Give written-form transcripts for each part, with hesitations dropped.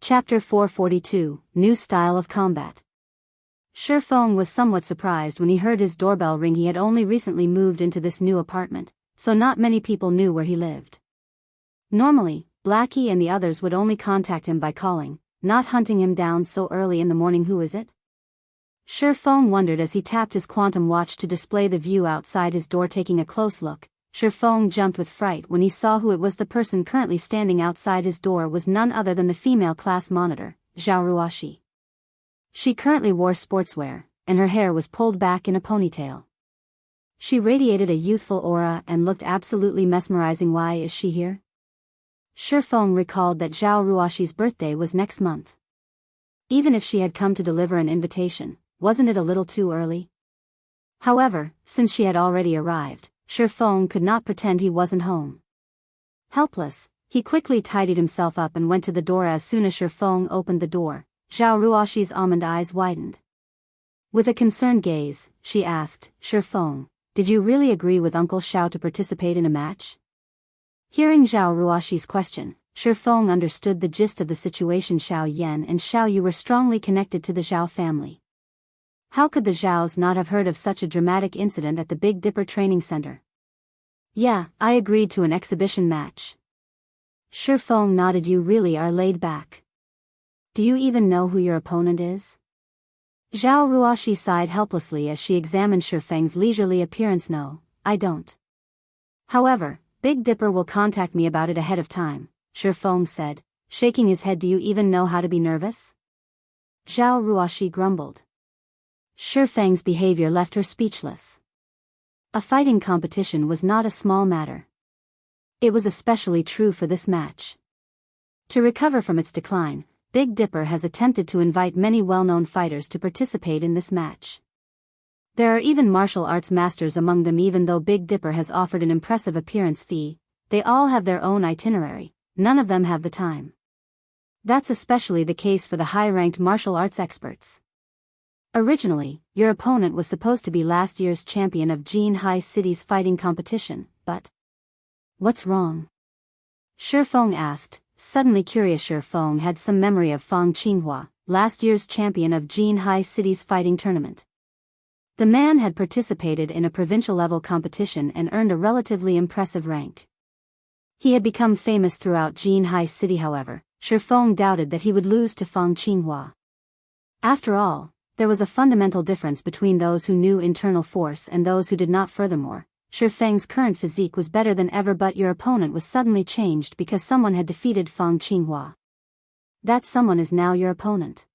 Chapter 442, New Style of Combat. Shi Feng was somewhat surprised when he heard his doorbell ring. He had only recently moved into this new apartment, so not many people knew where he lived. Normally, Blackie and the others would only contact him by calling, not hunting him down so early in the morning. Who is it? Shi Feng wondered as he tapped his quantum watch to display the view outside his door. Taking a close look, Shi Feng jumped with fright when he saw who it was. The person currently standing outside his door was none other than the female class monitor, Zhao Ruoxi. She currently wore sportswear, and her hair was pulled back in a ponytail. She radiated a youthful aura and looked absolutely mesmerizing. Why is she here? Shi Feng recalled that Zhao Ruoxi's birthday was next month. Even if she had come to deliver an invitation, wasn't it a little too early? However, since she had already arrived, Shi Feng could not pretend he wasn't home. Helpless, he quickly tidied himself up and went to the door. As soon as Shi Feng opened the door, Zhao Ruoxi's almond eyes widened. With a concerned gaze, she asked, "Shi Feng, did you really agree with Uncle Xiao to participate in a match?" Hearing Zhao Ruoxi's question, Shi Feng understood the gist of the situation. Xiao Yan and Xiao Yu were strongly connected to the Zhao family. How could the Zhaos not have heard of such a dramatic incident at the Big Dipper training center? Yeah, I agreed to an exhibition match. Shi Feng nodded. You really are laid back. Do you even know who your opponent is? Zhao Ruoxi sighed helplessly as she examined Shi Feng's leisurely appearance. No, I don't. However, Big Dipper will contact me about it ahead of time, Shi Feng said, shaking his head. Do you even know how to be nervous? Zhao Ruoxi grumbled. Shi Feng's behavior left her speechless. A fighting competition was not a small matter. It was especially true for this match. To recover from its decline, Big Dipper has attempted to invite many well-known fighters to participate in this match. There are even martial arts masters among them. Even though Big Dipper has offered an impressive appearance fee, they all have their own itinerary. None of them have the time. That's especially the case for the high-ranked martial arts experts. Originally, your opponent was supposed to be last year's champion of Jianghu City's fighting competition, but what's wrong? Shi Feng asked, suddenly curious. Shi Feng had some memory of Fang Qinghua, last year's champion of Jianghu City's fighting tournament. The man had participated in a provincial-level competition and earned a relatively impressive rank. He had become famous throughout Jianghu City. However, Shi Feng doubted that he would lose to Fang Qinghua. After all, there was a fundamental difference between those who knew internal force and those who did not. Furthermore, Shi Feng's current physique was better than ever, but your opponent was suddenly changed because someone had defeated Fang Qinghua. That someone is now your opponent.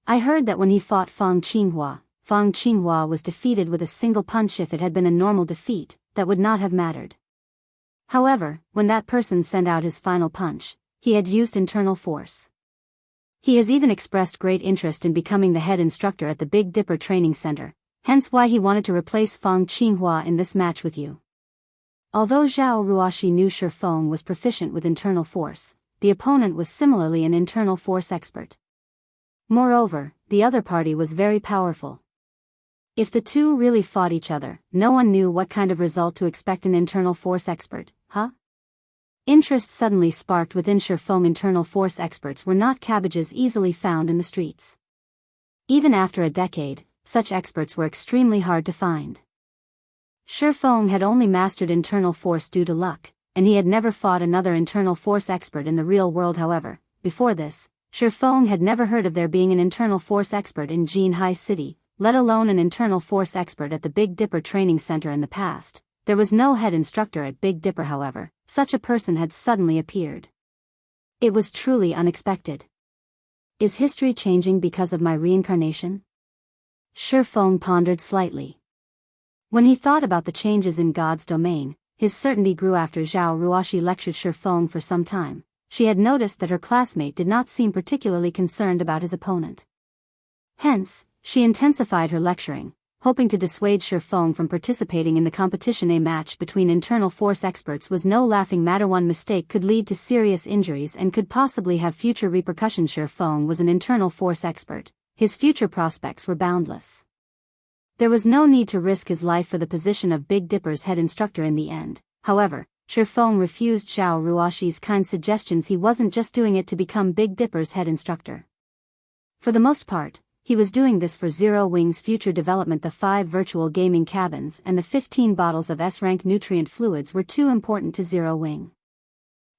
I heard that when he fought Fang Qinghua was defeated with a single punch. If it had been a normal defeat, that would not have mattered. However, when that person sent out his final punch, he had used internal force. He has even expressed great interest in becoming the head instructor at the Big Dipper training center, hence why he wanted to replace Fang Qinghua in this match with you. Although Zhao Ruoxi knew Shi Feng was proficient with internal force, the opponent was similarly an internal force expert. Moreover, the other party was very powerful. If the two really fought each other, no one knew what kind of result to expect. An internal force expert, huh? Interest suddenly sparked within Shi Feng. Internal force experts were not cabbages easily found in the streets. Even after a decade, such experts were extremely hard to find. Shi Feng had only mastered internal force due to luck, and he had never fought another internal force expert in the real world. However, before this, Shi Feng had never heard of there being an internal force expert in Jianghu City, let alone an internal force expert at the Big Dipper training center. In the past, there was no head instructor at Big Dipper. However, such a person had suddenly appeared. It was truly unexpected. Is history changing because of my reincarnation? Shi Feng pondered slightly. When he thought about the changes in God's domain, his certainty grew. After Zhao Ruoxi lectured Shi Feng for some time, she had noticed that her classmate did not seem particularly concerned about his opponent. Hence, she intensified her lecturing, hoping to dissuade Shi Feng from participating in the competition. A match between internal force experts was no laughing matter. One mistake could lead to serious injuries and could possibly have future repercussions. Shi Feng was an internal force expert. His future prospects were boundless. There was no need to risk his life for the position of Big Dipper's head instructor in the end. However, Shifeng refused Zhao Ruoxi's kind suggestions. He wasn't just doing it to become Big Dipper's head instructor. For the most part, he was doing this for Zero Wing's future development. The 5 virtual gaming cabins and the 15 bottles of S-rank nutrient fluids were too important to Zero Wing.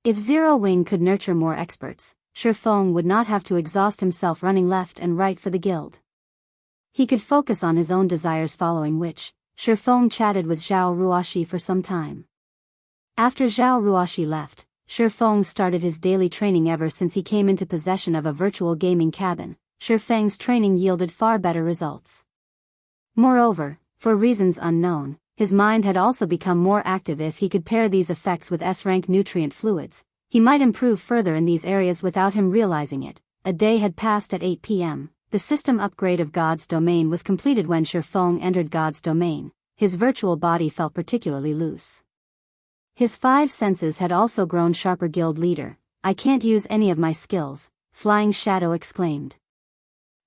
If Zero Wing could nurture more experts, Shifeng would not have to exhaust himself running left and right for the guild. He could focus on his own desires, following which, Shifeng chatted with Zhao Ruoxi for some time. After Zhao Ruoxi left, Shifeng started his daily training. Ever since he came into possession of a virtual gaming cabin, Shifeng's training yielded far better results. Moreover, for reasons unknown, his mind had also become more active. If he could pair these effects with S-rank nutrient fluids, he might improve further in these areas without him realizing it. A day had passed. At 8 p.m., the system upgrade of God's Domain was completed. When Shifeng entered God's Domain, his virtual body felt particularly loose. His 5 senses had also grown sharper. Guild leader, I can't use any of my skills, Flying Shadow exclaimed.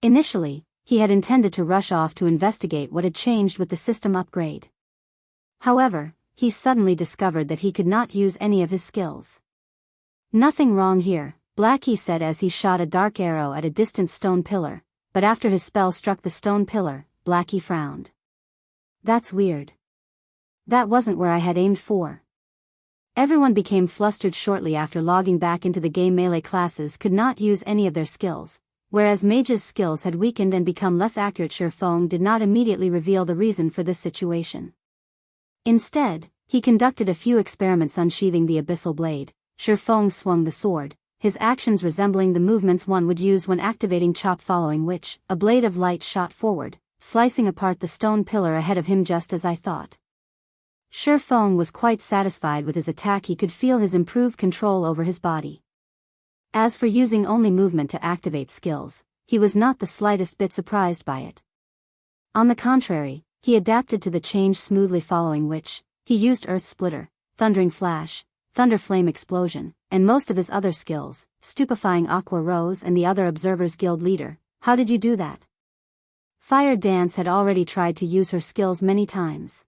Initially, he had intended to rush off to investigate what had changed with the system upgrade. However, he suddenly discovered that he could not use any of his skills. Nothing wrong here, Blackie said as he shot a dark arrow at a distant stone pillar, but after his spell struck the stone pillar, Blackie frowned. That's weird. That wasn't where I had aimed for. Everyone became flustered shortly after logging back into the game. Melee classes could not use any of their skills, whereas mages' skills had weakened and become less accurate. Shifeng did not immediately reveal the reason for this situation. Instead, he conducted a few experiments. Unsheathing the abyssal blade, Shifeng swung the sword, his actions resembling the movements one would use when activating chop, following which, a blade of light shot forward, slicing apart the stone pillar ahead of him. Just as I thought. Shifeng was quite satisfied with his attack. He could feel his improved control over his body. As for using only movement to activate skills, he was not the slightest bit surprised by it. On the contrary, he adapted to the change smoothly, following which, he used Earth Splitter, Thundering Flash, Thunder Flame Explosion, and most of his other skills, stupefying Aqua Rose and the other observers. Guild leader, how did you do that? Fire Dance had already tried to use her skills many times.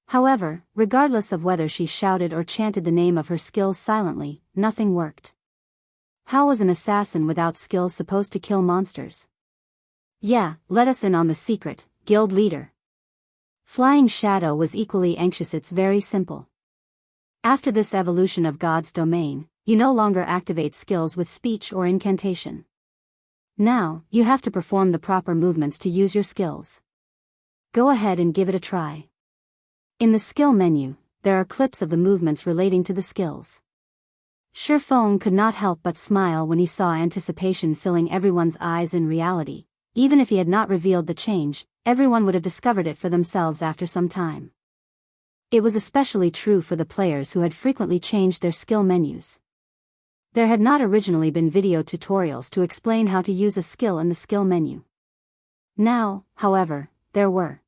However, regardless of whether she shouted or chanted the name of her skills silently, nothing worked. How was an assassin without skills supposed to kill monsters? Yeah, let us in on the secret, guild leader. Flying Shadow was equally anxious. It's very simple. After this evolution of God's Domain, you no longer activate skills with speech or incantation. Now, you have to perform the proper movements to use your skills. Go ahead and give it a try. In the skill menu, there are clips of the movements relating to the skills. Shifeng could not help but smile when he saw anticipation filling everyone's eyes. In reality, even if he had not revealed the change, everyone would have discovered it for themselves after some time. It was especially true for the players who had frequently changed their skill menus. There had not originally been video tutorials to explain how to use a skill in the skill menu. Now, however, there were.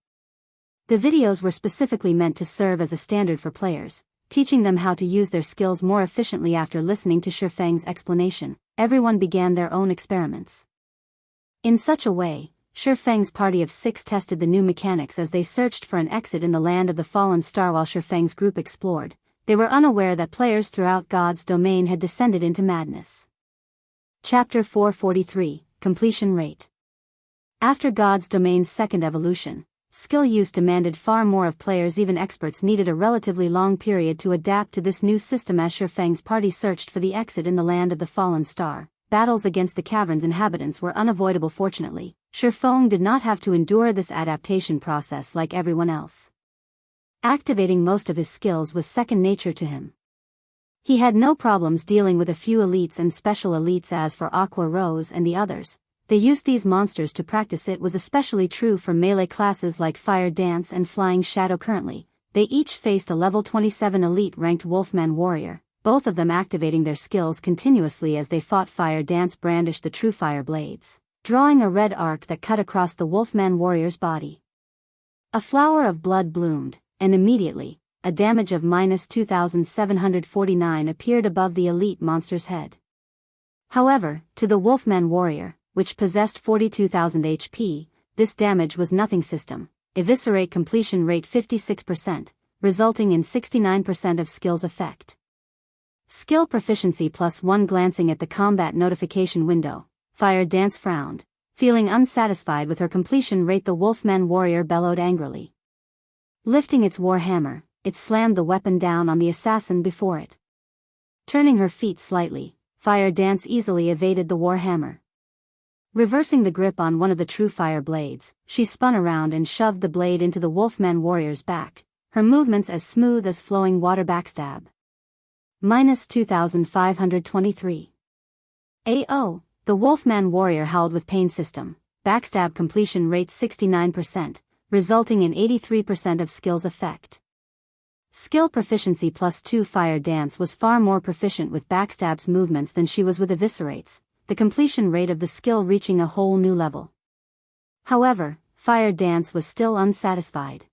The videos were specifically meant to serve as a standard for players, teaching them how to use their skills more efficiently. After listening to Shifeng's explanation, everyone began their own experiments. In such a way, Shifeng's party of 6 tested the new mechanics as they searched for an exit in the land of the fallen star. While Shifeng's group explored, they were unaware that players throughout God's Domain had descended into madness. Chapter 443, Completion Rate. After God's Domain's second evolution, skill use demanded far more of players. Even experts needed a relatively long period to adapt to this new system. As Shifeng's party searched for the exit in the land of the fallen star, battles against the cavern's inhabitants were unavoidable. Fortunately, Shifeng did not have to endure this adaptation process like everyone else. Activating most of his skills was second nature to him. He had no problems dealing with a few elites and special elites. As for Aqua Rose and the others, they used these monsters to practice. It was especially true for melee classes like Fire Dance and Flying Shadow. Currently, they each faced a level 27 elite-ranked Wolfman warrior, both of them activating their skills continuously as they fought. Fire Dance brandished the true fire blades, drawing a red arc that cut across the Wolfman warrior's body. A flower of blood bloomed, and immediately, a damage of -2,749 appeared above the elite monster's head. However, to the Wolfman warrior, which possessed 42,000 HP, this damage was nothing. System, eviscerate completion rate 56%, resulting in 69% of skills effect. Skill proficiency +1. Glancing at the combat notification window, Fire Dance frowned. Feeling unsatisfied with her completion rate, the Wolfman warrior bellowed angrily. Lifting its war hammer, it slammed the weapon down on the assassin before it. Turning her feet slightly, Fire Dance easily evaded the war hammer. Reversing the grip on one of the true fire blades, she spun around and shoved the blade into the Wolfman warrior's back, her movements as smooth as flowing water. Backstab. -2523. AO. The Wolfman warrior howled with pain. System. Backstab completion rate 69%, resulting in 83% of skills effect. Skill proficiency +2. Fire Dance was far more proficient with backstab's movements than she was with eviscerates, the completion rate of the skill reaching a whole new level. However, Fire Dance was still unsatisfied.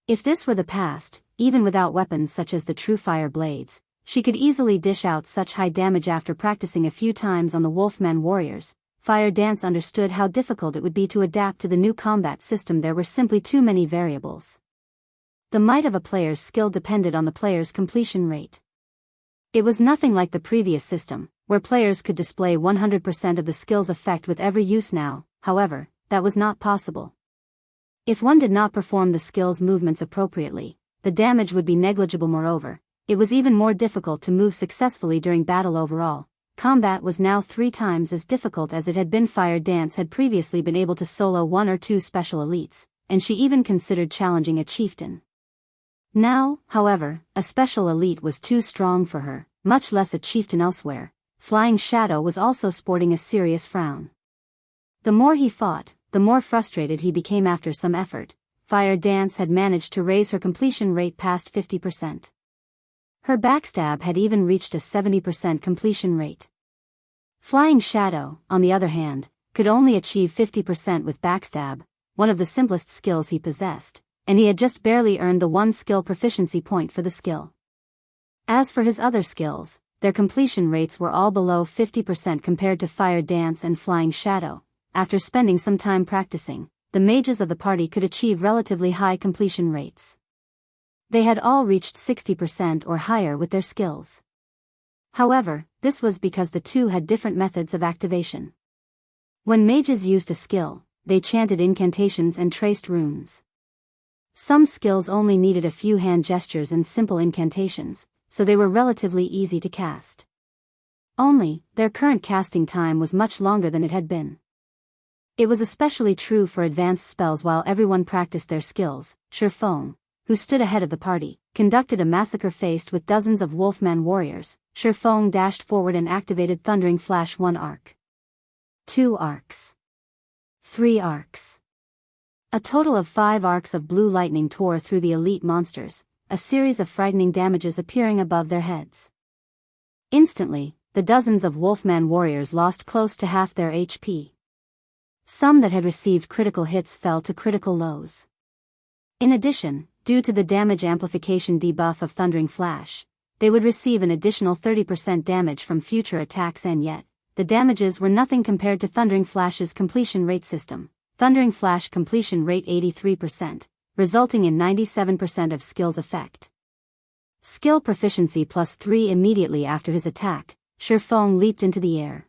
If this were the past, even without weapons such as the true fire blades, she could easily dish out such high damage. After practicing a few times on the Wolfman warriors, Fire Dance understood how difficult it would be to adapt to the new combat system. There were simply too many variables. The might of a player's skill depended on the player's completion rate. It was nothing like the previous system, where players could display 100% of the skill's effect with every use. Now, however, that was not possible. If one did not perform the skill's movements appropriately, the damage would be negligible. Moreover, it was even more difficult to move successfully during battle. Overall, combat was now 3 times as difficult as it had been. Fire Dance had previously been able to solo 1 or 2 special elites, and she even considered challenging a chieftain. Now, however, a special elite was too strong for her, much less a chieftain. Elsewhere, Flying Shadow was also sporting a serious frown. The more he fought, the more frustrated he became. After some effort, Fire Dance had managed to raise her completion rate past 50%. Her backstab had even reached a 70% completion rate. Flying Shadow, on the other hand, could only achieve 50% with backstab, one of the simplest skills he possessed, and he had just barely earned the 1 skill proficiency point for the skill. As for his other skills, their completion rates were all below 50% compared to Fire Dance and Flying Shadow. After spending some time practicing, the mages of the party could achieve relatively high completion rates. They had all reached 60% or higher with their skills. However, this was because the two had different methods of activation. When mages used a skill, they chanted incantations and traced runes. Some skills only needed a few hand gestures and simple incantations, so they were relatively easy to cast. Only, their current casting time was much longer than it had been. It was especially true for advanced spells. While everyone practiced their skills, Shifeng, who stood ahead of the party, conducted a massacre faced with dozens of Wolfman warriors. Shifeng dashed forward and activated Thundering Flash. 1 arc. 2 arcs. 3 arcs. A total of 5 arcs of blue lightning tore through the elite monsters, a series of frightening damages appearing above their heads. Instantly, the dozens of Wolfman warriors lost close to half their HP. Some that had received critical hits fell to critical lows. In addition, due to the damage amplification debuff of Thundering Flash, they would receive an additional 30% damage from future attacks, and yet, the damages were nothing compared to Thundering Flash's completion rate system. Thundering Flash completion rate 83%, resulting in 97% of skills effect. Skill proficiency +3. Immediately after his attack, Shifeng leaped into the air.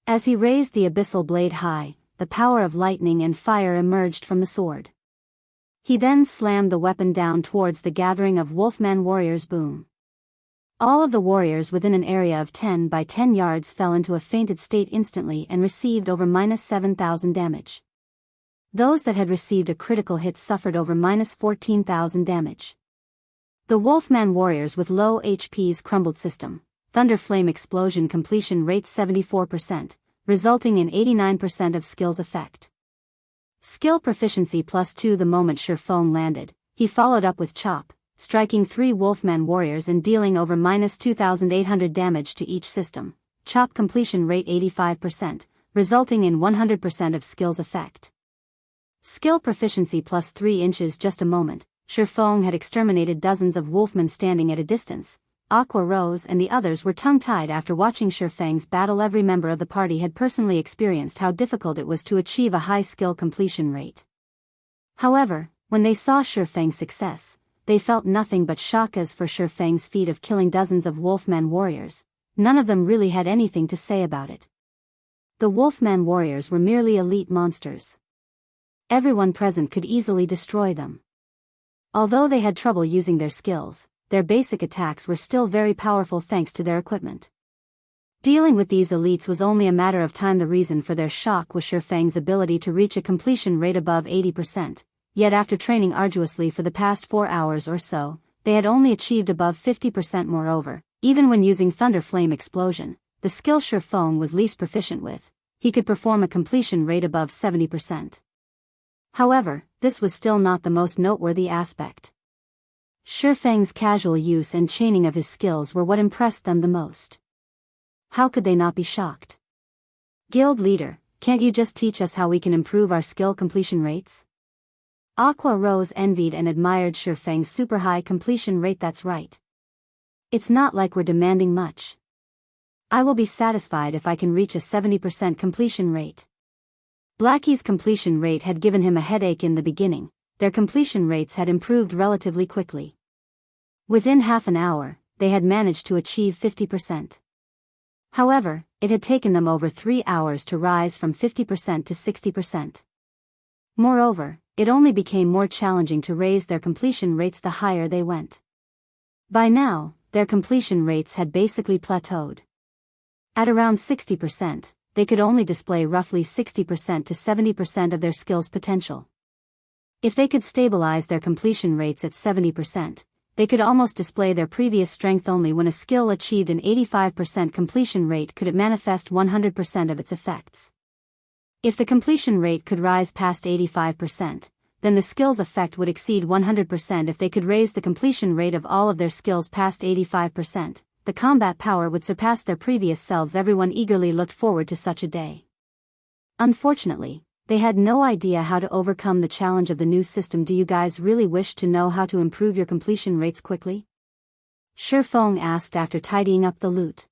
As he raised the abyssal blade high, the power of lightning and fire emerged from the sword. He then slammed the weapon down towards the gathering of Wolfman warriors. Boom. All of the warriors within an area of 10 by 10 yards fell into a fainted state instantly and received over -7,000 damage. Those that had received a critical hit suffered over -14,000 damage. The Wolfman warriors with low HPs crumbled. System. Thunder Flame Explosion completion rate 74%, resulting in 89% of skills effect. Skill proficiency +2. The moment Shifeng landed, he followed up with Chop, striking 3 Wolfman warriors and dealing over -2,800 damage to each. System. Chop completion rate 85%, resulting in 100% of skills effect. Skill proficiency +3 inches. Just a moment, Shifeng had exterminated dozens of wolfmen standing at a distance. Aqua Rose and the others were tongue-tied after watching Shifeng's battle. Every member of the party had personally experienced how difficult it was to achieve a high skill completion rate. However, when they saw Shifeng's success, they felt nothing but shock. As for Shifeng's feat of killing dozens of Wolfman warriors, none of them really had anything to say about it. The Wolfman warriors were merely elite monsters. Everyone present could easily destroy them. Although they had trouble using their skills, their basic attacks were still very powerful thanks to their equipment. Dealing with these elites was only a matter of time. The reason for their shock was Shifeng's ability to reach a completion rate above 80%, yet after training arduously for the past 4 hours or so, they had only achieved above 50%. Moreover, even when using Thunder Flame Explosion, the skill Shifeng was least proficient with, he could perform a completion rate above 70%. However, this was still not the most noteworthy aspect. Shifeng's casual use and chaining of his skills were what impressed them the most. How could they not be shocked? Guild leader, can't you just teach us how we can improve our skill completion rates? Aqua Rose envied and admired Shifeng's super high completion rate. That's right. It's not like we're demanding much. I will be satisfied if I can reach a 70% completion rate. Blackie's completion rate had given him a headache in the beginning. Their completion rates had improved relatively quickly. Within half an hour, they had managed to achieve 50%. However, it had taken them over 3 hours to rise from 50% to 60%. Moreover, it only became more challenging to raise their completion rates the higher they went. By now, their completion rates had basically plateaued. At around 60%, they could only display roughly 60% to 70% of their skill's potential. If they could stabilize their completion rates at 70%, they could almost display their previous strength. Only when a skill achieved an 85% completion rate could it manifest 100% of its effects. If the completion rate could rise past 85%, then the skill's effect would exceed 100%. If they could raise the completion rate of all of their skills past 85%, the combat power would surpass their previous selves. Everyone eagerly looked forward to such a day. Unfortunately, they had no idea how to overcome the challenge of the new system. Do you guys really wish to know how to improve your completion rates quickly? Shifeng asked after tidying up the loot.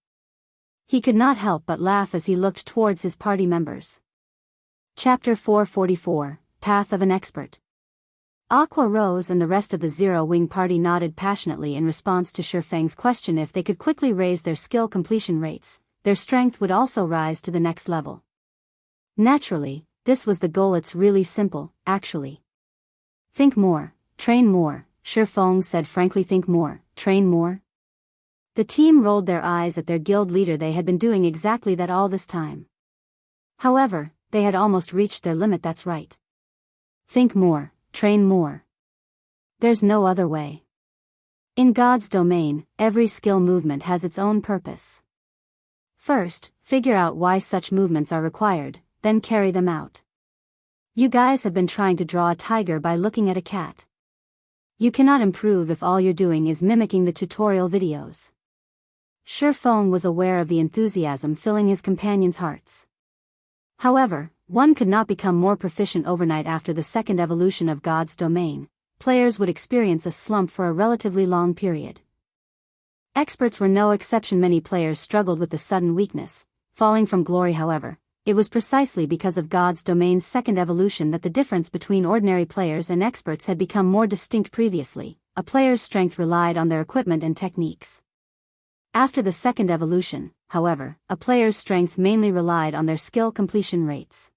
He could not help but laugh as he looked towards his party members. Chapter 444, Path of an Expert. Aqua Rose and the rest of the Zero Wing party nodded passionately in response to Shifeng's question. If they could quickly raise their skill completion rates, their strength would also rise to the next level. Naturally, this was the goal. It's really simple, actually. Think more, train more, Shifeng said frankly. Think more, train more? The team rolled their eyes at their guild leader. They had been doing exactly that all this time. However, they had almost reached their limit. That's right. Think more, train more. There's no other way. In God's domain, every skill movement has its own purpose. First, figure out why such movements are required, then carry them out. You guys have been trying to draw a tiger by looking at a cat. You cannot improve if all you're doing is mimicking the tutorial videos. Shifeng was aware of the enthusiasm filling his companions' hearts. However, one could not become more proficient overnight. After the second evolution of God's domain, players would experience a slump for a relatively long period. Experts were no exception. Many players struggled with the sudden weakness, falling from glory. However, it was precisely because of God's domain's second evolution that the difference between ordinary players and experts had become more distinct. Previously, a player's strength relied on their equipment and techniques. After the second evolution, however, a player's strength mainly relied on their skill completion rates.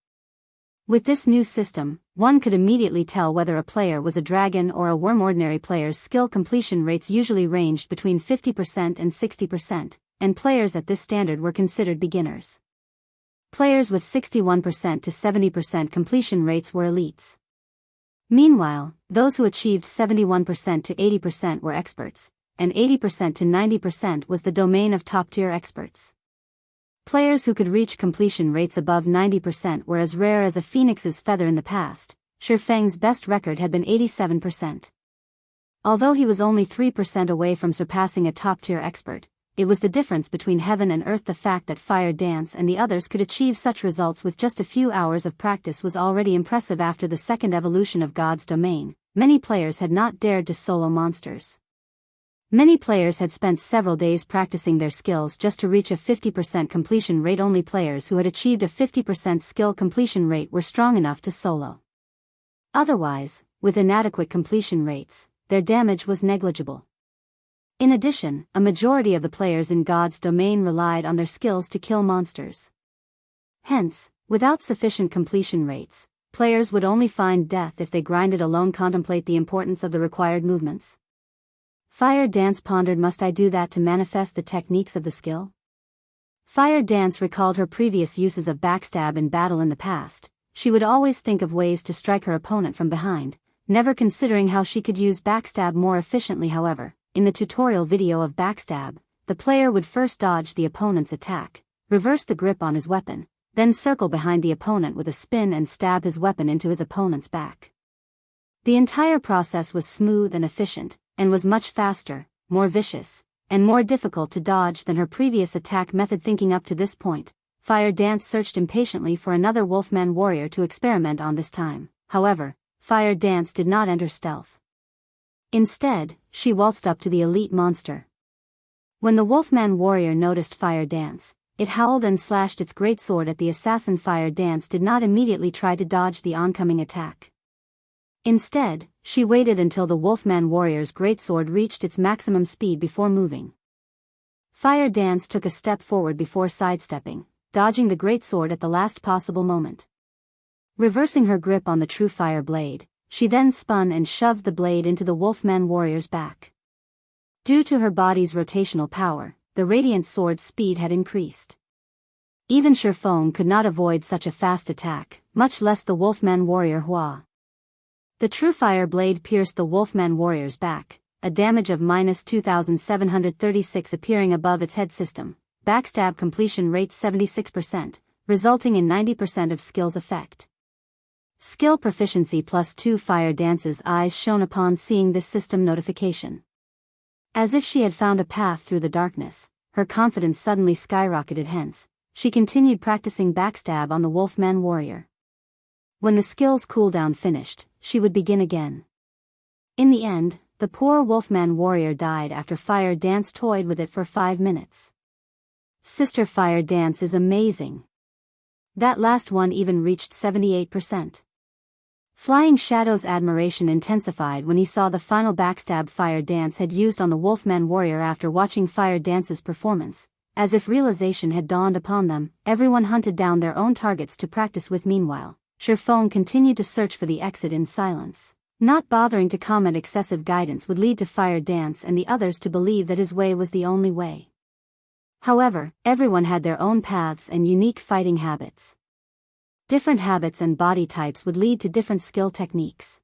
With this new system, one could immediately tell whether a player was a dragon or a worm. Ordinary players' skill completion rates usually ranged between 50% and 60%, and players at this standard were considered beginners. Players with 61% to 70% completion rates were elites. Meanwhile, those who achieved 71% to 80% were experts, and 80% to 90% was the domain of top-tier experts. Players who could reach completion rates above 90% were as rare as a phoenix's feather. In the past, Shifeng's best record had been 87%. Although he was only 3% away from surpassing a top-tier expert, it was the difference between heaven and earth. The fact that Fire Dance and the others could achieve such results with just a few hours of practice was already impressive. After the second evolution of God's domain, many players had not dared to solo monsters. Many players had spent several days practicing their skills just to reach a 50% completion rate. Only players who had achieved a 50% skill completion rate were strong enough to solo. Otherwise, with inadequate completion rates, their damage was negligible. In addition, a majority of the players in God's domain relied on their skills to kill monsters. Hence, without sufficient completion rates, players would only find death if they grinded alone. Contemplate the importance of the required movements. Fire Dance pondered, must I do that to manifest the techniques of the skill? Fire Dance recalled her previous uses of backstab in battle in the past. She would always think of ways to strike her opponent from behind, never considering how she could use backstab more efficiently. However, in the tutorial video of backstab, the player would first dodge the opponent's attack, reverse the grip on his weapon, then circle behind the opponent with a spin and stab his weapon into his opponent's back. The entire process was smooth and efficient, and was much faster, more vicious, and more difficult to dodge than her previous attack method. Thinking up to this point, Fire Dance searched impatiently for another Wolfman warrior to experiment on this time. However, Fire Dance did not enter stealth. Instead, she waltzed up to the elite monster. When the Wolfman warrior noticed Fire Dance, it howled and slashed its greatsword at the assassin. Fire Dance did not immediately try to dodge the oncoming attack. Instead, she waited until the Wolfman warrior's greatsword reached its maximum speed before moving. Fire Dance took a step forward before sidestepping, dodging the greatsword at the last possible moment. Reversing her grip on the true fire blade, she then spun and shoved the blade into the Wolfman warrior's back. Due to her body's rotational power, the radiant sword's speed had increased. Even Shifeng could not avoid such a fast attack, much less the Wolfman warrior Hua. The true fire blade pierced the Wolfman warrior's back, a damage of -2,736 appearing above its head system. Backstab completion rate 76%, resulting in 90% of skill's effect. Skill proficiency +2. Fire Dance's eyes shone upon seeing this system notification. As if she had found a path through the darkness, her confidence suddenly skyrocketed. Hence, she continued practicing backstab on the Wolfman warrior. When the skill's cooldown finished, she would begin again. In the end, the poor Wolfman warrior died after Fire Dance toyed with it for 5 minutes. Sister Fire Dance is amazing. That last one even reached 78%. Flying Shadow's admiration intensified when he saw the final backstab Fire Dance had used on the Wolfman warrior. After watching Fire Dance's performance, as if realization had dawned upon them, everyone hunted down their own targets to practice with. Meanwhile, Shifeng continued to search for the exit in silence, not bothering to comment. Excessive guidance would lead to Fire Dance and the others to believe that his way was the only way. However, everyone had their own paths and unique fighting habits. Different habits and body types would lead to different skill techniques.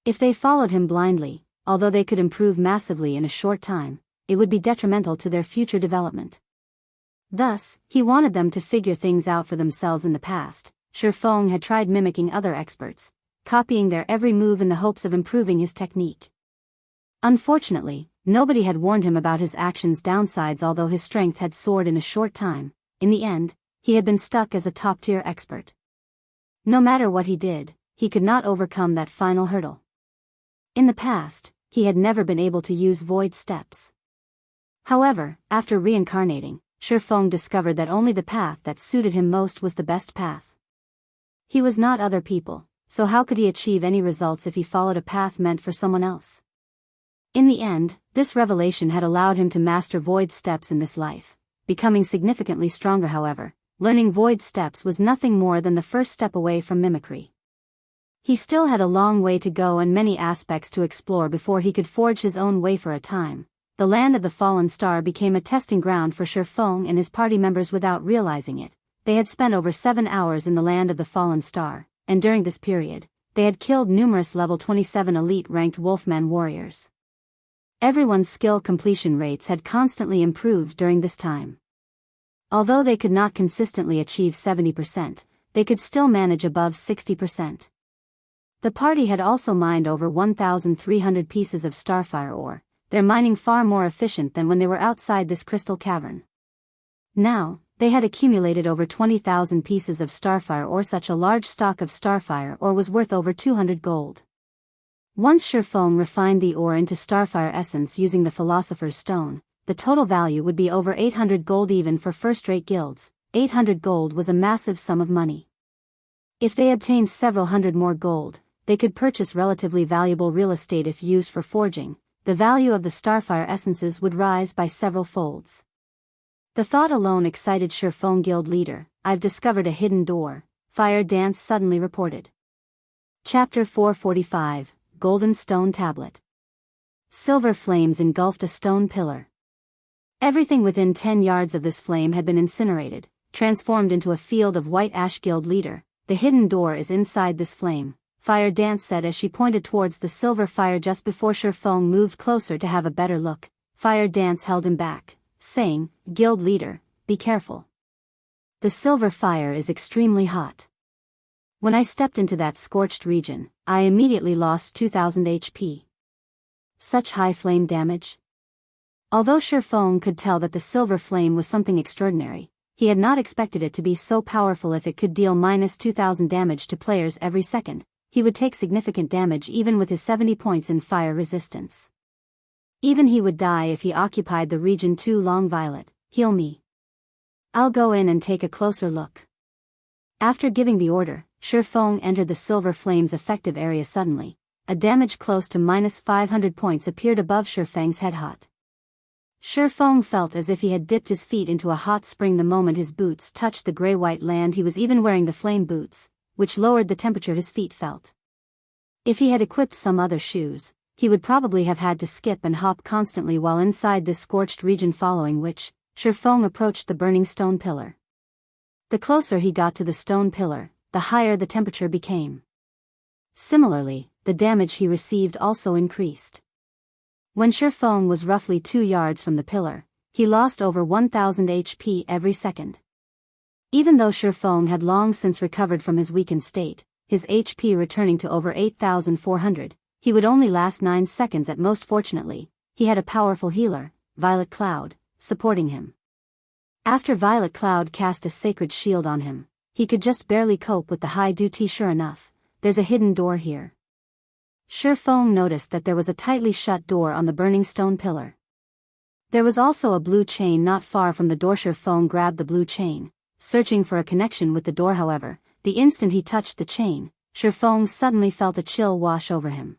If they followed him blindly, although they could improve massively in a short time, it would be detrimental to their future development. Thus, he wanted them to figure things out for themselves. In the past, Shifeng had tried mimicking other experts, copying their every move in the hopes of improving his technique. Unfortunately, nobody had warned him about his actions' downsides. Although his strength had soared in a short time, in the end, he had been stuck as a top-tier expert. No matter what he did, he could not overcome that final hurdle. In the past, he had never been able to use void steps. However, after reincarnating, Shifeng discovered that only the path that suited him most was the best path. He was not other people, so how could he achieve any results if he followed a path meant for someone else? In the end, this revelation had allowed him to master void steps in this life, becoming significantly stronger. However, learning void steps was nothing more than the first step away from mimicry. He still had a long way to go and many aspects to explore before he could forge his own way. For a time, the land of the fallen star became a testing ground for Shifeng and his party members. Without realizing it, they had spent over 7 hours in the land of the fallen star, and during this period, they had killed numerous level 27 elite-ranked Wolfman warriors. Everyone's skill completion rates had constantly improved during this time. Although they could not consistently achieve 70%, they could still manage above 60%. The party had also mined over 1,300 pieces of starfire ore, their mining far more efficient than when they were outside this crystal cavern. Now, they had accumulated over 20,000 pieces of starfire ore. Such a large stock of starfire ore was worth over 200 gold. Once Shifeng refined the ore into starfire essence using the Philosopher's Stone, the total value would be over 800 gold. Even for first-rate guilds, 800 gold was a massive sum of money. If they obtained several hundred more gold, they could purchase relatively valuable real estate if used for forging. The value of the starfire essences would rise by several folds. The thought alone excited Shifeng Guild leader. I've discovered a hidden door, Fire Dance suddenly reported. Chapter 445, Golden Stone Tablet. Silver flames engulfed a stone pillar. Everything within 10 yards of this flame had been incinerated, transformed into a field of white ash. Guild leader, the hidden door is inside this flame, Fire Dance said as she pointed towards the silver fire just before Shifeng moved closer to have a better look. Fire Dance held him back, saying, Guild leader, be careful. The silver fire is extremely hot. When I stepped into that scorched region, I immediately lost 2000 HP. Such high flame damage? Although Shifeng could tell that the silver flame was something extraordinary, he had not expected it to be so powerful. If it could deal minus 2000 damage to players every second, he would take significant damage even with his 70 points in fire resistance. Even he would die if he occupied the region too long. Violet, heal me. I'll go in and take a closer look. After giving the order, Shifeng entered the silver flame's effective area. Suddenly, a damage close to minus 500 points appeared above Shifeng's head. Hot. Shifeng felt as if he had dipped his feet into a hot spring the moment his boots touched the grey-white land. He was even wearing the flame boots, which lowered the temperature his feet felt. If he had equipped some other shoes, he would probably have had to skip and hop constantly while inside this scorched region, following which, Shifeng approached the burning stone pillar. The closer he got to the stone pillar, the higher the temperature became. Similarly, the damage he received also increased. When Shifeng was roughly 2 yards from the pillar, he lost over 1000 HP every second. Even though Shifeng had long since recovered from his weakened state, his HP returning to over 8400, he would only last 9 seconds at most. Fortunately, he had a powerful healer, Violet Cloud, supporting him. After Violet Cloud cast a sacred shield on him, he could just barely cope with the high duty. Sure enough, there's a hidden door here. Shifeng noticed that there was a tightly shut door on the burning stone pillar. There was also a blue chain not far from the door. Shifeng grabbed the blue chain, searching for a connection with the door. However, the instant he touched the chain, Shifeng suddenly felt a chill wash over him.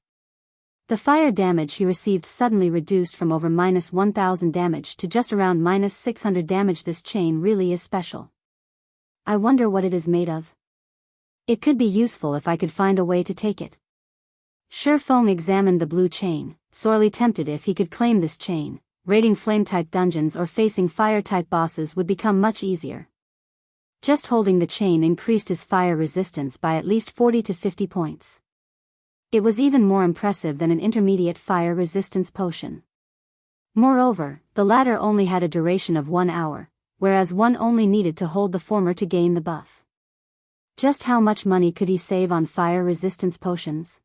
The fire damage he received suddenly reduced from over minus 1000 damage to just around minus 600 damage. This chain really is special. I wonder what it is made of. It could be useful if I could find a way to take it. Shifeng examined the blue chain, sorely tempted. If he could claim this chain, raiding flame-type dungeons or facing fire-type bosses would become much easier. Just holding the chain increased his fire resistance by at least 40 to 50 points. It was even more impressive than an intermediate fire resistance potion. Moreover, the latter only had a duration of 1 hour, whereas one only needed to hold the former to gain the buff. Just how much money could he save on fire resistance potions?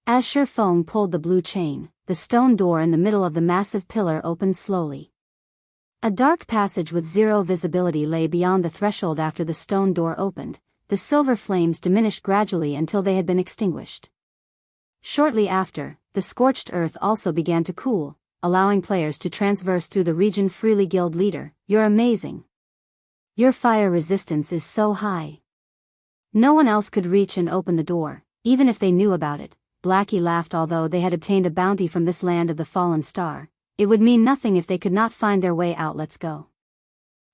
As Shifeng pulled the blue chain, the stone door in the middle of the massive pillar opened slowly. A dark passage with zero visibility lay beyond the threshold. After the stone door opened, the silver flames diminished gradually until they had been extinguished. Shortly after, the scorched earth also began to cool, allowing players to traverse through the region freely. Guild leader, you're amazing. Your fire resistance is so high. No one else could reach and open the door, even if they knew about it. Blackie laughed. Although they had obtained a bounty from this land of the fallen star, it would mean nothing if they could not find their way out. Let's go.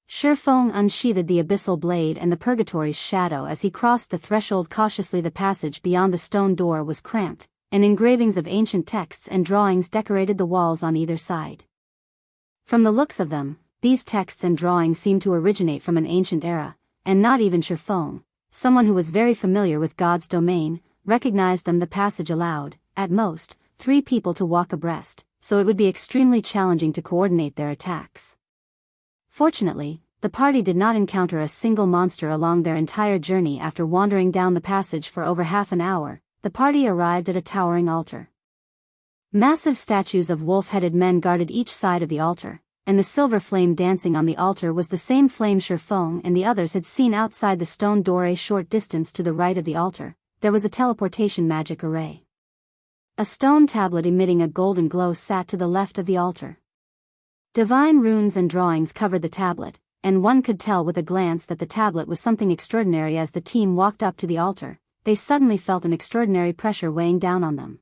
Shifeng unsheathed the abyssal blade and the purgatory's shadow as he crossed the threshold cautiously. The passage beyond the stone door was cramped, and engravings of ancient texts and drawings decorated the walls on either side. From the looks of them, these texts and drawings seemed to originate from an ancient era, and not even Shifeng, someone who was very familiar with God's domain, recognized them. The passage allowed, at most, 3 people to walk abreast, so it would be extremely challenging to coordinate their attacks. Fortunately, the party did not encounter a single monster along their entire journey. After wandering down the passage for over half an hour, the party arrived at a towering altar. Massive statues of wolf-headed men guarded each side of the altar, and the silver flame dancing on the altar was the same flame Shifeng and the others had seen outside the stone door. A short distance to the right of the altar, there was a teleportation magic array. A stone tablet emitting a golden glow sat to the left of the altar. Divine runes and drawings covered the tablet, and one could tell with a glance that the tablet was something extraordinary. As the team walked up to the altar, they suddenly felt an extraordinary pressure weighing down on them.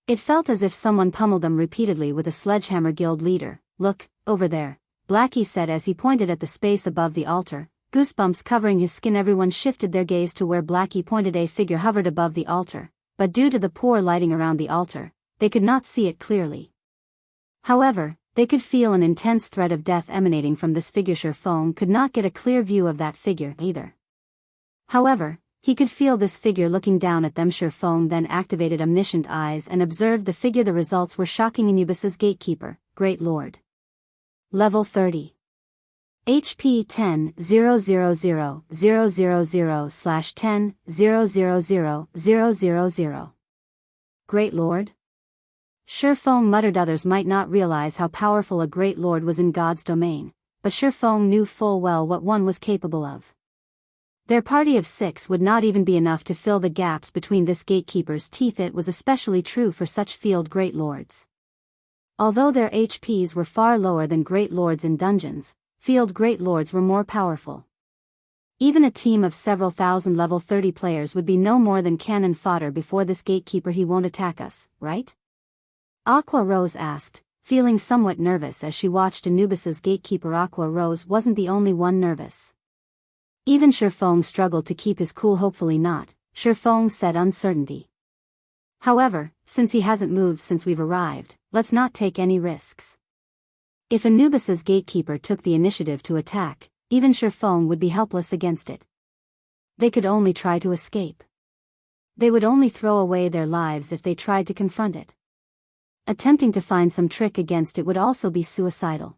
It felt as if someone pummeled them repeatedly with a sledgehammer. Guild leader, look, over there, Blackie said as he pointed at the space above the altar, goosebumps covering his skin. Everyone shifted their gaze to where Blackie pointed. A figure hovered above the altar, but due to the poor lighting around the altar, they could not see it clearly. However, they could feel an intense threat of death emanating from this figure. Shifeng could not get a clear view of that figure either. However, he could feel this figure looking down at them. Shifeng then activated omniscient eyes and observed the figure. The results were shocking. Anubis's gatekeeper, Great Lord. Level 30. HP 10,000,000/10,000,000. Great Lord? Shifeng muttered. Others might not realize how powerful a Great Lord was in God's domain, but Shifeng knew full well what one was capable of. Their party of 6 would not even be enough to fill the gaps between this gatekeeper's teeth. It was especially true for such field Great Lords. Although their HPs were far lower than Great Lords in dungeons, field Great Lords were more powerful. Even a team of several thousand level 30 players would be no more than cannon fodder before this gatekeeper. He won't attack us, right? Aqua Rose asked, feeling somewhat nervous as she watched Anubis's gatekeeper. Aqua Rose wasn't the only one nervous. Even Shifeng struggled to keep his cool. Hopefully not, Shifeng said. Uncertainty. However, since he hasn't moved since we've arrived, let's not take any risks. If Anubis's gatekeeper took the initiative to attack, even Shifeng would be helpless against it. They could only try to escape. They would only throw away their lives if they tried to confront it. Attempting to find some trick against it would also be suicidal.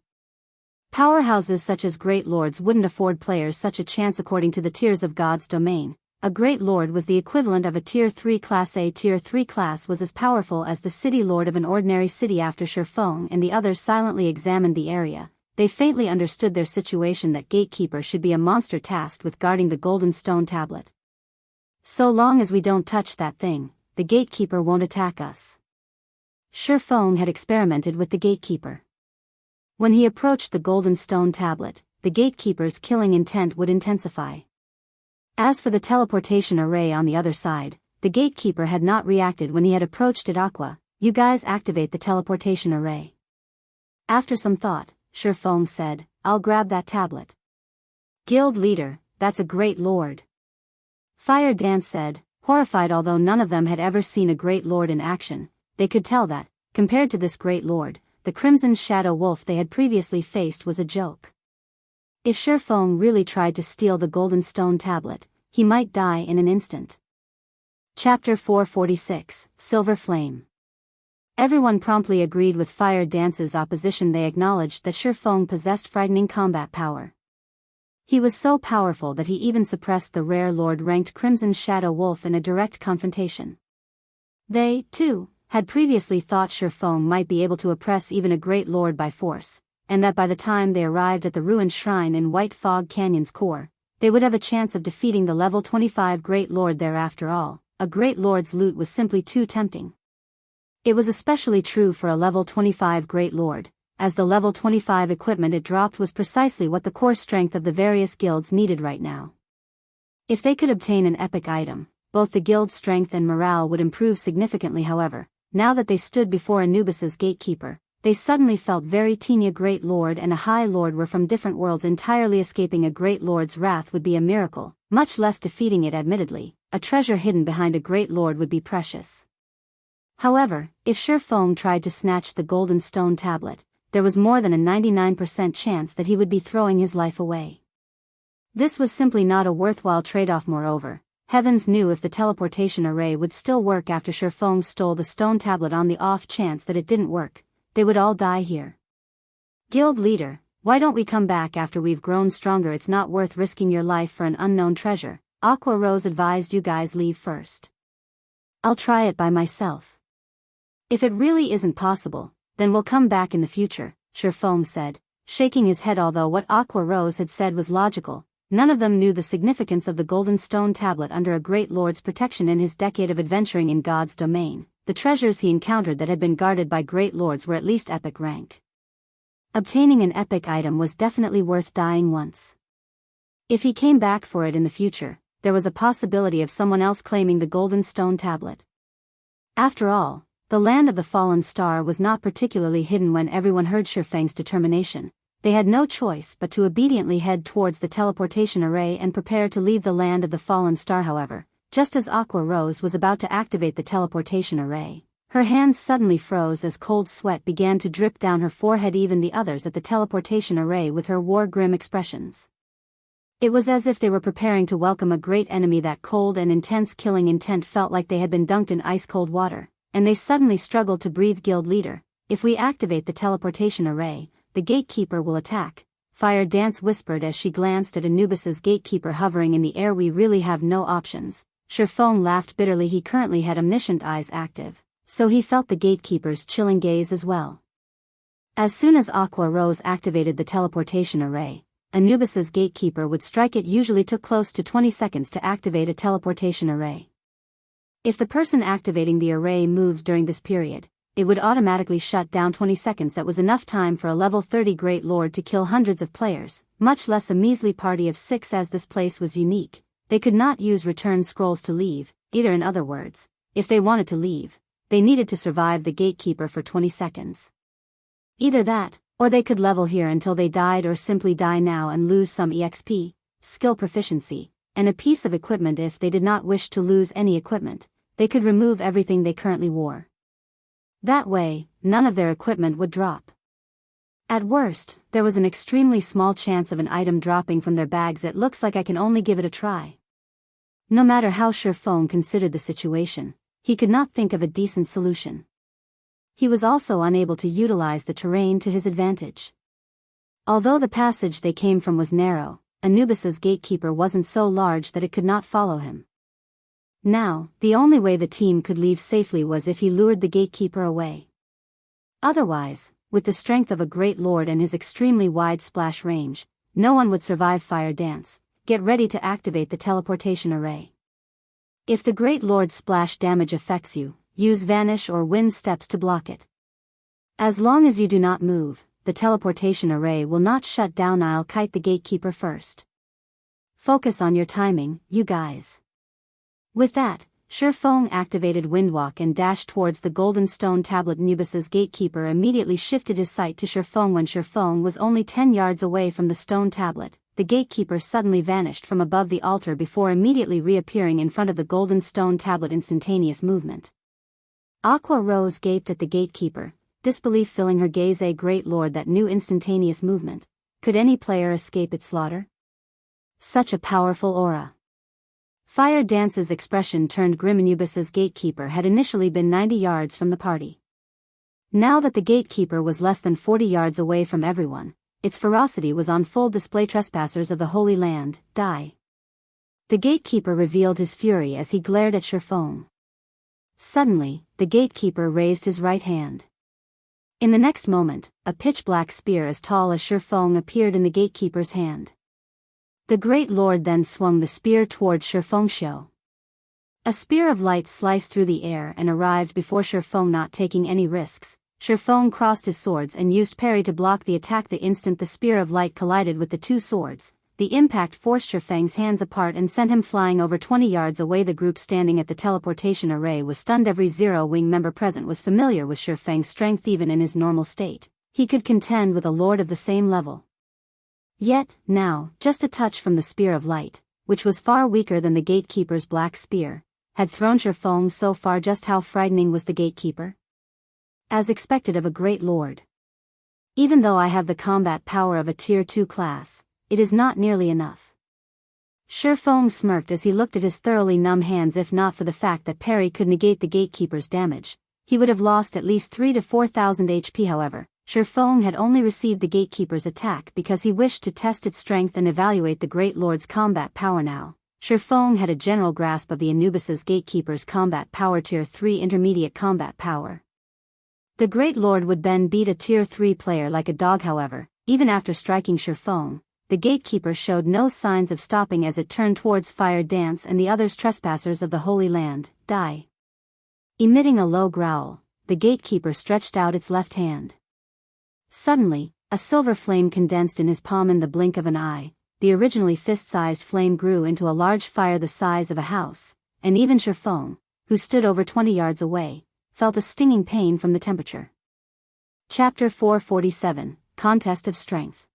Powerhouses such as Great Lords wouldn't afford players such a chance. According to the tiers of God's domain, a Great Lord was the equivalent of a Tier 3 class. A Tier 3 class was as powerful as the City Lord of an ordinary city. After Shifeng and the others silently examined the area, they faintly understood their situation. That gatekeeper should be a monster tasked with guarding the golden stone tablet. So long as we don't touch that thing, the gatekeeper won't attack us. Shifeng had experimented with the gatekeeper. When he approached the golden stone tablet, the gatekeeper's killing intent would intensify. As for the teleportation array on the other side, the gatekeeper had not reacted when he had approached it. Aqua, you guys activate the teleportation array. After some thought, Shifeng said, I'll grab that tablet. Guild leader, that's a Great Lord. Fire Dance said, horrified. Although none of them had ever seen a Great Lord in action, they could tell that, compared to this Great Lord, the Crimson Shadow Wolf they had previously faced was a joke. If Shifeng really tried to steal the golden stone tablet, he might die in an instant. Chapter 446, Silver Flame. Everyone promptly agreed with Fire Dance's opposition. They acknowledged that Shifeng possessed frightening combat power. He was so powerful that he even suppressed the rare Lord-ranked Crimson Shadow Wolf in a direct confrontation. They, too, had previously thought Shifeng might be able to oppress even a Great Lord by force, and that by the time they arrived at the ruined shrine in White Fog Canyon's core, they would have a chance of defeating the level 25 Great Lord there. After all, a Great Lord's loot was simply too tempting. It was especially true for a level 25 Great Lord, as the level 25 equipment it dropped was precisely what the core strength of the various guilds needed right now. If they could obtain an epic item, both the guild's strength and morale would improve significantly. However, now that they stood before Anubis's gatekeeper, they suddenly felt very teeny. A Great Lord and a High Lord were from different worlds. Entirely escaping a Great Lord's wrath would be a miracle, much less defeating it. Admittedly, a treasure hidden behind a Great Lord would be precious. However, if Shifeng tried to snatch the golden stone tablet, there was more than a 99% chance that he would be throwing his life away. This was simply not a worthwhile trade-off. Moreover, Heavens knew if the teleportation array would still work after Shifeng stole the stone tablet. On the off chance that it didn't work, they would all die here. Guild leader, why don't we come back after we've grown stronger? It's not worth risking your life for an unknown treasure. Aqua Rose advised. You guys leave first. I'll try it by myself. If it really isn't possible, then we'll come back in the future, Shifeng said, shaking his head. Although what Aqua Rose had said was logical, none of them knew the significance of the golden stone tablet under a Great Lord's protection. In his decade of adventuring in God's domain, the treasures he encountered that had been guarded by Great Lords were at least epic rank. Obtaining an epic item was definitely worth dying once. If he came back for it in the future, there was a possibility of someone else claiming the golden stone tablet. After all, the land of the fallen star was not particularly hidden. When everyone heard Shifeng's determination, they had no choice but to obediently head towards the teleportation array and prepare to leave the land of the fallen star. However, just as Aqua Rose was about to activate the teleportation array, her hands suddenly froze as cold sweat began to drip down her forehead. Even the others at the teleportation array with her wore grim expressions. It was as if they were preparing to welcome a great enemy. That cold and intense killing intent felt like they had been dunked in ice-cold water, and they suddenly struggled to breathe. Guild leader, if we activate the teleportation array, the gatekeeper will attack, Fire Dance whispered as she glanced at Anubis's gatekeeper hovering in the air. We really have no options. Shifeng laughed bitterly. He currently had omniscient eyes active, so he felt the gatekeeper's chilling gaze as well. As soon as Aqua Rose activated the teleportation array, Anubis's gatekeeper would strike. It usually took close to 20 seconds to activate a teleportation array. If the person activating the array moved during this period, it would automatically shut down. 20 seconds, that was enough time for a level 30 Great Lord to kill hundreds of players, much less a measly party of 6. As this place was unique, they could not use return scrolls to leave, either. In other words, if they wanted to leave, they needed to survive the gatekeeper for 20 seconds. Either that, or they could level here until they died, or simply die now and lose some EXP, skill proficiency, and a piece of equipment. If they did not wish to lose any equipment, they could remove everything they currently wore. That way, none of their equipment would drop. At worst, there was an extremely small chance of an item dropping from their bags. It looks like I can only give it a try. No matter how Shifeng considered the situation, he could not think of a decent solution. He was also unable to utilize the terrain to his advantage. Although the passage they came from was narrow, Anubis's gatekeeper wasn't so large that it could not follow him. Now, the only way the team could leave safely was if he lured the gatekeeper away. Otherwise, with the strength of a great lord and his extremely wide splash range, no one would survive Fire Dance. Get ready to activate the teleportation array. If the great lord's splash damage affects you, use vanish or wind steps to block it. As long as you do not move, the teleportation array will not shut down. I'll kite the gatekeeper first. Focus on your timing, you guys. With that, Shifeng activated Windwalk and dashed towards the golden stone tablet. Anubis's gatekeeper immediately shifted his sight to Shifeng. When Shifeng was only 10 yards away from the stone tablet, the gatekeeper suddenly vanished from above the altar before immediately reappearing in front of the golden stone tablet. Instantaneous movement. Aqua Rose gaped at the gatekeeper, disbelief filling her gaze. A great lord that knew instantaneous movement. Could any player escape its slaughter? Such a powerful aura. Fire Dance's expression turned grim. Anubis's gatekeeper had initially been 90 yards from the party. Now that the gatekeeper was less than 40 yards away from everyone, its ferocity was on full display. Trespassers of the Holy Land, die. The gatekeeper revealed his fury as he glared at Shifeng. Suddenly, the gatekeeper raised his right hand. In the next moment, a pitch-black spear as tall as Shifeng appeared in the gatekeeper's hand. The Great Lord then swung the spear towards Shifeng. A spear of light sliced through the air and arrived before Shifeng. Not taking any risks, Shifeng crossed his swords and used parry to block the attack. The instant the spear of light collided with the two swords, the impact forced Shifeng's hands apart and sent him flying over 20 yards away. The group standing at the teleportation array was stunned. Every Zero-Wing member present was familiar with Shifeng's strength. Even in his normal state, he could contend with a lord of the same level. Yet, now, just a touch from the spear of light, which was far weaker than the gatekeeper's black spear, had thrown Shifeng so far. Just how frightening was the gatekeeper? As expected of a great lord. Even though I have the combat power of a tier 2 class, it is not nearly enough. Shifeng smirked as he looked at his thoroughly numb hands. If not for the fact that parry could negate the gatekeeper's damage, he would have lost at least 3,000 to 4,000 HP. However, Shifeng had only received the gatekeeper's attack because he wished to test its strength and evaluate the Great Lord's combat power. Now, Shifeng had a general grasp of the Anubis's gatekeeper's combat power. Tier 3 intermediate combat power. The Great Lord would then beat a tier 3 player like a dog. However, even after striking Shifeng, the gatekeeper showed no signs of stopping as it turned towards Fire Dance and the others. Trespassers of the Holy Land, die. Emitting a low growl, the gatekeeper stretched out its left hand. Suddenly, a silver flame condensed in his palm. In the blink of an eye, the originally fist-sized flame grew into a large fire the size of a house, and even Shifeng, who stood over 20 yards away, felt a stinging pain from the temperature. Chapter 447, Contest of Strength.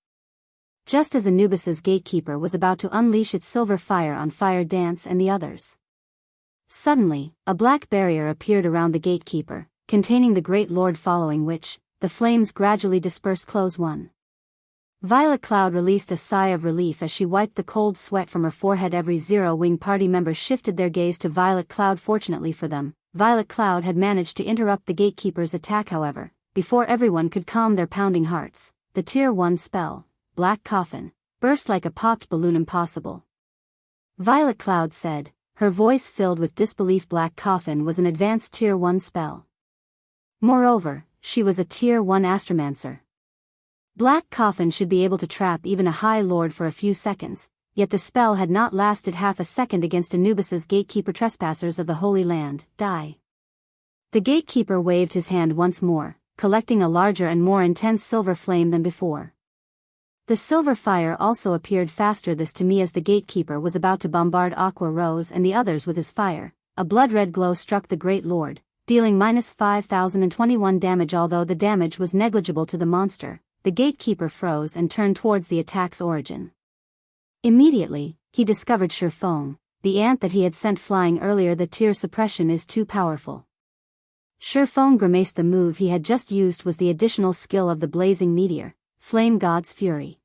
Just as Anubis's gatekeeper was about to unleash its silver fire on Fire Dance and the others, suddenly, a black barrier appeared around the gatekeeper, containing the Great Lord, following which, the flames gradually dispersed. 1. Violet Cloud released a sigh of relief as she wiped the cold sweat from her forehead. Every Zero-Wing party member shifted their gaze to Violet Cloud. Fortunately for them, Violet Cloud had managed to interrupt the gatekeeper's attack. However, before everyone could calm their pounding hearts, the Tier 1 spell, Black Coffin, burst like a popped balloon. Impossible. Violet Cloud said, her voice filled with disbelief. Black Coffin was an advanced Tier 1 spell. Moreover, she was a Tier 1 Astromancer. Black Coffin should be able to trap even a High Lord for a few seconds, yet the spell had not lasted half a second against Anubis's gatekeeper. Trespassers of the Holy Land, die. The gatekeeper waved his hand once more, collecting a larger and more intense silver flame than before. The silver fire also appeared faster this to me as the gatekeeper was about to bombard Aqua Rose and the others with his fire. A blood-red glow struck the Great Lord, dealing -5,021 damage. Although the damage was negligible to the monster, the gatekeeper froze and turned towards the attack's origin. Immediately, he discovered Shifeng, the ant that he had sent flying earlier. The tear suppression is too powerful. Shifeng grimaced. The move he had just used was the additional skill of the blazing meteor, Flame God's Fury.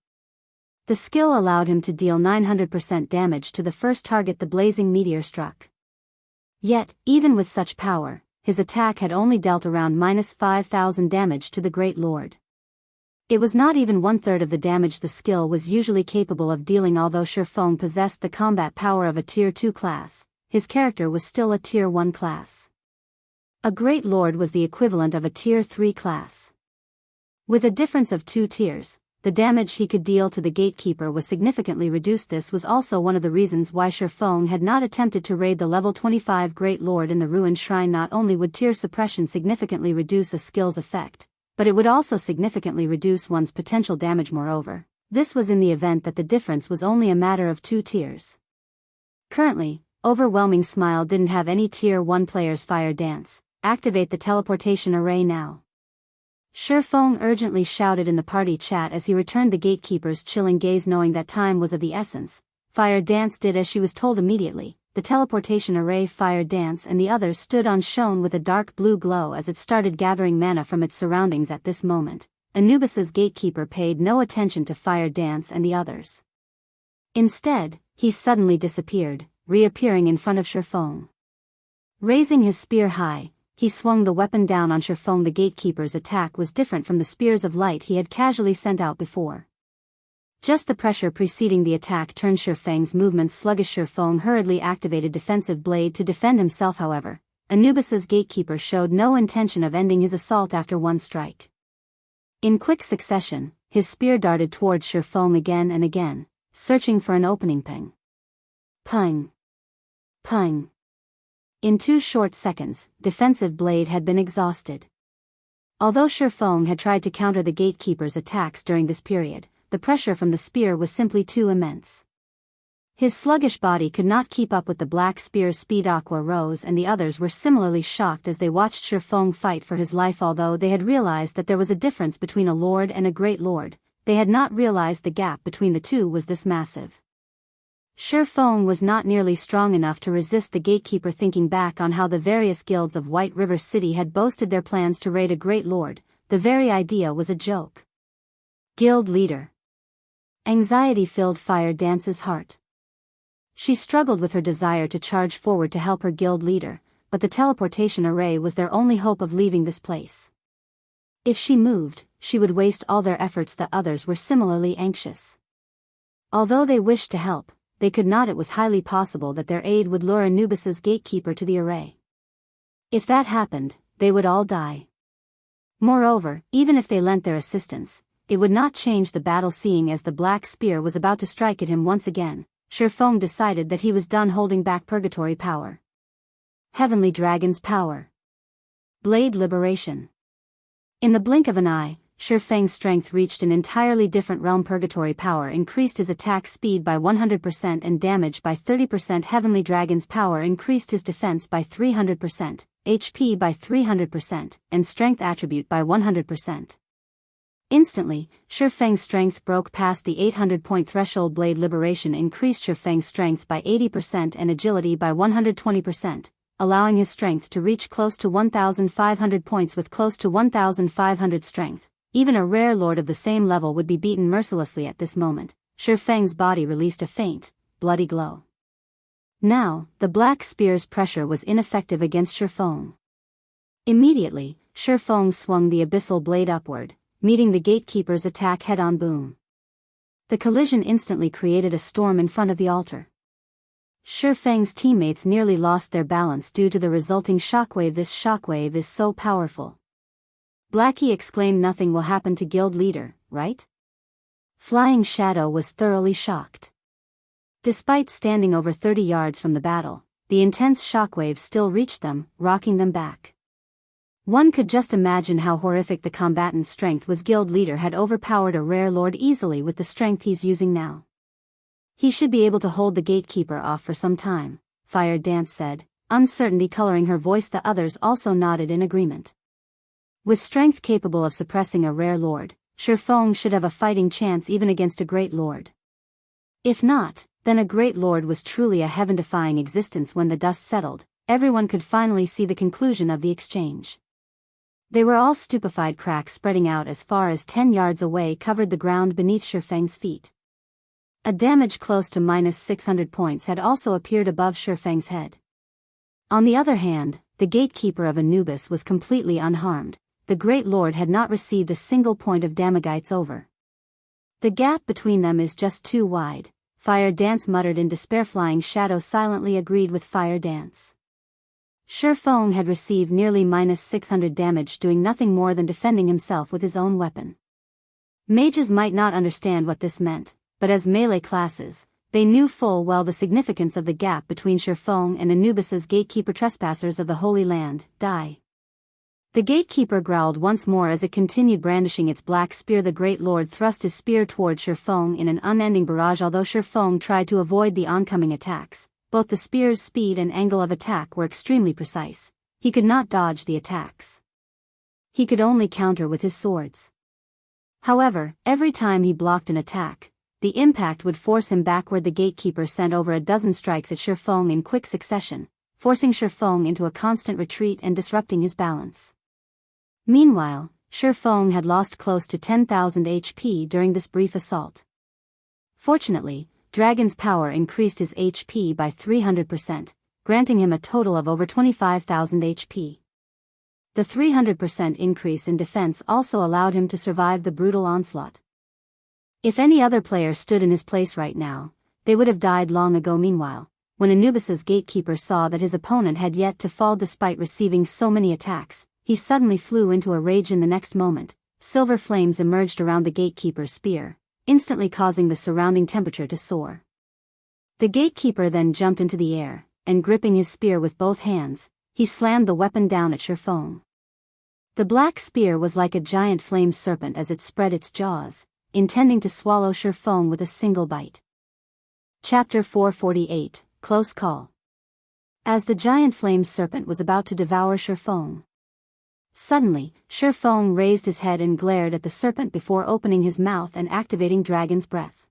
The skill allowed him to deal 900% damage to the first target the blazing meteor struck. Yet, even with such power, his attack had only dealt around -5,000 damage to the Great Lord. It was not even 1/3 of the damage the skill was usually capable of dealing. Although Shifeng possessed the combat power of a Tier 2 class, his character was still a Tier 1 class. A Great Lord was the equivalent of a Tier 3 class. With a difference of 2 tiers, the damage he could deal to the gatekeeper was significantly reduced. This was also one of the reasons why Shifeng had not attempted to raid the level 25 Great Lord in the ruined shrine. Not only would tier suppression significantly reduce a skill's effect, but it would also significantly reduce one's potential damage. Moreover, this was in the event that the difference was only a matter of 2 tiers. Currently, Overwhelming Smile didn't have any Tier 1 players. Fire Dance, activate the teleportation array now. Shifeng urgently shouted in the party chat as he returned the gatekeeper's chilling gaze. Knowing that time was of the essence, Fire Dance did as she was told immediately. The teleportation array. Fire Dance and the others stood on shone with a dark blue glow as it started gathering mana from its surroundings. At this moment, Anubis's gatekeeper paid no attention to Fire Dance and the others. Instead, he suddenly disappeared, reappearing in front of Shifeng. Raising his spear high, he swung the weapon down on Shifeng. The gatekeeper's attack was different from the spears of light he had casually sent out before. Just the pressure preceding the attack turned Shifeng's movements sluggish. Shifeng hurriedly activated Defensive Blade to defend himself. However, Anubis's gatekeeper showed no intention of ending his assault after one strike. In quick succession, his spear darted towards Shifeng again and again, searching for an opening. Ping. Ping. Ping. In 2 short seconds, Defensive Blade had been exhausted. Although Shifeng had tried to counter the gatekeeper's attacks during this period, the pressure from the spear was simply too immense. His sluggish body could not keep up with the black spear's speed. Aqua Rose and the others were similarly shocked as they watched Shifeng fight for his life. Although they had realized that there was a difference between a lord and a Great Lord, they had not realized the gap between the two was this massive. Shifeng was not nearly strong enough to resist the gatekeeper. Thinking back on how the various guilds of White River City had boasted their plans to raid a Great Lord, the very idea was a joke. Guild leader. Anxiety filled Fire Dance's heart. She struggled with her desire to charge forward to help her guild leader, but the teleportation array was their only hope of leaving this place. If she moved, she would waste all their efforts. The others were similarly anxious. Although they wished to help, they could not. It was highly possible that their aid would lure Anubis's gatekeeper to the array. If that happened, they would all die. Moreover, even if they lent their assistance, it would not change the battle. Seeing as the black spear was about to strike at him once again, Shifeng decided that he was done holding back purgatory power. Heavenly Dragon's power. Blade liberation. In the blink of an eye, Shifeng's strength reached an entirely different realm. Purgatory power increased his attack speed by 100% and damage by 30%. Heavenly Dragon's power increased his defense by 300%, HP by 300%, and strength attribute by 100%. Instantly, Shifeng's strength broke past the 800-point threshold. Blade Liberation increased Shifeng's strength by 80% and agility by 120%, allowing his strength to reach close to 1,500 points. With close to 1,500 strength, even a rare lord of the same level would be beaten mercilessly at this moment. Shifeng's body released a faint, bloody glow. Now, the black spear's pressure was ineffective against Shifeng. Immediately, Shifeng swung the abyssal blade upward, meeting the gatekeeper's attack head-on. Boom. The collision instantly created a storm in front of the altar. Shifeng's teammates nearly lost their balance due to the resulting shockwave. This shockwave is so powerful. Blackie exclaimed. Nothing will happen to guild leader, right? Flying Shadow was thoroughly shocked. Despite standing over 30 yards from the battle, the intense shockwave still reached them, rocking them back. One could just imagine how horrific the combatant's strength was. Guild leader had overpowered a rare lord easily with the strength he's using now. He should be able to hold the gatekeeper off for some time, Fire Dance said, uncertainty coloring her voice. The others also nodded in agreement. With strength capable of suppressing a rare lord, Shifeng should have a fighting chance even against a great lord. If not, then a great lord was truly a heaven-defying existence. When the dust settled, everyone could finally see the conclusion of the exchange. They were all stupefied. Cracks spreading out as far as 10 yards away covered the ground beneath Shifeng's feet. A damage close to -600 points had also appeared above Shifeng's head. On the other hand, the gatekeeper of Anubis was completely unharmed. The Great Lord had not received a single point of damage. Over. The gap between them is just too wide, Fire Dance muttered in despair. Flying Shadow silently agreed with Fire Dance. Shifeng had received nearly -600 damage, doing nothing more than defending himself with his own weapon. Mages might not understand what this meant, but as melee classes, they knew full well the significance of the gap between Shifeng and Anubis's gatekeeper. Trespassers of the Holy Land, die. The gatekeeper growled once more as it continued brandishing its black spear. The Great Lord thrust his spear toward Shifeng in an unending barrage. Although Shifeng tried to avoid the oncoming attacks, both the spear's speed and angle of attack were extremely precise. He could not dodge the attacks. He could only counter with his swords. However, every time he blocked an attack, the impact would force him backward. The gatekeeper sent over a dozen strikes at Shifeng in quick succession, forcing Shifeng into a constant retreat and disrupting his balance. Meanwhile, Shifeng had lost close to 10,000 HP during this brief assault. Fortunately, Dragon's power increased his HP by 300%, granting him a total of over 25,000 HP. The 300% increase in defense also allowed him to survive the brutal onslaught. If any other player stood in his place right now, they would have died long ago. Meanwhile, when Anubis's gatekeeper saw that his opponent had yet to fall despite receiving so many attacks, he suddenly flew into a rage. In the next moment, silver flames emerged around the gatekeeper's spear, instantly causing the surrounding temperature to soar. The gatekeeper then jumped into the air, and gripping his spear with both hands, he slammed the weapon down at Shifeng. The black spear was like a giant flame serpent as it spread its jaws, intending to swallow Shifeng with a single bite. Chapter 448, Close Call. As the giant flame serpent was about to devour Shifeng, suddenly, Shifeng raised his head and glared at the serpent before opening his mouth and activating Dragon's Breath.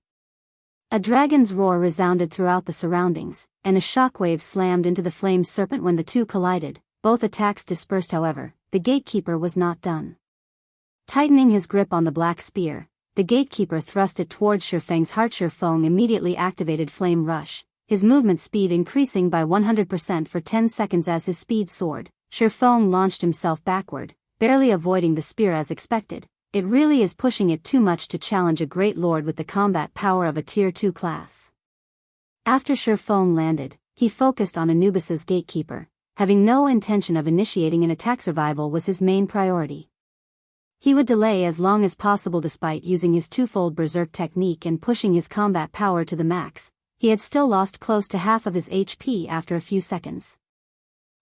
A dragon's roar resounded throughout the surroundings, and a shockwave slammed into the flame serpent. When the two collided, both attacks dispersed. However, the gatekeeper was not done. Tightening his grip on the black spear, the gatekeeper thrust it towards Shifeng's heart. Shifeng immediately activated Flame Rush, his movement speed increasing by 100% for 10 seconds. As his speed soared, Shifeng launched himself backward, barely avoiding the spear as expected. It really is pushing it too much to challenge a great lord with the combat power of a Tier 2 class. After Shifeng landed, he focused on Anubis's gatekeeper, having no intention of initiating an attack. Survival was his main priority. He would delay as long as possible. Despite using his twofold berserk technique and pushing his combat power to the max, he had still lost close to half of his HP after a few seconds.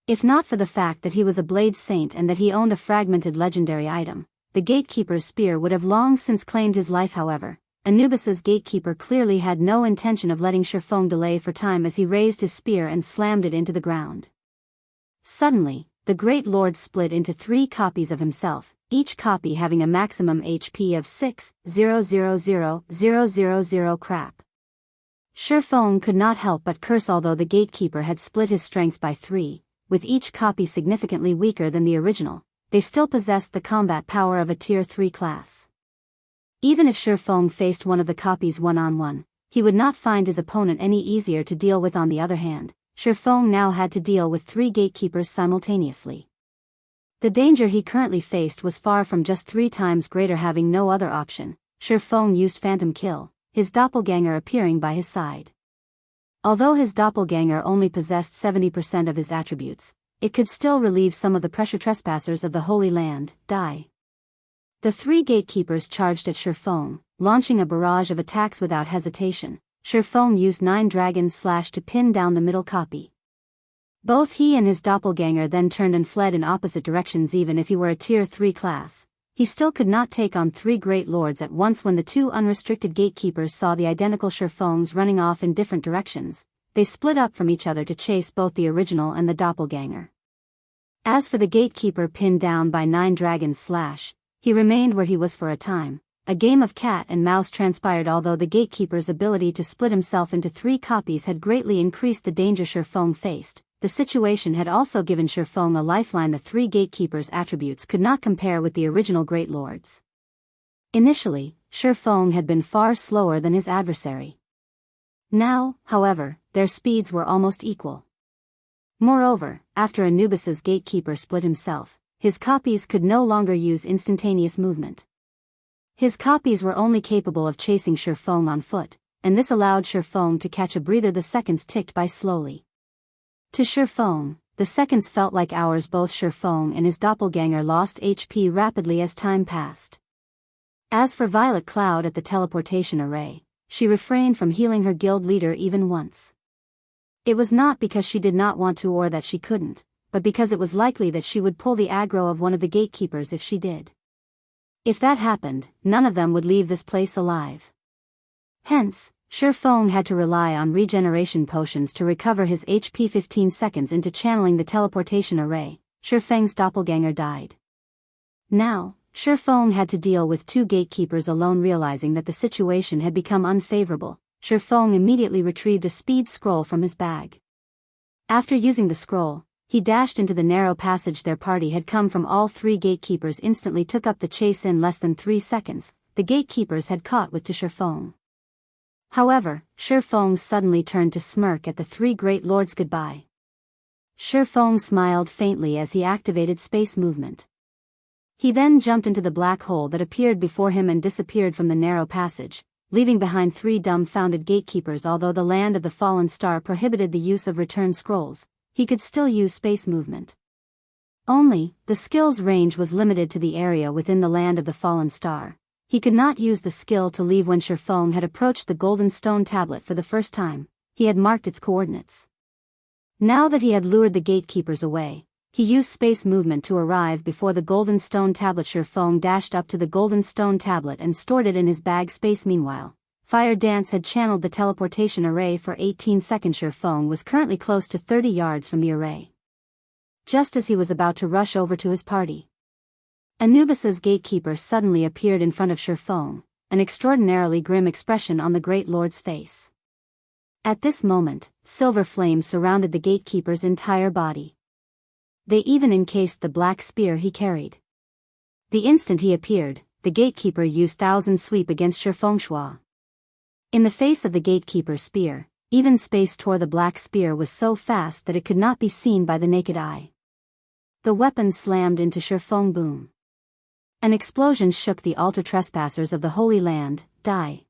If not for the fact that he was a Blade Saint and that he owned a fragmented legendary item, the gatekeeper's spear would have long since claimed his life. However, Anubis's gatekeeper clearly had no intention of letting Shifeng delay for time as he raised his spear and slammed it into the ground. Suddenly, the Great Lord split into 3 copies of himself, each copy having a maximum HP of 6,000,000 crap. Shifeng could not help but curse. Although the gatekeeper had split his strength by 3, with each copy significantly weaker than the original, they still possessed the combat power of a Tier 3 class. Even if Shifeng faced one of the copies one-on-one, he would not find his opponent any easier to deal with. On the other hand, Shifeng now had to deal with 3 gatekeepers simultaneously. The danger he currently faced was far from just 3 times greater. Having no other option, Shifeng used Phantom Kill, his doppelganger appearing by his side. Although his doppelganger only possessed 70% of his attributes, it could still relieve some of the pressure. Trespassers of the Holy Land, die. The 3 gatekeepers charged at Shifeng, launching a barrage of attacks without hesitation. Shifeng used 9 Dragon Slash to pin down the middle copy. Both he and his doppelganger then turned and fled in opposite directions. Even if he were a Tier 3 class, he still could not take on 3 Great Lords at once. When the 2 unrestricted gatekeepers saw the identical Shifengs running off in different directions, they split up from each other to chase both the original and the doppelganger. As for the gatekeeper pinned down by 9 Dragon Slash, he remained where he was for a time. A game of cat and mouse transpired. Although the gatekeeper's ability to split himself into 3 copies had greatly increased the danger Shifeng faced, the situation had also given Shifeng a lifeline. The 3 gatekeepers' attributes could not compare with the original Great Lords. Initially, Shifeng had been far slower than his adversary. Now, however, their speeds were almost equal. Moreover, after Anubis's gatekeeper split himself, his copies could no longer use instantaneous movement. His copies were only capable of chasing Shifeng on foot, and this allowed Shifeng to catch a breather. The seconds ticked by slowly. To Shifeng, the seconds felt like hours. Both Shifeng and his doppelganger lost HP rapidly as time passed. As for Violet Cloud at the teleportation array, she refrained from healing her guild leader even once. It was not because she did not want to or that she couldn't, but because it was likely that she would pull the aggro of one of the gatekeepers if she did. If that happened, none of them would leave this place alive. Hence, Shifeng had to rely on regeneration potions to recover his HP. 15 seconds into channeling the teleportation array, Shifeng's doppelganger died. Now, Shifeng had to deal with 2 gatekeepers alone. Realizing that the situation had become unfavorable, Shifeng immediately retrieved a speed scroll from his bag. After using the scroll, he dashed into the narrow passage. Their party had come from. All 3 gatekeepers instantly took up the chase. In less than 3 seconds, the gatekeepers had caught with to Shifeng. However, Shifeng suddenly turned to smirk at the 3 Great Lords. Goodbye. Shifeng smiled faintly as he activated space movement. He then jumped into the black hole that appeared before him and disappeared from the narrow passage, leaving behind 3 dumbfounded gatekeepers. Although the land of the fallen star prohibited the use of return scrolls, he could still use space movement. Only, the skill's range was limited to the area within the land of the fallen star. He could not use the skill to leave. When Shifeng had approached the golden stone tablet for the first time, he had marked its coordinates. Now that he had lured the gatekeepers away, he used space movement to arrive before the golden stone tablet. Shifeng dashed up to the golden stone tablet and stored it in his bag. Space. Meanwhile, Fire Dance had channeled the teleportation array for 18 seconds. Shifeng was currently close to 30 yards from the array. Just as he was about to rush over to his party, Anubis's gatekeeper suddenly appeared in front of Shifeng, an extraordinarily grim expression on the Great Lord's face. At this moment, silver flames surrounded the gatekeeper's entire body. They even encased the black spear he carried. The instant he appeared, the gatekeeper used Thousand Sweep against Shifeng. In the face of the gatekeeper's spear, even space tore. The black spear was so fast that it could not be seen by the naked eye. The weapon slammed into Shifeng. Boom. An explosion shook the altar. Trespassers of the Holy Land, die.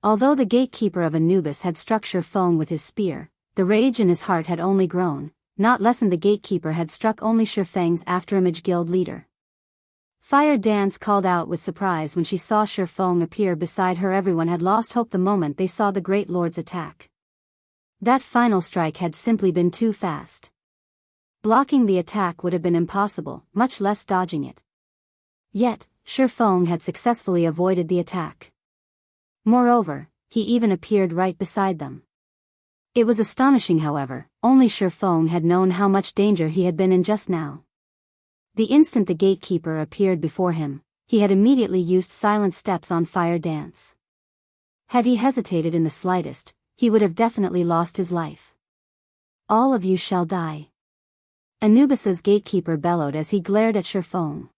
Although the gatekeeper of Anubis had struck Shifeng with his spear, the rage in his heart had only grown, not lessened. The gatekeeper had struck only Shifeng's afterimage guild leader. Fire Dance called out with surprise when she saw Shifeng appear beside her. Everyone had lost hope the moment they saw the Great Lord's attack. That final strike had simply been too fast. Blocking the attack would have been impossible, much less dodging it. Yet, Shifeng had successfully avoided the attack. Moreover, he even appeared right beside them. It was astonishing, however, only Shifeng had known how much danger he had been in just now. The instant the gatekeeper appeared before him, he had immediately used silent steps on fire dance. Had he hesitated in the slightest, he would have definitely lost his life. All of you shall die. Anubis's gatekeeper bellowed as he glared at Shifeng.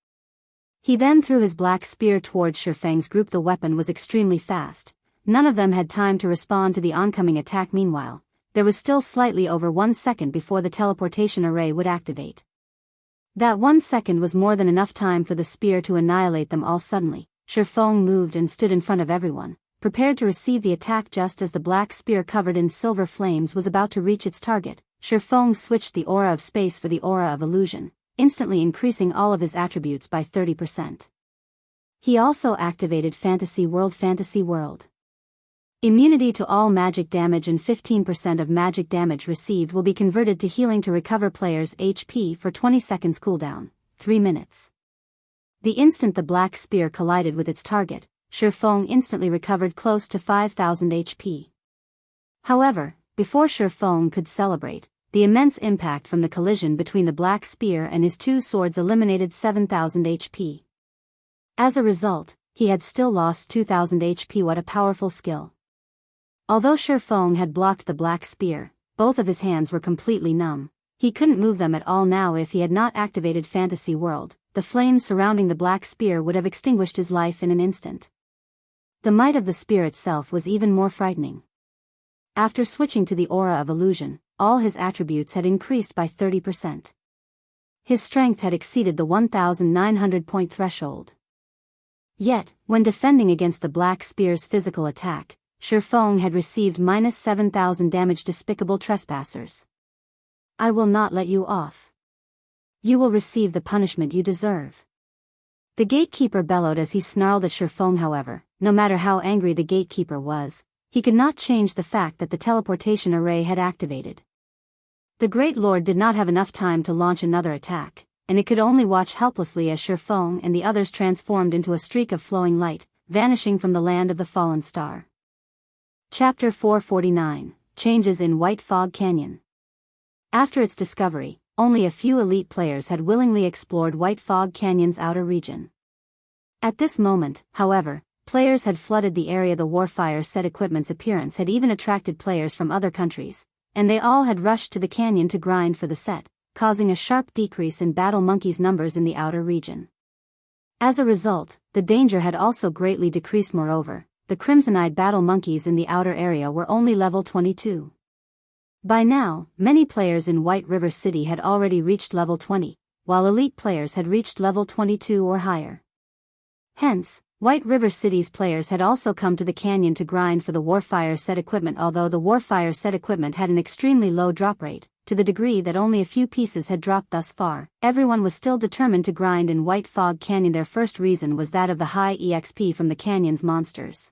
He then threw his black spear towards Shifeng's group. The weapon was extremely fast. None of them had time to respond to the oncoming attack. Meanwhile, there was still slightly over 1 second before the teleportation array would activate. That 1 second was more than enough time for the spear to annihilate them all. Suddenly, Shifeng moved and stood in front of everyone, prepared to receive the attack. Just as the black spear covered in silver flames was about to reach its target, Shifeng switched the aura of space for the aura of illusion, instantly increasing all of his attributes by 30%. He also activated Fantasy World. Immunity to all magic damage and 15% of magic damage received will be converted to healing to recover players' HP for 20 seconds cooldown, 3 minutes. The instant the black spear collided with its target, Shifeng instantly recovered close to 5,000 HP. However, before Shifeng could celebrate, the immense impact from the collision between the black spear and his 2 swords eliminated 7,000 HP. As a result, he had still lost 2,000 HP. What a powerful skill. Although Shifeng had blocked the black spear, both of his hands were completely numb. He couldn't move them at all now. If he had not activated Fantasy World, the flames surrounding the black spear would have extinguished his life in an instant. The might of the spear itself was even more frightening. After switching to the aura of illusion, all his attributes had increased by 30%. His strength had exceeded the 1,900-point threshold. Yet, when defending against the black spear's physical attack, Shifeng had received -7,000 damage. Despicable trespassers. I will not let you off. You will receive the punishment you deserve. The gatekeeper bellowed as he snarled at Shifeng. However, no matter how angry the gatekeeper was, he could not change the fact that the teleportation array had activated. The Great Lord did not have enough time to launch another attack, and it could only watch helplessly as Shifeng and the others transformed into a streak of flowing light, vanishing from the land of the fallen star. Chapter 449, Changes in White Fog Canyon. After its discovery, only a few elite players had willingly explored White Fog Canyon's outer region. At this moment, however, players had flooded the area. The Warfire set equipment's appearance had even attracted players from other countries, and they all had rushed to the canyon to grind for the set, causing a sharp decrease in battle monkeys' numbers in the outer region. As a result, the danger had also greatly decreased. Moreover, the crimson-eyed battle monkeys in the outer area were only level 22. By now, many players in White River City had already reached level 20, while elite players had reached level 22 or higher. Hence, White River City's players had also come to the canyon to grind for the Warfire set equipment. Although the Warfire set equipment had an extremely low drop rate, to the degree that only a few pieces had dropped thus far, everyone was still determined to grind in White Fog Canyon. Their first reason was that of the high EXP from the canyon's monsters.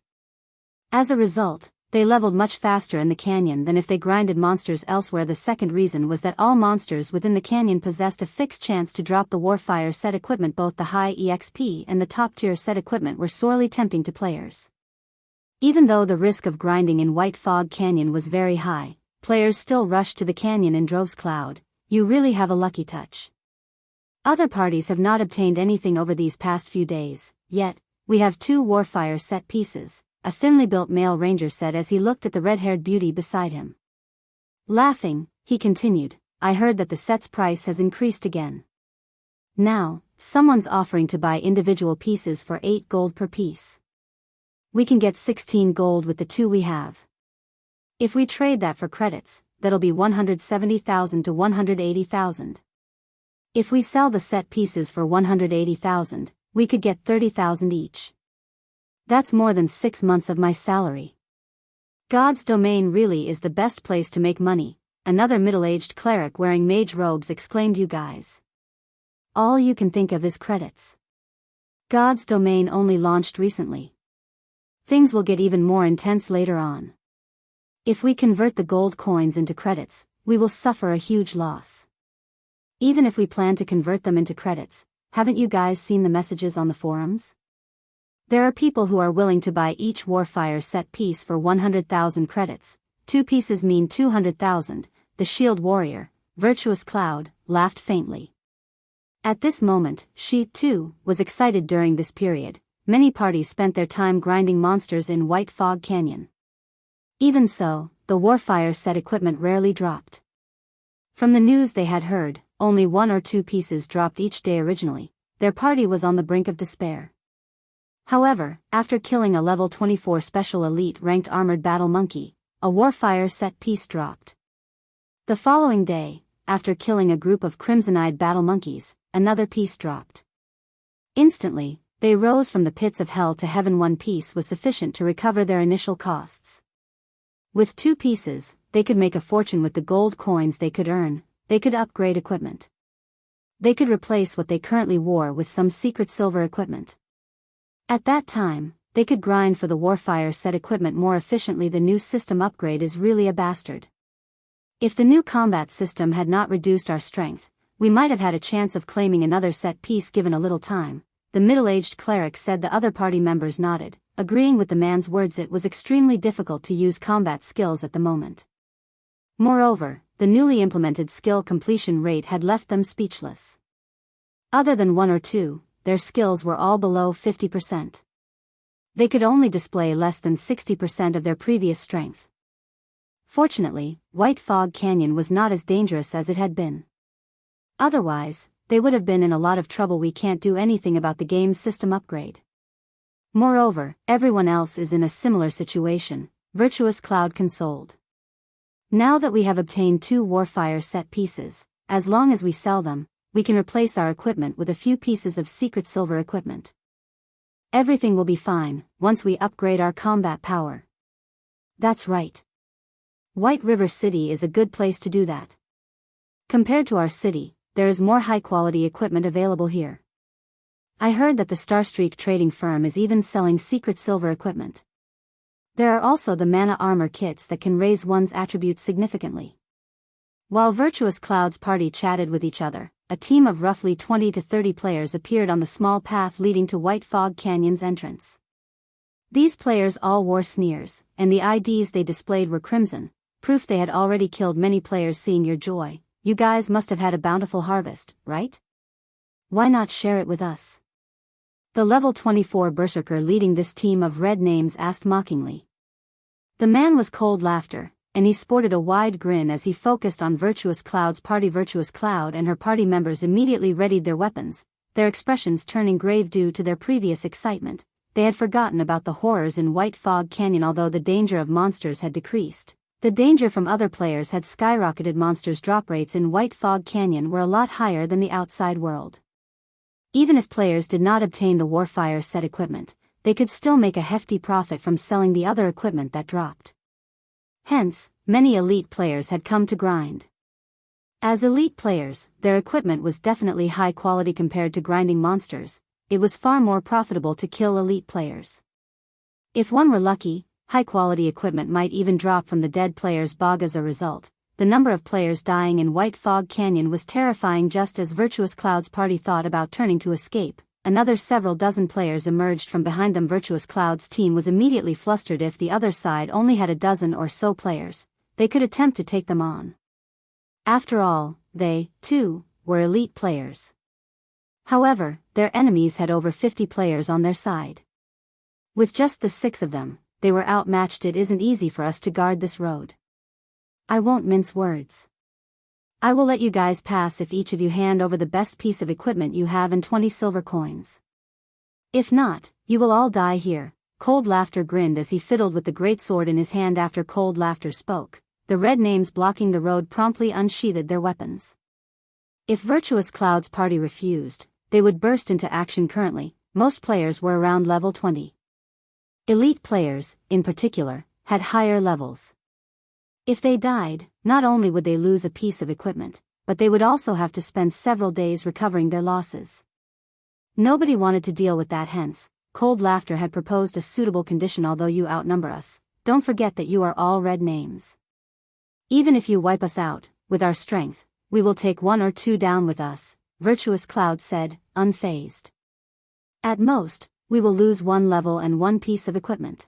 As a result, they leveled much faster in the canyon than if they grinded monsters elsewhere. The second reason was that all monsters within the canyon possessed a fixed chance to drop the Warfire set equipment. Both the high EXP and the top-tier set equipment were sorely tempting to players. Even though the risk of grinding in White Fog Canyon was very high, players still rushed to the canyon in droves. Cloud, you really have a lucky touch. Other parties have not obtained anything over these past few days, yet, we have 2 Warfire set pieces, a thinly built male ranger said as he looked at the red-haired beauty beside him. Laughing, he continued, I heard that the set's price has increased again. Now, someone's offering to buy individual pieces for 8 gold per piece. We can get 16 gold with the 2 we have. If we trade that for credits, that'll be 170,000 to 180,000. If we sell the set pieces for 180,000, we could get 30,000 each. That's more than 6 months of my salary. God's domain really is the best place to make money, another middle-aged cleric wearing mage robes exclaimed. You guys. All you can think of is credits. God's domain only launched recently. Things will get even more intense later on. If we convert the gold coins into credits, we will suffer a huge loss. Even if we plan to convert them into credits, haven't you guys seen the messages on the forums? There are people who are willing to buy each Warfire set piece for 100,000 credits. 2 pieces mean 200,000, the Shield Warrior, Virtuous Cloud, laughed faintly. At this moment, she, too, was excited. During this period, many parties spent their time grinding monsters in White Fog Canyon. Even so, the Warfire set equipment rarely dropped. From the news they had heard, only 1 or 2 pieces dropped each day originally. Their party was on the brink of despair. However, after killing a level 24 special elite ranked armored battle monkey, a Warfire set piece dropped. The following day, after killing a group of crimson-eyed battle monkeys, another piece dropped. Instantly, they rose from the pits of hell to heaven. 1 piece was sufficient to recover their initial costs. With 2 pieces, they could make a fortune. With the gold coins they could earn, they could upgrade equipment. They could replace what they currently wore with some secret silver equipment. At that time, they could grind for the Warfire set equipment more efficiently. The new system upgrade is really a bastard. If the new combat system had not reduced our strength, we might have had a chance of claiming another set piece given a little time, the middle-aged cleric said. The other party members nodded, agreeing with the man's words. It was extremely difficult to use combat skills at the moment. Moreover, the newly implemented skill completion rate had left them speechless. Other than 1 or 2, their skills were all below 50%. They could only display less than 60% of their previous strength. Fortunately, White Fog Canyon was not as dangerous as it had been. Otherwise, they would have been in a lot of trouble. We can't do anything about the game's system upgrade. Moreover, everyone else is in a similar situation, Virtuous Cloud consoled. Now that we have obtained 2 Warfire set pieces, as long as we sell them, we can replace our equipment with a few pieces of secret silver equipment. Everything will be fine once we upgrade our combat power. That's right. White River City is a good place to do that. Compared to our city, there is more high-quality equipment available here. I heard that the Starstreak trading firm is even selling secret silver equipment. There are also the mana armor kits that can raise one's attributes significantly. While Virtuous Cloud's party chatted with each other, a team of roughly 20 to 30 players appeared on the small path leading to White Fog Canyon's entrance. These players all wore sneers, and the IDs they displayed were crimson, proof they had already killed many players. Seeing your joy, you guys must have had a bountiful harvest, right? Why not share it with us? The level 24 berserker leading this team of red names asked mockingly. The man was Cold Laughter, and he sported a wide grin as he focused on Virtuous Cloud's party. Virtuous Cloud and her party members immediately readied their weapons, their expressions turning grave due to their previous excitement. They had forgotten about the horrors in White Fog Canyon. Although the danger of monsters had decreased, the danger from other players had skyrocketed. Monsters' drop rates in White Fog Canyon were a lot higher than the outside world. Even if players did not obtain the Warfire set equipment, they could still make a hefty profit from selling the other equipment that dropped. Hence, many elite players had come to grind. As elite players, their equipment was definitely high quality compared to grinding monsters. It was far more profitable to kill elite players. If one were lucky, high quality equipment might even drop from the dead player's bog. As a result, the number of players dying in White Fog Canyon was terrifying. Just as Virtuous Cloud's party thought about turning to escape, another several dozen players emerged from behind them. Virtuous Cloud's team was immediately flustered. If the other side only had a dozen or so players, they could attempt to take them on. After all, they, too, were elite players. However, their enemies had over 50 players on their side. With just the 6 of them, they were outmatched. It isn't easy for us to guard this road. I won't mince words. I will let you guys pass if each of you hand over the best piece of equipment you have and 20 silver coins. If not, you will all die here. Cold Laughter grinned as he fiddled with the great sword in his hand. After Cold Laughter spoke, the red names blocking the road promptly unsheathed their weapons. If Virtuous Cloud's party refused, they would burst into action. Currently, most players were around level 20. Elite players, in particular, had higher levels. If they died, not only would they lose a piece of equipment, but they would also have to spend several days recovering their losses. Nobody wanted to deal with that. Hence, Cold Laughter had proposed a suitable condition. Although you outnumber us, don't forget that you are all red names. Even if you wipe us out, with our strength, we will take 1 or 2 down with us. Virtuous Cloud said, unfazed. At most, we will lose 1 level and 1 piece of equipment.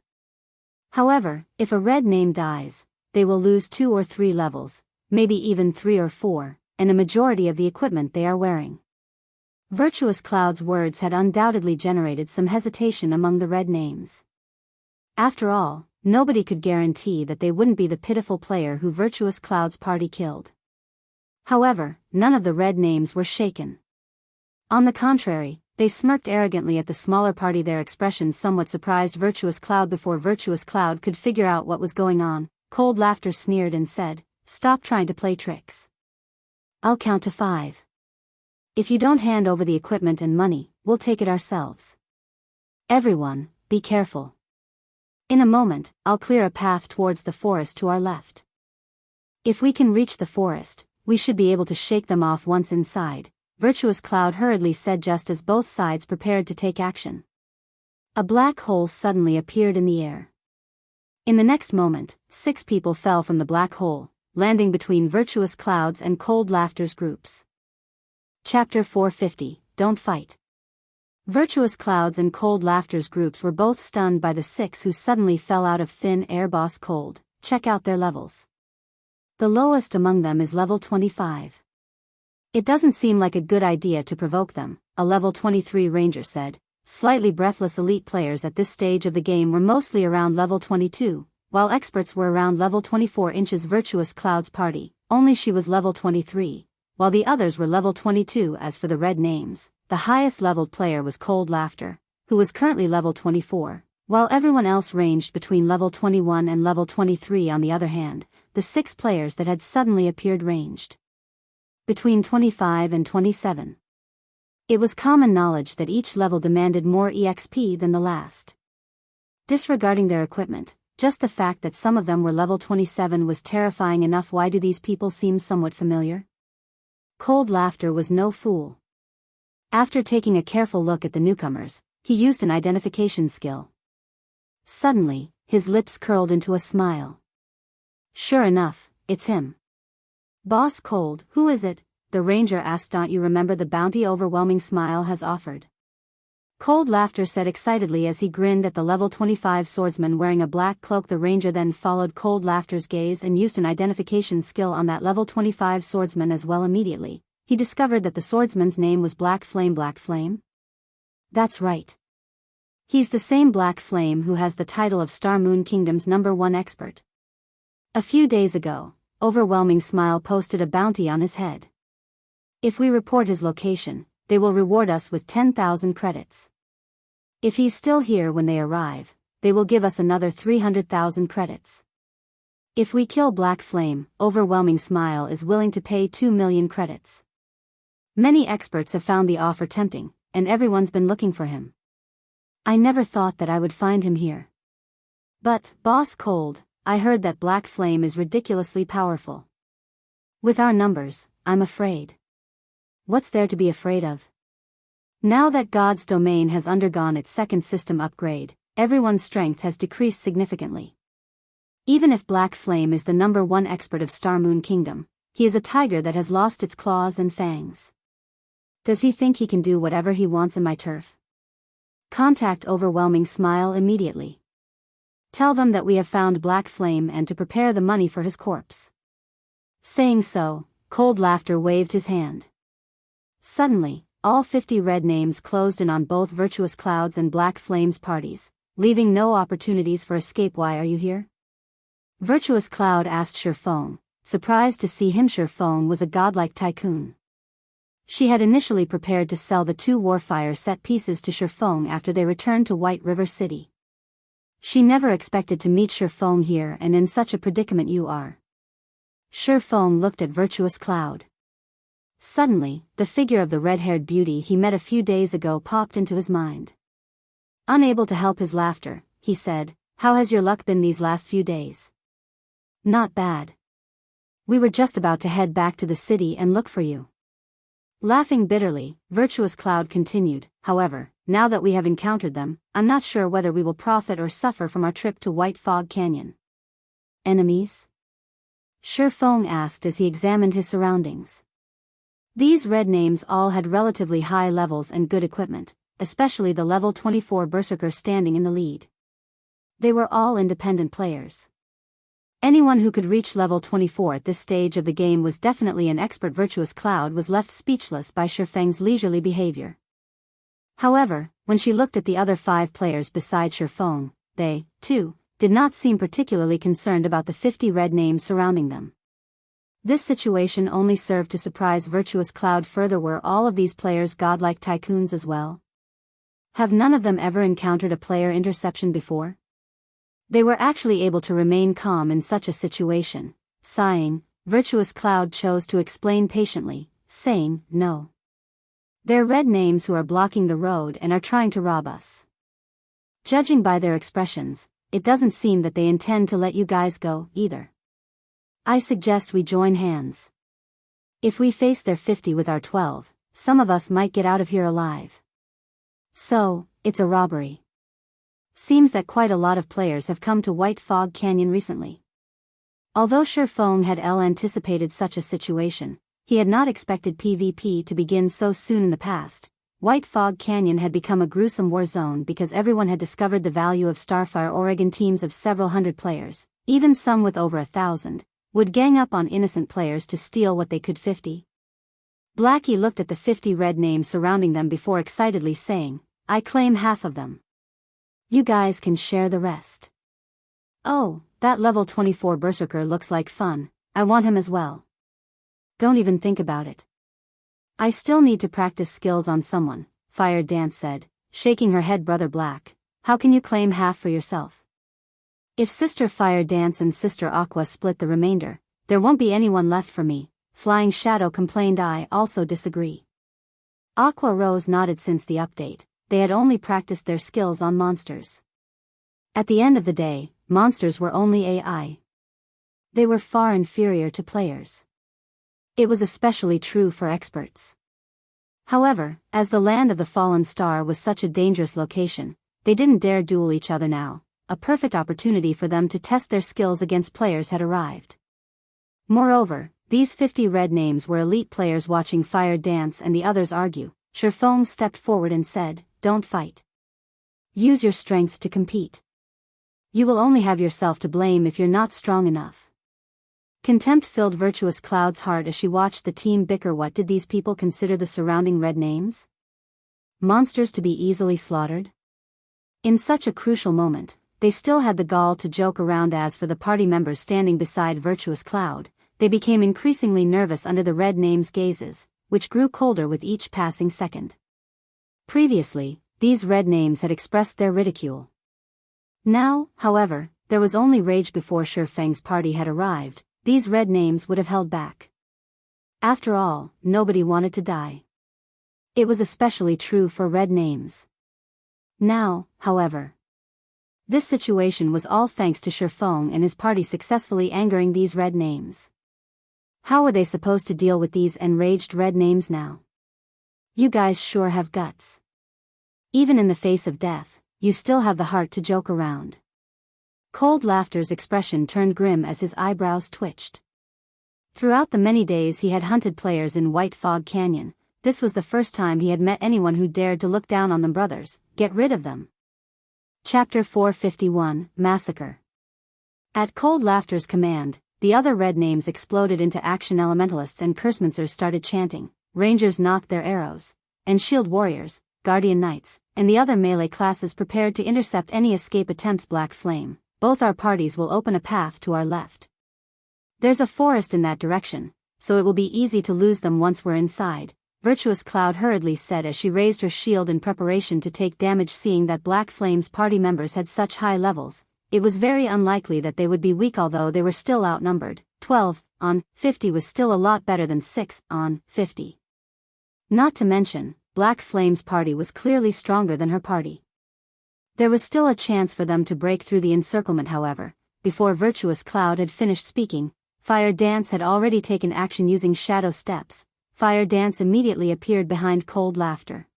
However, if a red name dies, they will lose 2 or 3 levels, maybe even 3 or 4, and a majority of the equipment they are wearing. Virtuous Cloud's words had undoubtedly generated some hesitation among the red names. After all, nobody could guarantee that they wouldn't be the pitiful player who Virtuous Cloud's party killed. However, none of the red names were shaken. On the contrary, they smirked arrogantly at the smaller party, their expressions somewhat surprised Virtuous Cloud. Before Virtuous Cloud could figure out what was going on, Cold Laughter sneered and said, "Stop trying to play tricks. I'll count to 5. If you don't hand over the equipment and money, we'll take it ourselves. Everyone, be careful. In a moment, I'll clear a path towards the forest to our left. If we can reach the forest, we should be able to shake them off once inside," Virtuous Cloud hurriedly said just as both sides prepared to take action. A black hole suddenly appeared in the air. In the next moment, 6 people fell from the black hole, landing between Virtuous Cloud's and Cold Laughter's groups. Chapter 450, Don't Fight. Virtuous Cloud's and Cold Laughter's groups were both stunned by the 6 who suddenly fell out of thin air. Boss Cold, check out their levels. The lowest among them is level 25. It doesn't seem like a good idea to provoke them, a level 23 ranger said. Slightly breathless elite players at this stage of the game were mostly around level 22, while experts were around level 24 inches. Virtuous Cloud's party, only she was level 23, while the others were level 22. As for the red names, the highest leveled player was Cold Laughter, who was currently level 24, while everyone else ranged between level 21 and level 23. On the other hand, the 6 players that had suddenly appeared ranged between 25 and 27. It was common knowledge that each level demanded more EXP than the last. Disregarding their equipment, just the fact that some of them were level 27 was terrifying enough. Why do these people seem somewhat familiar? Cold Laughter was no fool. After taking a careful look at the newcomers, he used an identification skill. Suddenly, his lips curled into a smile. Sure enough, it's him. Boss Cold, who is it? The ranger asked. Don't you remember the bounty Overwhelming Smile has offered? Cold Laughter said excitedly as he grinned at the level 25 swordsman wearing a black cloak. The ranger then followed Cold Laughter's gaze and used an identification skill on that level 25 swordsman as well. Immediately, he discovered that the swordsman's name was Black Flame. Black Flame? That's right. He's the same Black Flame who has the title of Star Moon Kingdom's #1 expert. A few days ago, Overwhelming Smile posted a bounty on his head. If we report his location, they will reward us with 10,000 credits. If he's still here when they arrive, they will give us another 300,000 credits. If we kill Black Flame, Overwhelming Smile is willing to pay 2 million credits. Many experts have found the offer tempting, and everyone's been looking for him. I never thought that I would find him here. But, Boss Cold, I heard that Black Flame is ridiculously powerful. With our numbers, I'm afraid. What's there to be afraid of? Now that God's domain has undergone its second system upgrade, everyone's strength has decreased significantly. Even if Black Flame is the #1 expert of Star Moon Kingdom, he is a tiger that has lost its claws and fangs. Does he think he can do whatever he wants in my turf? Contact Overwhelming Smile immediately. Tell them that we have found Black Flame and to prepare the money for his corpse. Saying so, Cold Laughter waved his hand. Suddenly, all 50 red names closed in on both Virtuous Cloud's and Black Flame's parties, leaving no opportunities for escape. Why are you here? Virtuous Cloud asked Shifeng, surprised to see him. Shifeng was a godlike tycoon. She had initially prepared to sell the 2 Warfire set pieces to Shifeng after they returned to White River City. She never expected to meet Shifeng here and in such a predicament. You are. Shifeng looked at Virtuous Cloud. Suddenly, the figure of the red-haired beauty he met a few days ago popped into his mind. Unable to help his laughter, he said, "How has your luck been these last few days?" "Not bad. We were just about to head back to the city and look for you." Laughing bitterly, Virtuous Cloud continued, "However, now that we have encountered them, I'm not sure whether we will profit or suffer from our trip to White Fog Canyon." "Enemies?" Shifeng asked as he examined his surroundings. These red names all had relatively high levels and good equipment, especially the level 24 Berserker standing in the lead. They were all independent players. Anyone who could reach level 24 at this stage of the game was definitely an expert. Virtuous Cloud was left speechless by Shifeng's leisurely behavior. However, when she looked at the other 5 players beside Shifeng, they, too, did not seem particularly concerned about the 50 red names surrounding them. This situation only served to surprise Virtuous Cloud further. Were all of these players godlike tycoons as well? Have none of them ever encountered a player interception before? They were actually able to remain calm in such a situation. Sighing, Virtuous Cloud chose to explain patiently, saying, "No. They're red names who are blocking the road and are trying to rob us. Judging by their expressions, it doesn't seem that they intend to let you guys go, either. I suggest we join hands. If we face their 50 with our 12, some of us might get out of here alive. So, it's a robbery. Seems that quite a lot of players have come to White Fog Canyon recently." Although Shifeng had anticipated such a situation, he had not expected PvP to begin so soon. In the past, White Fog Canyon had become a gruesome war zone because everyone had discovered the value of Starfire. Oregon teams of several hundred players, even some with over 1,000, would gang up on innocent players to steal what they could. 50. Blackie looked at the 50 red names surrounding them before excitedly saying, "I claim half of them. You guys can share the rest." "Oh, that level 24 Berserker looks like fun, I want him as well." "Don't even think about it. I still need to practice skills on someone," Fire Dance said, shaking her head. "Brother Black, how can you claim half for yourself? If Sister Fire Dance and Sister Aqua split the remainder, there won't be anyone left for me," Flying Shadow complained. "I also disagree." Aqua Rose nodded. Since the update, they had only practiced their skills on monsters. At the end of the day, monsters were only AI. They were far inferior to players. It was especially true for experts. However, as the land of the fallen star was such a dangerous location, they didn't dare duel each other now. A perfect opportunity for them to test their skills against players had arrived. Moreover, these 50 red names were elite players. Watching Fire Dance and the others argue, Shifeng stepped forward and said, "Don't fight. Use your strength to compete. You will only have yourself to blame if you're not strong enough." Contempt filled Virtuous Cloud's heart as she watched the team bicker. What did these people consider the surrounding red names? Monsters to be easily slaughtered? In such a crucial moment, they still had the gall to joke around. As for the party members standing beside Virtuous Cloud, they became increasingly nervous under the red names' gazes, which grew colder with each passing second. Previously, these red names had expressed their ridicule. Now, however, there was only rage. Before Shifeng's party had arrived, these red names would have held back. After all, nobody wanted to die. It was especially true for red names. Now, however, this situation was all thanks to Shifeng and his party successfully angering these red names. How were they supposed to deal with these enraged red names now? "You guys sure have guts. Even in the face of death, you still have the heart to joke around." Cold Laughter's expression turned grim as his eyebrows twitched. Throughout the many days he had hunted players in White Fog Canyon, this was the first time he had met anyone who dared to look down on them. "Brothers, get rid of them." Chapter 451, Massacre. At Cold Laughter's command, the other red names exploded into action. Elementalists and Cursemancers started chanting, Rangers knocked their arrows, and Shield Warriors, Guardian Knights, and the other melee classes prepared to intercept any escape attempts. "Black Flame, both our parties will open a path to our left. There's a forest in that direction, so it will be easy to lose them once we're inside," Virtuous Cloud hurriedly said as she raised her shield in preparation to take damage. Seeing that Black Flame's party members had such high levels, it was very unlikely that they would be weak. Although they were still outnumbered, 12 on 50 was still a lot better than 6 on 50. Not to mention, Black Flame's party was clearly stronger than her party. There was still a chance for them to break through the encirclement. However, before Virtuous Cloud had finished speaking, Fire Dance had already taken action. Using shadow steps, Fire Dance immediately appeared behind Cold Laughter.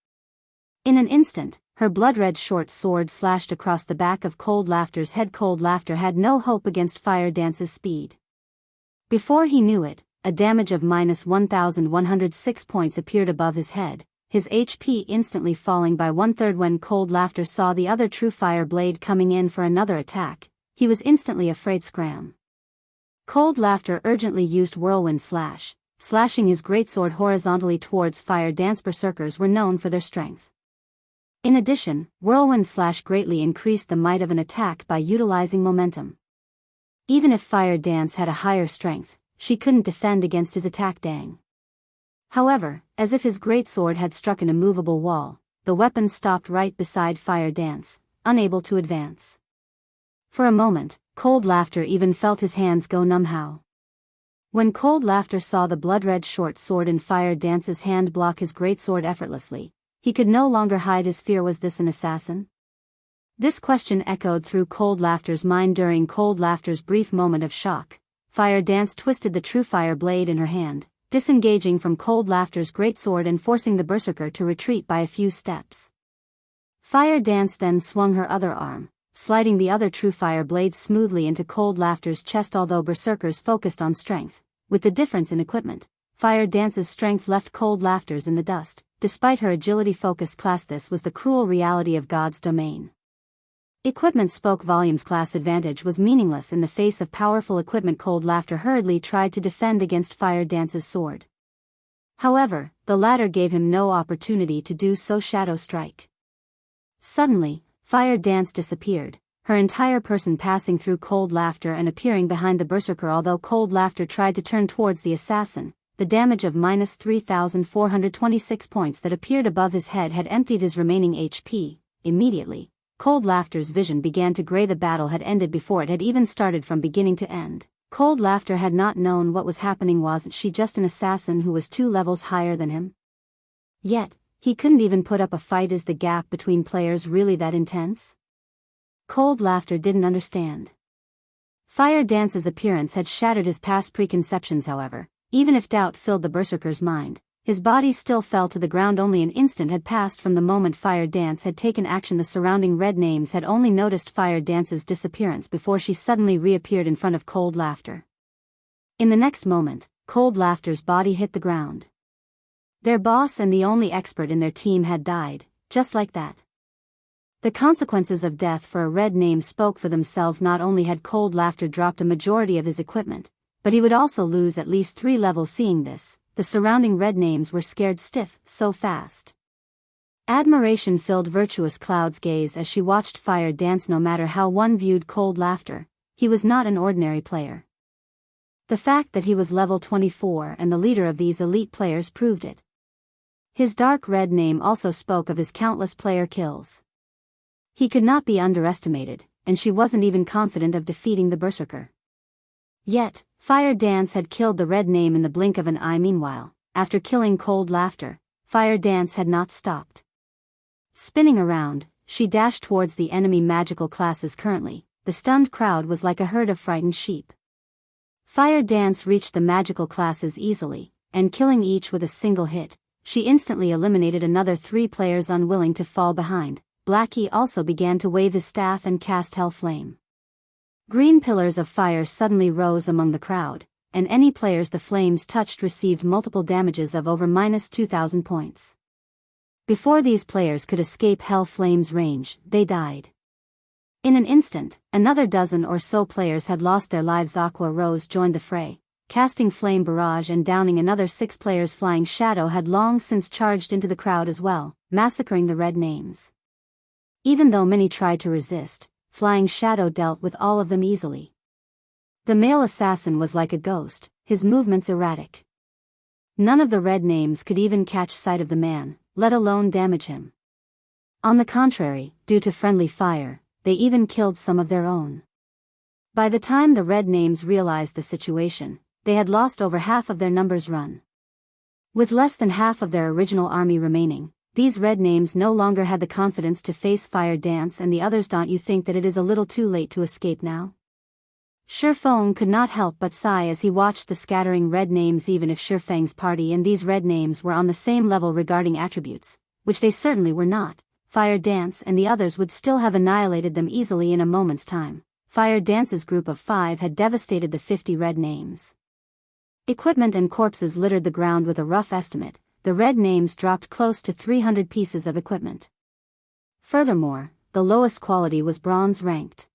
In an instant, her blood-red short sword slashed across the back of Cold Laughter's head. Cold Laughter had no hope against Fire Dance's speed. Before he knew it, a damage of minus 1,106 points appeared above his head, his HP instantly falling by 1/3. When Cold Laughter saw the other True Fire blade coming in for another attack, he was instantly afraid. Scram. Cold Laughter urgently used Whirlwind Slash, slashing his greatsword horizontally towards Fire Dance. Berserkers were known for their strength. In addition, Whirlwind Slash greatly increased the might of an attack by utilizing momentum. Even if Fire Dance had a higher strength, she couldn't defend against his attack. Dang. However, as if his greatsword had struck an immovable wall, the weapon stopped right beside Fire Dance, unable to advance. For a moment, Cold Laughter even felt his hands go numb. How? When Cold Laughter saw the blood-red short sword in Fire Dance's hand block his greatsword effortlessly, he could no longer hide his fear. Was this an assassin? This question echoed through Cold Laughter's mind. During Cold Laughter's brief moment of shock, Fire Dance twisted the True Fire blade in her hand, disengaging from Cold Laughter's greatsword and forcing the berserker to retreat by a few steps. Fire Dance then swung her other arm, sliding the other True Fire blade smoothly into Cold Laughter's chest. Although berserkers focused on strength, with the difference in equipment, Fire Dance's strength left Cold Laughter's in the dust. Despite her agility-focused class, this was the cruel reality of God's domain. Equipment spoke volumes. Class advantage was meaningless in the face of powerful equipment. Cold Laughter hurriedly tried to defend against Fire Dance's sword. However, the latter gave him no opportunity to do so. Shadow Strike. Suddenly, Fire Dance disappeared, her entire person passing through Cold Laughter and appearing behind the berserker. Although Cold Laughter tried to turn towards the assassin, the damage of minus 3,426 points that appeared above his head had emptied his remaining HP. Immediately, Cold Laughter's vision began to gray. The battle had ended before it had even started. From beginning to end, Cold Laughter had not known what was happening. Wasn't she just an assassin who was 2 levels higher than him? Yet, he couldn't even put up a fight. Is the gap between players really that intense? Cold Laughter didn't understand. Fire Dance's appearance had shattered his past preconceptions. However, even if doubt filled the berserker's mind, his body still fell to the ground. Only an instant had passed from the moment Fire Dance had taken action. The surrounding red names had only noticed Fire Dance's disappearance before she suddenly reappeared in front of Cold Laughter. In the next moment, Cold Laughter's body hit the ground. Their boss and the only expert in their team had died, just like that. The consequences of death for a red name spoke for themselves. Not only had Cold Laughter dropped a majority of his equipment, but he would also lose at least 3 levels. Seeing this, the surrounding red names were scared stiff. So fast. Admiration filled Virtuous Cloud's gaze as she watched Fire Dance. No matter how one viewed Cold Laughter, he was not an ordinary player. The fact that he was level 24 and the leader of these elite players proved it. His dark red name also spoke of his countless player kills. He could not be underestimated, and she wasn't even confident of defeating the berserker. Yet, Fire Dance had killed the red name in the blink of an eye. Meanwhile, after killing Cold Laughter, Fire Dance had not stopped. Spinning around, she dashed towards the enemy magical classes. Currently, the stunned crowd was like a herd of frightened sheep. Fire Dance reached the magical classes easily, and killing each with a single hit, she instantly eliminated another 3 players. Unwilling to fall behind, Blackie also began to wave his staff and cast Hell Flame. Green pillars of fire suddenly rose among the crowd, and any players the flames touched received multiple damages of over minus 2,000 points. Before these players could escape Hell Flame's range, they died. In an instant, another dozen or so players had lost their lives. Aqua Rose joined the fray, casting Flame Barrage and downing another 6 players. Flying Shadow had long since charged into the crowd as well, massacring the red names. Even though many tried to resist, Flying Shadow dealt with all of them easily. The male assassin was like a ghost, his movements erratic. None of the red names could even catch sight of the man, let alone damage him. On the contrary, due to friendly fire, they even killed some of their own. By the time the red names realized the situation, they had lost over half of their numbers. Run. With less than half of their original army remaining, these red names no longer had the confidence to face Fire Dance and the others. Don't you think that it is a little too late to escape now? Shifeng could not help but sigh as he watched the scattering red names. Even if Shifeng's party and these red names were on the same level regarding attributes, which they certainly were not, Fire Dance and the others would still have annihilated them easily in a moment's time. Fire Dance's group of 5 had devastated the 50 red names. Equipment and corpses littered the ground. With a rough estimate, the red names dropped close to 300 pieces of equipment. Furthermore, the lowest quality was bronze ranked.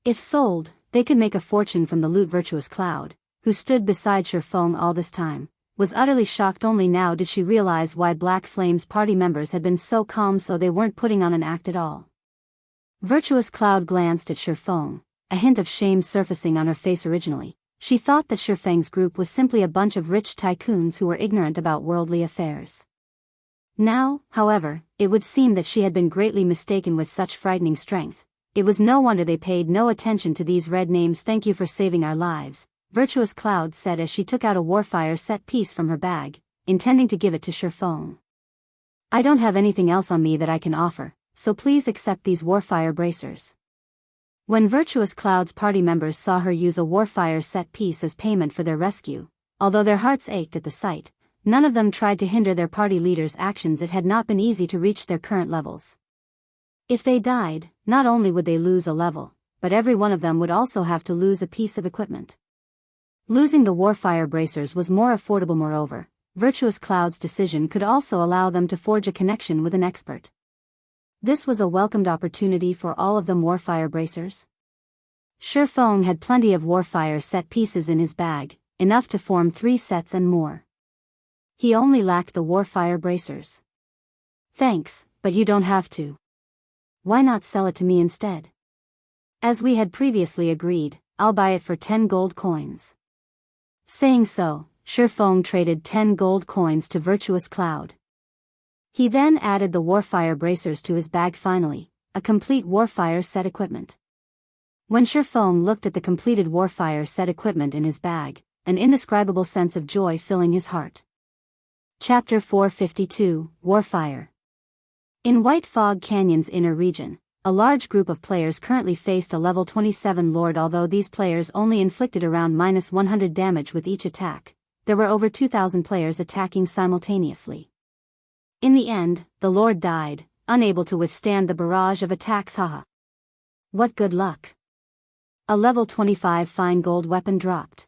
If sold, they could make a fortune from the loot. Virtuous Cloud, who stood beside Shifeng all this time, was utterly shocked. Only now did she realize why Black Flame's party members had been so calm, so they weren't putting on an act at all. Virtuous Cloud glanced at Shifeng, a hint of shame surfacing on her face. Originally, she thought that Shifeng's group was simply a bunch of rich tycoons who were ignorant about worldly affairs. Now, however, it would seem that she had been greatly mistaken. With such frightening strength, it was no wonder they paid no attention to these red names. Thank you for saving our lives, Virtuous Cloud said as she took out a Warfire set piece from her bag, intending to give it to Shifeng. I don't have anything else on me that I can offer, so please accept these Warfire bracers. When Virtuous Cloud's party members saw her use a Warfire set piece as payment for their rescue, although their hearts ached at the sight, none of them tried to hinder their party leader's actions. It had not been easy to reach their current levels. If they died, not only would they lose a level, but every one of them would also have to lose a piece of equipment. Losing the Warfire bracers was more affordable. Moreover, Virtuous Cloud's decision could also allow them to forge a connection with an expert. This was a welcomed opportunity for all of them. Warfire bracers? Shifeng had plenty of Warfire set pieces in his bag, enough to form 3 sets and more. He only lacked the Warfire bracers. Thanks, but you don't have to. Why not sell it to me instead? As we had previously agreed, I'll buy it for 10 gold coins. Saying so, Shifeng traded 10 gold coins to Virtuous Cloud. He then added the Warfire bracers to his bag. Finally, a complete Warfire set equipment. When Shifeng looked at the completed Warfire set equipment in his bag, an indescribable sense of joy filling his heart. Chapter 452, Warfire. In White Fog Canyon's inner region, a large group of players currently faced a level 27 lord. Although these players only inflicted around -100 damage with each attack, there were over 2,000 players attacking simultaneously. In the end, the lord died, unable to withstand the barrage of attacks. Haha. What good luck. A level 25 fine gold weapon dropped.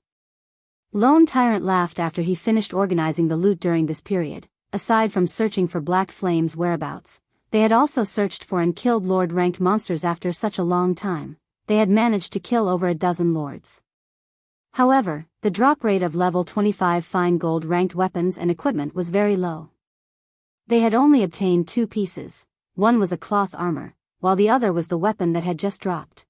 Lone Tyrant laughed after he finished organizing the loot. During this period, aside from searching for Black Flame's whereabouts, they had also searched for and killed lord-ranked monsters. After such a long time, they had managed to kill over a dozen lords. However, the drop rate of level 25 fine gold-ranked weapons and equipment was very low. They had only obtained 2 pieces. One was a cloth armor, while the other was the weapon that had just dropped.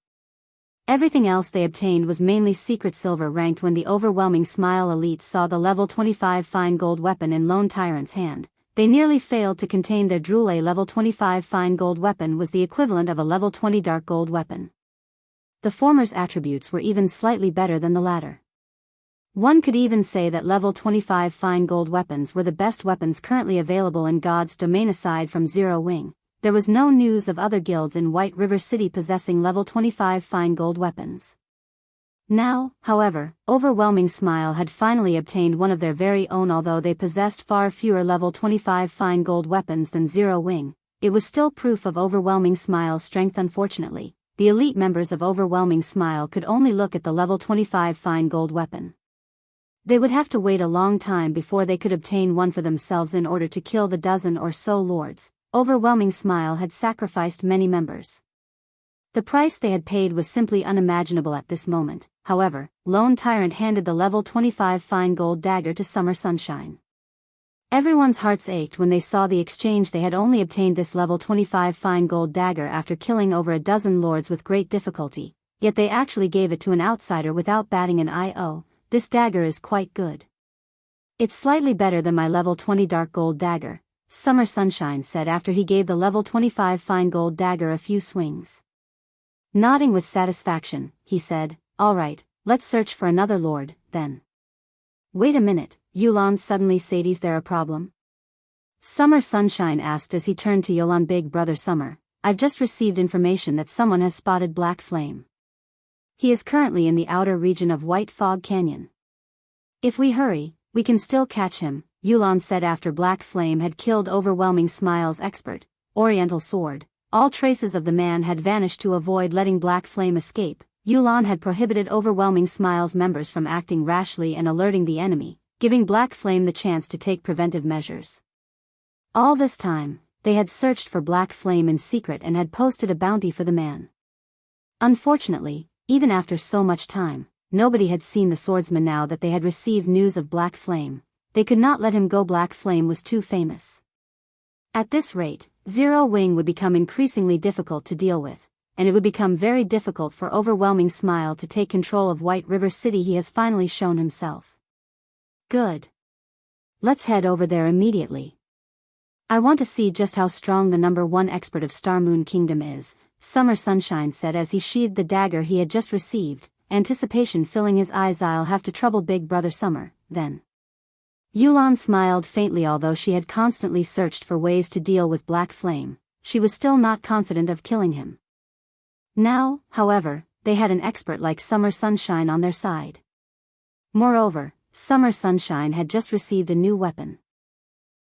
Everything else they obtained was mainly secret silver ranked. When the overwhelming Smile elites saw the level 25 fine gold weapon in Lone Tyrant's hand, they nearly failed to contain their drool. A level 25 fine gold weapon was the equivalent of a level 20 dark gold weapon. The former's attributes were even slightly better than the latter. One could even say that level 25 fine gold weapons were the best weapons currently available in God's domain. Aside from Zero Wing, there was no news of other guilds in White River City possessing level 25 fine gold weapons. Now, however, Overwhelming Smile had finally obtained one of their very own. Although they possessed far fewer level 25 fine gold weapons than Zero Wing, it was still proof of Overwhelming Smile's strength. Unfortunately, the elite members of Overwhelming Smile could only look at the level 25 fine gold weapon. They would have to wait a long time before they could obtain one for themselves. In order to kill the dozen or so lords, Overwhelming Smile had sacrificed many members. The price they had paid was simply unimaginable at this moment. However, Lone Tyrant handed the level 25 fine gold dagger to Summer Sunshine. Everyone's hearts ached when they saw the exchange. They had only obtained this level 25 fine gold dagger after killing over a dozen lords with great difficulty, yet they actually gave it to an outsider without batting an eye. Oh, this dagger is quite good. It's slightly better than my level 20 dark gold dagger, Summer Sunshine said after he gave the level 25 fine gold dagger a few swings. Nodding with satisfaction, he said, "All right, let's search for another lord, then." Wait a minute, Youlan suddenly said, "Is there a problem?" Summer Sunshine asked as he turned to Youlan. "Big brother Summer, I've just received information that someone has spotted Black Flame. He is currently in the outer region of White Fog Canyon. If we hurry, we can still catch him," Youlan said after Black Flame had killed Overwhelming Smile's expert, Oriental Sword. All traces of the man had vanished. To avoid letting Black Flame escape, Youlan had prohibited Overwhelming Smile's members from acting rashly and alerting the enemy, giving Black Flame the chance to take preventive measures. All this time, they had searched for Black Flame in secret and had posted a bounty for the man. Unfortunately, even after so much time, nobody had seen the swordsman. Now that they had received news of Black Flame, they could not let him go. Black Flame was too famous. At this rate, Zero Wing would become increasingly difficult to deal with, and it would become very difficult for Overwhelming Smile to take control of White River City. He has finally shown himself. Good. Let's head over there immediately. I want to see just how strong the #1 expert of Star Moon Kingdom is, Summer Sunshine said as he sheathed the dagger he had just received, anticipation filling his eyes. I'll have to trouble Big Brother Summer, then. Youlan smiled faintly. Although she had constantly searched for ways to deal with Black Flame, she was still not confident of killing him. Now, however, they had an expert like Summer Sunshine on their side. Moreover, Summer Sunshine had just received a new weapon.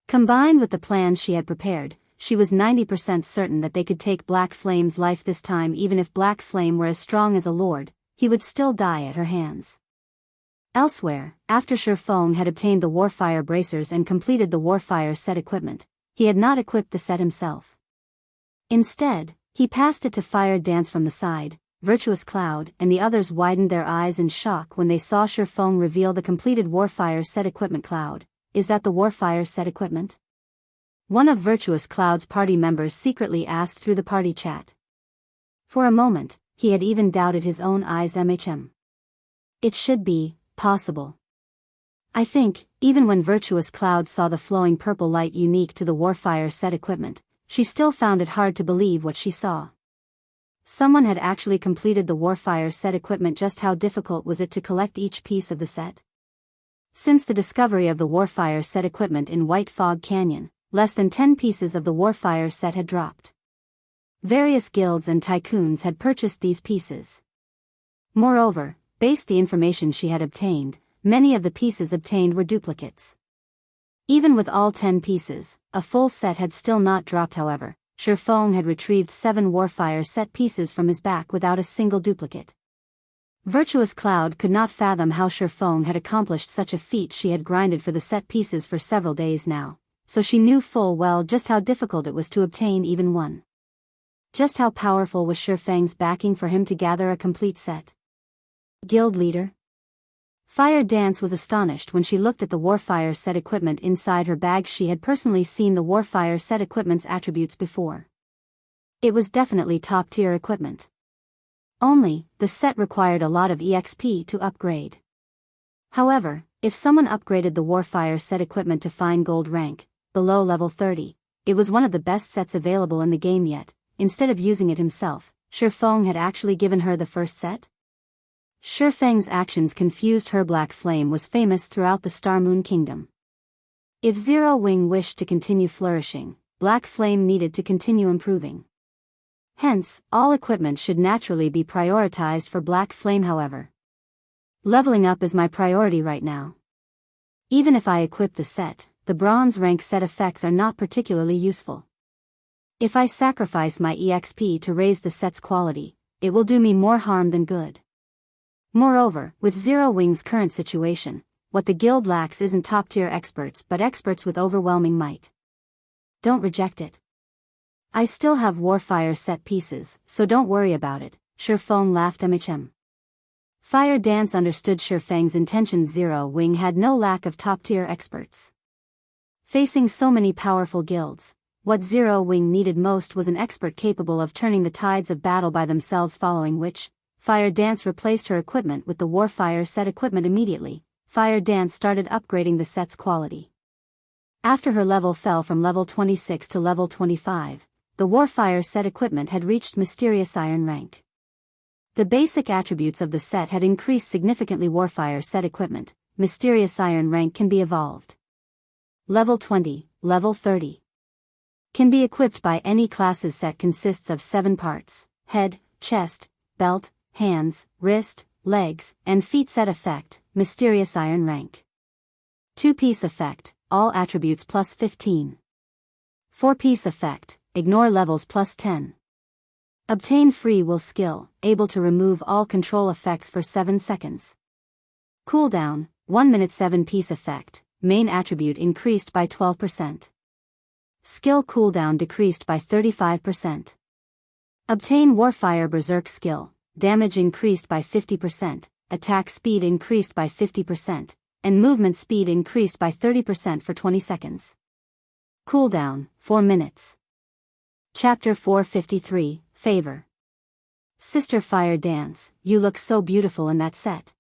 Combined with the plans she had prepared, she was 90% certain that they could take Black Flame's life this time. Even if Black Flame were as strong as a lord, he would still die at her hands. Elsewhere, after Shifeng had obtained the Warfire bracers and completed the Warfire set equipment, he had not equipped the set himself. Instead, he passed it to Fire Dance from the side. Virtuous Cloud and the others widened their eyes in shock when they saw Shifeng reveal the completed Warfire set equipment. Cloud, is that the Warfire set equipment? One of Virtuous Cloud's party members secretly asked through the party chat. For a moment, he had even doubted his own eyes. It should be possible. I think, even when Virtuous Cloud saw the flowing purple light unique to the Warfire set equipment, she still found it hard to believe what she saw. Someone had actually completed the Warfire set equipment. Just how difficult was it to collect each piece of the set? Since the discovery of the Warfire set equipment in White Fog Canyon, less than 10 pieces of the Warfire set had dropped. Various guilds and tycoons had purchased these pieces. Moreover, based the information she had obtained, many of the pieces obtained were duplicates. Even with all 10 pieces, a full set had still not dropped. However, Shifeng had retrieved 7 Warfire set pieces from his back without a single duplicate. Virtuous Cloud could not fathom how Shifeng had accomplished such a feat. She had grinded for the set pieces for several days now, so she knew full well just how difficult it was to obtain even one. Just how powerful was Shifeng's backing for him to gather a complete set? Guild leader? Fire Dance was astonished when she looked at the Warfire set equipment inside her bag. She had personally seen the Warfire set equipment's attributes before. It was definitely top-tier equipment. Only, the set required a lot of EXP to upgrade. However, if someone upgraded the Warfire set equipment to fine gold rank, below level 30, it was one of the best sets available in the game yet. Instead of using it himself, Shifeng had actually given her the first set? Shifeng's actions confused her. Black Flame was famous throughout the Star Moon Kingdom. If Zero Wing wished to continue flourishing, Black Flame needed to continue improving. Hence, all equipment should naturally be prioritized for Black Flame. However, leveling up is my priority right now. Even if I equip the set, the bronze rank set effects are not particularly useful. If I sacrifice my EXP to raise the set's quality, it will do me more harm than good. Moreover, with Zero Wing's current situation, what the guild lacks isn't top-tier experts but experts with overwhelming might. Don't reject it. I still have Warfire set pieces, so don't worry about it, Shifeng laughed. Fire Dance understood Shifeng's intentions. Zero Wing had no lack of top-tier experts. Facing so many powerful guilds, what Zero Wing needed most was an expert capable of turning the tides of battle by themselves, following which, Fire Dance replaced her equipment with the Warfire set equipment immediately. Fire Dance started upgrading the set's quality. After her level fell from level 26 to level 25, the Warfire set equipment had reached Mysterious Iron rank. The basic attributes of the set had increased significantly. Warfire set equipment, Mysterious Iron rank can be evolved. Level 20, level 30. Can be equipped by any classes. Set consists of 7 parts: head, chest, belt, hands, wrist, legs, and feet. Set effect, Mysterious Iron rank. 2-piece effect, all attributes plus 15. 4-piece effect, ignore levels plus 10. Obtain free will skill, able to remove all control effects for 7 seconds. Cooldown, 1 minute 7-piece effect, main attribute increased by 12%. Skill cooldown decreased by 35%. Obtain Warfire Berserk skill, damage increased by 50%, attack speed increased by 50%, and movement speed increased by 30% for 20 seconds. Cooldown, 4 minutes. Chapter 453, Favor. Sister Fire Dance, you look so beautiful in that set.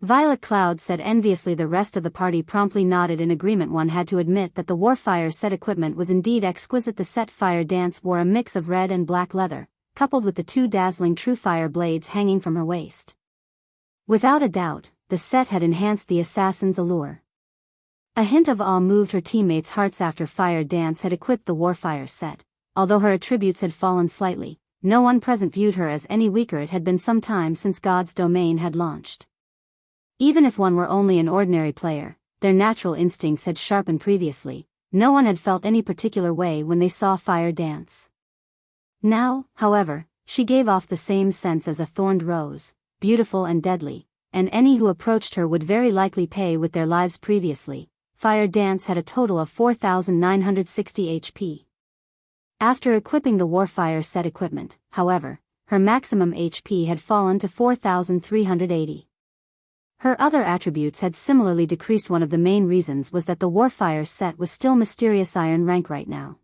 Violet Cloud said enviously. The rest of the party promptly nodded in agreement. One had to admit that the Warfire set equipment was indeed exquisite. The set Fire Dance wore a mix of red and black leather, coupled with the 2 dazzling true fire blades hanging from her waist. Without a doubt, the set had enhanced the assassin's allure. A hint of awe moved her teammates' hearts after Fire Dance had equipped the Warfire set. Although her attributes had fallen slightly, no one present viewed her as any weaker. It had been some time since God's Domain had launched. Even if one were only an ordinary player, their natural instincts had sharpened previously. No one had felt any particular way when they saw Fire Dance. Now, however, she gave off the same sense as a thorned rose, beautiful and deadly, and any who approached her would very likely pay with their lives. Previously, Fire Dance had a total of 4,960 HP. After equipping the Warfire set equipment, however, her maximum HP had fallen to 4,380. Her other attributes had similarly decreased. One of the main reasons was that the Warfire set was still mysterious iron rank right now.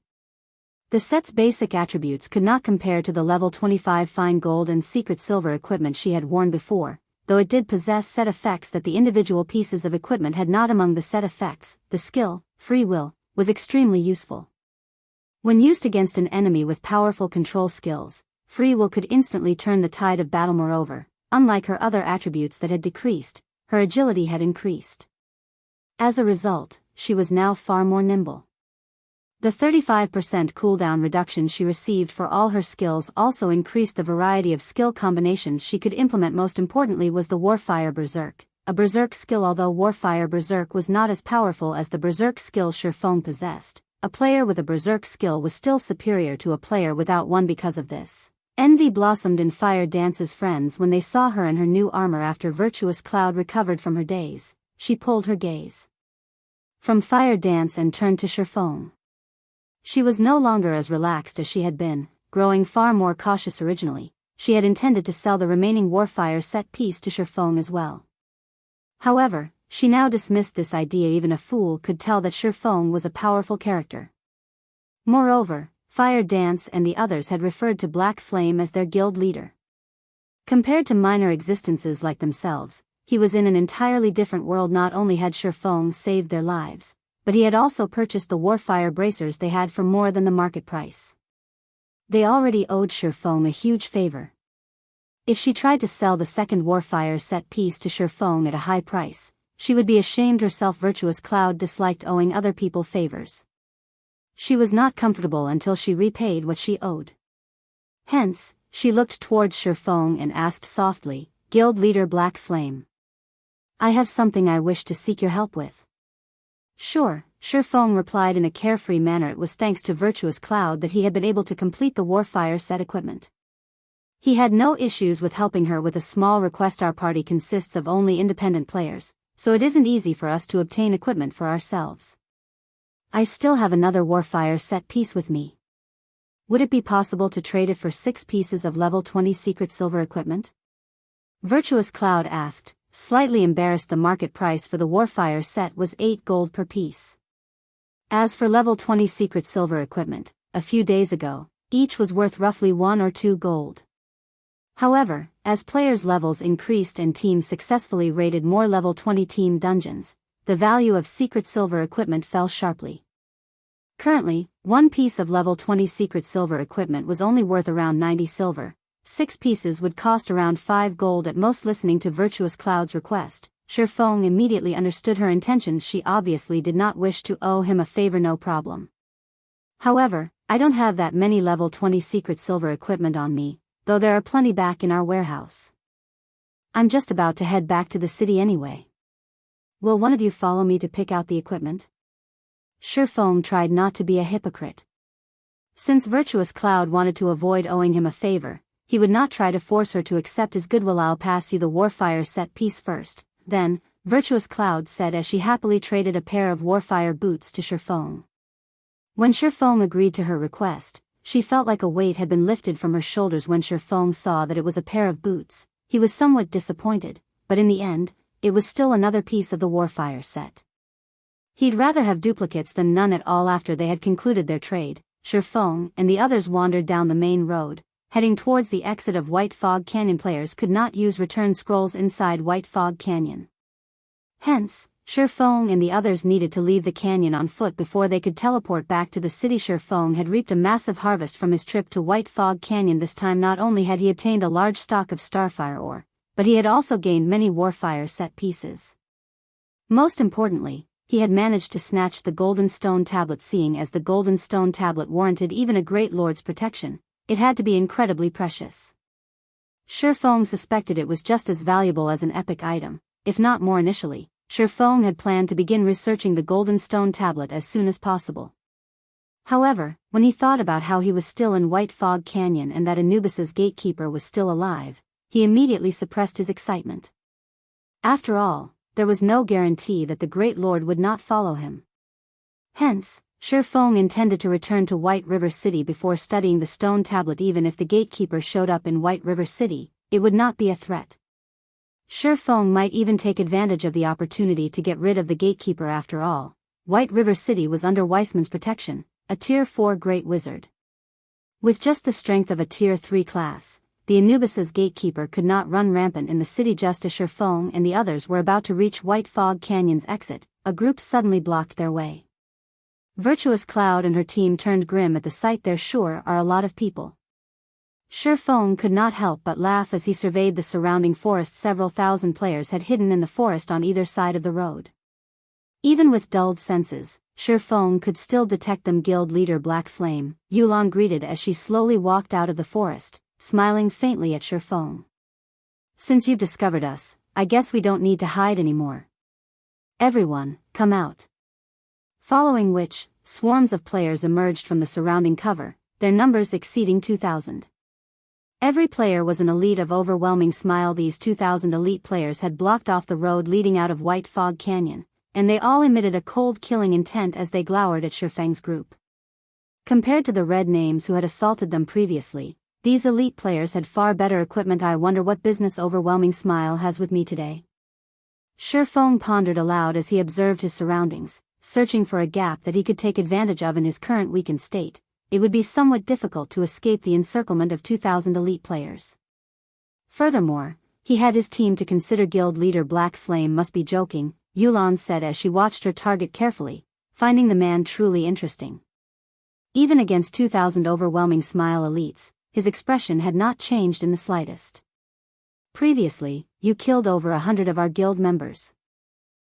The set's basic attributes could not compare to the level 25 fine gold and secret silver equipment she had worn before, though it did possess set effects that the individual pieces of equipment had not. Among the set effects, the skill, Free Will, was extremely useful. When used against an enemy with powerful control skills, Free Will could instantly turn the tide of battle. Moreover, unlike her other attributes that had decreased, her agility had increased. As a result, she was now far more nimble. The 35% cooldown reduction she received for all her skills also increased the variety of skill combinations she could implement. Most importantly was the Warfire Berserk, a Berserk skill. Although Warfire Berserk was not as powerful as the Berserk skill Shifeng possessed, a player with a Berserk skill was still superior to a player without one. Because of this, envy blossomed in Fire Dance's friends when they saw her in her new armor. After Virtuous Cloud recovered from her daze, she pulled her gaze from Fire Dance and turned to Shifeng. She was no longer as relaxed as she had been, growing far more cautious. Originally, she had intended to sell the remaining Warfire set piece to Shifeng as well. However, she now dismissed this idea. Even a fool could tell that Shifeng was a powerful character. Moreover, Fire Dance and the others had referred to Black Flame as their guild leader. Compared to minor existences like themselves, he was in an entirely different world. Not only had Shifeng saved their lives, but he had also purchased the Warfire bracers they had for more than the market price. They already owed Shifeng a huge favor. If she tried to sell the second Warfire set piece to Shifeng at a high price, she would be ashamed herself. Virtuous Cloud disliked owing other people favors. She was not comfortable until she repaid what she owed. Hence, she looked towards Shifeng and asked softly, "Guild leader Black Flame, I have something I wish to seek your help with." "Sure," Shifeng replied in a carefree manner. It was thanks to Virtuous Cloud that he had been able to complete the Warfire set equipment. He had no issues with helping her with a small request. "Our party consists of only independent players, so it isn't easy for us to obtain equipment for ourselves. I still have another Warfire set piece with me. Would it be possible to trade it for 6 pieces of level 20 secret silver equipment?" Virtuous Cloud asked, slightly embarrassed. The market price for the Warfire set was 8 gold per piece. As for level 20 secret silver equipment, a few days ago, each was worth roughly 1 or 2 gold. However, as players' levels increased and teams successfully raided more level 20 team dungeons, the value of secret silver equipment fell sharply. Currently, 1 piece of level 20 secret silver equipment was only worth around 90 silver. 6 pieces would cost around 5 gold at most. Listening to Virtuous Cloud's request, Shifeng immediately understood her intentions. She obviously did not wish to owe him a favor. "No problem. However, I don't have that many level 20 secret silver equipment on me, though there are plenty back in our warehouse. I'm just about to head back to the city anyway. Will one of you follow me to pick out the equipment?" Shifeng tried not to be a hypocrite. Since Virtuous Cloud wanted to avoid owing him a favor, he would not try to force her to accept his goodwill. "I'll pass you the Warfire set piece first, then," Virtuous Cloud said as she happily traded a pair of Warfire boots to Shifeng. When Shifeng agreed to her request, she felt like a weight had been lifted from her shoulders. When Shifeng saw that it was a pair of boots, he was somewhat disappointed, but in the end, it was still another piece of the Warfire set. He'd rather have duplicates than none at all. After they had concluded their trade, Shifeng and the others wandered down the main road, heading towards the exit of White Fog Canyon. Players could not use return scrolls inside White Fog Canyon. Hence, Shifeng and the others needed to leave the canyon on foot before they could teleport back to the city. Shifeng had reaped a massive harvest from his trip to White Fog Canyon. This time not only had he obtained a large stock of Starfire ore, but he had also gained many Warfire set pieces. Most importantly, he had managed to snatch the Golden Stone Tablet. Seeing as the Golden Stone Tablet warranted even a Great Lord's protection, it had to be incredibly precious. Shifeng suspected it was just as valuable as an epic item, if not more. Initially, Shifeng had planned to begin researching the Golden Stone Tablet as soon as possible. However, when he thought about how he was still in White Fog Canyon and that Anubis's gatekeeper was still alive, he immediately suppressed his excitement. After all, there was no guarantee that the Great Lord would not follow him. Hence, Shifeng intended to return to White River City before studying the stone tablet. Even if the gatekeeper showed up in White River City, it would not be a threat. Shifeng might even take advantage of the opportunity to get rid of the gatekeeper. After all, White River City was under Weissman's protection, a Tier 4 Great Wizard. With just the strength of a Tier 3 class, the Anubis's gatekeeper could not run rampant in the city. Just as Shifeng and the others were about to reach White Fog Canyon's exit, a group suddenly blocked their way. Virtuous Cloud and her team turned grim at the sight. "There sure are a lot of people." Shifeng could not help but laugh as he surveyed the surrounding forest. Several thousand players had hidden in the forest on either side of the road. Even with dulled senses, Shifeng could still detect them. Guild leader Black Flame, Youlan greeted as she slowly walked out of the forest, smiling faintly at Shifeng. "Since you've discovered us, I guess we don't need to hide anymore. Everyone, come out." Following which, swarms of players emerged from the surrounding cover, their numbers exceeding 2,000. Every player was an elite of overwhelming smile. These 2,000 elite players had blocked off the road leading out of White Fog Canyon, and they all emitted a cold killing intent as they glowered at Shifeng's group. Compared to the red names who had assaulted them previously, these elite players had far better equipment. "I wonder what business Overwhelming Smile has with me today." Shifeng pondered aloud as he observed his surroundings, searching for a gap that he could take advantage of. In his current weakened state, it would be somewhat difficult to escape the encirclement of 2,000 elite players. Furthermore, he had his team to consider. Guild leader Black Flame must be joking, Youlan said as she watched her target carefully, finding the man truly interesting. Even against 2,000 Overwhelming Smile elites, his expression had not changed in the slightest. "Previously, you killed over 100 of our guild members.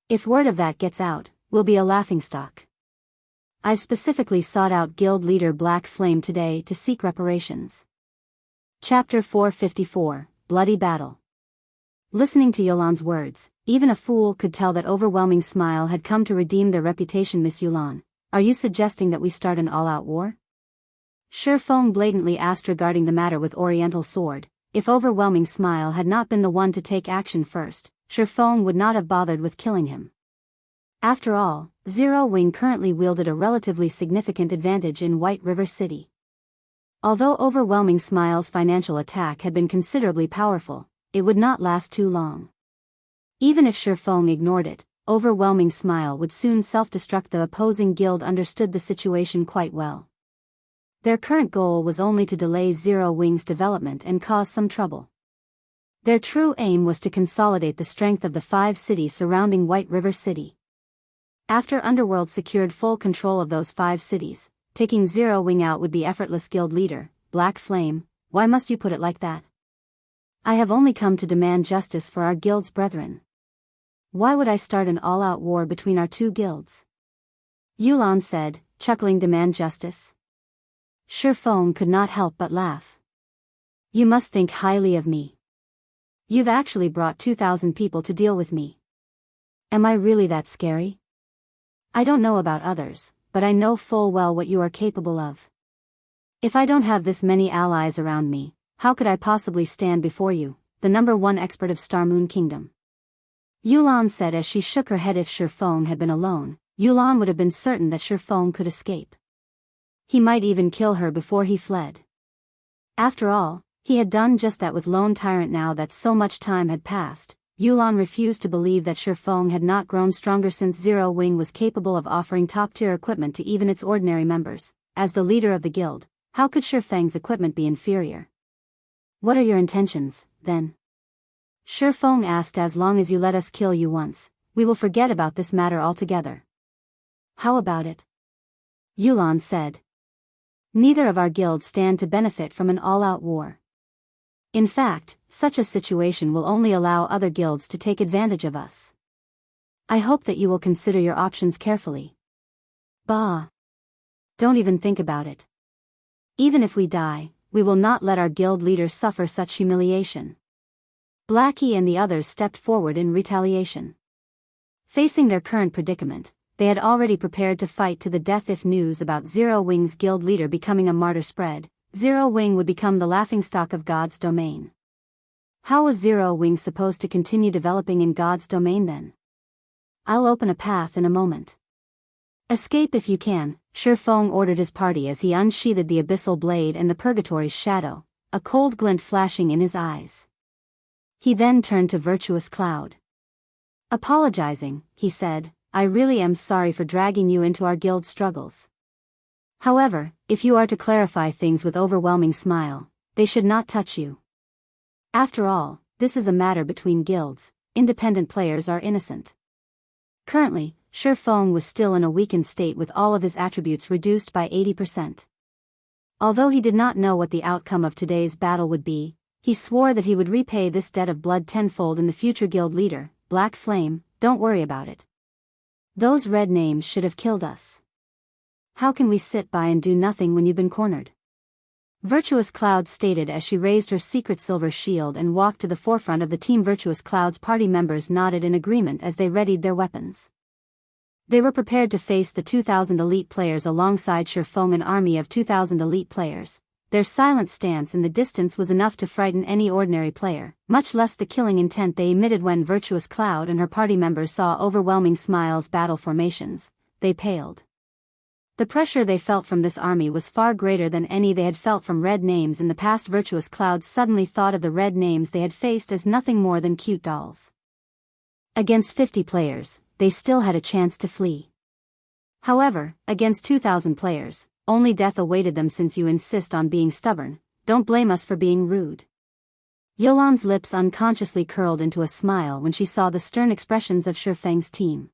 If word of that gets out, we'll be a laughingstock. I've specifically sought out Guild leader Black Flame today to seek reparations." Chapter 454, Bloody Battle. Listening to Youlan's words, even a fool could tell that Overwhelming Smile had come to redeem their reputation. "Miss Youlan, are you suggesting that we start an all-out war?" Shifeng blatantly asked regarding the matter with Oriental Sword. If Overwhelming Smile had not been the one to take action first, Shifeng would not have bothered with killing him. After all, Zero Wing currently wielded a relatively significant advantage in White River City. Although Overwhelming Smile's financial attack had been considerably powerful, it would not last too long. Even if Shifeng ignored it, Overwhelming Smile would soon self-destruct. The opposing guild understood the situation quite well. Their current goal was only to delay Zero Wing's development and cause some trouble. Their true aim was to consolidate the strength of the 5 cities surrounding White River City. After Underworld secured full control of those 5 cities, taking Zero Wing out would be effortless. Guild leader, Black Flame, why must you put it like that? I have only come to demand justice for our guild's brethren. Why would I start an all-out war between our 2 guilds? Youlan said, chuckling. Demand justice? Shifeng could not help but laugh. You must think highly of me. You've actually brought 2,000 people to deal with me. Am I really that scary? I don't know about others, but I know full well what you are capable of. If I don't have this many allies around me, how could I possibly stand before you, the #1 expert of Starmoon Kingdom? Youlan said as she shook her head. If Shifeng had been alone, Youlan would have been certain that Shifeng could escape. He might even kill her before he fled. After all, he had done just that with Lone Tyrant. Now that so much time had passed, Youlan refused to believe that Shifeng had not grown stronger since Zero Wing was capable of offering top-tier equipment to even its ordinary members. As the leader of the guild, how could Shifeng's equipment be inferior? What are your intentions, then? Shifeng asked. As long as you let us kill you once, we will forget about this matter altogether. How about it? Youlan said. Neither of our guilds stand to benefit from an all-out war. In fact, such a situation will only allow other guilds to take advantage of us. I hope that you will consider your options carefully. Bah! Don't even think about it. Even if we die, we will not let our guild leader suffer such humiliation. Blackie and the others stepped forward in retaliation. Facing their current predicament, they had already prepared to fight to the death. If news about Zero Wing's guild leader becoming a martyr spread, Zero Wing would become the laughingstock of God's domain. How was Zero Wing supposed to continue developing in God's domain then? I'll open a path in a moment. Escape if you can, Shifeng ordered his party as he unsheathed the Abyssal blade and the Purgatory's shadow, a cold glint flashing in his eyes. He then turned to Virtuous Cloud. Apologizing, he said, I really am sorry for dragging you into our guild struggles. However, if you are to clarify things with Overwhelming Smile, they should not touch you. After all, this is a matter between guilds. Independent players are innocent. Currently, Shifeng was still in a weakened state with all of his attributes reduced by 80%. Although he did not know what the outcome of today's battle would be, he swore that he would repay this debt of blood tenfold in the future. Guild leader, Black Flame, don't worry about it. Those red names should have killed us. How can we sit by and do nothing when you've been cornered? Virtuous Cloud stated as she raised her secret silver shield and walked to the forefront of the team. Virtuous Cloud's party members nodded in agreement as they readied their weapons. They were prepared to face the 2,000 elite players alongside Shifeng, an army of 2,000 elite players. Their silent stance in the distance was enough to frighten any ordinary player, much less the killing intent they emitted. When Virtuous Cloud and her party members saw Overwhelming Smile's battle formations, they paled. The pressure they felt from this army was far greater than any they had felt from red names in the past. Virtuous Cloud suddenly thought of the red names they had faced as nothing more than cute dolls. Against 50 players, they still had a chance to flee. However, against 2,000 players, only death awaited them. Since you insist on being stubborn, don't blame us for being rude. Youlan's lips unconsciously curled into a smile when she saw the stern expressions of Shifeng's team.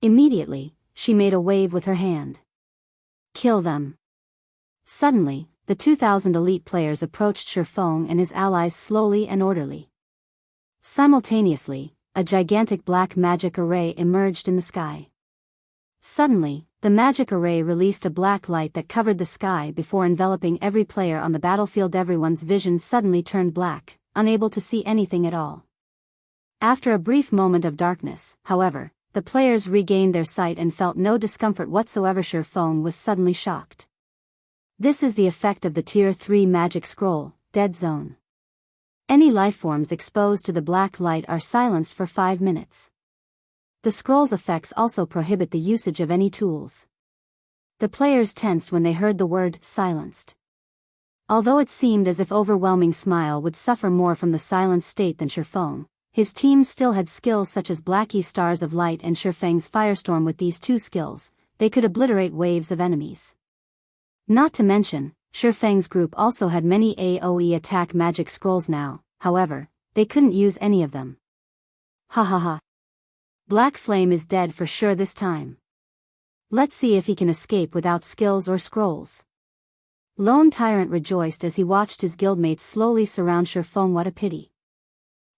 Immediately, she made a wave with her hand. Kill them. Suddenly, the 2,000 elite players approached Shifeng and his allies slowly and orderly. Simultaneously, a gigantic black magic array emerged in the sky. Suddenly, the magic array released a black light that covered the sky before enveloping every player on the battlefield. Everyone's vision suddenly turned black, unable to see anything at all. After a brief moment of darkness, however, the players regained their sight and felt no discomfort whatsoever. Shifeng was suddenly shocked. This is the effect of the Tier 3 magic scroll, Dead Zone. Any lifeforms exposed to the black light are silenced for 5 minutes. The scroll's effects also prohibit the usage of any tools. The players tensed when they heard the word silenced. Although it seemed as if Overwhelming Smile would suffer more from the silenced state than Shifeng, his team still had skills such as Blackie's Stars of Light and Shifeng's Firestorm. With these two skills, they could obliterate waves of enemies. Not to mention, Shifeng's group also had many AoE attack magic scrolls now. However, they couldn't use any of them. Ha ha ha. Black Flame is dead for sure this time. Let's see if he can escape without skills or scrolls. Lone Tyrant rejoiced as he watched his guildmates slowly surround Shifeng. What a pity.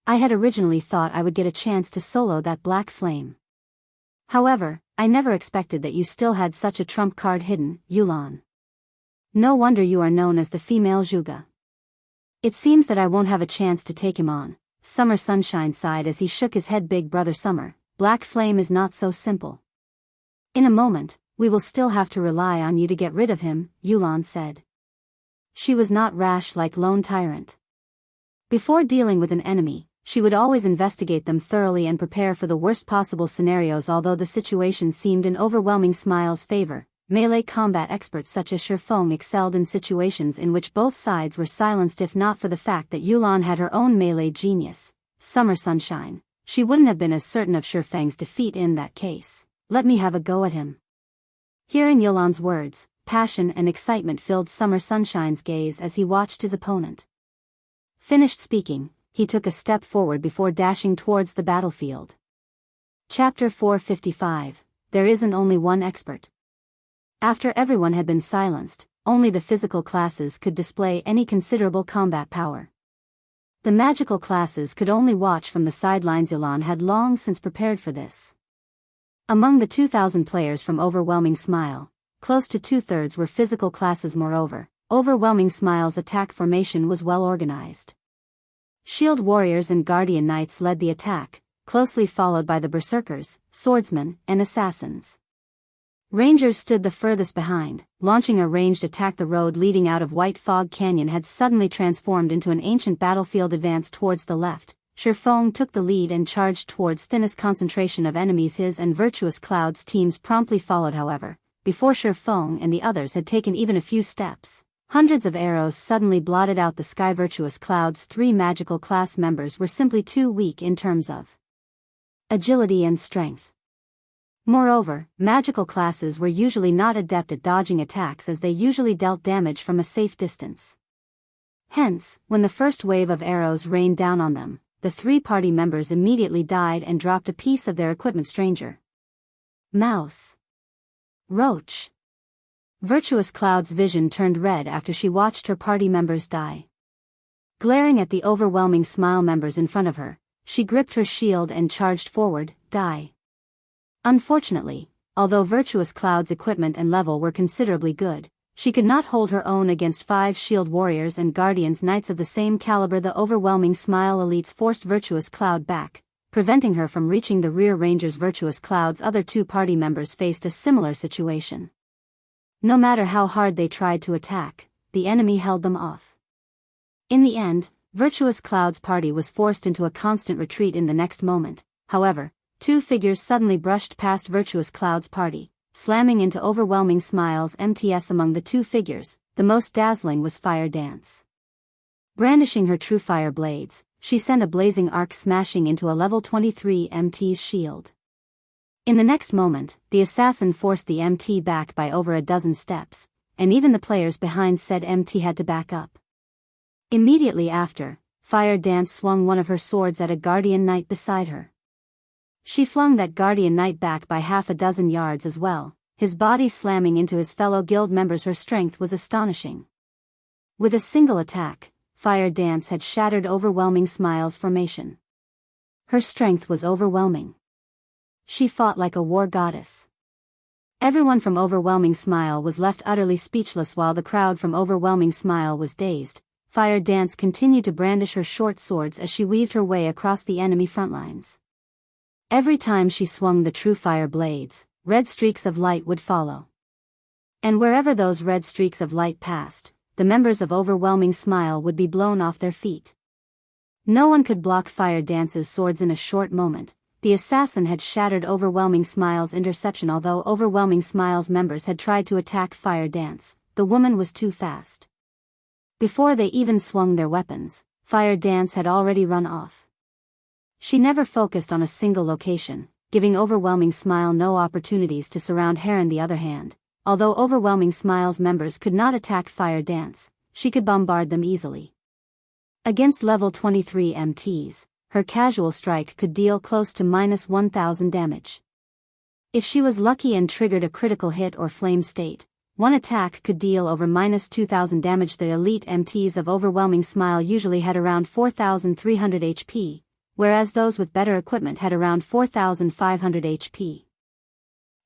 I had originally thought I would get a chance to solo that Black Flame. However, I never expected that you still had such a trump card hidden, Youlan. No wonder you are known as the female Zhuge. It seems that I won't have a chance to take him on. Summer Sunshine sighed as he shook his head. Big brother Summer, Black Flame is not so simple. In a moment, we will still have to rely on you to get rid of him, Youlan said. she was not rash like Lone Tyrant. Before dealing with an enemy, she would always investigate them thoroughly and prepare for the worst possible scenarios. Although the situation seemed in overwhelming Smile's favor, melee combat experts such as Shifeng excelled in situations in which both sides were silenced. If not for the fact that Youlan had her own melee genius, Summer Sunshine, she wouldn't have been as certain of Shifeng's defeat in that case. Let me have a go at him. Hearing Youlan's words, passion and excitement filled Summer Sunshine's gaze as he watched his opponent. Finished speaking, he took a step forward before dashing towards the battlefield. Chapter 455, There Isn't Only One Expert. After everyone had been silenced, only the physical classes could display any considerable combat power. The magical classes could only watch from the sidelines. Youlan had long since prepared for this. Among the 2,000 players from Overwhelming Smile, close to 2/3 were physical classes. Moreover, Overwhelming Smile's attack formation was well organized. Shield Warriors and Guardian Knights led the attack, closely followed by the Berserkers, Swordsmen, and Assassins. Rangers stood the furthest behind, launching a ranged attack. The road leading out of White Fog Canyon had suddenly transformed into an ancient battlefield. Advanced towards the left, Shifeng took the lead and charged towards thinnest concentration of enemies. His and Virtuous Cloud's teams promptly followed. However, before Shifeng and the others had taken even a few steps, hundreds of arrows suddenly blotted out the sky. Virtuous Cloud's 3 magical class members were simply too weak in terms of agility and strength. Moreover, magical classes were usually not adept at dodging attacks, as they usually dealt damage from a safe distance. Hence, when the first wave of arrows rained down on them, the 3 party members immediately died and dropped a piece of their equipment. Stranger. Mouse. Roach. Virtuous Cloud's vision turned red after she watched her party members die. Glaring at the Overwhelming Smile members in front of her, she gripped her shield and charged forward. Die. Unfortunately, although Virtuous Cloud's equipment and level were considerably good, she could not hold her own against 5 Shield Warriors and Guardians Knights of the same caliber. The Overwhelming Smile elites forced Virtuous Cloud back, preventing her from reaching the rear. Rangers. Virtuous Cloud's other 2 party members faced a similar situation. No matter how hard they tried to attack, the enemy held them off. In the end, Virtuous Cloud's party was forced into a constant retreat. In the next moment, however, 2 figures suddenly brushed past Virtuous Cloud's party, slamming into Overwhelming Smile's MTS. Among the 2 figures, the most dazzling was Fire Dance. Brandishing her true fire blades, she sent a blazing arc smashing into a level 23 MT's shield. In the next moment, the assassin forced the MT back by over a dozen steps, and even the players behind said MT had to back up. Immediately after, Fire Dance swung one of her swords at a Guardian Knight beside her. She flung that Guardian Knight back by half a dozen yards as well, his body slamming into his fellow guild members. Her strength was astonishing. With a single attack, Fire Dance had shattered Overwhelming Smile's formation. Her strength was overwhelming. She fought like a war goddess. Everyone from Overwhelming Smile was left utterly speechless, while the crowd from Overwhelming Smile was dazed. Fire Dance continued to brandish her short swords as she weaved her way across the enemy front lines. Every time she swung the true fire blades, red streaks of light would follow. And wherever those red streaks of light passed, the members of Overwhelming Smile would be blown off their feet. No one could block Fire Dance's swords in a short moment. The assassin had shattered Overwhelming Smile's interception. Although Overwhelming Smile's members had tried to attack Fire Dance, the woman was too fast. Before they even swung their weapons, Fire Dance had already run off. She never focused on a single location, giving Overwhelming Smile no opportunities to surround her. On the other hand, although Overwhelming Smile's members could not attack Fire Dance, she could bombard them easily. Against level 23 MTs, her casual strike could deal close to -1,000 damage. If she was lucky and triggered a critical hit or flame state, one attack could deal over -2,000 damage. The elite MTs of Overwhelming Smile usually had around 4,300 HP, whereas those with better equipment had around 4,500 HP.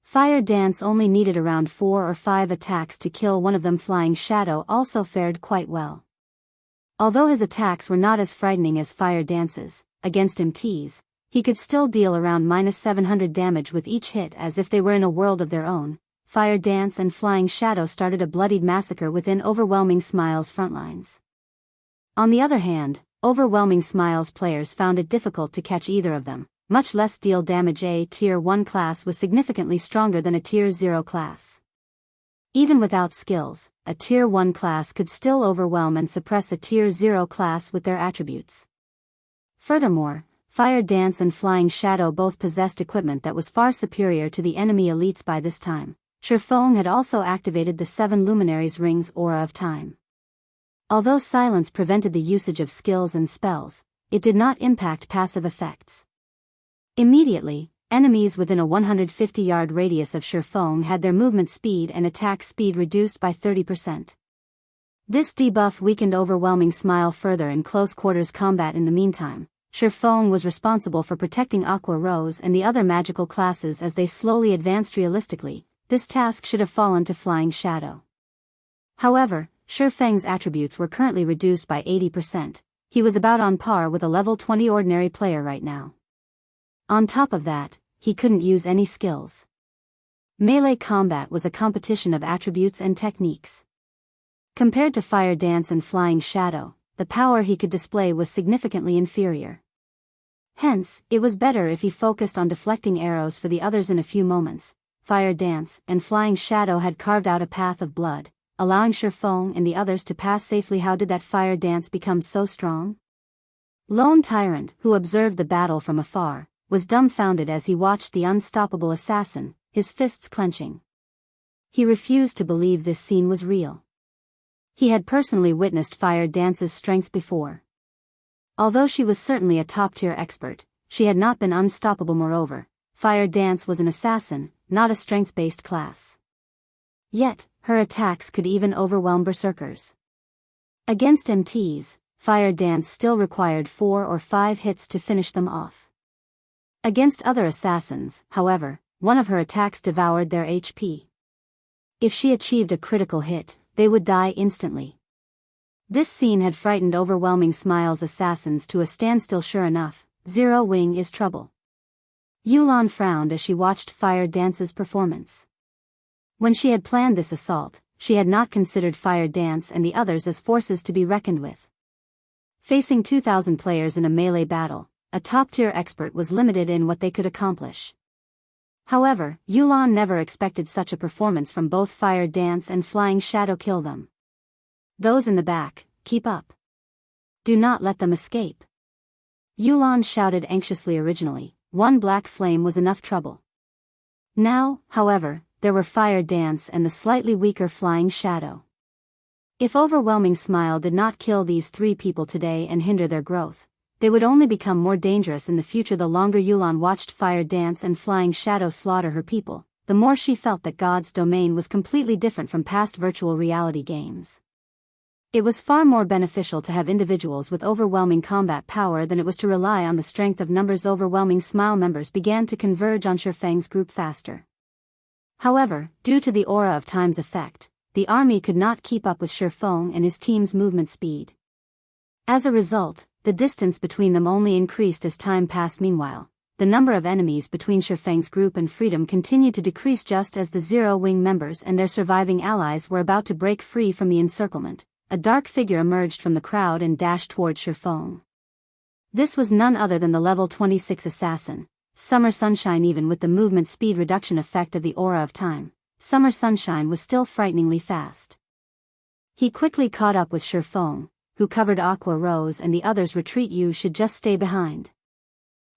Fire Dance only needed around 4 or 5 attacks to kill one of them. Flying Shadow also fared quite well. Although his attacks were not as frightening as Fire Dance's, against MTs, he could still deal around -700 damage with each hit as if they were in a world of their own. Fire Dance and Flying Shadow started a bloodied massacre within Overwhelming Smile's front lines. On the other hand, Overwhelming Smile's players found it difficult to catch either of them, much less deal damage. A Tier 1 class was significantly stronger than a Tier 0 class. Even without skills, a Tier 1 class could still overwhelm and suppress a Tier 0 class with their attributes. Furthermore, Fire Dance and Flying Shadow both possessed equipment that was far superior to the enemy elites by this time. Shifeng had also activated the 7 Luminaries Ring's Aura of Time. Although silence prevented the usage of skills and spells, it did not impact passive effects. Immediately, enemies within a 150-yard radius of Shifeng had their movement speed and attack speed reduced by 30%. This debuff weakened Overwhelming Smile further in close-quarters combat. In the meantime, Shifeng was responsible for protecting Aqua Rose and the other magical classes as they slowly advanced. Realistically, this task should have fallen to Flying Shadow. However, Shifeng's attributes were currently reduced by 80%. He was about on par with a level 20 ordinary player right now. On top of that, he couldn't use any skills. Melee combat was a competition of attributes and techniques. Compared to Fire Dance and Flying Shadow, the power he could display was significantly inferior. Hence, it was better if he focused on deflecting arrows for the others. In a few moments, Fire Dance and Flying Shadow had carved out a path of blood, allowing Shifeng and the others to pass safely. How did that Fire Dance become so strong? Lone Tyrant, who observed the battle from afar, was dumbfounded as he watched the unstoppable assassin, his fists clenching. He refused to believe this scene was real. He had personally witnessed Fire Dance's strength before. Although she was certainly a top-tier expert, she had not been unstoppable. Moreover, Fire Dance was an assassin, not a strength-based class. Yet, her attacks could even overwhelm berserkers. Against MTs, Fire Dance still required 4 or 5 hits to finish them off. Against other assassins, however, one of her attacks devoured their HP. If she achieved a critical hit, they would die instantly. This scene had frightened Overwhelming Smile's assassins to a standstill. Sure enough, Zero Wing is trouble. Youlan frowned as she watched Fire Dance's performance. When she had planned this assault, she had not considered Fire Dance and the others as forces to be reckoned with. Facing 2,000 players in a melee battle, a top-tier expert was limited in what they could accomplish. However, Youlan never expected such a performance from both Fire Dance and Flying Shadow. Kill them. Those in the back, keep up. Do not let them escape. Youlan shouted anxiously. Originally, one black flame was enough trouble. Now, however, there were Fire Dance and the slightly weaker Flying Shadow. If Overwhelming Smile did not kill these 3 people today and hinder their growth, they would only become more dangerous in the future. The longer Youlan watched Fire Dance and Flying Shadow slaughter her people, the more she felt that God's domain was completely different from past virtual reality games. It was far more beneficial to have individuals with overwhelming combat power than it was to rely on the strength of numbers. Overwhelming Smile members began to converge on Shifeng's group faster. However, due to the Aura of Time's effect, the army could not keep up with Shifeng and his team's movement speed. As a result, the distance between them only increased as time passed. Meanwhile, the number of enemies between Shifeng's group and Freedom continued to decrease. Just as the Zero Wing members and their surviving allies were about to break free from the encirclement, a dark figure emerged from the crowd and dashed toward Shifeng. This was none other than the level 26 assassin, Summer Sunshine. Even with the movement speed reduction effect of the Aura of Time, Summer Sunshine was still frighteningly fast. He quickly caught up with Shifeng, who covered Aqua Rose and the others. Retreat, you should just stay behind.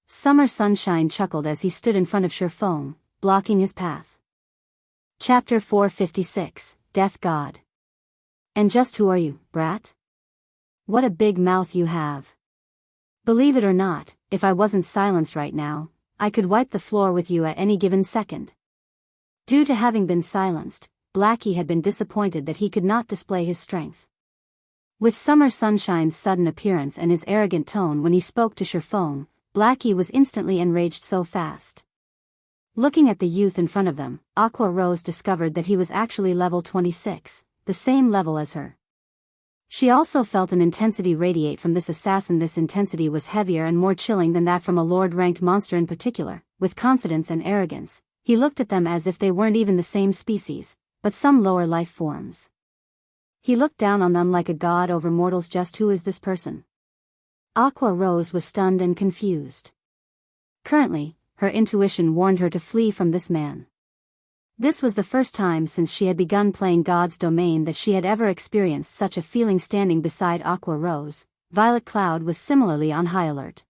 Summer Sunshine chuckled as he stood in front of Shifeng, blocking his path. Chapter 456, Death God. And just who are you, brat? What a big mouth you have. Believe it or not, if I wasn't silenced right now, I could wipe the floor with you at any given second. Due to having been silenced, Blackie had been disappointed that he could not display his strength. With Summer Sunshine's sudden appearance and his arrogant tone when he spoke to Shifeng, Blackie was instantly enraged. So fast. Looking at the youth in front of them, Aqua Rose discovered that he was actually level 26, the same level as her. She also felt an intensity radiate from this assassin. This intensity was heavier and more chilling than that from a lord-ranked monster. In particular, with confidence and arrogance, He looked at them as if they weren't even the same species, but some lower life forms. He looked down on them like a god over mortals. Just who is this person? Aqua Rose was stunned and confused. Currently, her intuition warned her to flee from this man. This was the first time since she had begun playing God's Domain that she had ever experienced such a feeling. Standing beside Aqua Rose, Violet Cloud was similarly on high alert.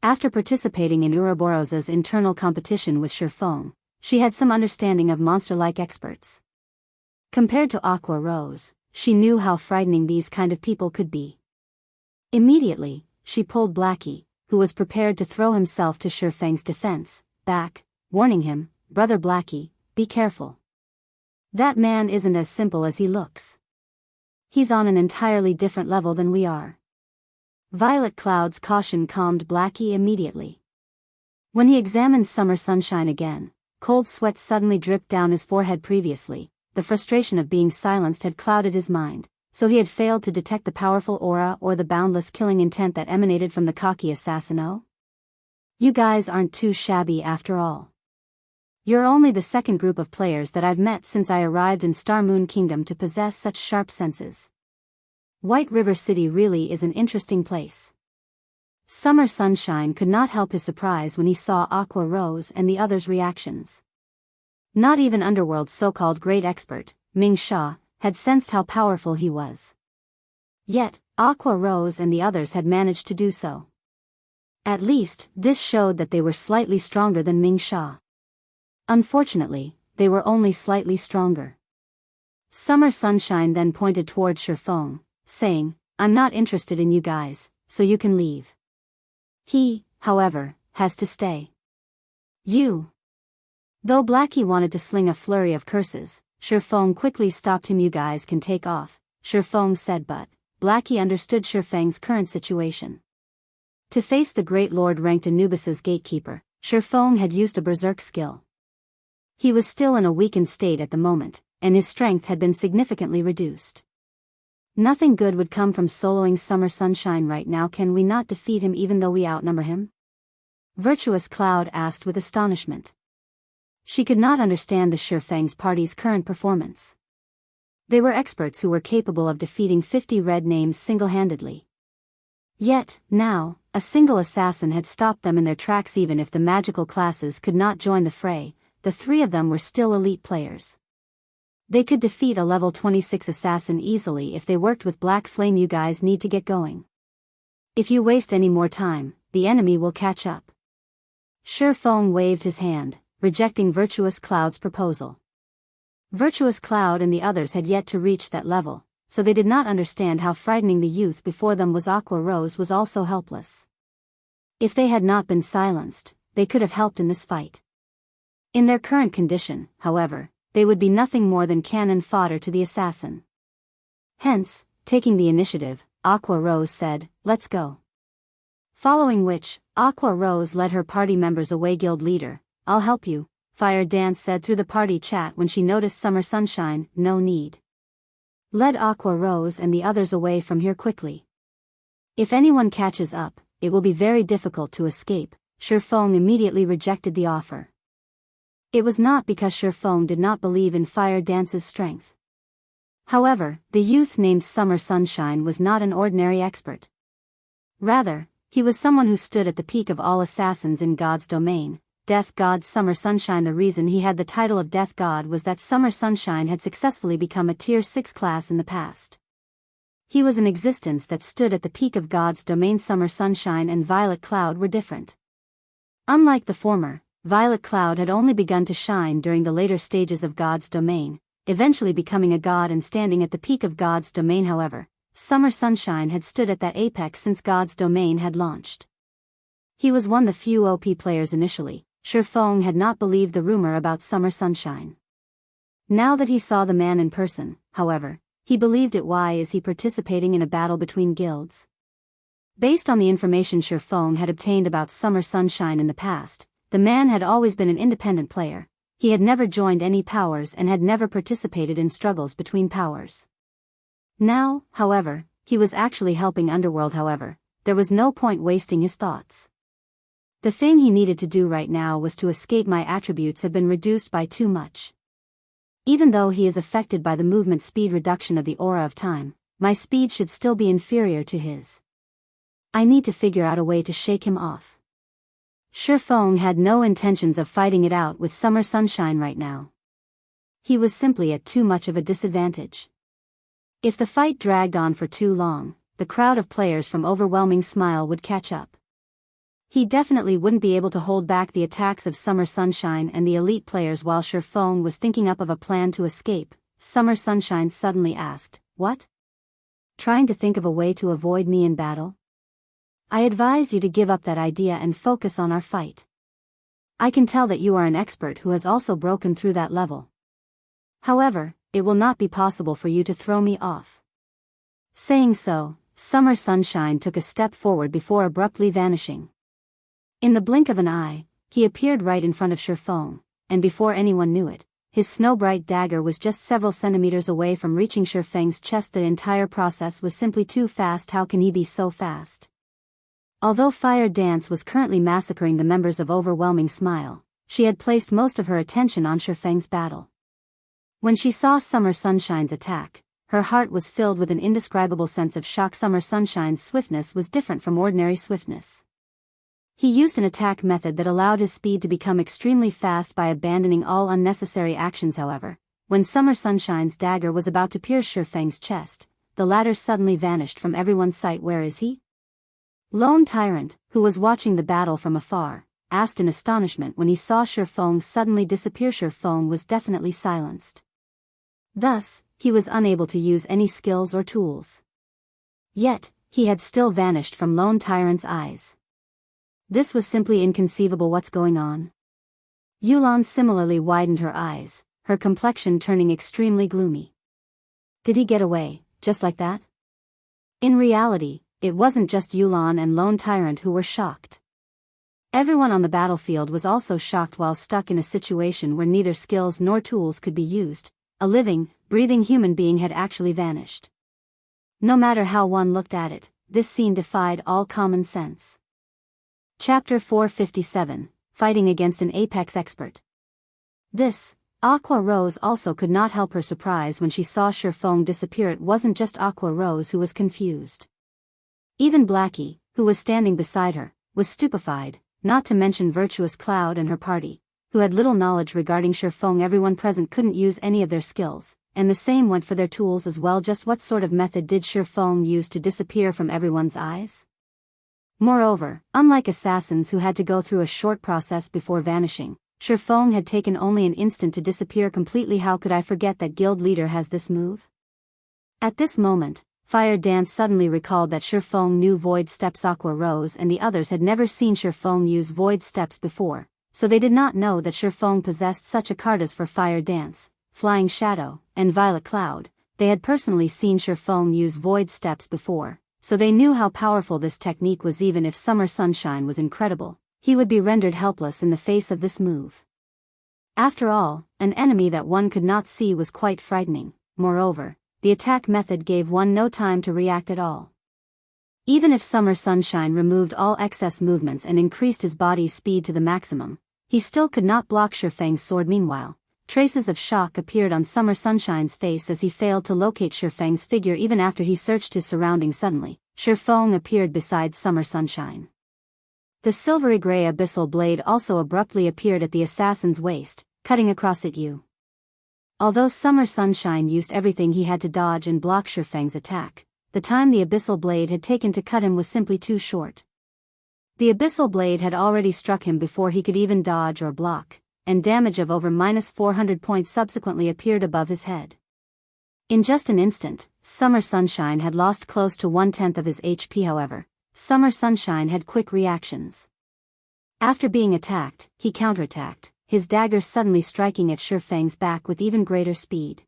After participating in Ouroboros's internal competition with Shifeng, she had some understanding of monster-like experts. Compared to Aqua Rose, she knew how frightening these kind of people could be. Immediately, she pulled Blackie, who was prepared to throw himself to Shifeng's defense, back, warning him, "Brother Blackie, be careful. That man isn't as simple as he looks. He's on an entirely different level than we are." Violet Cloud's caution calmed Blackie immediately. When he examined Summer Sunshine again, cold sweat suddenly dripped down his forehead. Previously, the frustration of being silenced had clouded his mind, so he had failed to detect the powerful aura or the boundless killing intent that emanated from the cocky assassin. "Oh? You guys aren't too shabby after all. You're only the second group of players that I've met since I arrived in Star Moon Kingdom to possess such sharp senses. White River City really is an interesting place." Summer Sunshine could not help his surprise when he saw Aqua Rose and the others' reactions. Not even Underworld's so-called great expert, Ming Sha, had sensed how powerful he was. Yet, Aqua Rose and the others had managed to do so. At least, this showed that they were slightly stronger than Ming Sha. Unfortunately, they were only slightly stronger. Summer Sunshine then pointed toward Shifeng, saying, "I'm not interested in you guys, so you can leave." He, however, has to stay. "You." Though Blackie wanted to sling a flurry of curses, Shifeng quickly stopped him. "You guys can take off," Shifeng said, but Blackie understood Shifeng's current situation. To face the Great Lord ranked Anubis's gatekeeper, Shifeng had used a berserk skill. He was still in a weakened state at the moment, and his strength had been significantly reduced. Nothing good would come from soloing Summer Sunshine right now. "Can we not defeat him even though we outnumber him?" Virtuous Cloud asked with astonishment. She could not understand the Shifeng's party's current performance. They were experts who were capable of defeating 50 red names single-handedly. Yet, now, a single assassin had stopped them in their tracks. Even if the magical classes could not join the fray, the three of them were still elite players. They could defeat a level 26 assassin easily if they worked with Black Flame. "You guys need to get going. If you waste any more time, the enemy will catch up." Shifeng waved his hand, rejecting Virtuous Cloud's proposal. Virtuous Cloud and the others had yet to reach that level, so they did not understand how frightening the youth before them was. Aqua Rose was also helpless. If they had not been silenced, they could have helped in this fight. In their current condition, however, they would be nothing more than cannon fodder to the assassin. Hence, taking the initiative, Aqua Rose said, "Let's go." Following which, Aqua Rose led her party members away. "Guild leader, I'll help you," Fire Dance said through the party chat when she noticed Summer Sunshine. "No need." Led Aqua Rose and the others away from here quickly. "If anyone catches up, it will be very difficult to escape." Shifeng immediately rejected the offer. It was not because Shifeng did not believe in Fire Dance's strength. However, the youth named Summer Sunshine was not an ordinary expert. Rather, he was someone who stood at the peak of all assassins in God's domain, Death God Summer Sunshine. The reason he had the title of Death God was that Summer Sunshine had successfully become a Tier 6 class in the past. He was an existence that stood at the peak of God's domain. Summer Sunshine and Violet Cloud were different. Unlike the former, Violet Cloud had only begun to shine during the later stages of God's domain, eventually becoming a god and standing at the peak of God's domain. However, Summer Sunshine had stood at that apex since God's domain had launched. He was one of the few OP players initially. Shifeng had not believed the rumor about Summer Sunshine. Now that he saw the man in person, however, he believed it. Why is he participating in a battle between guilds? Based on the information Shifeng had obtained about Summer Sunshine in the past, the man had always been an independent player. He had never joined any powers and had never participated in struggles between powers. Now, however, he was actually helping Underworld. However, there was no point wasting his thoughts. The thing he needed to do right now was to escape. My attributes have been reduced by too much. Even though he is affected by the movement speed reduction of the aura of time, my speed should still be inferior to his. I need to figure out a way to shake him off. Shifeng had no intentions of fighting it out with Summer Sunshine right now. He was simply at too much of a disadvantage. If the fight dragged on for too long, the crowd of players from Overwhelming Smile would catch up. He definitely wouldn't be able to hold back the attacks of Summer Sunshine and the elite players. While Shifeng was thinking up of a plan to escape, Summer Sunshine suddenly asked, "What? Trying to think of a way to avoid me in battle? I advise you to give up that idea and focus on our fight. I can tell that you are an expert who has also broken through that level. However, it will not be possible for you to throw me off." Saying so, Summer Sunshine took a step forward before abruptly vanishing. In the blink of an eye, he appeared right in front of Shifeng, and before anyone knew it, his snow-bright dagger was just several centimeters away from reaching Shifeng's chest. The entire process was simply too fast. How can he be so fast? Although Fire Dance was currently massacring the members of Overwhelming Smile, she had placed most of her attention on Shifeng's battle. When she saw Summer Sunshine's attack, her heart was filled with an indescribable sense of shock. Summer Sunshine's swiftness was different from ordinary swiftness. He used an attack method that allowed his speed to become extremely fast by abandoning all unnecessary actions. However, when Summer Sunshine's dagger was about to pierce Shifeng's chest, the latter suddenly vanished from everyone's sight. Where is he? Lone Tyrant, who was watching the battle from afar, asked in astonishment when he saw Shifeng suddenly disappear. Shifeng was definitely silenced. Thus, he was unable to use any skills or tools. Yet, he had still vanished from Lone Tyrant's eyes. This was simply inconceivable. What's going on? Youlan similarly widened her eyes, her complexion turning extremely gloomy. Did he get away, just like that? In reality, it wasn't just Youlan and Lone Tyrant who were shocked. Everyone on the battlefield was also shocked. While stuck in a situation where neither skills nor tools could be used, a living, breathing human being had actually vanished. No matter how one looked at it, this scene defied all common sense. Chapter 457, Fighting Against an Apex Expert. This, Aqua Rose also could not help her surprise when she saw Shifeng disappear. It wasn't just Aqua Rose who was confused. Even Blackie, who was standing beside her, was stupefied, not to mention Virtuous Cloud and her party, who had little knowledge regarding Shifeng. Everyone present couldn't use any of their skills, and the same went for their tools as well. Just what sort of method did Shifeng use to disappear from everyone's eyes? Moreover, unlike assassins who had to go through a short process before vanishing, Shifeng had taken only an instant to disappear completely. How could I forget that guild leader has this move? At this moment, Fire Dance suddenly recalled that Shifeng knew Void Steps. Aqua Rose and the others had never seen Shifeng use Void Steps before, so they did not know that Shifeng possessed such a card. As for Fire Dance, Flying Shadow, and Violet Cloud, they had personally seen Shifeng use Void Steps before, so they knew how powerful this technique was. Even if Summer Sunshine was incredible, he would be rendered helpless in the face of this move. After all, an enemy that one could not see was quite frightening. Moreover, the attack method gave one no time to react at all. Even if Summer Sunshine removed all excess movements and increased his body's speed to the maximum, he still could not block Shifeng's sword. Meanwhile, traces of shock appeared on Summer Sunshine's face as he failed to locate Shifeng's figure. Even after he searched his surroundings, suddenly, Shifeng appeared beside Summer Sunshine. The silvery gray abyssal blade also abruptly appeared at the assassin's waist, cutting across it. Although Summer Sunshine used everything he had to dodge and block Shifeng's attack, the time the abyssal blade had taken to cut him was simply too short. The abyssal blade had already struck him before he could even dodge or block, and damage of over -400 points subsequently appeared above his head. In just an instant, Summer Sunshine had lost close to 1/10 of his HP. However, Summer Sunshine had quick reactions. After being attacked, he counterattacked, his dagger suddenly striking at Shifeng's back with even greater speed.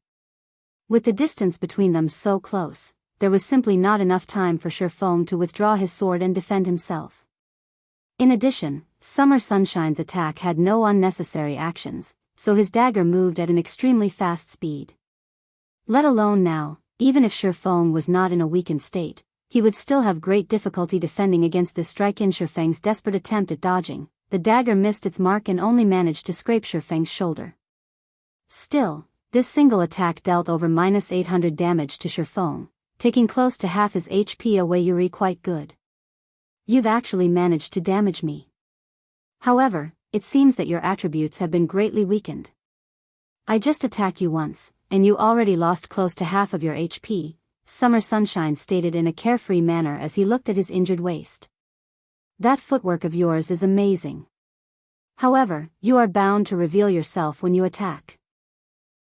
With the distance between them so close, there was simply not enough time for Shifeng to withdraw his sword and defend himself. In addition, Summer Sunshine's attack had no unnecessary actions, so his dagger moved at an extremely fast speed. Let alone now, even if Shifeng was not in a weakened state, he would still have great difficulty defending against this strike. In Shifeng's desperate attempt at dodging, the dagger missed its mark and only managed to scrape Shifeng's shoulder. Still, this single attack dealt over -800 damage to Shifeng, taking close to half his HP away. Yuri, quite good. You've actually managed to damage me. However, it seems that your attributes have been greatly weakened. I just attacked you once, and you already lost close to half of your HP, Summer Sunshine stated in a carefree manner as he looked at his injured waist. That footwork of yours is amazing. However, you are bound to reveal yourself when you attack.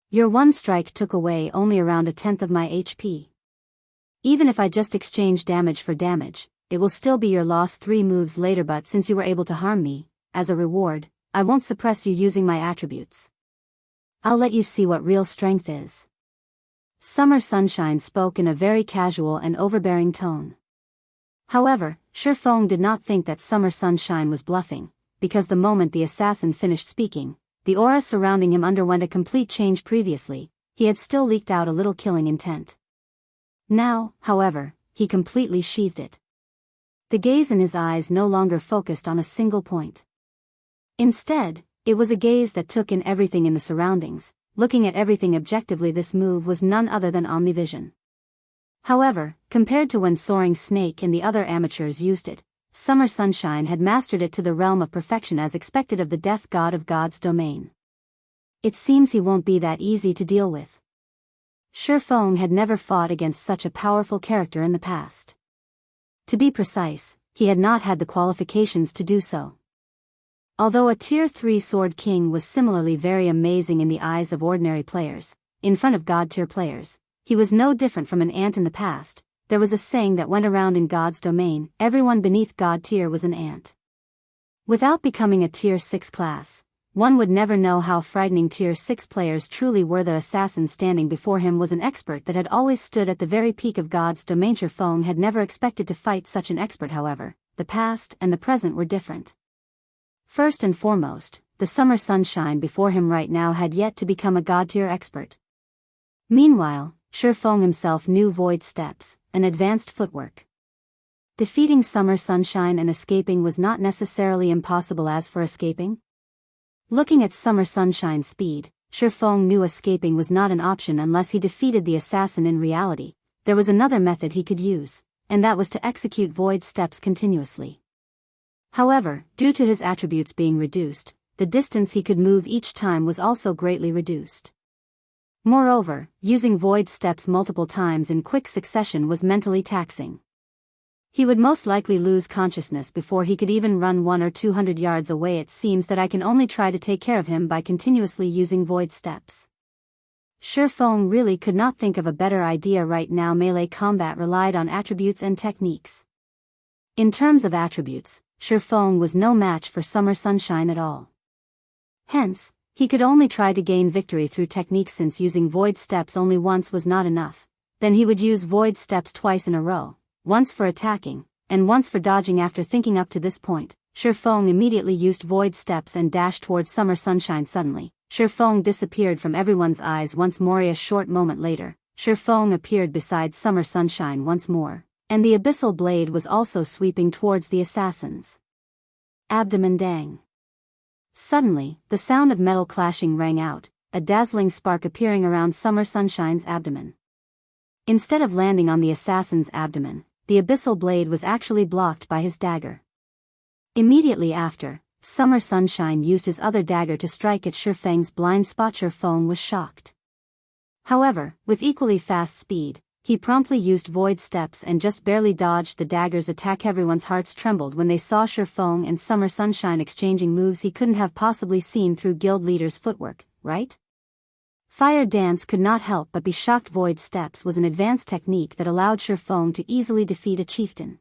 Your one strike took away only around 1/10 of my HP. Even if I just exchange damage for damage, it will still be your loss 3 moves later, but since you were able to harm me, as a reward, I won't suppress you using my attributes. I'll let you see what real strength is. Summer Sunshine spoke in a very casual and overbearing tone. However, Shifeng did not think that Summer Sunshine was bluffing, because the moment the assassin finished speaking, the aura surrounding him underwent a complete change. Previously, he had still leaked out a little killing intent. Now, however, he completely sheathed it. The gaze in his eyes no longer focused on a single point. Instead, it was a gaze that took in everything in the surroundings, looking at everything objectively. This move was none other than Omnivision. However, compared to when Soaring Snake and the other amateurs used it, Summer Sunshine had mastered it to the realm of perfection as expected of the death god of God's domain. It seems he won't be that easy to deal with. Shifeng had never fought against such a powerful character in the past. To be precise, he had not had the qualifications to do so. Although a Tier 3 Sword King was similarly very amazing in the eyes of ordinary players, in front of God-tier players, he was no different from an ant in the past. There was a saying that went around in God's domain: everyone beneath God tier was an ant. Without becoming a Tier 6 class, one would never know how frightening Tier 6 players truly were. The assassin standing before him was an expert that had always stood at the very peak of God's domain. Shifeng had never expected to fight such an expert. However, the past and the present were different. First and foremost, the Summer Sunshine before him right now had yet to become a God-tier expert. Meanwhile, Shifeng himself knew void steps, and advanced footwork. Defeating Summer Sunshine and escaping was not necessarily impossible. As for escaping, looking at Summer Sunshine's speed, Shifeng knew escaping was not an option unless he defeated the assassin. In reality, there was another method he could use, and that was to execute void steps continuously. However, due to his attributes being reduced, the distance he could move each time was also greatly reduced. Moreover, using void steps multiple times in quick succession was mentally taxing. He would most likely lose consciousness before he could even run 100 or 200 yards away. It seems that I can only try to take care of him by continuously using void steps. Shifeng really could not think of a better idea right now. Melee combat relied on attributes and techniques. In terms of attributes, Shifeng was no match for Summer Sunshine at all. Hence, he could only try to gain victory through techniques. Since using void steps only once was not enough, then he would use void steps twice in a row, once for attacking, and once for dodging. After thinking up to this point, Shifeng immediately used void steps and dashed towards Summer Sunshine. Suddenly, Shifeng disappeared from everyone's eyes once more. A short moment later, Shifeng appeared beside Summer Sunshine once more, and the Abyssal blade was also sweeping towards the assassin's abdomen. Dang! Suddenly, the sound of metal clashing rang out, a dazzling spark appearing around Summer Sunshine's abdomen. Instead of landing on the assassin's abdomen, the Abyssal blade was actually blocked by his dagger. Immediately after, Summer Sunshine used his other dagger to strike at Shifeng's blind spot. Shifeng was shocked. However, with equally fast speed, he promptly used void steps and just barely dodged the dagger's attack. Everyone's hearts trembled when they saw Shifeng and Summer Sunshine exchanging moves he couldn't have possibly seen through guild leader's footwork, right? Fire Dance could not help but be shocked. Void steps was an advanced technique that allowed Shifeng to easily defeat a chieftain.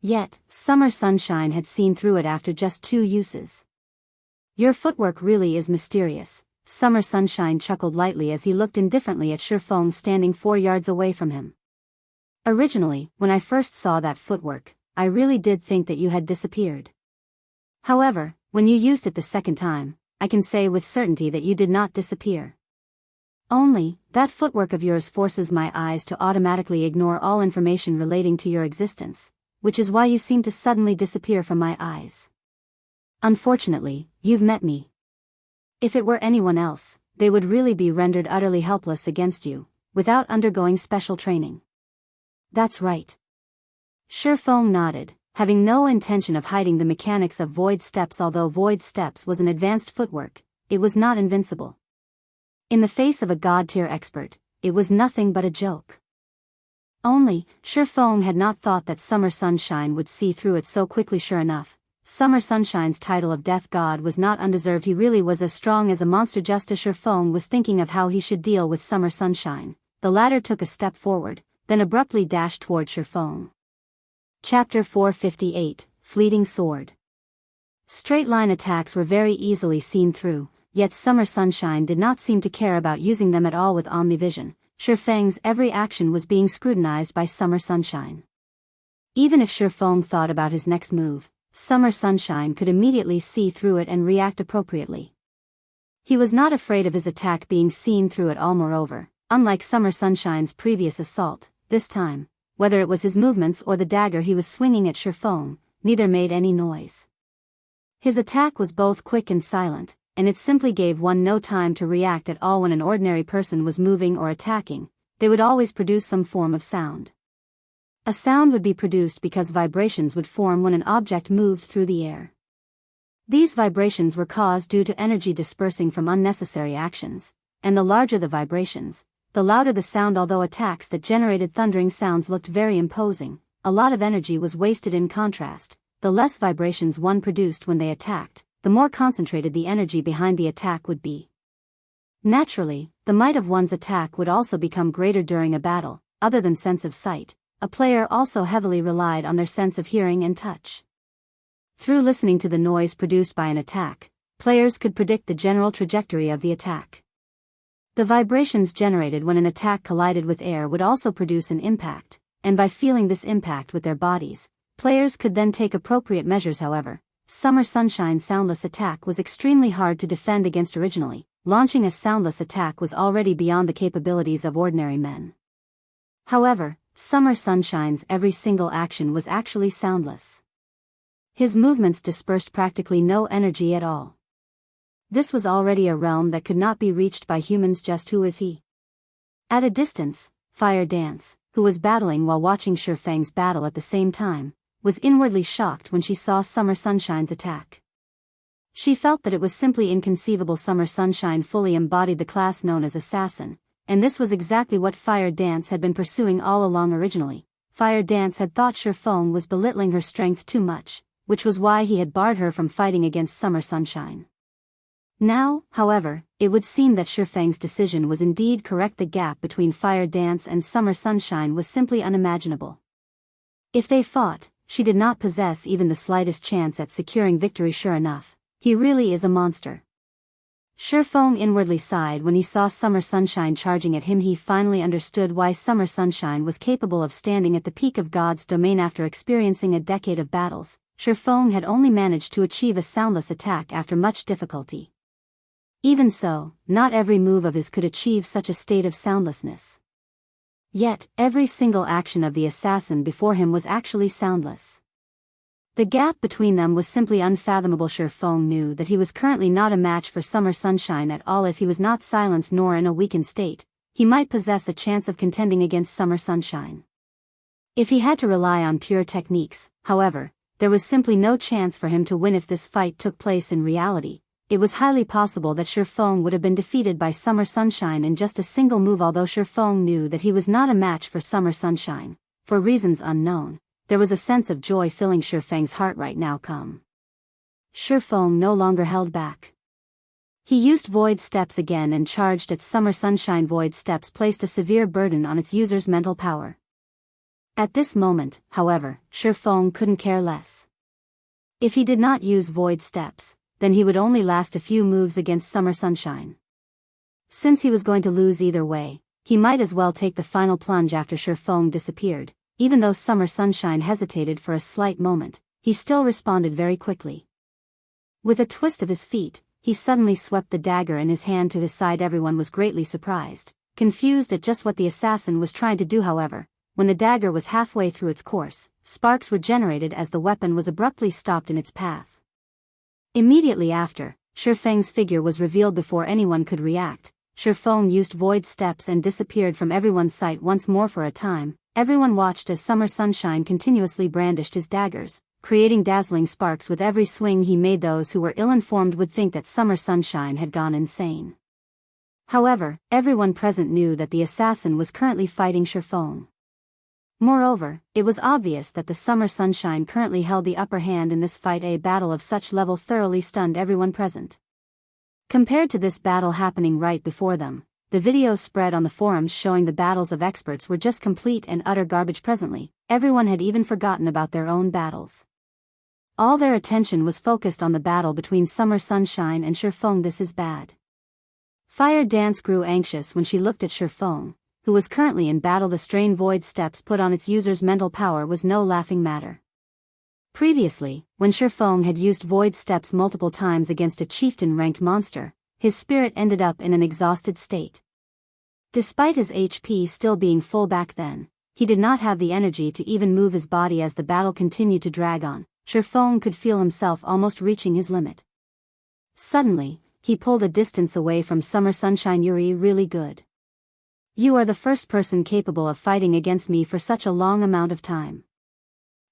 Yet, Summer Sunshine had seen through it after just 2 uses. Your footwork really is mysterious, Summer Sunshine chuckled lightly as he looked indifferently at Shifeng standing 4 yards away from him. Originally, when I first saw that footwork, I really did think that you had disappeared. However, when you used it the second time, I can say with certainty that you did not disappear. Only, that footwork of yours forces my eyes to automatically ignore all information relating to your existence, which is why you seem to suddenly disappear from my eyes. Unfortunately, you've met me. If it were anyone else, they would really be rendered utterly helpless against you, without undergoing special training. That's right. Shifeng nodded, having no intention of hiding the mechanics of void steps. Although void steps was an advanced footwork, it was not invincible. In the face of a god-tier expert, it was nothing but a joke. Only, Shifeng had not thought that Summer Sunshine would see through it so quickly. Sure enough, Summer Sunshine's title of Death God was not undeserved. He really was as strong as a monster. Just as Shifeng was thinking of how he should deal with Summer Sunshine, the latter took a step forward, then abruptly dashed toward Shifeng. Chapter 458, Fleeting Sword. Straight-line attacks were very easily seen through, yet Summer Sunshine did not seem to care about using them at all. With Omnivision, Shifeng's every action was being scrutinized by Summer Sunshine. Even if Shifeng thought about his next move, Summer Sunshine could immediately see through it and react appropriately. He was not afraid of his attack being seen through at all. Moreover, unlike Summer Sunshine's previous assault, this time, whether it was his movements or the dagger he was swinging at Shifeng, neither made any noise. His attack was both quick and silent, and it simply gave one no time to react at all. When an ordinary person was moving or attacking, they would always produce some form of sound. A sound would be produced because vibrations would form when an object moved through the air. These vibrations were caused due to energy dispersing from unnecessary actions, and the larger the vibrations, the louder the sound. Although attacks that generated thundering sounds looked very imposing, a lot of energy was wasted. In contrast, the less vibrations one produced when they attacked, the more concentrated the energy behind the attack would be. Naturally, the might of one's attack would also become greater during a battle. Other than sense of sight, a player also heavily relied on their sense of hearing and touch. Through listening to the noise produced by an attack, players could predict the general trajectory of the attack. The vibrations generated when an attack collided with air would also produce an impact, and by feeling this impact with their bodies, players could then take appropriate measures. However, Summer Sunshine's soundless attack was extremely hard to defend against. Originally, launching a soundless attack was already beyond the capabilities of ordinary men. However, Summer Sunshine's every single action was actually soundless. His movements dispersed practically no energy at all. This was already a realm that could not be reached by humans. Just who is he? At a distance, Fire Dance, who was battling while watching Shifeng's battle at the same time, was inwardly shocked when she saw Summer Sunshine's attack. She felt that it was simply inconceivable. Summer Sunshine fully embodied the class known as Assassin, and this was exactly what Fire Dance had been pursuing all along. Originally, Fire Dance had thought Shifeng was belittling her strength too much, which was why he had barred her from fighting against Summer Sunshine. Now, however, it would seem that Shifeng's decision was indeed correct. The gap between Fire Dance and Summer Sunshine was simply unimaginable. If they fought, she did not possess even the slightest chance at securing victory. Sure enough, he really is a monster. Shifeng inwardly sighed when he saw Summer Sunshine charging at him. He finally understood why Summer Sunshine was capable of standing at the peak of God's domain. After experiencing a decade of battles, Shifeng had only managed to achieve a soundless attack after much difficulty. Even so, not every move of his could achieve such a state of soundlessness. Yet, every single action of the assassin before him was actually soundless. The gap between them was simply unfathomable. Shifeng knew that he was currently not a match for Summer Sunshine at all. If he was not silenced nor in a weakened state, he might possess a chance of contending against Summer Sunshine. If he had to rely on pure techniques, however, there was simply no chance for him to win. If this fight took place in reality, it was highly possible that Shifeng would have been defeated by Summer Sunshine in just a single move. Although Shifeng knew that he was not a match for Summer Sunshine, for reasons unknown, there was a sense of joy filling Shifeng's heart right now. Shifeng no longer held back. He used Void Steps again and charged at Summer Sunshine. Void Steps placed a severe burden on its user's mental power. At this moment, however, Shifeng couldn't care less. If he did not use Void Steps, then he would only last a few moves against Summer Sunshine. Since he was going to lose either way, he might as well take the final plunge. After Shifeng disappeared, even though Summer Sunshine hesitated for a slight moment, he still responded very quickly. With a twist of his feet, he suddenly swept the dagger in his hand to his side. Everyone was greatly surprised, confused at just what the assassin was trying to do. However, when the dagger was halfway through its course, sparks were generated as the weapon was abruptly stopped in its path. Immediately after, Shifeng's figure was revealed. Before anyone could react, Shifeng used void steps and disappeared from everyone's sight once more. For a time, everyone watched as Summer Sunshine continuously brandished his daggers, creating dazzling sparks with every swing he made. Those who were ill-informed would think that Summer Sunshine had gone insane. However, everyone present knew that the assassin was currently fighting Shifeng. Moreover, it was obvious that the Summer Sunshine currently held the upper hand in this fight. A battle of such level thoroughly stunned everyone present. Compared to this battle happening right before them, the videos spread on the forums showing the battles of experts were just complete and utter garbage. Presently, everyone had even forgotten about their own battles. All their attention was focused on the battle between Summer Sunshine and Shifeng. This is bad. Fire Dance grew anxious when she looked at Shifeng, who was currently in battle. The strain void steps put on its user's mental power was no laughing matter. Previously, when Shifeng had used void steps multiple times against a chieftain-ranked monster, his spirit ended up in an exhausted state. Despite his HP still being full back then, he did not have the energy to even move his body. As the battle continued to drag on, Shifeng could feel himself almost reaching his limit. Suddenly, he pulled a distance away from Summer Sunshine. "You're really good. You are the first person capable of fighting against me for such a long amount of time.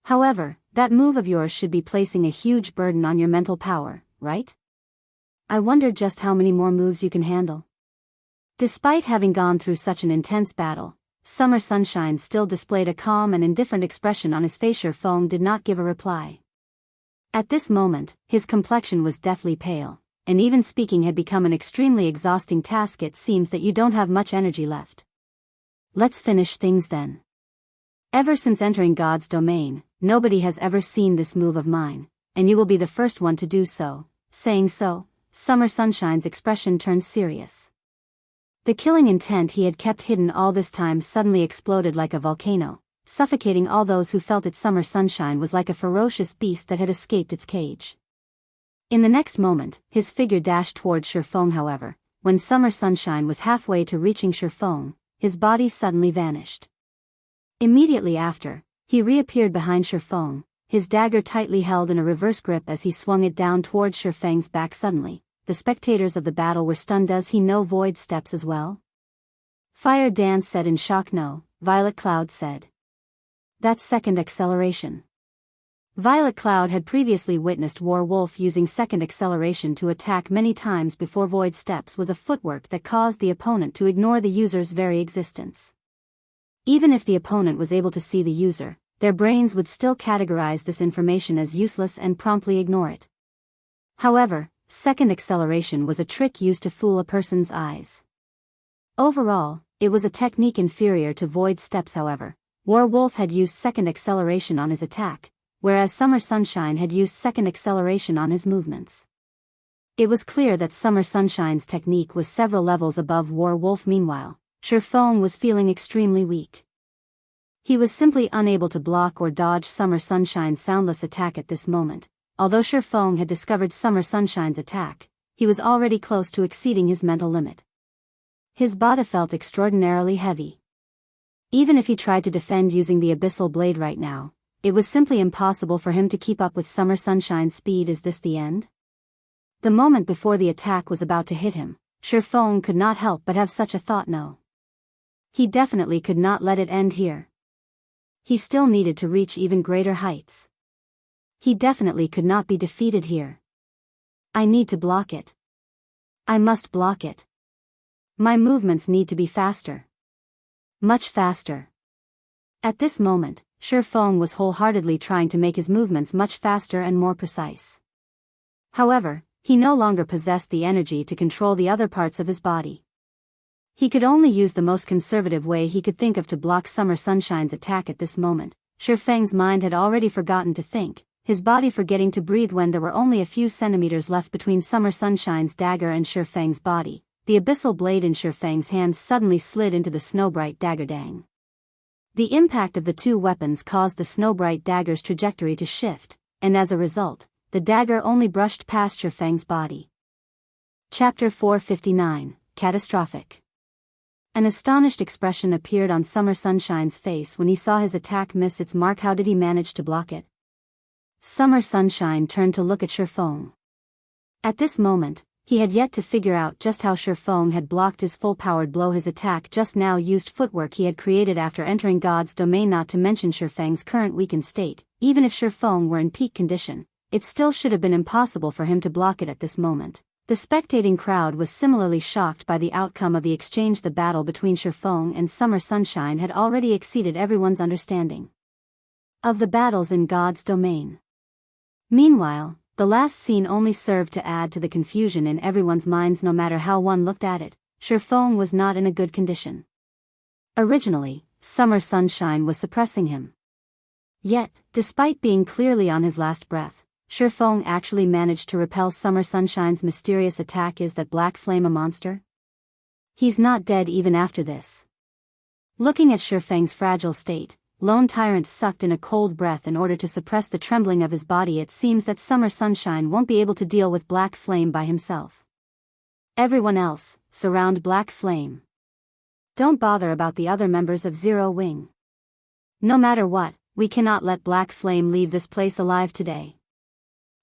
However, that move of yours should be placing a huge burden on your mental power, right? I wonder just how many more moves you can handle." Despite having gone through such an intense battle, Summer Sunshine still displayed a calm and indifferent expression on his face. Shifeng did not give a reply. At this moment, his complexion was deathly pale, and even speaking had become an extremely exhausting task. "It seems that you don't have much energy left. Let's finish things then. Ever since entering God's domain, nobody has ever seen this move of mine, and you will be the first one to do so." Saying so, Summer Sunshine's expression turned serious. The killing intent he had kept hidden all this time suddenly exploded like a volcano, suffocating all those who felt it. Summer Sunshine was like a ferocious beast that had escaped its cage. In the next moment, his figure dashed towards Shifeng. However, when Summer Sunshine was halfway to reaching Shifeng, his body suddenly vanished. Immediately after, he reappeared behind Shifeng, his dagger tightly held in a reverse grip as he swung it down towards Shifeng's back. Suddenly, the spectators of the battle were stunned. "Does he know void steps as well?" Fire Dance said in shock. "No," Violet Cloud said. "That's second acceleration." Violet Cloud had previously witnessed Werewolf using second acceleration to attack many times before. Void steps was a footwork that caused the opponent to ignore the user's very existence. Even if the opponent was able to see the user, their brains would still categorize this information as useless and promptly ignore it. However, second acceleration was a trick used to fool a person's eyes. Overall, it was a technique inferior to void steps. However, Werewolf had used second acceleration on his attack, whereas Summer Sunshine had used second acceleration on his movements. It was clear that Summer Sunshine's technique was several levels above Werewolf. Meanwhile, Shifeng was feeling extremely weak. He was simply unable to block or dodge Summer Sunshine's soundless attack at this moment. Although Shifeng had discovered Summer Sunshine's attack, he was already close to exceeding his mental limit. His body felt extraordinarily heavy. Even if he tried to defend using the Abyssal blade right now, it was simply impossible for him to keep up with Summer Sunshine's speed. Is this the end? The moment before the attack was about to hit him, Shifeng could not help but have such a thought. No. He definitely could not let it end here. He still needed to reach even greater heights. He definitely could not be defeated here. I need to block it. I must block it. My movements need to be faster. Much faster. At this moment, Shifeng was wholeheartedly trying to make his movements much faster and more precise. However, he no longer possessed the energy to control the other parts of his body. He could only use the most conservative way he could think of to block Summer Sunshine's attack. At this moment, Shifeng's mind had already forgotten to think, his body forgetting to breathe. When there were only a few centimeters left between Summer Sunshine's dagger and Shifeng's body, the abyssal blade in Shifeng's hands suddenly slid into the Snowbright dagger. Dang. The impact of the two weapons caused the Snowbright dagger's trajectory to shift, and as a result, the dagger only brushed past Shifeng's body. Chapter 459, Catastrophic. An astonished expression appeared on Summer Sunshine's face when he saw his attack miss its mark. How did he manage to block it? Summer Sunshine turned to look at Shifeng. At this moment, he had yet to figure out just how Shifeng had blocked his full-powered blow. His attack just now used footwork he had created after entering God's domain. Not to mention Shifeng's current weakened state, even if Shifeng were in peak condition, it still should have been impossible for him to block it at this moment. The spectating crowd was similarly shocked by the outcome of the exchange. The battle between Shifeng and Summer Sunshine had already exceeded everyone's understanding of the battles in God's domain. Meanwhile, the last scene only served to add to the confusion in everyone's minds. No matter how one looked at it, Shifeng was not in a good condition. Originally, Summer Sunshine was suppressing him. Yet, despite being clearly on his last breath, Shifeng actually managed to repel Summer Sunshine's mysterious attack. Is that black flame a monster? He's not dead even after this. Looking at Shifeng's fragile state, Lone Tyrant sucked in a cold breath in order to suppress the trembling of his body. It seems that Summer Sunshine won't be able to deal with Black Flame by himself. Everyone else, surround Black Flame. Don't bother about the other members of Zero Wing. No matter what, we cannot let Black Flame leave this place alive today.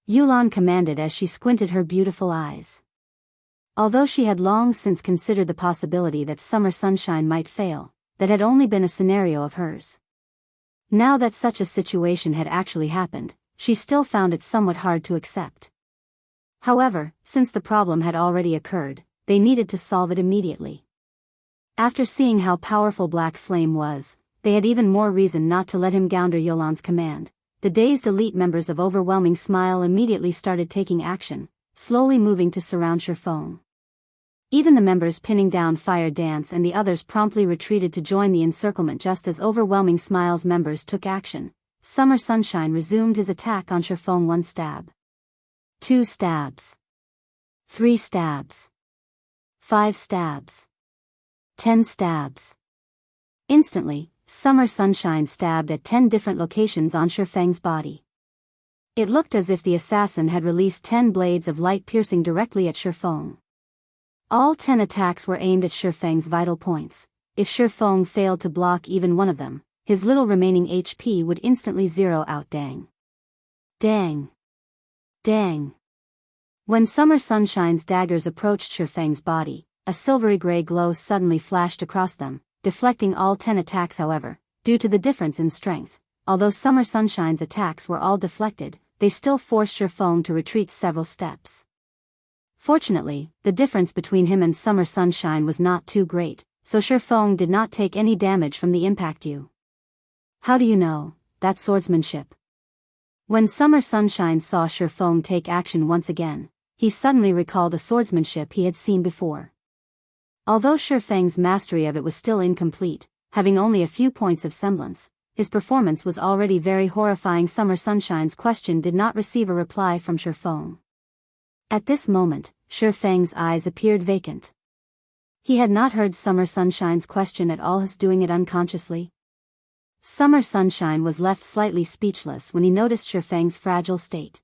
Youlan commanded as she squinted her beautiful eyes. Although she had long since considered the possibility that Summer Sunshine might fail, that had only been a scenario of hers. Now that such a situation had actually happened, she still found it somewhat hard to accept. However, since the problem had already occurred, they needed to solve it immediately. After seeing how powerful Black Flame was, they had even more reason not to let him go under Yolan's command. The dazed elite members of Overwhelming Smile immediately started taking action, slowly moving to surround Shifeng. Even the members pinning down Fire Dance and the others promptly retreated to join the encirclement. Just as Overwhelming Smile's members took action, Summer Sunshine resumed his attack on Shifeng. 1 stab. 2 stabs. 3 stabs. 5 stabs. 10 stabs. Instantly, Summer Sunshine stabbed at 10 different locations on Shifeng's body. It looked as if the assassin had released 10 blades of light piercing directly at Shifeng. All 10 attacks were aimed at Shifeng's vital points. If Shifeng failed to block even one of them, his little remaining HP would instantly zero out. Dang. Dang. Dang. When Summer Sunshine's daggers approached Shifeng's body, a silvery gray glow suddenly flashed across them, deflecting all 10 attacks. However, due to the difference in strength, although Summer Sunshine's attacks were all deflected, they still forced Shifeng to retreat several steps. Fortunately, the difference between him and Summer Sunshine was not too great, so Shifeng did not take any damage from the impact. How do you know? That's swordsmanship. When Summer Sunshine saw Shifeng take action once again, he suddenly recalled a swordsmanship he had seen before. Although Shifeng's mastery of it was still incomplete, having only a few points of semblance, his performance was already very horrifying. Summer Sunshine's question did not receive a reply from Shifeng. At this moment, Shifeng's eyes appeared vacant. He had not heard Summer Sunshine's question at all. His doing it unconsciously. Summer Sunshine was left slightly speechless when he noticed Shifeng's fragile state.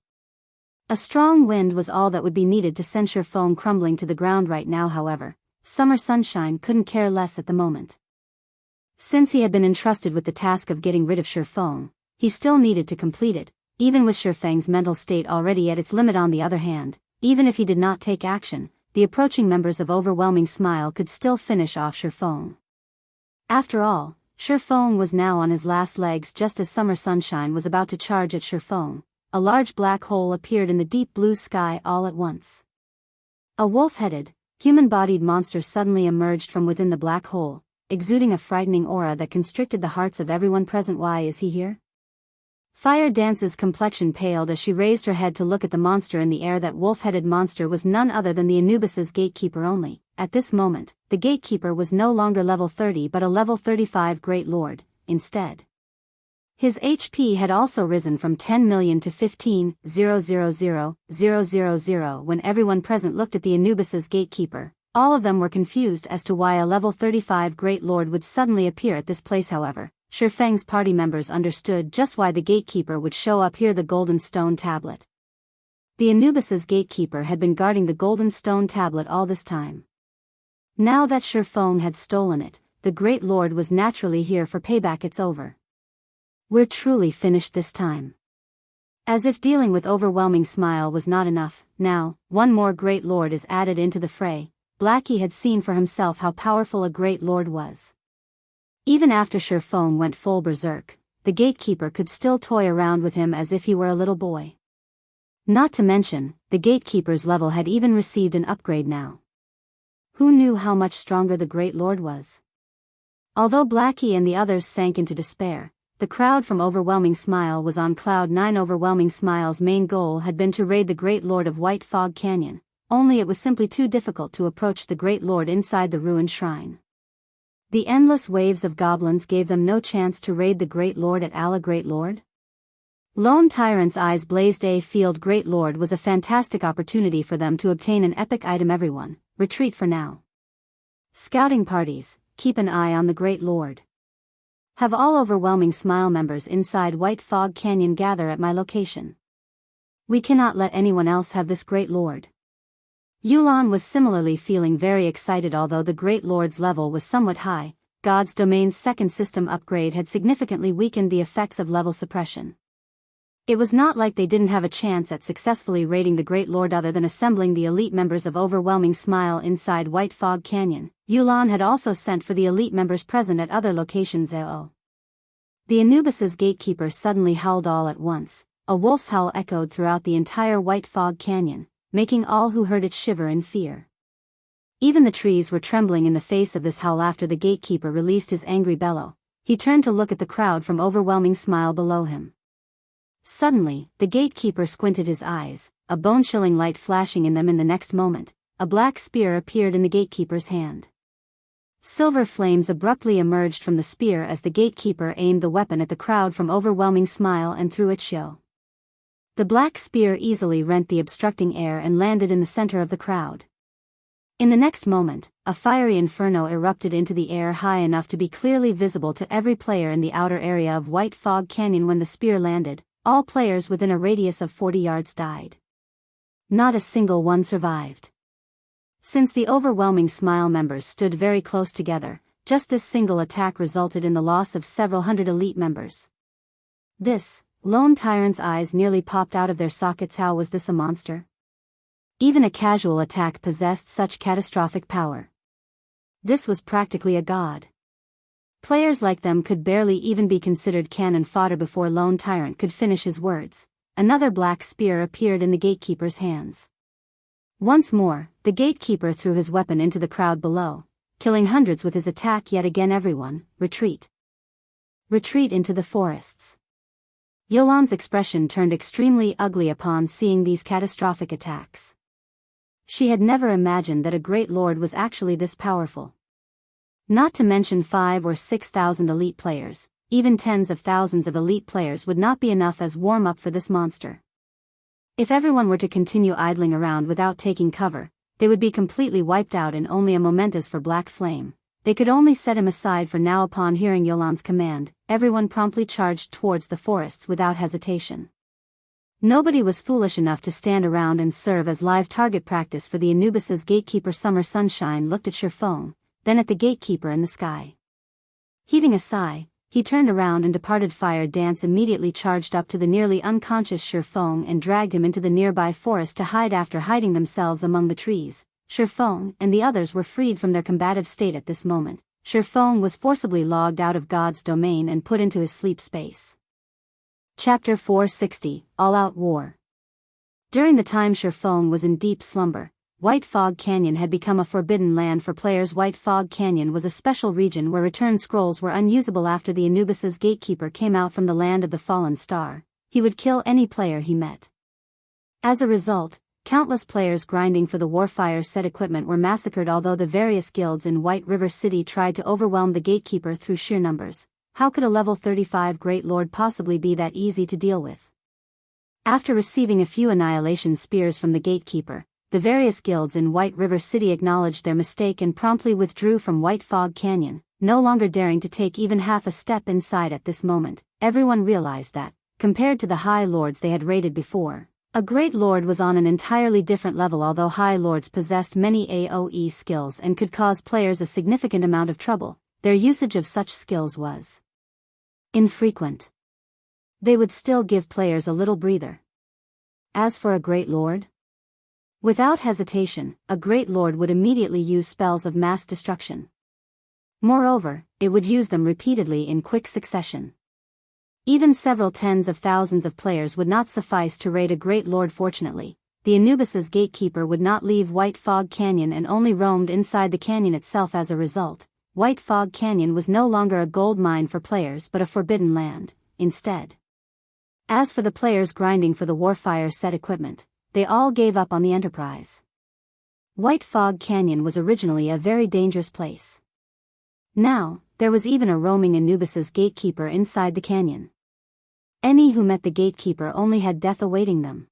A strong wind was all that would be needed to send Shifeng crumbling to the ground right now. However, Summer Sunshine couldn't care less at the moment. Since he had been entrusted with the task of getting rid of Shifeng, he still needed to complete it, even with Shifeng's mental state already at its limit. On the other hand, even if he did not take action, the approaching members of Overwhelming Smile could still finish off Shifeng. After all, Shifeng was now on his last legs. Just as Summer Sunshine was about to charge at Shifeng, a large black hole appeared in the deep blue sky all at once. A wolf-headed, human-bodied monster suddenly emerged from within the black hole, exuding a frightening aura that constricted the hearts of everyone present. Why is he here? Fire Dance's complexion paled as she raised her head to look at the monster in the air. That wolf-headed monster was none other than the Anubis's gatekeeper. Only, at this moment, the gatekeeper was no longer level 30 but a level 35 Great Lord, instead. His HP had also risen from 10 million to 15,000,000. When everyone present looked at the Anubis's gatekeeper, all of them were confused as to why a level 35 Great Lord would suddenly appear at this place. However, Shifeng's party members understood just why the gatekeeper would show up here. The golden stone tablet. The Anubis's gatekeeper had been guarding the golden stone tablet all this time. Now that Shifeng had stolen it, the Great Lord was naturally here for payback. It's over. We're truly finished this time. As if dealing with overwhelming smile was not enough, now, one more Great Lord is added into the fray. Blackie had seen for himself how powerful a Great Lord was. Even after Shifeng went full berserk, the gatekeeper could still toy around with him as if he were a little boy. Not to mention, the gatekeeper's level had even received an upgrade now. Who knew how much stronger the Great Lord was? Although Blackie and the others sank into despair, the crowd from Overwhelming Smile was on cloud nine. Overwhelming Smile's main goal had been to raid the Great Lord of White Fog Canyon, only it was simply too difficult to approach the Great Lord inside the ruined shrine. The endless waves of goblins gave them no chance to raid the Great Lord at Allah. Great Lord? Lone Tyrant's eyes blazed. A field Great Lord was a fantastic opportunity for them to obtain an epic item. Everyone, retreat for now. Scouting parties, keep an eye on the Great Lord. Have all Overwhelming Smile members inside White Fog Canyon gather at my location. We cannot let anyone else have this Great Lord. Youlan was similarly feeling very excited. Although the Great Lord's level was somewhat high, God's Domain's second system upgrade had significantly weakened the effects of level suppression. It was not like they didn't have a chance at successfully raiding the Great Lord other than assembling the elite members of Overwhelming Smile inside White Fog Canyon. Youlan had also sent for the elite members present at other locations. The Anubis's gatekeeper suddenly howled all at once. A wolf's howl echoed throughout the entire White Fog Canyon, making all who heard it shiver in fear. Even the trees were trembling in the face of this howl. After the gatekeeper released his angry bellow, he turned to look at the crowd from Overwhelming Smile below him. Suddenly, the gatekeeper squinted his eyes, a bone-chilling light flashing in them. In the next moment, a black spear appeared in the gatekeeper's hand. Silver flames abruptly emerged from the spear as the gatekeeper aimed the weapon at the crowd from Overwhelming Smile and threw it. The black spear easily rent the obstructing air and landed in the center of the crowd. In the next moment, a fiery inferno erupted into the air high enough to be clearly visible to every player in the outer area of White Fog Canyon. When the spear landed, all players within a radius of 40 yards died. Not a single one survived. Since the Overwhelming Smile members stood very close together, just this single attack resulted in the loss of several hundred elite members. This, Lone Tyrant's eyes nearly popped out of their sockets. How was this a monster? Even a casual attack possessed such catastrophic power. This was practically a god. Players like them could barely even be considered cannon fodder. Before Lone Tyrant could finish his words, another black spear appeared in the gatekeeper's hands. Once more, the gatekeeper threw his weapon into the crowd below, killing hundreds with his attack. Yet again, everyone, retreat. Retreat into the forests. Youlan's expression turned extremely ugly upon seeing these catastrophic attacks. She had never imagined that a Great Lord was actually this powerful. Not to mention 5,000 or 6,000 elite players, even tens of thousands of elite players would not be enough as warm-up for this monster. If everyone were to continue idling around without taking cover, they would be completely wiped out in only a moment. As for Black Flame, they could only set him aside for now. Upon hearing Youlan's command, everyone promptly charged towards the forests without hesitation. Nobody was foolish enough to stand around and serve as live target practice for the Anubis's gatekeeper. Summer Sunshine looked at Shifeng, then at the gatekeeper in the sky. Heaving a sigh, he turned around and departed. Fire Dance immediately charged up to the nearly unconscious Shifeng and dragged him into the nearby forest to hide. After hiding themselves among the trees, Shifeng and the others were freed from their combative state. At this moment, Shifeng was forcibly logged out of God's domain and put into his sleep space. Chapter 460, All-Out War. During the time Shifeng was in deep slumber, White Fog Canyon had become a forbidden land for players. White Fog Canyon was a special region where return scrolls were unusable. After the Anubis's gatekeeper came out from the land of the fallen star, he would kill any player he met. As a result, countless players grinding for the Warfire set equipment were massacred. Although the various guilds in White River City tried to overwhelm the gatekeeper through sheer numbers, how could a level 35 Great Lord possibly be that easy to deal with? After receiving a few annihilation spears from the gatekeeper, the various guilds in White River City acknowledged their mistake and promptly withdrew from White Fog Canyon, no longer daring to take even half a step inside. At this moment, everyone realized that, compared to the High Lords they had raided before, A Great Lord was on an entirely different level. Although High Lords possessed many AoE skills and could cause players a significant amount of trouble, their usage of such skills was infrequent. They would still give players a little breather. As for a Great Lord, without hesitation, a Great Lord would immediately use spells of mass destruction. Moreover, it would use them repeatedly in quick succession. Even several tens of thousands of players would not suffice to raid a Great Lord. Fortunately, the Anubis's gatekeeper would not leave White Fog Canyon and only roamed inside the canyon itself. As a result, White Fog Canyon was no longer a gold mine for players but a forbidden land, instead. As for the players grinding for the Warfire set equipment, they all gave up on the enterprise. White Fog Canyon was originally a very dangerous place. Now, there was even a roaming Anubis's gatekeeper inside the canyon. Any who met the gatekeeper only had death awaiting them.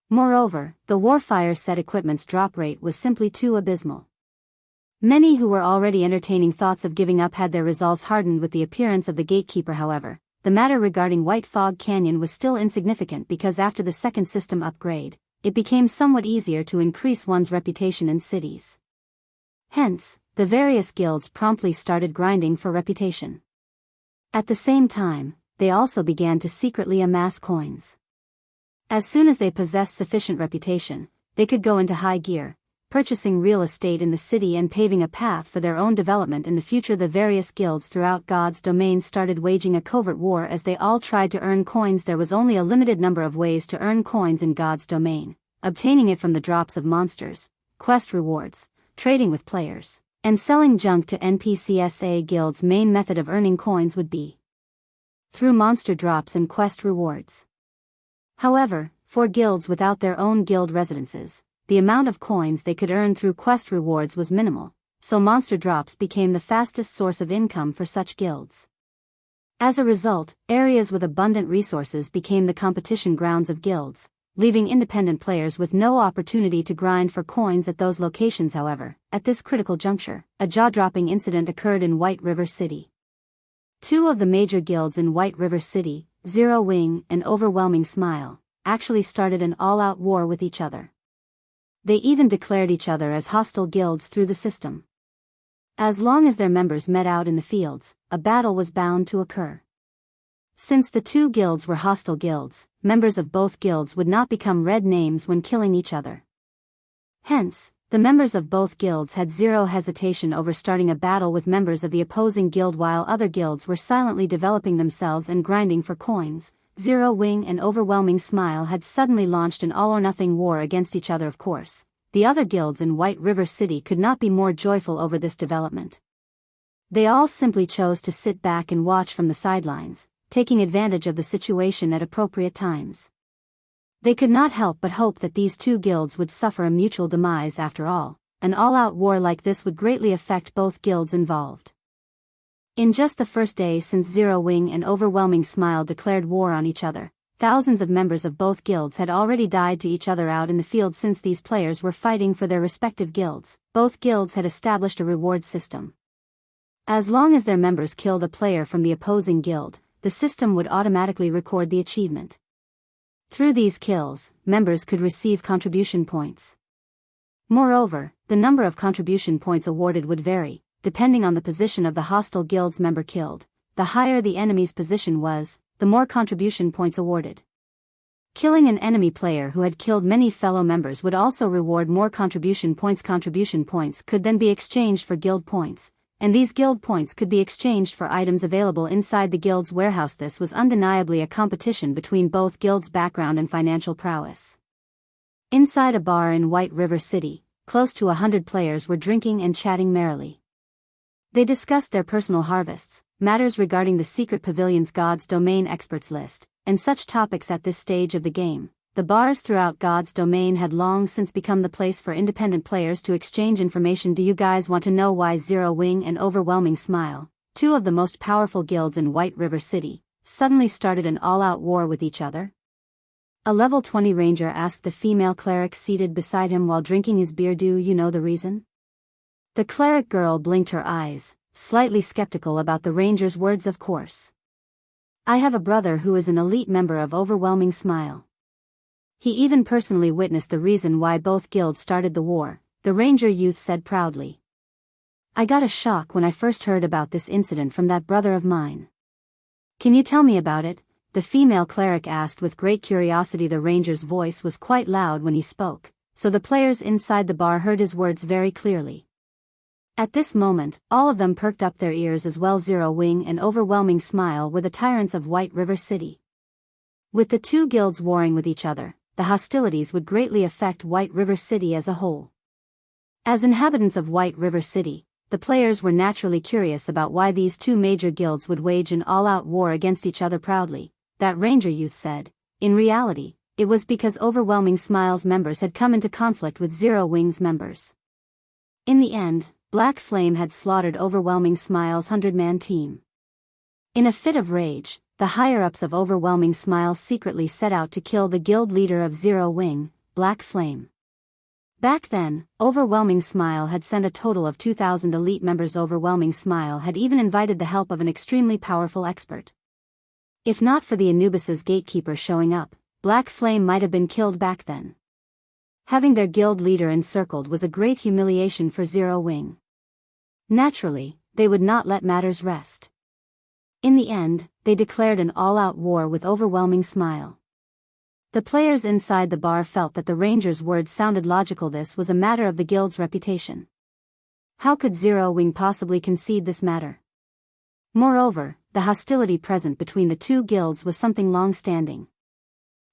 Moreover, the Warfire set equipment's drop rate was simply too abysmal. Many who were already entertaining thoughts of giving up had their resolves hardened with the appearance of the gatekeeper. However, the matter regarding White Fog Canyon was still insignificant because after the second system upgrade, it became somewhat easier to increase one's reputation in cities. Hence, the various guilds promptly started grinding for reputation. At the same time, they also began to secretly amass coins. As soon as they possessed sufficient reputation, they could go into high gear, purchasing real estate in the city and paving a path for their own development in the future. The various guilds throughout God's domain started waging a covert war as they all tried to earn coins. There was only a limited number of ways to earn coins in God's domain: obtaining it from the drops of monsters, quest rewards, trading with players, and selling junk to NPCs. A guild's main method of earning coins would be through monster drops and quest rewards. However, for guilds without their own guild residences, the amount of coins they could earn through quest rewards was minimal, so monster drops became the fastest source of income for such guilds. As a result, areas with abundant resources became the competition grounds of guilds, leaving independent players with no opportunity to grind for coins at those locations. However, at this critical juncture, a jaw-dropping incident occurred in White River City. Two of the major guilds in White River City, Zero Wing and Overwhelming Smile, actually started an all-out war with each other. They even declared each other as hostile guilds through the system. As long as their members met out in the fields, a battle was bound to occur. Since the two guilds were hostile guilds, members of both guilds would not become red names when killing each other. Hence, the members of both guilds had zero hesitation over starting a battle with members of the opposing guild. While other guilds were silently developing themselves and grinding for coins, Zero Wing and Overwhelming Smile had suddenly launched an all-or-nothing war against each other. Of course, the other guilds in White River City could not be more joyful over this development. They all simply chose to sit back and watch from the sidelines, taking advantage of the situation at appropriate times. They could not help but hope that these two guilds would suffer a mutual demise. After all, an all-out war like this would greatly affect both guilds involved. In just the first day since Zero Wing and Overwhelming Smile declared war on each other, thousands of members of both guilds had already died to each other out in the field. Since these players were fighting for their respective guilds, both guilds had established a reward system. As long as their members killed a player from the opposing guild, the system would automatically record the achievement. Through these kills, members could receive contribution points. Moreover, the number of contribution points awarded would vary, depending on the position of the hostile guild's member killed. The higher the enemy's position was, the more contribution points awarded. Killing an enemy player who had killed many fellow members would also reward more contribution points. Contribution points could then be exchanged for guild points, and these guild points could be exchanged for items available inside the guild's warehouse. This was undeniably a competition between both guilds' background and financial prowess. Inside a bar in White River City, close to 100 players were drinking and chatting merrily. They discussed their personal harvests, matters regarding the secret pavilion's God's domain experts list, and such topics. At this stage of the game, the bars throughout God's domain had long since become the place for independent players to exchange information. Do you guys want to know why Zero Wing and Overwhelming Smile, two of the most powerful guilds in White River City, suddenly started an all-out war with each other? A level 20 ranger asked the female cleric seated beside him while drinking his beer. Do you know the reason? The cleric girl blinked her eyes, slightly skeptical about the ranger's words. Of course. I have a brother who is an elite member of Overwhelming Smile. He even personally witnessed the reason why both guilds started the war, the ranger youth said proudly. I got a shock when I first heard about this incident from that brother of mine. Can you tell me about it? The female cleric asked with great curiosity. The ranger's voice was quite loud when he spoke, so the players inside the bar heard his words very clearly. At this moment, all of them perked up their ears as well. Zero Wing and Overwhelming Smile were the tyrants of White River City. With the two guilds warring with each other, the hostilities would greatly affect White River City as a whole. As inhabitants of White River City, the players were naturally curious about why these two major guilds would wage an all-out war against each other. Proudly, that ranger youth said, in reality, it was because Overwhelming Smile's members had come into conflict with Zero Wing's members. In the end, Black Flame had slaughtered Overwhelming Smile's 100-man team. In a fit of rage, the higher-ups of Overwhelming Smile secretly set out to kill the guild leader of Zero Wing, Black Flame. Back then, Overwhelming Smile had sent a total of 2,000 elite members. Overwhelming Smile had even invited the help of an extremely powerful expert. If not for the Anubis's gatekeeper showing up, Black Flame might have been killed back then. Having their guild leader encircled was a great humiliation for Zero Wing. Naturally, they would not let matters rest. In the end, they declared an all-out war with Overwhelming Smile. The players inside the bar felt that the ranger's words sounded logical. This was a matter of the guild's reputation. How could Zero Wing possibly concede this matter? Moreover, the hostility present between the two guilds was something long-standing.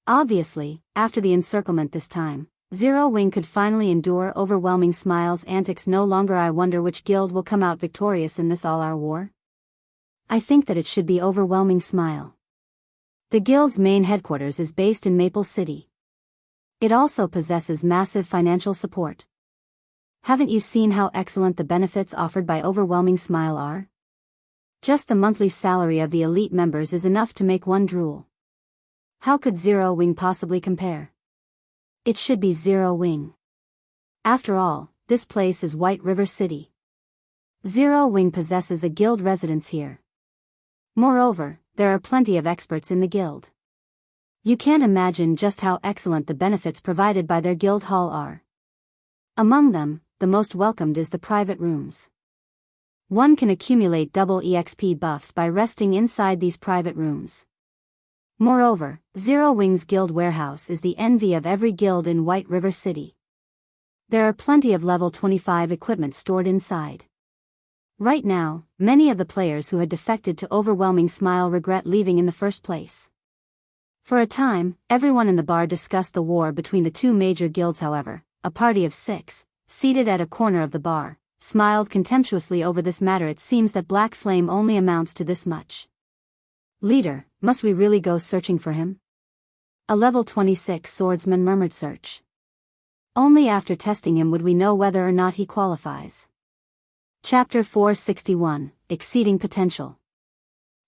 Obviously, after the encirclement this time, Zero Wing could finally endure Overwhelming Smile's antics no longer. I wonder which guild will come out victorious in this all-out war? I think that it should be Overwhelming Smile. The guild's main headquarters is based in Maple City. It also possesses massive financial support. Haven't you seen how excellent the benefits offered by Overwhelming Smile are? Just the monthly salary of the elite members is enough to make one drool. How could Zero Wing possibly compare? It should be Zero Wing. After all, this place is White River City. Zero Wing possesses a guild residence here. Moreover, there are plenty of experts in the guild. You can't imagine just how excellent the benefits provided by their guild hall are. Among them, the most welcomed is the private rooms. One can accumulate double EXP buffs by resting inside these private rooms. Moreover, Zero Wing's guild warehouse is the envy of every guild in White River City. There are plenty of level 25 equipment stored inside. Right now, many of the players who had defected to Overwhelming Smile regret leaving in the first place. For a time, everyone in the bar discussed the war between the two major guilds. However, a party of 6, seated at a corner of the bar, smiled contemptuously over this matter. It seems that Black Flame only amounts to this much. Leader, must we really go searching for him? A level 26 swordsman murmured. Search. Only after testing him would we know whether or not he qualifies. Chapter 461, Exceeding Potential.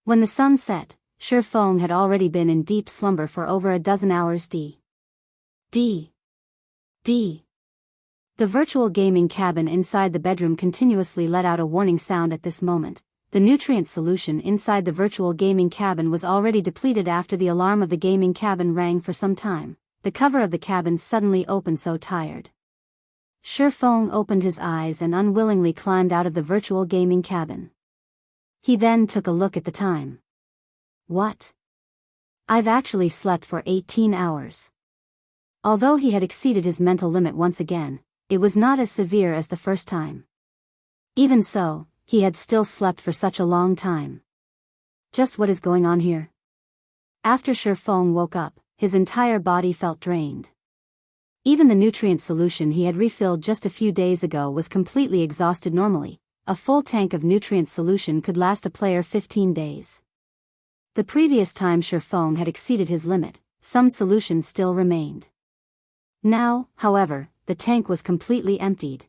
When the sun set, Shifeng had already been in deep slumber for over a dozen hours. The virtual gaming cabin inside the bedroom continuously let out a warning sound at this moment. The nutrient solution inside the virtual gaming cabin was already depleted. After the alarm of the gaming cabin rang for some time, the cover of the cabin suddenly opened. So tired, Shifeng opened his eyes and unwillingly climbed out of the virtual gaming cabin. He then took a look at the time. What? I've actually slept for 18 hours. Although he had exceeded his mental limit once again, it was not as severe as the first time. Even so, he had still slept for such a long time. Just what is going on here? After Shifeng woke up, his entire body felt drained. Even the nutrient solution he had refilled just a few days ago was completely exhausted. Normally, a full tank of nutrient solution could last a player 15 days. The previous time Shifeng had exceeded his limit, some solution still remained. Now, however, the tank was completely emptied.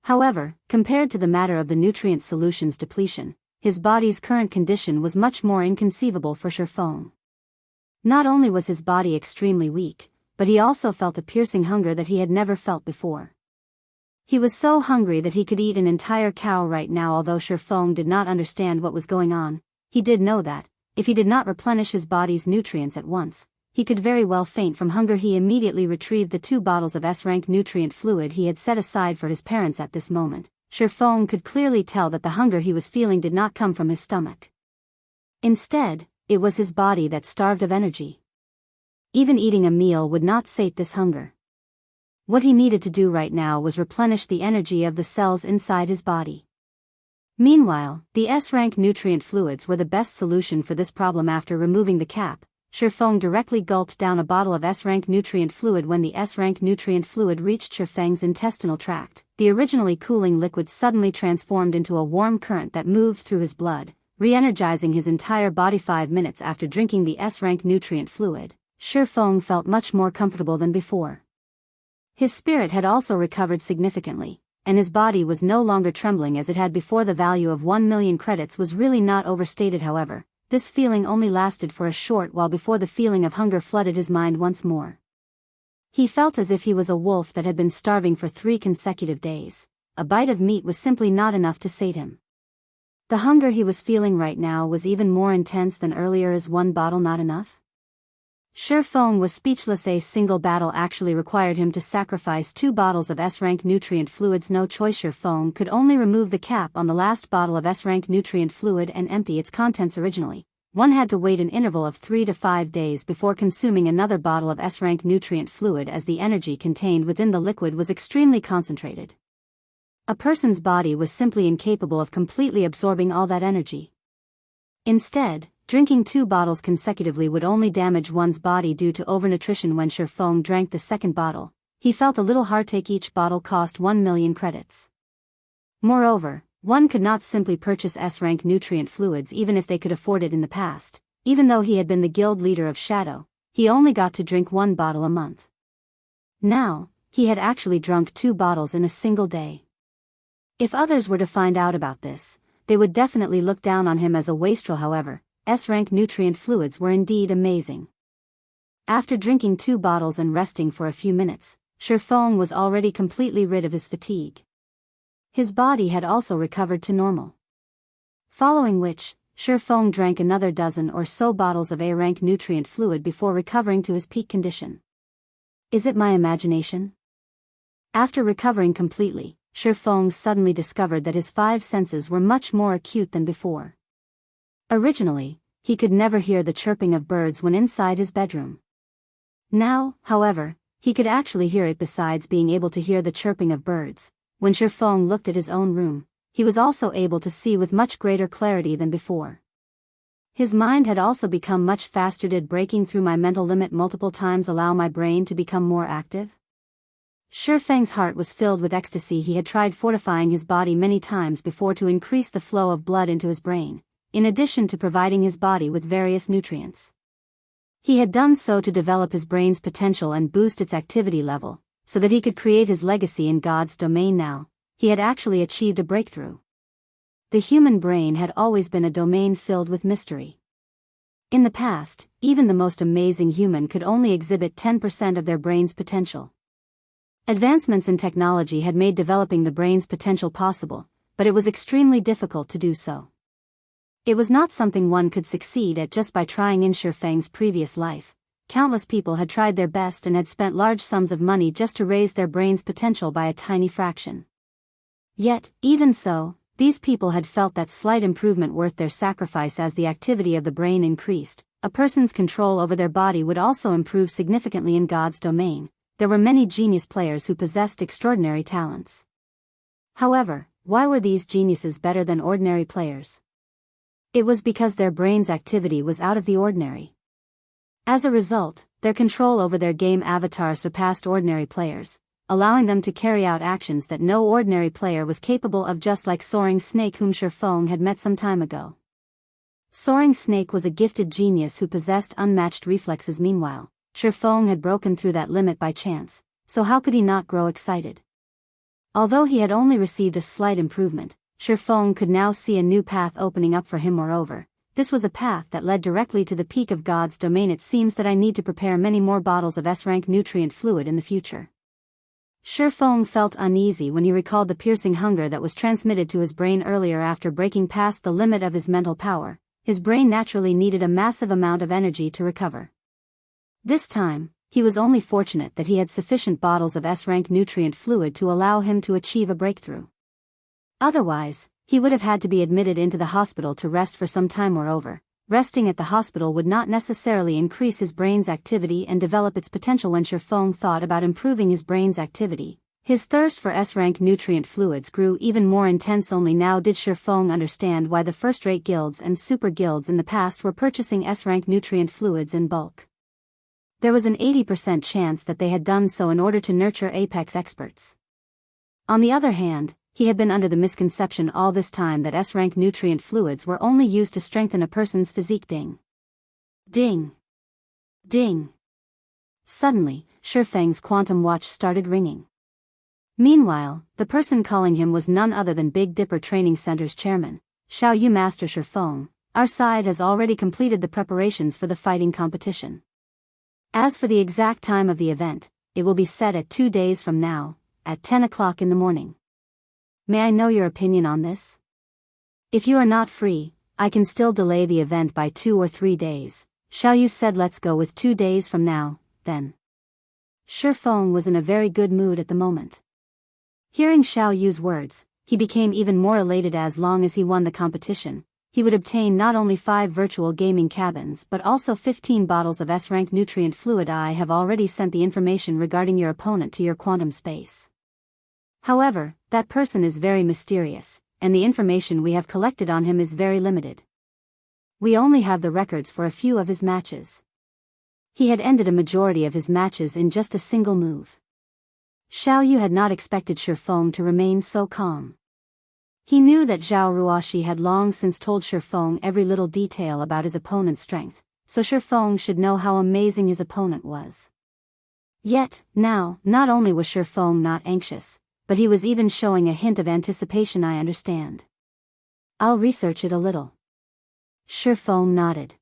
However, compared to the matter of the nutrient solution's depletion, his body's current condition was much more inconceivable for Shifeng. Not only was his body extremely weak, but he also felt a piercing hunger that he had never felt before. He was so hungry that he could eat an entire cow right now. Although Shifeng did not understand what was going on, he did know that, if he did not replenish his body's nutrients at once, he could very well faint from hunger. He immediately retrieved the 2 bottles of S-rank nutrient fluid he had set aside for his parents at this moment. Shifeng could clearly tell that the hunger he was feeling did not come from his stomach. Instead, it was his body that starved of energy. Even eating a meal would not sate this hunger. What he needed to do right now was replenish the energy of the cells inside his body. Meanwhile, the S-rank nutrient fluids were the best solution for this problem. After removing the cap, Shifeng directly gulped down a bottle of S-rank nutrient fluid. When the S-rank nutrient fluid reached Shifeng's intestinal tract, the originally cooling liquid suddenly transformed into a warm current that moved through his blood, re-energizing his entire body. 5 minutes after drinking the S-rank nutrient fluid, Shifeng felt much more comfortable than before. His spirit had also recovered significantly, and his body was no longer trembling as it had before. The value of 1 million credits was really not overstated. However, this feeling only lasted for a short while before the feeling of hunger flooded his mind once more. He felt as if he was a wolf that had been starving for 3 consecutive days. A bite of meat was simply not enough to sate him. The hunger he was feeling right now was even more intense than earlier. Is 1 bottle not enough? Shifeng was speechless. A single battle actually required him to sacrifice 2 bottles of S-rank nutrient fluids. No choice. Shifeng could only remove the cap on the last bottle of S-rank nutrient fluid and empty its contents. Originally, one had to wait an interval of 3 to 5 days before consuming another bottle of S-rank nutrient fluid, as the energy contained within the liquid was extremely concentrated. A person's body was simply incapable of completely absorbing all that energy. Instead, drinking 2 bottles consecutively would only damage one's body due to overnutrition. When Shifeng drank the second bottle, he felt a little heartache. Each bottle cost 1 million credits. Moreover, one could not simply purchase S-rank nutrient fluids even if they could afford it. In the past, even though he had been the guild leader of Shadow, he only got to drink 1 bottle a month. Now, he had actually drunk 2 bottles in a single day. If others were to find out about this, they would definitely look down on him as a wastrel. However, S-rank nutrient fluids were indeed amazing. After drinking 2 bottles and resting for a few minutes, Shifeng was already completely rid of his fatigue. His body had also recovered to normal. Following which, Shifeng drank another dozen or so bottles of A-rank nutrient fluid before recovering to his peak condition. Is it my imagination? After recovering completely, Shifeng suddenly discovered that his 5 senses were much more acute than before. Originally, he could never hear the chirping of birds when inside his bedroom. Now, however, he could actually hear it. Besides being able to hear the chirping of birds, when Shifeng looked at his own room, he was also able to see with much greater clarity than before. His mind had also become much faster. Did breaking through my mental limit multiple times allow my brain to become more active? Shifeng's heart was filled with ecstasy. He had tried fortifying his body many times before to increase the flow of blood into his brain, in addition to providing his body with various nutrients. He had done so to develop his brain's potential and boost its activity level, so that he could create his legacy in God's domain. Now, he had actually achieved a breakthrough. The human brain had always been a domain filled with mystery. In the past, even the most amazing human could only exhibit 10% of their brain's potential. Advancements in technology had made developing the brain's potential possible, but it was extremely difficult to do so. It was not something one could succeed at just by trying. In Shifeng's previous life, countless people had tried their best and had spent large sums of money just to raise their brain's potential by a tiny fraction. Yet, even so, these people had felt that slight improvement worth their sacrifice. As the activity of the brain increased, a person's control over their body would also improve significantly. In God's domain, there were many genius players who possessed extraordinary talents. However, why were these geniuses better than ordinary players? It was because their brain's activity was out of the ordinary. As a result, their control over their game avatar surpassed ordinary players, allowing them to carry out actions that no ordinary player was capable of, just like Soaring Snake, whom Shifeng had met some time ago. Soaring Snake was a gifted genius who possessed unmatched reflexes. Meanwhile, Shifeng had broken through that limit by chance, so how could he not grow excited? Although he had only received a slight improvement, Shifeng could now see a new path opening up for him. Moreover, this was a path that led directly to the peak of God's domain. It seems that I need to prepare many more bottles of S-rank nutrient fluid in the future. Shifeng felt uneasy when he recalled the piercing hunger that was transmitted to his brain earlier. After breaking past the limit of his mental power, his brain naturally needed a massive amount of energy to recover. This time, he was only fortunate that he had sufficient bottles of S-rank nutrient fluid to allow him to achieve a breakthrough. Otherwise, he would have had to be admitted into the hospital to rest for some time. Moreover, resting at the hospital would not necessarily increase his brain's activity and develop its potential. When Shifeng thought about improving his brain's activity, his thirst for S-rank nutrient fluids grew even more intense. Only now did Shifeng understand why the first-rate guilds and super guilds in the past were purchasing S-rank nutrient fluids in bulk. There was an 80% chance that they had done so in order to nurture apex experts. On the other hand, he had been under the misconception all this time that S-rank nutrient fluids were only used to strengthen a person's physique. Ding. Ding. Ding. Suddenly, Shifeng's quantum watch started ringing. Meanwhile, the person calling him was none other than Big Dipper Training Center's chairman, Xiaoyu. Master Shifeng, our side has already completed the preparations for the fighting competition. As for the exact time of the event, it will be set at 2 days from now, at 10 o'clock in the morning. May I know your opinion on this? If you are not free, I can still delay the event by 2 or 3 days, Xiaoyu said. Let's go with 2 days from now, then. Shifeng was in a very good mood at the moment. Hearing Xiaoyu's words, he became even more elated. As long as he won the competition, he would obtain not only 5 virtual gaming cabins but also 15 bottles of S-rank nutrient fluid. I have already sent the information regarding your opponent to your quantum space. However, that person is very mysterious, and the information we have collected on him is very limited. We only have the records for a few of his matches. He had ended a majority of his matches in just a single move. Xiaoyu had not expected Shifeng to remain so calm. He knew that Zhao Ruoshi had long since told Shifeng every little detail about his opponent's strength, so Shifeng should know how amazing his opponent was. Yet, now, not only was Shifeng not anxious, but he was even showing a hint of anticipation. I understand. I'll research it a little. Shifeng nodded.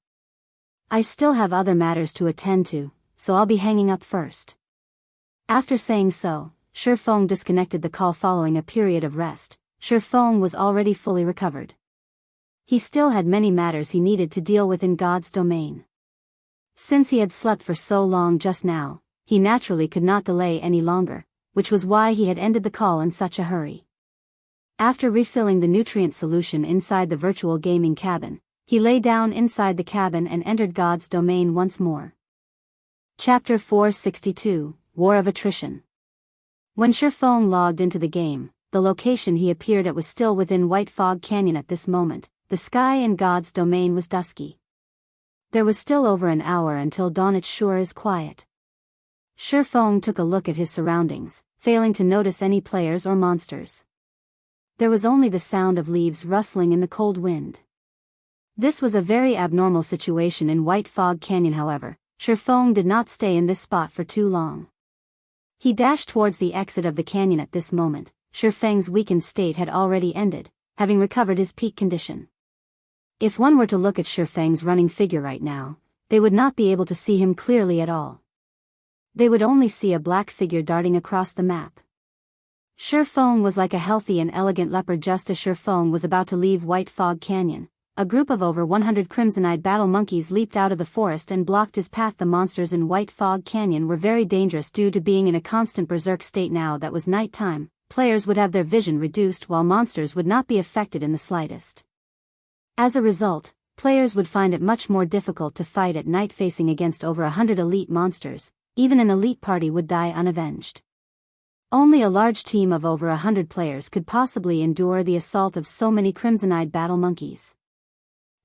I still have other matters to attend to, so I'll be hanging up first. After saying so, Shifeng disconnected the call. Following a period of rest, Shifeng was already fully recovered. He still had many matters he needed to deal with in God's domain. Since he had slept for so long just now, he naturally could not delay any longer, which was why he had ended the call in such a hurry. After refilling the nutrient solution inside the virtual gaming cabin, he lay down inside the cabin and entered God's domain once more. Chapter 462, War of Attrition. When Shifeng logged into the game, the location he appeared at was still within White Fog Canyon. At this moment, the sky in God's domain was dusky. There was still over an hour until dawn. It sure is quiet. Shifeng took a look at his surroundings, failing to notice any players or monsters. There was only the sound of leaves rustling in the cold wind. This was a very abnormal situation in White Fog Canyon. However, Shifeng did not stay in this spot for too long. He dashed towards the exit of the canyon. At this moment, Shifeng's weakened state had already ended, having recovered his peak condition. If one were to look at Shifeng's running figure right now, they would not be able to see him clearly at all. They would only see a black figure darting across the map. Shifeng was like a healthy and elegant leopard. Just as Shifeng was about to leave White Fog Canyon, a group of over 100 crimson-eyed battle monkeys leaped out of the forest and blocked his path. The monsters in White Fog Canyon were very dangerous due to being in a constant berserk state. Now that was night time, players would have their vision reduced while monsters would not be affected in the slightest. As a result, players would find it much more difficult to fight at night. Facing against over 100 elite monsters, even an elite party would die unavenged. Only a large team of over 100 players could possibly endure the assault of so many crimson-eyed battle monkeys.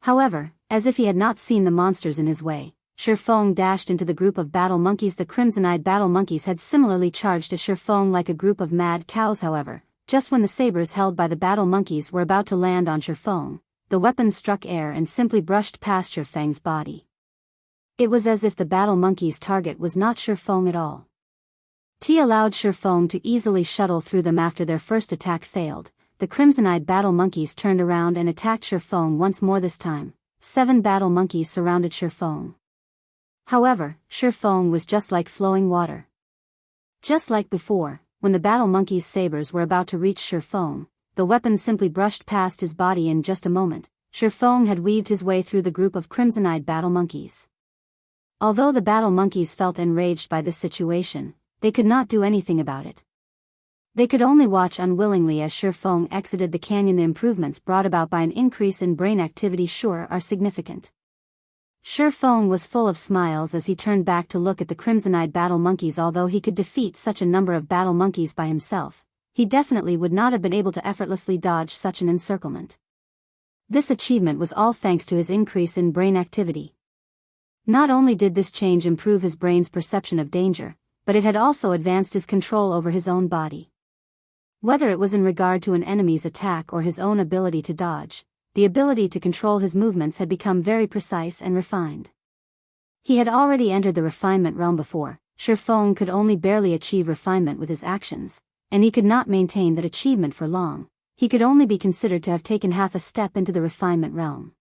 However, as if he had not seen the monsters in his way, Shifeng dashed into the group of battle monkeys. The crimson-eyed battle monkeys had similarly charged at Shifeng like a group of mad cows. However, just when the sabers held by the battle monkeys were about to land on Shifeng, the weapons struck air and simply brushed past Shifeng's body. It was as if the battle monkey's target was not Shifeng at all. T allowed Shifeng to easily shuttle through them. After their first attack failed, the crimson-eyed battle monkeys turned around and attacked Shifeng once more. This time, 7 battle monkeys surrounded Shifeng. However, Shifeng was just like flowing water. Just like before, when the battle monkeys' sabers were about to reach Shifeng, the weapon simply brushed past his body. In just a moment, Shifeng had weaved his way through the group of crimson-eyed battle monkeys. Although the battle monkeys felt enraged by this situation, they could not do anything about it. They could only watch unwillingly as Shifeng exited the canyon. The improvements brought about by an increase in brain activity sure are significant. Shifeng was full of smiles as he turned back to look at the crimson-eyed battle monkeys. Although he could defeat such a number of battle monkeys by himself, he definitely would not have been able to effortlessly dodge such an encirclement. This achievement was all thanks to his increase in brain activity. Not only did this change improve his brain's perception of danger, but it had also advanced his control over his own body. Whether it was in regard to an enemy's attack or his own ability to dodge, the ability to control his movements had become very precise and refined. He had already entered the refinement realm before. Shifeng could only barely achieve refinement with his actions, and he could not maintain that achievement for long. He could only be considered to have taken half a step into the refinement realm.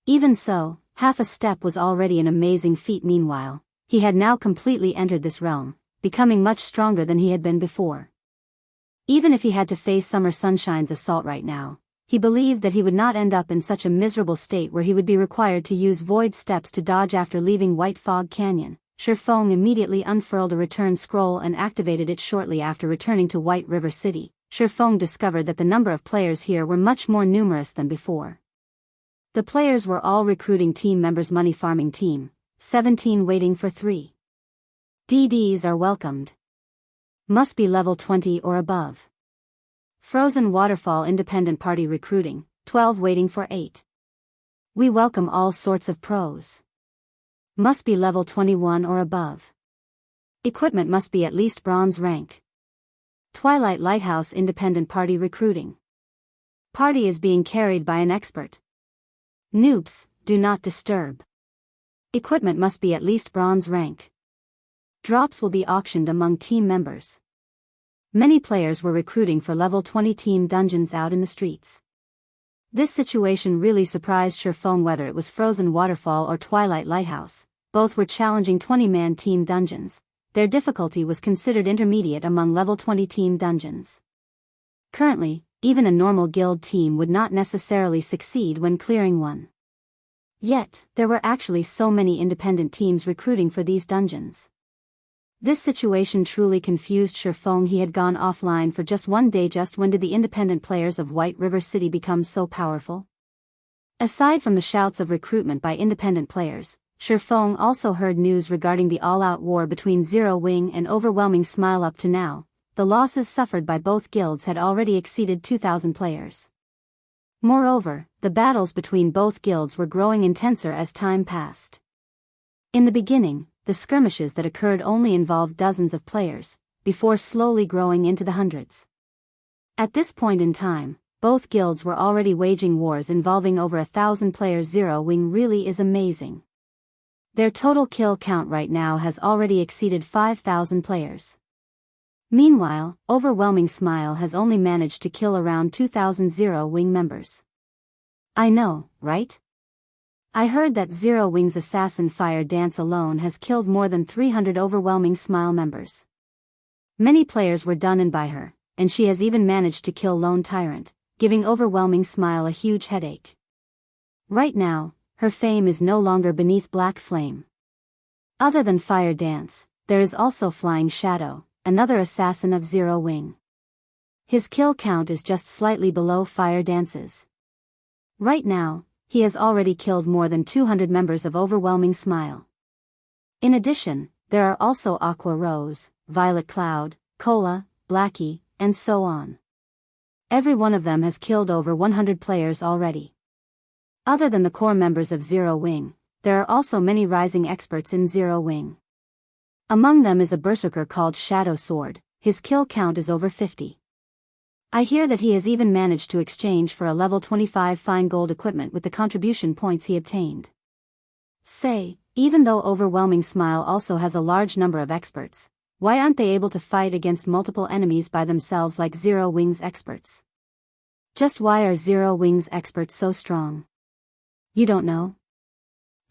Even so, half a step was already an amazing feat. Meanwhile, he had now completely entered this realm, becoming much stronger than he had been before. Even if he had to face Summer Sunshine's assault right now, he believed that he would not end up in such a miserable state where he would be required to use void steps to dodge. After leaving White Fog Canyon, Shifeng immediately unfurled a return scroll and activated it. Shortly after returning to White River City, Shifeng discovered that the number of players here were much more numerous than before. The players were all recruiting team members. Money farming team, 17 waiting for 3 DDs are welcomed. Must be level 20 or above. Frozen Waterfall Independent Party recruiting, 12 waiting for 8. We welcome all sorts of pros. Must be level 21 or above. Equipment must be at least bronze rank. Twilight Lighthouse Independent Party recruiting. Party is being carried by an expert. Noobs, do not disturb. Equipment must be at least bronze rank. Drops will be auctioned among team members. Many players were recruiting for level 20 team dungeons out in the streets. This situation really surprised Shifeng. Whether it was Frozen Waterfall or Twilight Lighthouse, both were challenging 20-man team dungeons. Their difficulty was considered intermediate among level 20 team dungeons. Currently, even a normal guild team would not necessarily succeed when clearing one. Yet, there were actually so many independent teams recruiting for these dungeons. This situation truly confused Shifeng. He had gone offline for just one day. Just when did the independent players of White River City become so powerful? Aside from the shouts of recruitment by independent players, Shifeng also heard news regarding the all-out war between Zero Wing and Overwhelming Smile. Up to now, the losses suffered by both guilds had already exceeded 2,000 players. Moreover, the battles between both guilds were growing intenser as time passed. In the beginning, the skirmishes that occurred only involved dozens of players, before slowly growing into the hundreds. At this point in time, both guilds were already waging wars involving over 1,000 players. Zero Wing really is amazing. Their total kill count right now has already exceeded 5,000 players. Meanwhile, Overwhelming Smile has only managed to kill around 2,000 Zero Wing members. I know, right? I heard that Zero Wing's assassin Fire Dance alone has killed more than 300 Overwhelming Smile members. Many players were done in by her, and she has even managed to kill Lone Tyrant, giving Overwhelming Smile a huge headache. Right now, her fame is no longer beneath Black Flame. Other than Fire Dance, there is also Flying Shadow, another assassin of Zero Wing. His kill count is just slightly below Fire Dance's. Right now, he has already killed more than 200 members of Overwhelming Smile. In addition, there are also Aqua Rose, Violet Cloud, Cola, Blackie, and so on. Every one of them has killed over 100 players already. Other than the core members of Zero Wing, there are also many rising experts in Zero Wing. Among them is a berserker called Shadow Sword. His kill count is over 50. I hear that he has even managed to exchange for a level 25 fine gold equipment with the contribution points he obtained. Say, even though Overwhelming Smile also has a large number of experts, why aren't they able to fight against multiple enemies by themselves like Zero Wing's experts? Just why are Zero Wing's experts so strong? You don't know?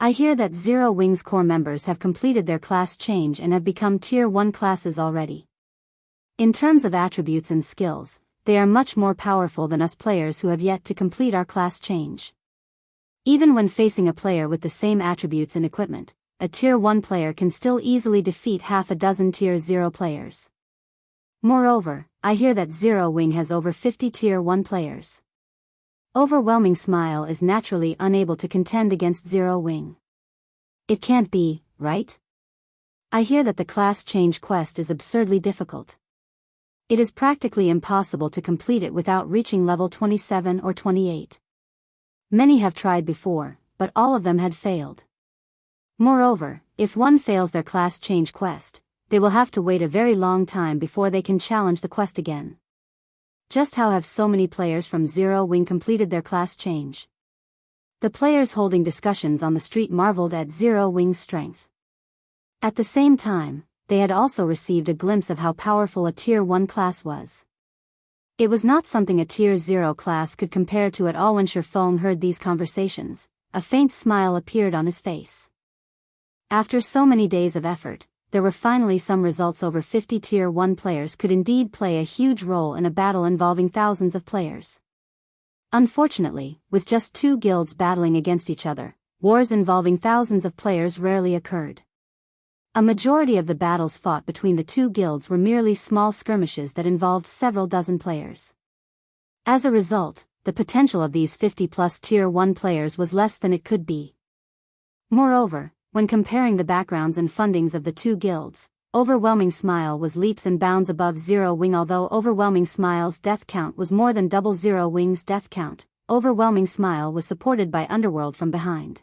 I hear that Zero Wing's core members have completed their class change and have become Tier 1 classes already. In terms of attributes and skills, they are much more powerful than us players who have yet to complete our class change. Even when facing a player with the same attributes and equipment, a Tier 1 player can still easily defeat half a dozen Tier 0 players. Moreover, I hear that Zero Wing has over 50 Tier 1 players. Overwhelming Smile is naturally unable to contend against Zero Wing. It can't be, right? I hear that the class change quest is absurdly difficult. It is practically impossible to complete it without reaching level 27 or 28. Many have tried before, but all of them had failed. Moreover, if one fails their class change quest, they will have to wait a very long time before they can challenge the quest again. Just how have so many players from Zero Wing completed their class change? The players holding discussions on the street marveled at Zero Wing's strength. At the same time, they had also received a glimpse of how powerful a Tier 1 class was. It was not something a Tier 0 class could compare to at all. When Shifeng heard these conversations, a faint smile appeared on his face. After so many days of effort, there were finally some results. Over 50 Tier 1 players could indeed play a huge role in a battle involving thousands of players. Unfortunately, with just two guilds battling against each other, wars involving thousands of players rarely occurred. A majority of the battles fought between the two guilds were merely small skirmishes that involved several dozen players. As a result, the potential of these 50-plus Tier 1 players was less than it could be. Moreover, when comparing the backgrounds and fundings of the two guilds, Overwhelming Smile was leaps and bounds above Zero Wing. Although Overwhelming Smile's death count was more than double Zero Wing's death count, Overwhelming Smile was supported by Underworld from behind.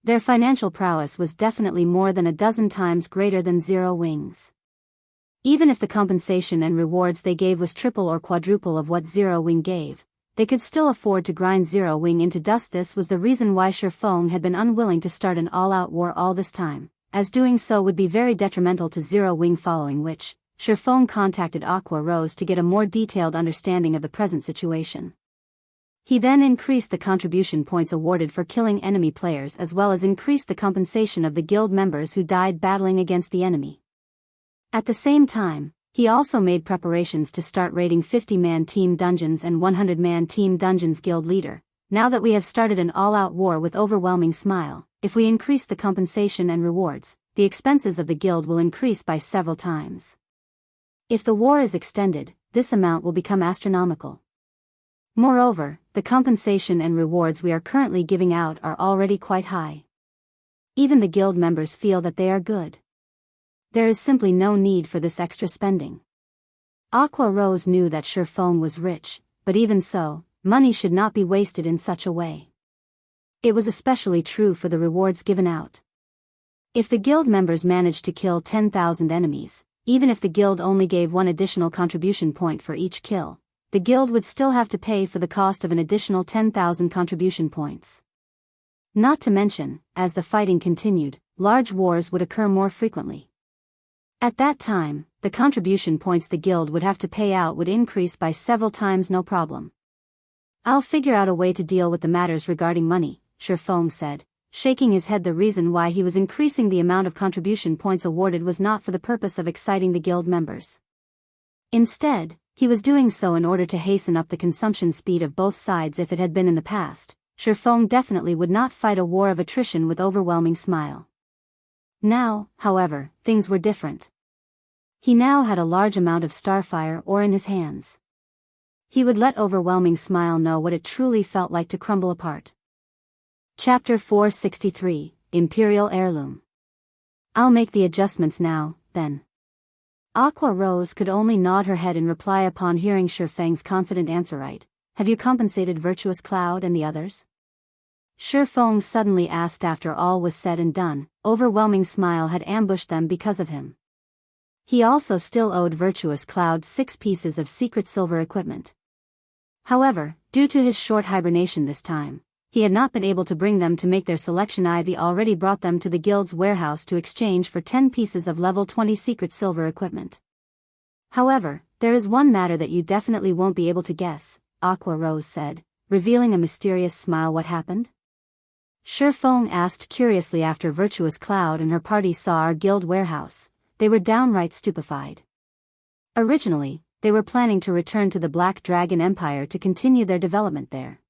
Their financial prowess was definitely more than a dozen times greater than Zero Wing's. Even if the compensation and rewards they gave was triple or quadruple of what Zero Wing gave, they could still afford to grind Zero Wing into dust. This was the reason why Shifeng had been unwilling to start an all-out war all this time, as doing so would be very detrimental to Zero Wing. Following which, Shifeng contacted Aqua Rose to get a more detailed understanding of the present situation. He then increased the contribution points awarded for killing enemy players as well as increased the compensation of the guild members who died battling against the enemy. At the same time, he also made preparations to start raiding 50-man team dungeons and 100-man team dungeons. Guild leader, now that we have started an all-out war with Overwhelming Smile, if we increase the compensation and rewards, the expenses of the guild will increase by several times. If the war is extended, this amount will become astronomical. Moreover, the compensation and rewards we are currently giving out are already quite high. Even the guild members feel that they are good. There is simply no need for this extra spending. Aqua Rose knew that Shifeng was rich, but even so, money should not be wasted in such a way. It was especially true for the rewards given out. If the guild members managed to kill 10,000 enemies, even if the guild only gave one additional contribution point for each kill, the guild would still have to pay for the cost of an additional 10,000 contribution points. Not to mention, as the fighting continued, large wars would occur more frequently. At that time, the contribution points the guild would have to pay out would increase by several times. No problem. I'll figure out a way to deal with the matters regarding money, Shifeng said, shaking his head. The reason why he was increasing the amount of contribution points awarded was not for the purpose of exciting the guild members. Instead, he was doing so in order to hasten up the consumption speed of both sides. If it had been in the past, Shifeng definitely would not fight a war of attrition with Overwhelming Smile. Now, however, things were different. He now had a large amount of Starfire ore in his hands. He would let Overwhelming Smile know what it truly felt like to crumble apart. Chapter 463, Imperial Heirloom. I'll make the adjustments now, then. Aqua Rose could only nod her head in reply upon hearing Shifeng's confident answer. Right, have you compensated Virtuous Cloud and the others? Shifeng suddenly asked. After all was said and done, Overwhelming Smile had ambushed them because of him. He also still owed Virtuous Cloud 6 pieces of secret silver equipment. However, due to his short hibernation this time, he had not been able to bring them to make their selection. Ivy already brought them to the guild's warehouse to exchange for 10 pieces of level 20 secret silver equipment. However, there is one matter that you definitely won't be able to guess, Aqua Rose said, revealing a mysterious smile. What happened? Shifeng asked curiously. After Virtuous Cloud and her party saw our guild warehouse, they were downright stupefied. Originally, they were planning to return to the Black Dragon Empire to continue their development there.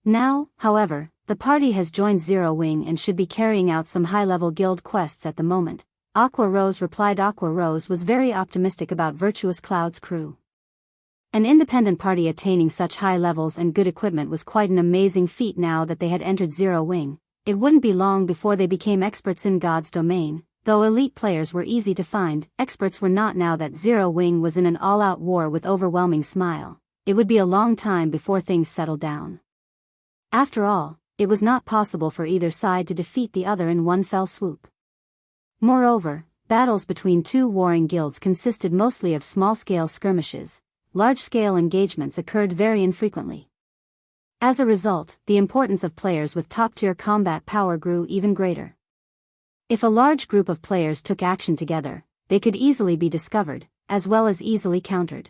Now, however, the party has joined Zero Wing and should be carrying out some high-level guild quests at the moment, Aqua Rose replied. Aqua Rose was very optimistic about Virtuous Cloud's crew. An independent party attaining such high levels and good equipment was quite an amazing feat. Now that they had entered Zero Wing, it wouldn't be long before they became experts in God's domain. Though elite players were easy to find, experts were not. Now that Zero Wing was in an all-out war with Overwhelming Smile, it would be a long time before things settled down. After all, it was not possible for either side to defeat the other in one fell swoop. Moreover, battles between two warring guilds consisted mostly of small-scale skirmishes. Large-scale engagements occurred very infrequently. As a result, the importance of players with top-tier combat power grew even greater. If a large group of players took action together, they could easily be discovered, as well as easily countered.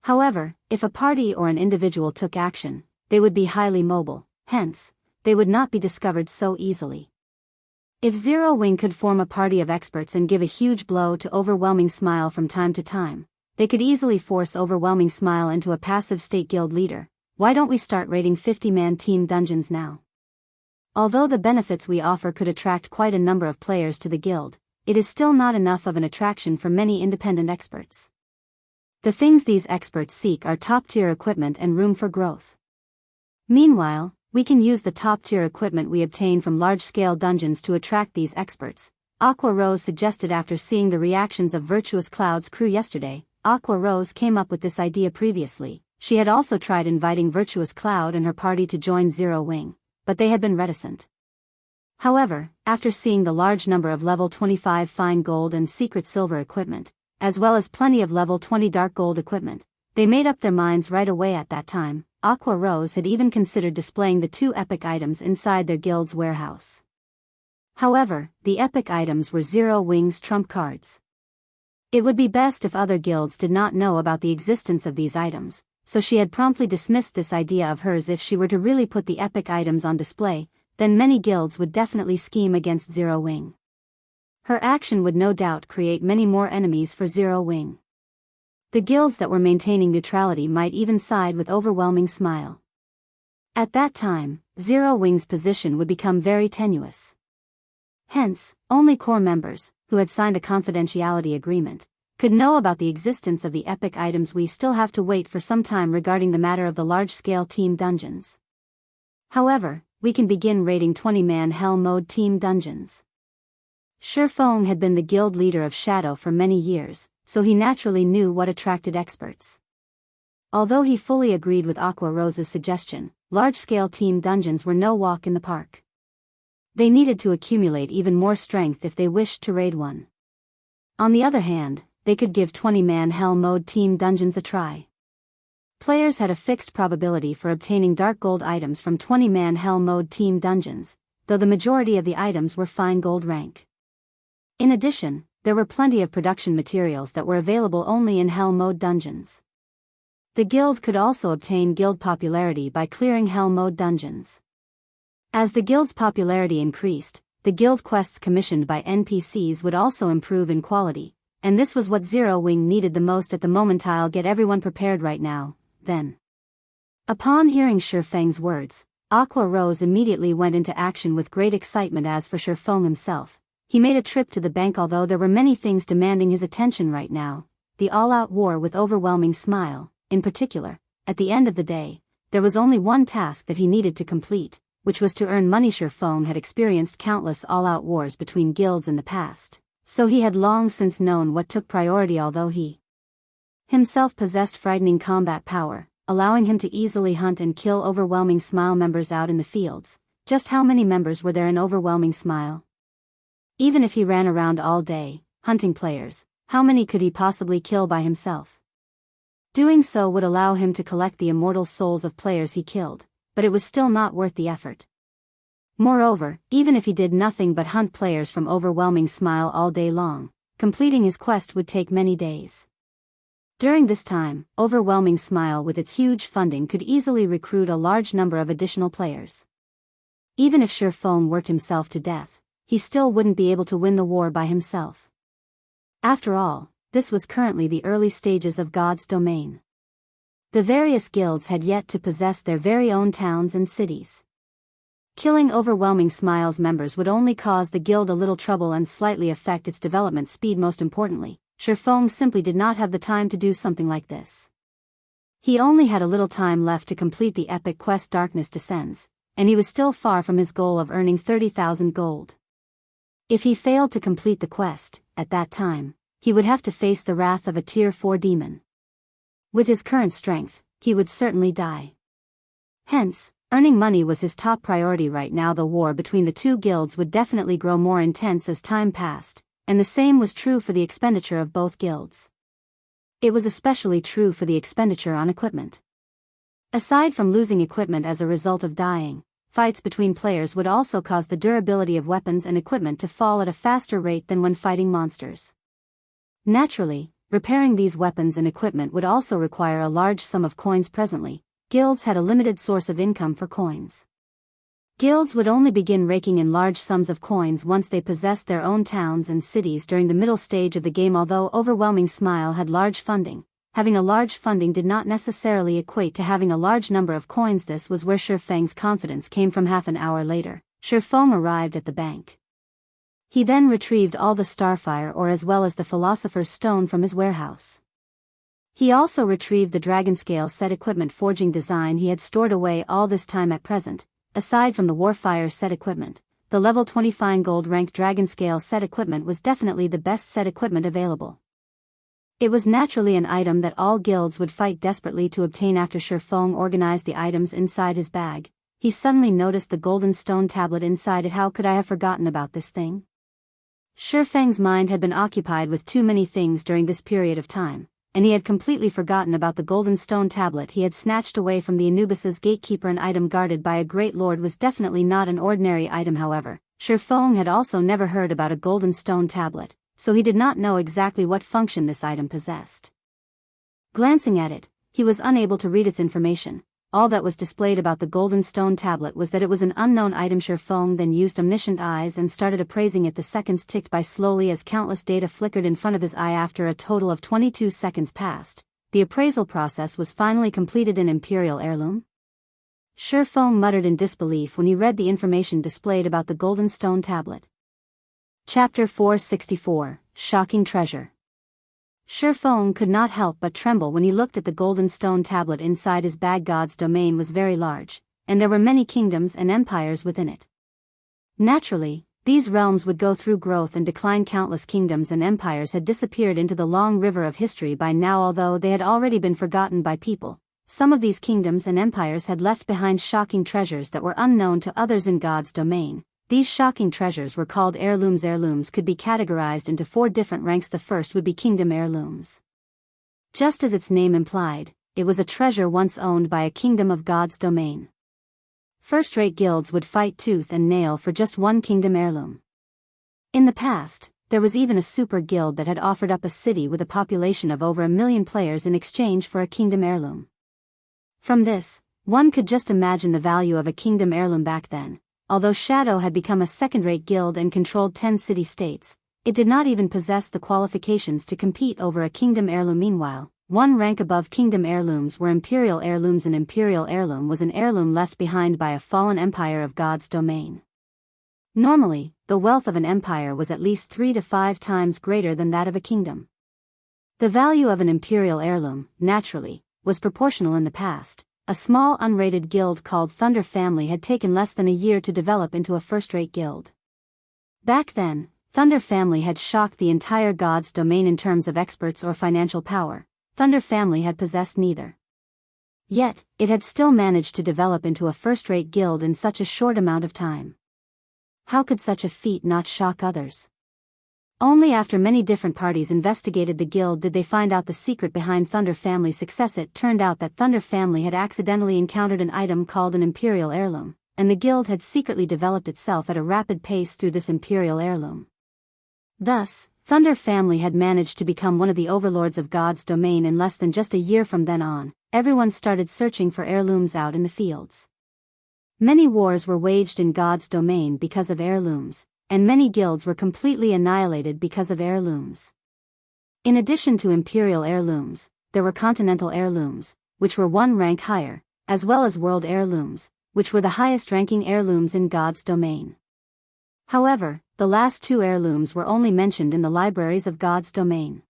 However, if a party or an individual took action, they would be highly mobile, hence, they would not be discovered so easily. If Zero Wing could form a party of experts and give a huge blow to Overwhelming Smile from time to time, they could easily force Overwhelming Smile into a passive state guild leader. Why don't we start raiding 50-man team dungeons now? Although the benefits we offer could attract quite a number of players to the guild, it is still not enough of an attraction for many independent experts. The things these experts seek are top-tier equipment and room for growth. Meanwhile, we can use the top-tier equipment we obtain from large-scale dungeons to attract these experts, Aqua Rose suggested. After seeing the reactions of Virtuous Cloud's crew yesterday, Aqua Rose came up with this idea previously. She had also tried inviting Virtuous Cloud and her party to join Zero Wing, but they had been reticent. However, after seeing the large number of level 25 fine gold and secret silver equipment, as well as plenty of level 20 dark gold equipment, they made up their minds right away. At that time, Aqua Rose had even considered displaying the two epic items inside their guild's warehouse. However, the epic items were Zero Wing's trump cards. It would be best if other guilds did not know about the existence of these items, so she had promptly dismissed this idea of hers. If she were to really put the epic items on display, then many guilds would definitely scheme against Zero Wing. Her action would no doubt create many more enemies for Zero Wing. The guilds that were maintaining neutrality might even side with Overwhelming Smile. At that time, Zero Wing's position would become very tenuous. Hence, only core members, who had signed a confidentiality agreement, could know about the existence of the epic items. We still have to wait for some time regarding the matter of the large-scale team dungeons. However, we can begin raiding 20-man Hell Mode team dungeons. Shifeng had been the guild leader of Shadow for many years, so he naturally knew what attracted experts. Although he fully agreed with Aqua Rose's suggestion, large-scale team dungeons were no walk in the park. They needed to accumulate even more strength if they wished to raid one. On the other hand, they could give 20-man Hell Mode team dungeons a try. Players had a fixed probability for obtaining dark gold items from 20-man Hell Mode team dungeons, though the majority of the items were fine gold rank. In addition, there were plenty of production materials that were available only in Hell Mode dungeons. The guild could also obtain guild popularity by clearing Hell Mode dungeons. As the guild's popularity increased, the guild quests commissioned by NPCs would also improve in quality, and this was what Zero Wing needed the most at the moment. I'll get everyone prepared right now, then. Upon hearing Shifeng's words, Aqua Rose immediately went into action with great excitement. As for Shifeng himself, he made a trip to the bank. Although there were many things demanding his attention right now, the all-out war with Overwhelming Smile, in particular, at the end of the day, there was only one task that he needed to complete, which was to earn money. Shifeng had experienced countless all-out wars between guilds in the past, so he had long since known what took priority. Although he himself possessed frightening combat power, allowing him to easily hunt and kill Overwhelming Smile members out in the fields. Just how many members were there in Overwhelming Smile? Even if he ran around all day, hunting players, how many could he possibly kill by himself? Doing so would allow him to collect the immortal souls of players he killed, but it was still not worth the effort. Moreover, even if he did nothing but hunt players from Overwhelming Smile all day long, completing his quest would take many days. During this time, Overwhelming Smile with its huge funding could easily recruit a large number of additional players. Even if Shifeng worked himself to death, he still wouldn't be able to win the war by himself. After all, this was currently the early stages of God's domain. The various guilds had yet to possess their very own towns and cities. Killing Overwhelming Smile's members would only cause the guild a little trouble and slightly affect its development speed. Most importantly, Shifeng simply did not have the time to do something like this. He only had a little time left to complete the epic quest Darkness Descends, and he was still far from his goal of earning 30,000 gold. If he failed to complete the quest, at that time, he would have to face the wrath of a Tier 4 demon. With his current strength, he would certainly die. Hence, earning money was his top priority right now. The war between the two guilds would definitely grow more intense as time passed, and the same was true for the expenditure of both guilds. It was especially true for the expenditure on equipment. Aside from losing equipment as a result of dying, fights between players would also cause the durability of weapons and equipment to fall at a faster rate than when fighting monsters. Naturally, repairing these weapons and equipment would also require a large sum of coins. Presently, guilds had a limited source of income for coins. Guilds would only begin raking in large sums of coins once they possessed their own towns and cities during the middle stage of the game. Although Overwhelming Smile had large funding, having a large funding did not necessarily equate to having a large number of coins. This was where Shifeng's confidence came from. Half an hour later, Shifeng arrived at the bank. He then retrieved all the Starfire ore as well as the Philosopher's Stone from his warehouse. He also retrieved the Dragonscale set equipment forging design he had stored away all this time. At present, aside from the Warfire set equipment, the level 20 fine gold ranked Dragonscale set equipment was definitely the best set equipment available. It was naturally an item that all guilds would fight desperately to obtain. After Shifeng organized the items inside his bag, he suddenly noticed the golden stone tablet inside it. How could I have forgotten about this thing? Shifeng's mind had been occupied with too many things during this period of time, and he had completely forgotten about the golden stone tablet he had snatched away from the Anubis's gatekeeper. An item guarded by a great lord was definitely not an ordinary item. However, Shifeng had also never heard about a golden stone tablet, so he did not know exactly what function this item possessed. Glancing at it, he was unable to read its information. All that was displayed about the golden stone tablet was that it was an unknown item. Shifeng then used omniscient eyes and started appraising it. The seconds ticked by slowly as countless data flickered in front of his eye. After a total of 22 seconds passed, the appraisal process was finally completed. An Imperial Heirloom? Shifeng muttered in disbelief when he read the information displayed about the golden stone tablet. Chapter 464, Shocking Treasure. Shifeng could not help but tremble when he looked at the golden stone tablet inside his bag. God's domain was very large, and there were many kingdoms and empires within it. Naturally, these realms would go through growth and decline. Countless kingdoms and empires had disappeared into the long river of history by now. Although they had already been forgotten by people, some of these kingdoms and empires had left behind shocking treasures that were unknown to others in God's domain. These shocking treasures were called heirlooms. Heirlooms could be categorized into 4 different ranks. The first would be kingdom heirlooms. Just as its name implied, it was a treasure once owned by a kingdom of God's domain. First-rate guilds would fight tooth and nail for just one kingdom heirloom. In the past, there was even a super guild that had offered up a city with a population of over 1 million players in exchange for a kingdom heirloom. From this, one could just imagine the value of a kingdom heirloom back then. Although Shadow had become a second-rate guild and controlled 10 city-states, it did not even possess the qualifications to compete over a kingdom heirloom. Meanwhile, one rank above kingdom heirlooms were imperial heirlooms. An imperial heirloom was an heirloom left behind by a fallen empire of God's domain. Normally, the wealth of an empire was at least 3 to 5 times greater than that of a kingdom. The value of an imperial heirloom, naturally, was proportional. In the past, a small unrated guild called Thunder Family had taken less than a year to develop into a first-rate guild. Back then, Thunder Family had shocked the entire God's domain in terms of experts or financial power. Thunder Family had possessed neither. Yet, it had still managed to develop into a first-rate guild in such a short amount of time. How could such a feat not shock others? Only after many different parties investigated the guild did they find out the secret behind Thunder Family's success. It turned out that Thunder Family had accidentally encountered an item called an Imperial Heirloom, and the guild had secretly developed itself at a rapid pace through this Imperial Heirloom. Thus, Thunder Family had managed to become one of the overlords of God's domain in less than just a year. From then on, everyone started searching for heirlooms out in the fields. Many wars were waged in God's domain because of heirlooms, and many guilds were completely annihilated because of heirlooms. In addition to imperial heirlooms, there were continental heirlooms, which were 1 rank higher, as well as world heirlooms, which were the highest-ranking heirlooms in God's domain. However, the last two heirlooms were only mentioned in the libraries of God's domain.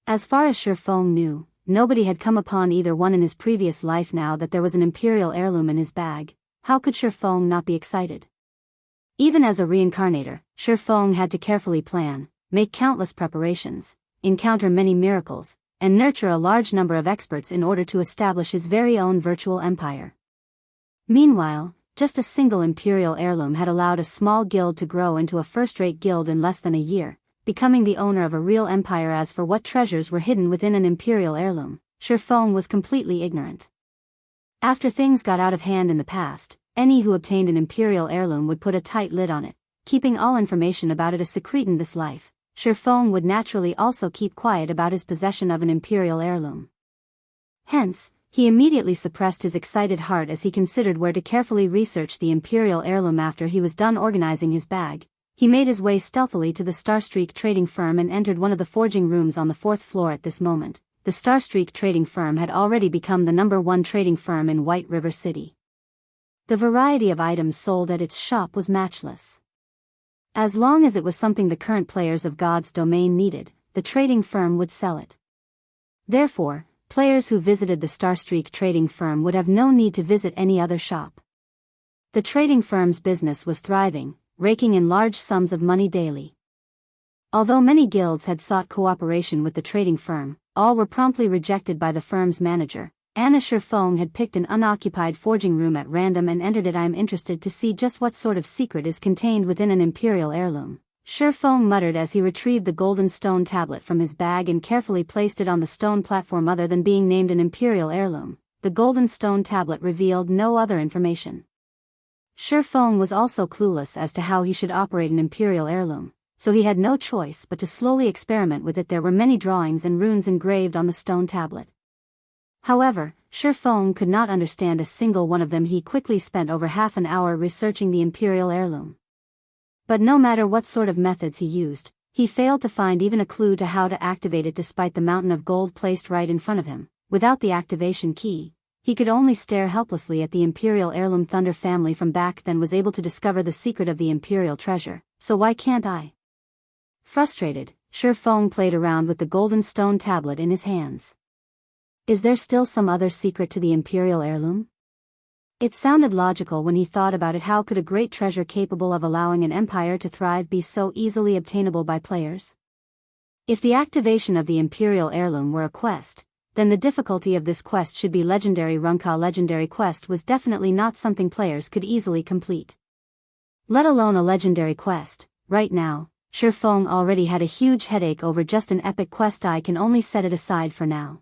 As far as Shifeng knew, nobody had come upon either one in his previous life. Now that there was an Imperial heirloom in his bag, how could Shifeng not be excited? Even as a reincarnator, Shifeng had to carefully plan, make countless preparations, encounter many miracles, and nurture a large number of experts in order to establish his very own virtual empire. Meanwhile, just a single Imperial heirloom had allowed a small guild to grow into a first-rate guild in less than a year, becoming the owner of a real empire. As for what treasures were hidden within an Imperial heirloom, Shifeng was completely ignorant. After things got out of hand in the past, any who obtained an Imperial heirloom would put a tight lid on it, keeping all information about it a secret. In this life, Shifeng would naturally also keep quiet about his possession of an Imperial heirloom. Hence, he immediately suppressed his excited heart as he considered where to carefully research the Imperial heirloom. After he was done organizing his bag, he made his way stealthily to the Starstreak trading firm and entered one of the forging rooms on the 4th floor. At this moment, the Starstreak trading firm had already become the #1 trading firm in White River City. The variety of items sold at its shop was matchless. As long as it was something the current players of God's domain needed, the trading firm would sell it. Therefore, players who visited the Starstreak trading firm would have no need to visit any other shop. The trading firm's business was thriving, raking in large sums of money daily. Although many guilds had sought cooperation with the trading firm, all were promptly rejected by the firm's manager. Anna Shifeng had picked an unoccupied forging room at random and entered it. "I am interested to see just what sort of secret is contained within an Imperial heirloom," Shifeng muttered as he retrieved the golden stone tablet from his bag and carefully placed it on the stone platform. Other than being named an Imperial heirloom, the golden stone tablet revealed no other information. Shifeng was also clueless as to how he should operate an Imperial heirloom, so he had no choice but to slowly experiment with it. There were many drawings and runes engraved on the stone tablet. However, Shifeng could not understand a single one of them. He quickly spent over half an hour researching the Imperial heirloom. But no matter what sort of methods he used, he failed to find even a clue to how to activate it. Despite the mountain of gold placed right in front of him, without the activation key, he could only stare helplessly at the Imperial heirloom. Thunder family from back then was able to discover the secret of the Imperial treasure, so why can't I? Frustrated, Shifeng played around with the golden stone tablet in his hands. Is there still some other secret to the Imperial heirloom? It sounded logical when he thought about it. How could a great treasure capable of allowing an empire to thrive be so easily obtainable by players? If the activation of the Imperial heirloom were a quest, then the difficulty of this quest should be legendary. Runka legendary quest was definitely not something players could easily complete. Let alone a legendary quest. Right now, Shifeng already had a huge headache over just an epic quest. I can only set it aside for now.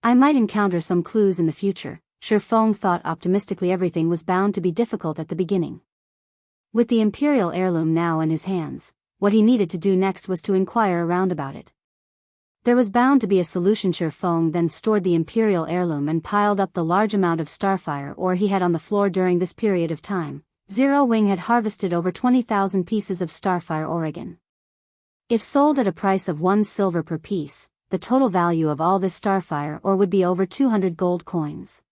I might encounter some clues in the future, Shifeng thought optimistically. Everything was bound to be difficult at the beginning. With the Imperial heirloom now in his hands, what he needed to do next was to inquire around about it. There was bound to be a solution. Shifeng then stored the Imperial heirloom and piled up the large amount of starfire ore he had on the floor. During this period of time, Zero Wing had harvested over 20,000 pieces of starfire ore. If sold at a price of 1 silver per piece, the total value of all this starfire ore would be over 200 gold coins.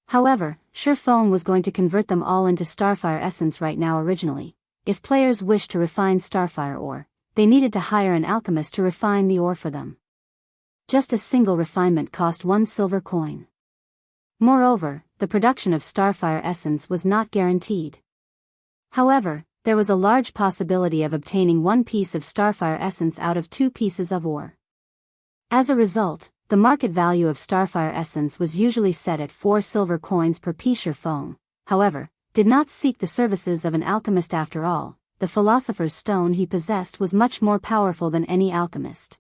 However, Shifeng was going to convert them all into starfire essence right now. Originally, if players wished to refine starfire ore, they needed to hire an alchemist to refine the ore for them. Just a single refinement cost 1 silver coin. Moreover, the production of starfire essence was not guaranteed. However, there was a large possibility of obtaining 1 piece of starfire essence out of 2 pieces of ore. As a result, the market value of starfire essence was usually set at 4 silver coins per piece. Shifeng, however, did not seek the services of an alchemist. After all, the philosopher's stone he possessed was much more powerful than any alchemist.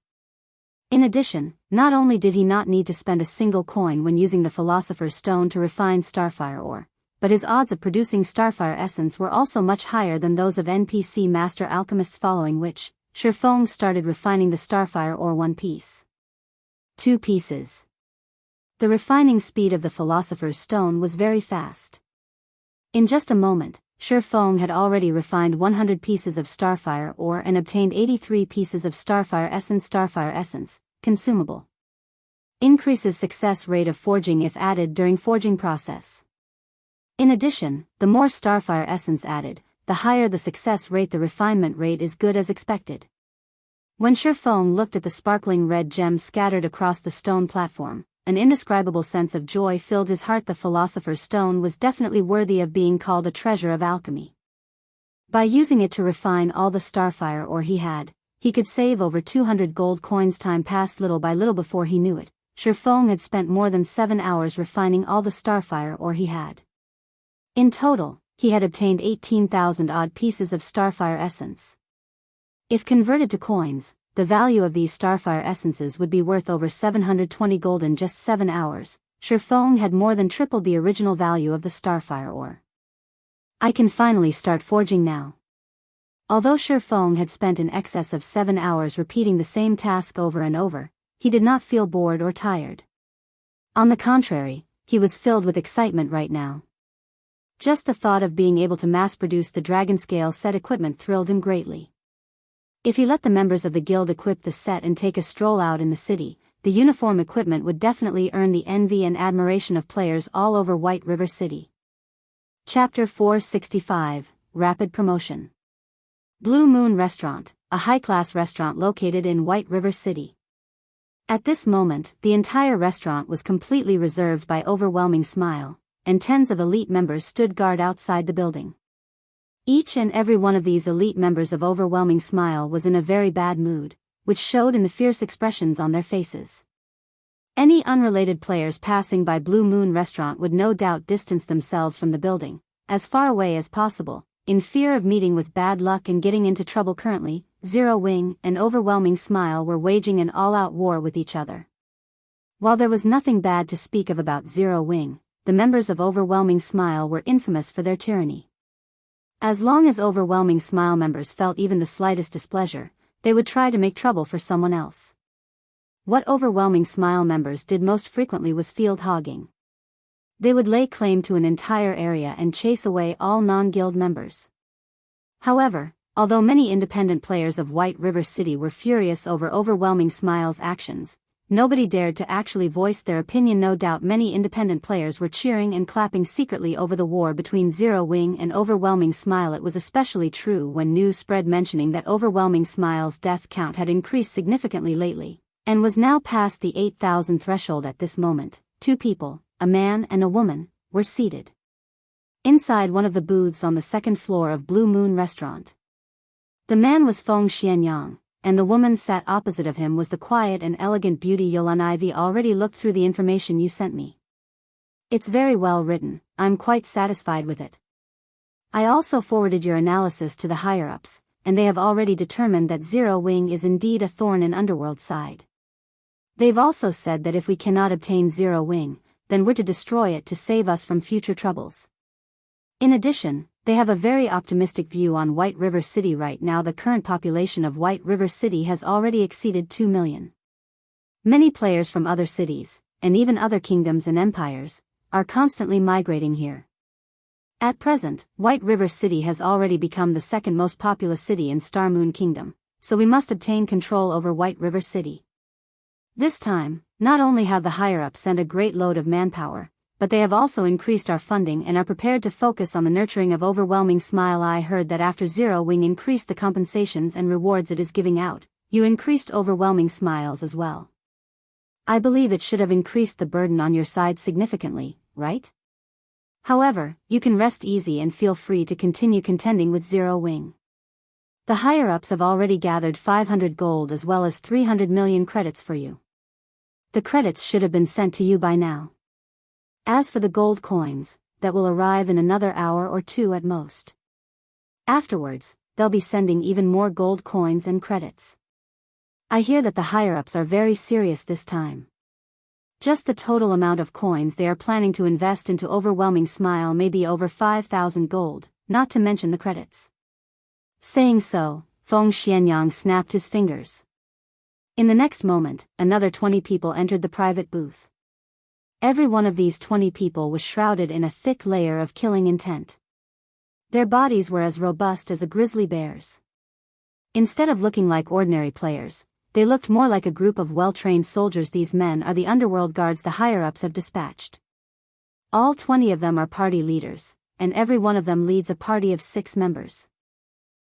In addition, not only did he not need to spend a single coin when using the philosopher's stone to refine starfire ore, but his odds of producing starfire essence were also much higher than those of NPC master alchemists. Following which, Shifeng started refining the starfire ore 1 piece. 2 pieces. The refining speed of the philosopher's stone was very fast. In just a moment, Shifeng had already refined 100 pieces of starfire ore and obtained 83 pieces of starfire essence. Starfire essence, consumable. Increases success rate of forging if added during forging process. In addition, the more starfire essence added, the higher the success rate. The refinement rate is good as expected. When Shifeng looked at the sparkling red gems scattered across the stone platform, an indescribable sense of joy filled his heart. The Philosopher's Stone was definitely worthy of being called a treasure of alchemy. By using it to refine all the starfire ore he could save over 200 gold coins. Time passed little by little. Before he knew it, Shifeng had spent more than 7 hours refining all the starfire ore he had. In total, he had obtained 18,000 odd pieces of starfire essence. If converted to coins, the value of these starfire essences would be worth over 720 gold in just 7 hours. Shifeng had more than tripled the original value of the starfire ore. I can finally start forging now. Although Shifeng had spent in excess of 7 hours repeating the same task over and over, he did not feel bored or tired. On the contrary, he was filled with excitement right now. Just the thought of being able to mass-produce the dragon scale set equipment thrilled him greatly. If he let the members of the guild equip the set and take a stroll out in the city, the uniform equipment would definitely earn the envy and admiration of players all over White River City. Chapter 465, Rapid Promotion. Blue Moon Restaurant, a high-class restaurant located in White River City. At this moment, the entire restaurant was completely reserved by Overwhelming Smile, and tens of elite members stood guard outside the building. Each and every one of these elite members of Overwhelming Smile was in a very bad mood, which showed in the fierce expressions on their faces. Any unrelated players passing by Blue Moon Restaurant would no doubt distance themselves from the building, as far away as possible, in fear of meeting with bad luck and getting into trouble. Currently, Zero Wing and Overwhelming Smile were waging an all-out war with each other. While there was nothing bad to speak of about Zero Wing, the members of Overwhelming Smile were infamous for their tyranny. As long as Overwhelming Smile members felt even the slightest displeasure, they would try to make trouble for someone else. What Overwhelming Smile members did most frequently was field hogging. They would lay claim to an entire area and chase away all non-guild members. However, although many independent players of White River City were furious over Overwhelming Smile's actions, nobody dared to actually voice their opinion. No doubt many independent players were cheering and clapping secretly over the war between Zero Wing and Overwhelming Smile. It was especially true when news spread mentioning that Overwhelming Smile's death count had increased significantly lately, and was now past the 8,000 threshold. At this moment, 2 people, a man and a woman, were seated inside one of the booths on the 2nd floor of Blue Moon Restaurant. The man was Feng Xianyang, and the woman sat opposite of him was the quiet and elegant beauty Youlan. I've already looked through the information you sent me. It's very well written, I'm quite satisfied with it. I also forwarded your analysis to the higher-ups, and they have already determined that Zero Wing is indeed a thorn in Underworld side. They've also said that if we cannot obtain Zero Wing, then we're to destroy it to save us from future troubles. In addition, they have a very optimistic view on White River City right now. The current population of White River City has already exceeded 2 million. Many players from other cities, and even other kingdoms and empires, are constantly migrating here. At present, White River City has already become the 2nd most populous city in Star Moon Kingdom, so we must obtain control over White River City. This time, not only have the higher-ups sent a great load of manpower, but they have also increased our funding and are prepared to focus on the nurturing of Overwhelming Smile. I heard that after Zero Wing increased the compensations and rewards it is giving out, you increased Overwhelming Smiles as well. I believe it should have increased the burden on your side significantly, right? However, you can rest easy and feel free to continue contending with Zero Wing. The higher-ups have already gathered 500 gold as well as 300 million credits for you. The credits should have been sent to you by now. As for the gold coins, that will arrive in another hour or 2 at most. Afterwards, they'll be sending even more gold coins and credits. I hear that the higher-ups are very serious this time. Just the total amount of coins they are planning to invest into Overwhelming Smile may be over 5,000 gold, not to mention the credits. Saying so, Feng Xianyang snapped his fingers. In the next moment, another 20 people entered the private booth. Every one of these 20 people was shrouded in a thick layer of killing intent. Their bodies were as robust as a grizzly bear's. Instead of looking like ordinary players, they looked more like a group of well-trained soldiers. These men are the underworld guards the higher-ups have dispatched. All 20 of them are party leaders, and every one of them leads a party of 6 members.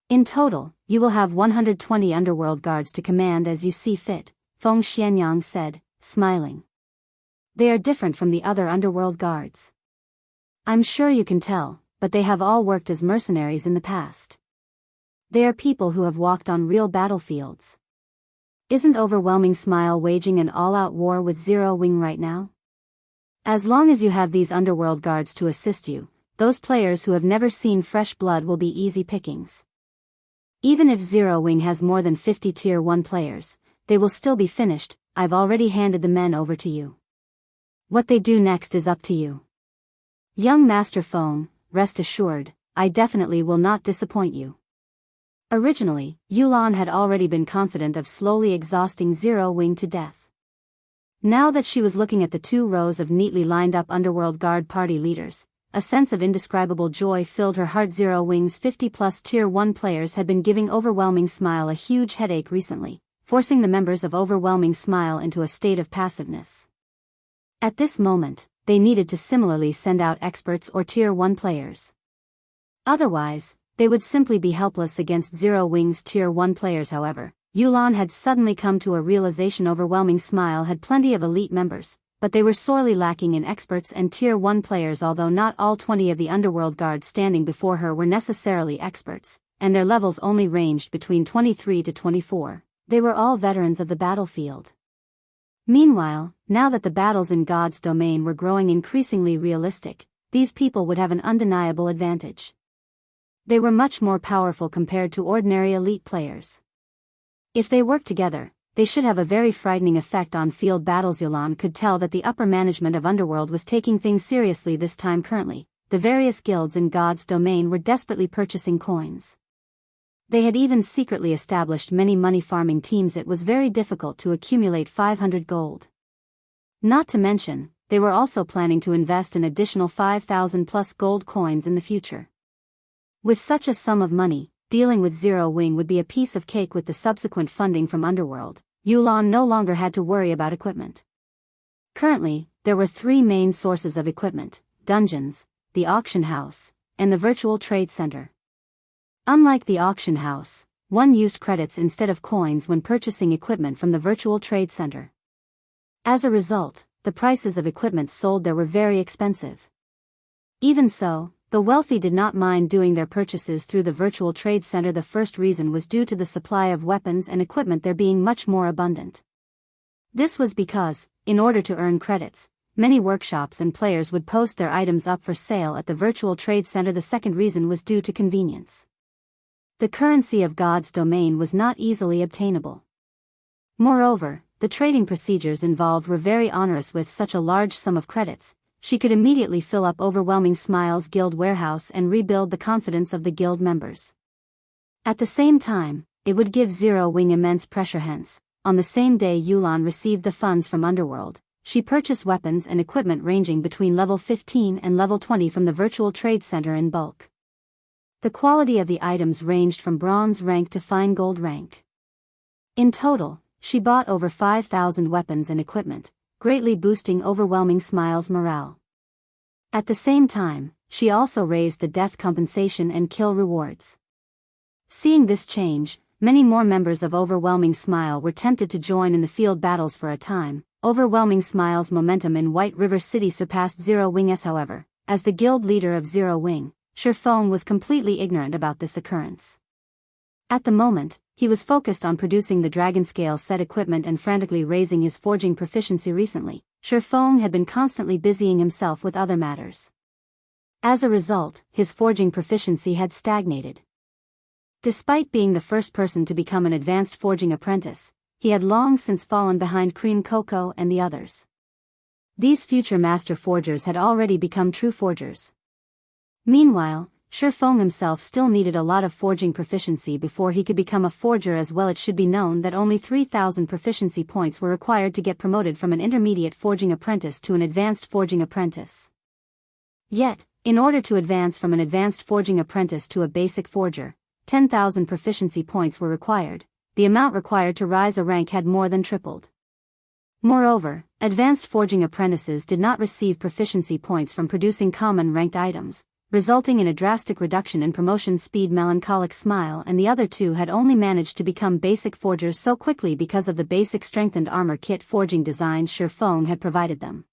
In total, you will have 120 underworld guards to command as you see fit, Feng Xianyang said, smiling. They are different from the other underworld guards. I'm sure you can tell, but they have all worked as mercenaries in the past. They are people who have walked on real battlefields. Isn't Overwhelming Smile waging an all-out war with Zero Wing right now? As long as you have these underworld guards to assist you, those players who have never seen fresh blood will be easy pickings. Even if Zero Wing has more than 50 Tier 1 players, they will still be finished. I've already handed the men over to you. What they do next is up to you. Young Master Feng, rest assured, I definitely will not disappoint you. Originally, Youlan had already been confident of slowly exhausting Zero Wing to death. Now that she was looking at the 2 rows of neatly lined up underworld guard party leaders, a sense of indescribable joy filled her heart. Zero Wing's 50-plus Tier 1 players had been giving Overwhelming Smile a huge headache recently, forcing the members of Overwhelming Smile into a state of passiveness. At this moment, they needed to similarly send out experts or Tier 1 players. Otherwise, they would simply be helpless against Zero Wing's Tier 1 players. However, Youlan had suddenly come to a realization. Overwhelming Smile had plenty of elite members, but they were sorely lacking in experts and Tier 1 players. Although not all 20 of the underworld guards standing before her were necessarily experts, and their levels only ranged between 23 to 24, they were all veterans of the battlefield. Meanwhile, now that the battles in God's domain were growing increasingly realistic, these people would have an undeniable advantage. They were much more powerful compared to ordinary elite players. If they worked together, they should have a very frightening effect on field battles. Youlan could tell that the upper management of Underworld was taking things seriously this time. Currently, the various guilds in God's domain were desperately purchasing coins. They had even secretly established many money farming teams. It was very difficult to accumulate 500 gold. Not to mention, they were also planning to invest an additional 5,000 plus gold coins in the future. With such a sum of money, dealing with Zero Wing would be a piece of cake. With the subsequent funding from Underworld, Youlan no longer had to worry about equipment. Currently, there were 3 main sources of equipment: dungeons, the auction house, and the virtual trade center. Unlike the auction house, one used credits instead of coins when purchasing equipment from the virtual trade center. As a result, the prices of equipment sold there were very expensive. Even so, the wealthy did not mind doing their purchases through the virtual trade center. The first reason was due to the supply of weapons and equipment there being much more abundant. This was because, in order to earn credits, many workshops and players would post their items up for sale at the virtual trade center. The second reason was due to convenience. The currency of God's domain was not easily obtainable. Moreover, the trading procedures involved were very onerous. With such a large sum of credits, she could immediately fill up Overwhelming Smile's guild warehouse and rebuild the confidence of the guild members. At the same time, it would give Zero Wing immense pressure. Hence, on the same day Youlan received the funds from Underworld, she purchased weapons and equipment ranging between level 15 and level 20 from the virtual trade center in bulk. The quality of the items ranged from bronze rank to fine gold rank. In total, she bought over 5,000 weapons and equipment, greatly boosting Overwhelming Smile's morale. At the same time, she also raised the death compensation and kill rewards. Seeing this change, many more members of Overwhelming Smile were tempted to join in the field battles. For a time, Overwhelming Smile's momentum in White River City surpassed Zero Wing's. However, as the guild leader of Zero Wing, Feng was completely ignorant about this occurrence. At the moment, he was focused on producing the dragon scale set equipment and frantically raising his forging proficiency. Recently, Feng had been constantly busying himself with other matters. As a result, his forging proficiency had stagnated. Despite being the first person to become an advanced forging apprentice, he had long since fallen behind Cream Cocoa and the others. These future master forgers had already become true forgers. Meanwhile, Feng himself still needed a lot of forging proficiency before he could become a forger as well. It should be known that only 3,000 proficiency points were required to get promoted from an intermediate forging apprentice to an advanced forging apprentice. Yet, in order to advance from an advanced forging apprentice to a basic forger, 10,000 proficiency points were required. The amount required to rise a rank had more than tripled. Moreover, advanced forging apprentices did not receive proficiency points from producing common ranked items, resulting in a drastic reduction in promotion speed. Melancholic Smile and the other two had only managed to become basic forgers so quickly because of the basic strengthened armor kit forging designs Shifeng had provided them.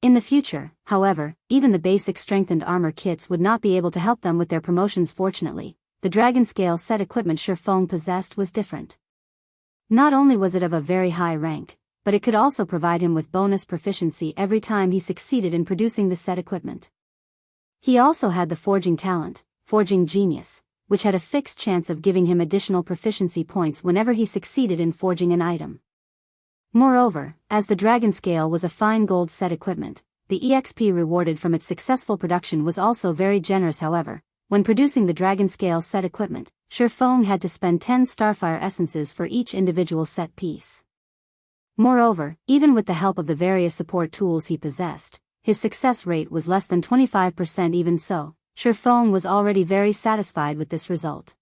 In the future, however, even the basic strengthened armor kits would not be able to help them with their promotions. Fortunately, the dragon scale set equipment Shifeng possessed was different. Not only was it of a very high rank, but it could also provide him with bonus proficiency every time he succeeded in producing the set equipment. He also had the forging talent, forging genius, which had a fixed chance of giving him additional proficiency points whenever he succeeded in forging an item. Moreover, as the dragon scale was a fine gold set equipment, the EXP rewarded from its successful production was also very generous. However, when producing the dragon scale set equipment, Shifeng had to spend 10 starfire essences for each individual set piece. Moreover, even with the help of the various support tools he possessed, his success rate was less than 25%. Even so, Shifeng was already very satisfied with this result.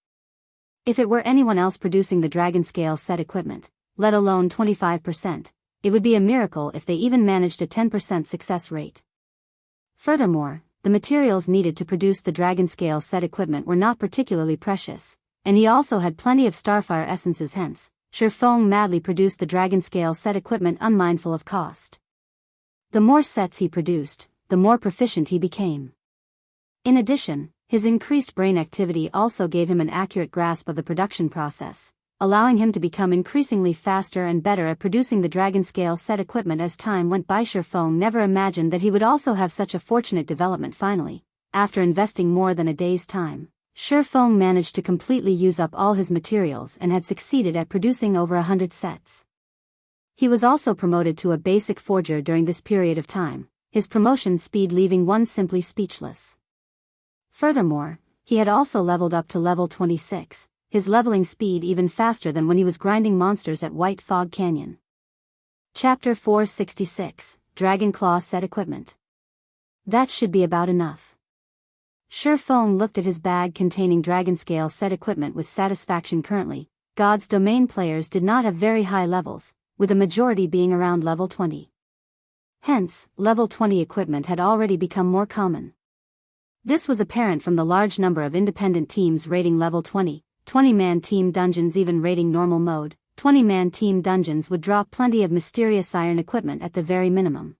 If it were anyone else producing the dragon scale set equipment, let alone 25%, it would be a miracle if they even managed a 10% success rate. Furthermore, the materials needed to produce the dragon scale set equipment were not particularly precious, and he also had plenty of starfire essences. Hence, Shifeng madly produced the dragon scale set equipment unmindful of cost. The more sets he produced, the more proficient he became. In addition, his increased brain activity also gave him an accurate grasp of the production process, allowing him to become increasingly faster and better at producing the dragon scale set equipment as time went by. Shifeng never imagined that he would also have such a fortunate development. Finally, after investing more than a day's time, Shifeng managed to completely use up all his materials and had succeeded at producing over 100 sets. He was also promoted to a basic forger during this period of time, his promotion speed leaving one simply speechless. Furthermore, he had also leveled up to level 26, his leveling speed even faster than when he was grinding monsters at White Fog Canyon. Chapter 466, Dragonclaw Set Equipment. That should be about enough. Shifeng looked at his bag containing Dragonscale set equipment with satisfaction. Currently, God's Domain players did not have very high levels, with a majority being around level 20. Hence, level 20 equipment had already become more common. This was apparent from the large number of independent teams rating level 20, 20-man team dungeons even rating normal mode. 20-man team dungeons would drop plenty of mysterious iron equipment at the very minimum.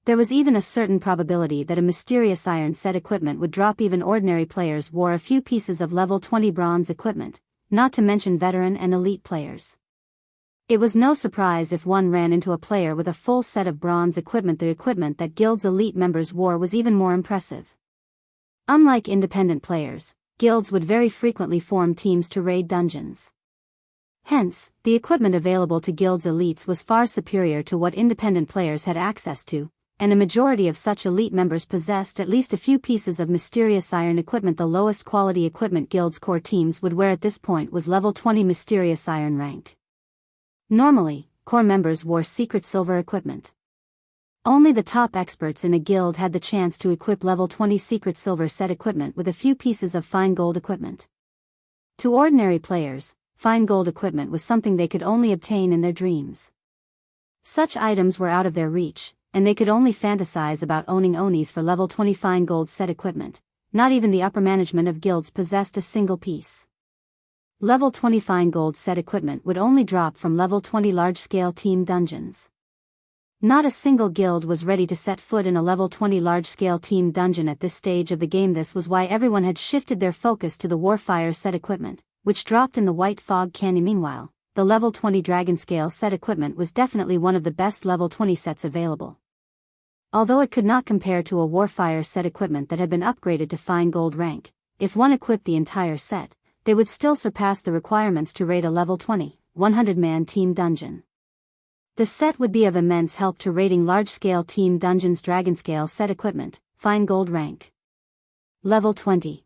There was even a certain probability that a mysterious iron set equipment would drop. Even ordinary players wore a few pieces of level 20 bronze equipment, not to mention veteran and elite players. It was no surprise if one ran into a player with a full set of bronze equipment. The equipment that guild's elite members wore was even more impressive. Unlike independent players, guilds would very frequently form teams to raid dungeons. Hence, the equipment available to guild's elites was far superior to what independent players had access to, and a majority of such elite members possessed at least a few pieces of mysterious iron equipment. The lowest quality equipment guild's core teams would wear at this point was level 20 mysterious iron rank. Normally, core members wore secret silver equipment. Only the top experts in a guild had the chance to equip level 20 secret silver set equipment with a few pieces of fine gold equipment. To ordinary players, fine gold equipment was something they could only obtain in their dreams. Such items were out of their reach, and they could only fantasize about owning onis for level 20 fine gold set equipment. Not even the upper management of guilds possessed a single piece. Level 20 fine gold set equipment would only drop from level 20 large-scale team dungeons. Not a single guild was ready to set foot in a level 20 large-scale team dungeon at this stage of the game. This was why everyone had shifted their focus to the Warfire set equipment, which dropped in the White Fog Canyon. Meanwhile, the level 20 Dragonscale set equipment was definitely one of the best level 20 sets available. Although it could not compare to a Warfire set equipment that had been upgraded to fine gold rank, if one equipped the entire set, they would still surpass the requirements to raid a level 20, 100-man team dungeon. The set would be of immense help to raiding large-scale team dungeons. Dragonscale set equipment, fine gold rank. Level 20.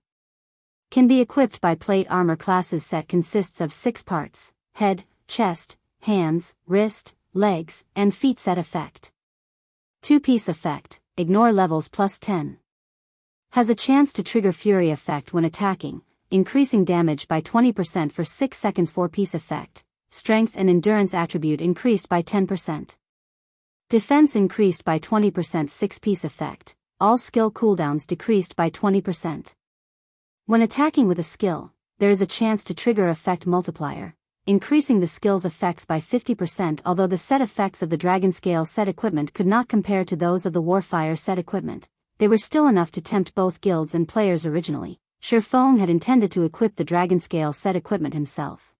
Can be equipped by plate armor classes. Set consists of 6 parts: head, chest, hands, wrist, legs, and feet. Set effect. 2-piece effect, ignore levels plus 10. Has a chance to trigger fury effect when attacking, increasing damage by 20% for 6 seconds. 4-piece effect, strength and endurance attribute increased by 10%. Defense increased by 20%. 6-piece effect. All skill cooldowns decreased by 20%. When attacking with a skill, there is a chance to trigger effect multiplier, increasing the skill's effects by 50%. Although the set effects of the Dragonscale set equipment could not compare to those of the Warfire set equipment, they were still enough to tempt both guilds and players. Originally, Shifeng had intended to equip the Dragonscale set equipment himself.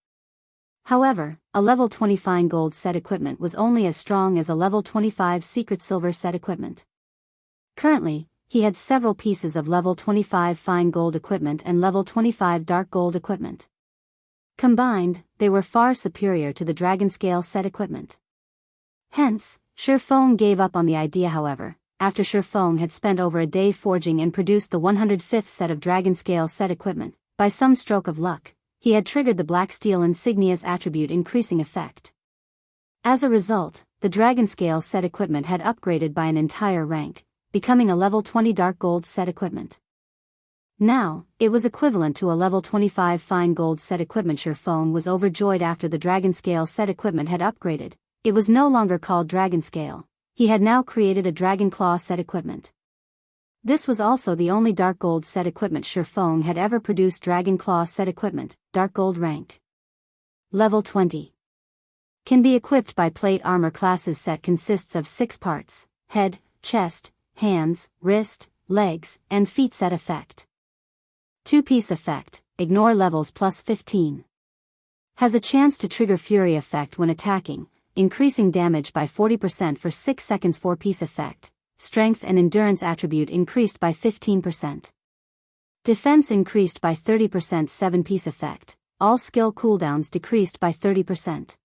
However, a level 20 fine gold set equipment was only as strong as a level 25 secret silver set equipment. Currently, he had several pieces of level 25 fine gold equipment and level 25 dark gold equipment. Combined, they were far superior to the Dragonscale set equipment. Hence, Shifeng gave up on the idea. However, after Shifeng had spent over a day forging and produced the 105th set of Dragonscale set equipment, by some stroke of luck, he had triggered the Black Steel Insignia's attribute increasing effect. As a result, the Dragonscale set equipment had upgraded by an entire rank, becoming a level 20 dark gold set equipment. Now, it was equivalent to a level 25 fine gold set equipment. Shifeng was overjoyed after the Dragonscale set equipment had upgraded. It was no longer called Dragonscale. He had now created a Dragonclaw set equipment. This was also the only dark gold set equipment Shifeng had ever produced. Dragonclaw set equipment, dark gold rank. Level 20. Can be equipped by plate armor classes. Set consists of 6 parts: head, chest, hands, wrist, legs, and feet. Set effect. 2-piece effect, ignore levels plus 15. Has a chance to trigger fury effect when attacking, increasing damage by 40% for 6 seconds. 4-piece effect. Strength and endurance attribute increased by 15%. Defense increased by 30%. 7-piece effect. All skill cooldowns decreased by 30%.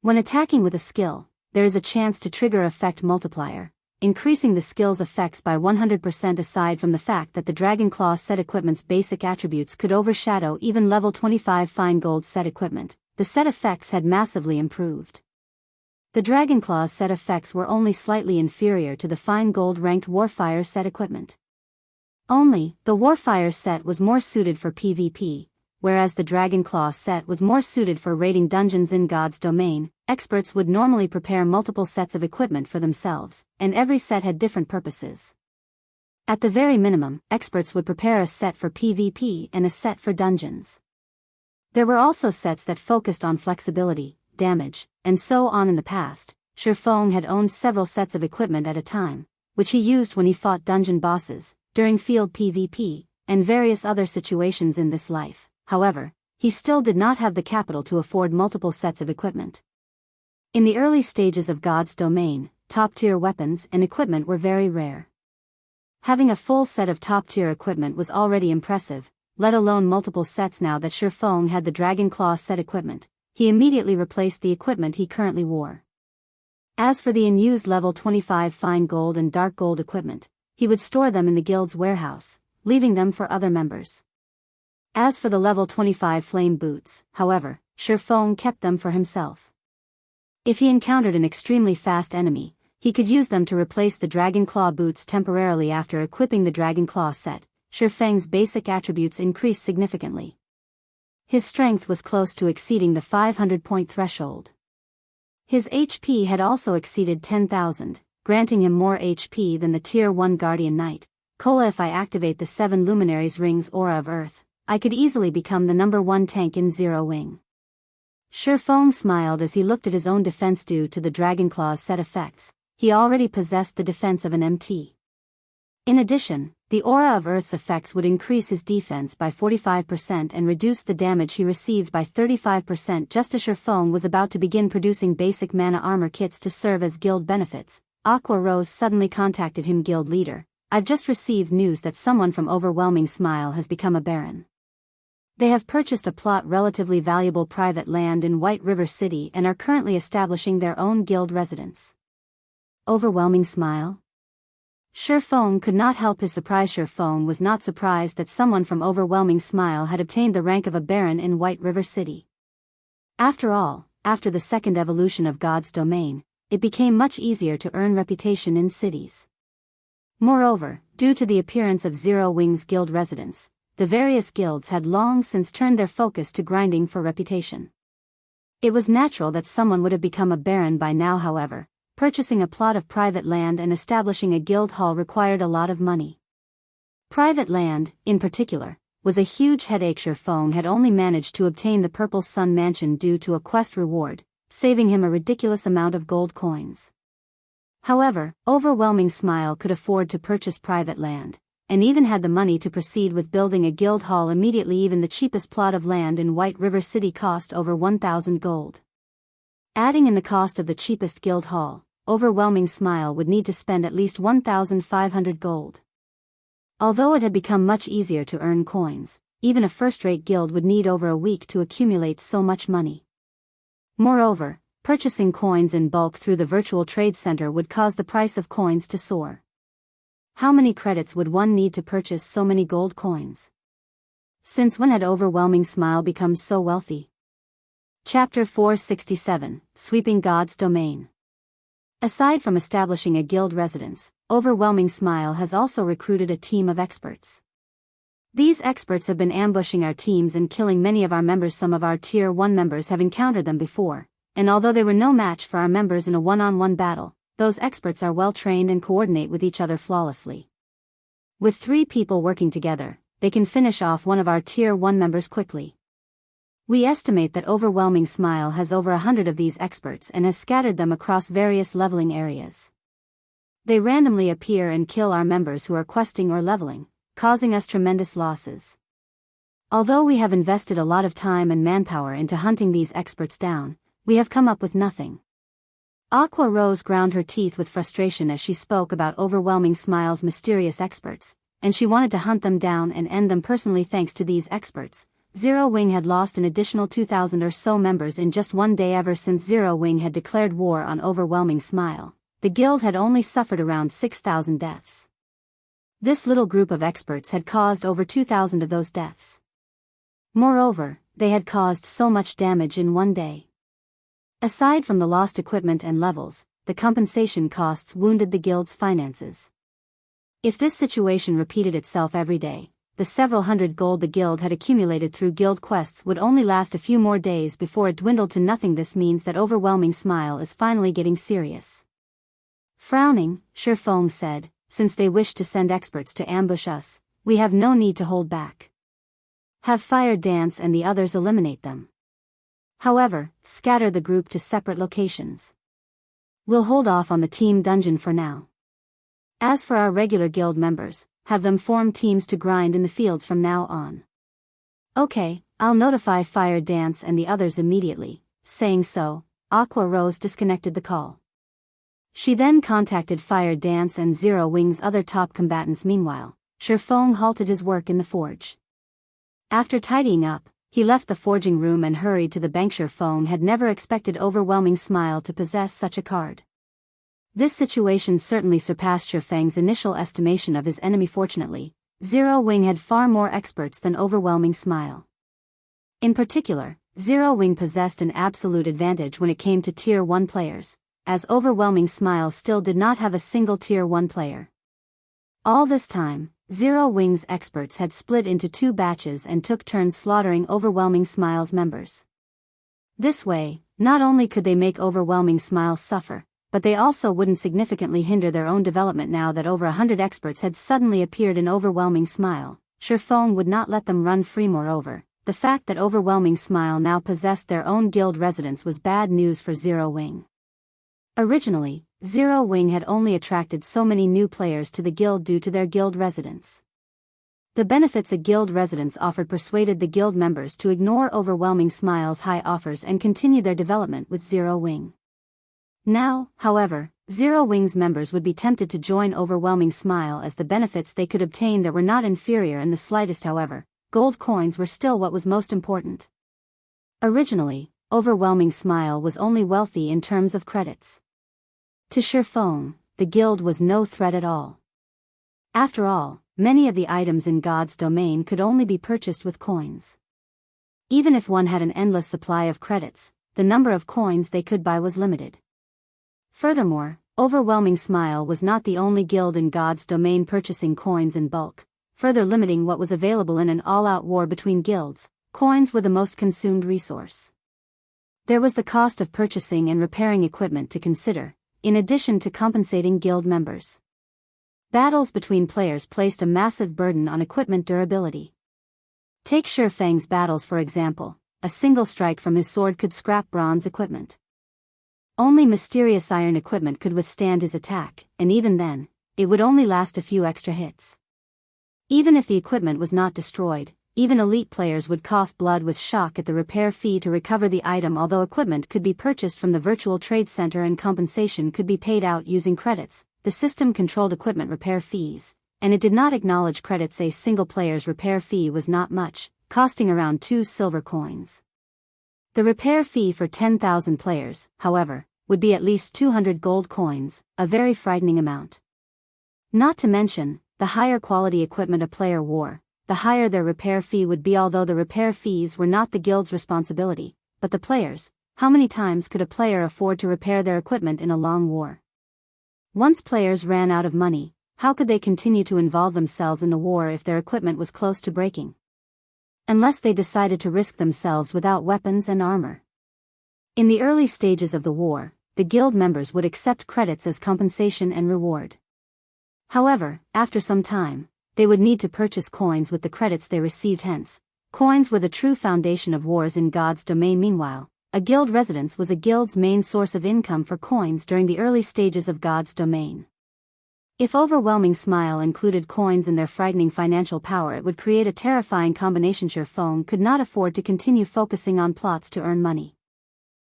When attacking with a skill, there is a chance to trigger effect multiplier, increasing the skill's effects by 100%. Aside from the fact that the Dragonclaw set equipment's basic attributes could overshadow even level 25 fine gold set equipment, the set effects had massively improved. The Dragonclaw set effects were only slightly inferior to the fine gold ranked Warfire set equipment. Only, the Warfire set was more suited for PvP, whereas the Dragonclaw set was more suited for raiding dungeons in God's domain. Experts would normally prepare multiple sets of equipment for themselves, and every set had different purposes. At the very minimum, experts would prepare a set for PvP and a set for dungeons. There were also sets that focused on flexibility, damage, and so on. In the past, Shifeng had owned several sets of equipment at a time, which he used when he fought dungeon bosses, during field PvP, and various other situations in this life. However, he still did not have the capital to afford multiple sets of equipment. In the early stages of God's domain, top-tier weapons and equipment were very rare. Having a full set of top-tier equipment was already impressive, let alone multiple sets. Now that Shifeng had the Dragonclaw set equipment, he immediately replaced the equipment he currently wore. As for the unused level 25 fine gold and dark gold equipment, he would store them in the guild's warehouse, leaving them for other members. As for the level 25 flame boots, however, Shifeng kept them for himself. If he encountered an extremely fast enemy, he could use them to replace the Dragonclaw boots temporarily. After equipping the Dragonclaw set, Shifeng's basic attributes increased significantly. His strength was close to exceeding the 500-point threshold. His HP had also exceeded 10,000, granting him more HP than the Tier 1 Guardian Knight. Cola. If I activate the 7 Luminaries Rings Aura of Earth, I could easily become the number 1 tank in Zero Wing. Shifeng smiled as he looked at his own defense. Due to the Dragonclaw's set effects, he already possessed the defense of an MT. In addition, the Aura of Earth's effects would increase his defense by 45% and reduce the damage he received by 35%. Just as Shifeng was about to begin producing basic mana armor kits to serve as guild benefits, Aqua Rose suddenly contacted him. Guild leader, I've just received news that someone from Overwhelming Smile has become a baron. They have purchased a plot relatively valuable private land in White River City and are currently establishing their own guild residence. Overwhelming Smile? Shifeng could not help his surprise. Shifeng was not surprised that someone from Overwhelming Smile had obtained the rank of a baron in White River City. After all, after the second evolution of God's domain, it became much easier to earn reputation in cities. Moreover, due to the appearance of Zero Wing's guild residence, the various guilds had long since turned their focus to grinding for reputation. It was natural that someone would have become a baron by now. However, purchasing a plot of private land and establishing a guild hall required a lot of money. Private land, in particular, was a huge headache. Feng had only managed to obtain the Purple Sun Mansion due to a quest reward, saving him a ridiculous amount of gold coins. However, Overwhelming Smile could afford to purchase private land, and even had the money to proceed with building a guild hall immediately. Even the cheapest plot of land in White River City cost over 1,000 gold. Adding in the cost of the cheapest guild hall, Overwhelming Smile would need to spend at least 1,500 gold. Although it had become much easier to earn coins, even a first-rate guild would need over a week to accumulate so much money. Moreover, purchasing coins in bulk through the virtual trade center would cause the price of coins to soar. How many credits would one need to purchase so many gold coins? Since when had Overwhelming Smile become so wealthy? Chapter 467, Sweeping God's Domain. Aside from establishing a guild residence, Overwhelming Smile has also recruited a team of experts. These experts have been ambushing our teams and killing many of our members. Some of our Tier 1 members have encountered them before, and although they were no match for our members in a one-on-one battle, those experts are well trained and coordinate with each other flawlessly. With 3 people working together, they can finish off one of our Tier 1 members quickly. We estimate that Overwhelming Smile has over 100 of these experts and has scattered them across various leveling areas. They randomly appear and kill our members who are questing or leveling, causing us tremendous losses. Although we have invested a lot of time and manpower into hunting these experts down, we have come up with nothing. Aqua Rose ground her teeth with frustration as she spoke about Overwhelming Smile's mysterious experts, and she wanted to hunt them down and end them personally. Thanks to these experts, Zero Wing had lost an additional 2,000 or so members in just one day. Ever since Zero Wing had declared war on Overwhelming Smile, the guild had only suffered around 6,000 deaths. This little group of experts had caused over 2,000 of those deaths. Moreover, they had caused so much damage in one day. Aside from the lost equipment and levels, the compensation costs wounded the guild's finances. If this situation repeated itself every day, the several hundred gold the guild had accumulated through guild quests would only last a few more days before it dwindled to nothing. This means that Overwhelming Smile is finally getting serious. Frowning, Feng said, since they wish to send experts to ambush us, we have no need to hold back. Have Fire Dance and the others eliminate them. However, scatter the group to separate locations. We'll hold off on the team dungeon for now. As for our regular guild members, have them form teams to grind in the fields from now on. Okay, I'll notify Fire Dance and the others immediately. Saying so, Aqua Rose disconnected the call. She then contacted Fire Dance and Zero Wing's other top combatants. Meanwhile, Feng halted his work in the forge. After tidying up, he left the forging room and hurried to the bank. Feng had never expected Overwhelming Smile to possess such a card. This situation certainly surpassed Feng's initial estimation of his enemy. Fortunately, Zero Wing had far more experts than Overwhelming Smile. In particular, Zero Wing possessed an absolute advantage when it came to Tier 1 players, as Overwhelming Smile still did not have a single Tier 1 player. All this time, Zero Wing's experts had split into 2 batches and took turns slaughtering Overwhelming Smile's members. This way, not only could they make Overwhelming Smile suffer, but they also wouldn't significantly hinder their own development. Now that over 100 experts had suddenly appeared in Overwhelming Smile, Feng would not let them run free. Moreover, the fact that Overwhelming Smile now possessed their own guild residence was bad news for Zero Wing. Originally, Zero Wing had only attracted so many new players to the guild due to their guild residence. The benefits a guild residence offered persuaded the guild members to ignore Overwhelming Smile's high offers and continue their development with Zero Wing. Now, however, Zero Wing's members would be tempted to join Overwhelming Smile as the benefits they could obtain that were not inferior in the slightest. However, gold coins were still what was most important. Originally, Overwhelming Smile was only wealthy in terms of credits. To Feng, the guild was no threat at all. After all, many of the items in God's domain could only be purchased with coins. Even if one had an endless supply of credits, the number of coins they could buy was limited. Furthermore, Overwhelming Smile was not the only guild in God's domain purchasing coins in bulk, further limiting what was available in an all-out war between guilds. Coins were the most consumed resource. There was the cost of purchasing and repairing equipment to consider, in addition to compensating guild members. Battles between players placed a massive burden on equipment durability. Take Shifeng's battles for example. A single strike from his sword could scrap bronze equipment. Only mysterious iron equipment could withstand his attack, and even then, it would only last a few extra hits. Even if the equipment was not destroyed, even elite players would cough blood with shock at the repair fee to recover the item, although equipment could be purchased from the virtual trade center and compensation could be paid out using credits. The system controlled equipment repair fees, and it did not acknowledge credits. A single player's repair fee was not much, costing around 2 silver coins. The repair fee for 10,000 players, however, would be at least 200 gold coins, a very frightening amount. Not to mention, the higher quality equipment a player wore, the higher their repair fee would be. Although the repair fees were not the guild's responsibility, but the players. How many times could a player afford to repair their equipment in a long war? Once players ran out of money, how could they continue to involve themselves in the war if their equipment was close to breaking? Unless they decided to risk themselves without weapons and armor. In the early stages of the war, the guild members would accept credits as compensation and reward. However, after some time, they would need to purchase coins with the credits they received. Hence, coins were the true foundation of wars in God's domain. Meanwhile, a guild residence was a guild's main source of income for coins during the early stages of God's domain. If overwhelming smile included coins in their frightening financial power, it would create a terrifying combination. Shifeng could not afford to continue focusing on plots to earn money.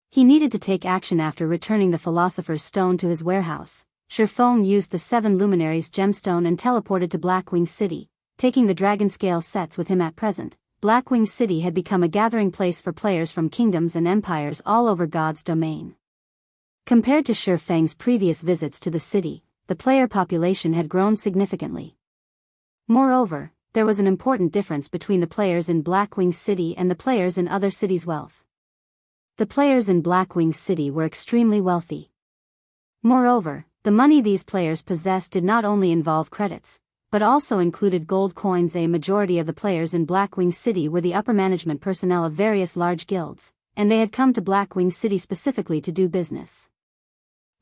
He needed to take action. After returning the Philosopher's Stone to his warehouse, Shifeng used the 7 Luminaries gemstone and teleported to Blackwing City, taking the dragon scale sets with him. At present, Blackwing City had become a gathering place for players from kingdoms and empires all over God's domain. Compared to Shifeng's previous visits to the city, the player population had grown significantly. Moreover, there was an important difference between the players in Blackwing City and the players in other cities' wealth. The players in Blackwing City were extremely wealthy. Moreover, the money these players possessed did not only involve credits, but also included gold coins. A majority of the players in Blackwing City were the upper management personnel of various large guilds, and they had come to Blackwing City specifically to do business.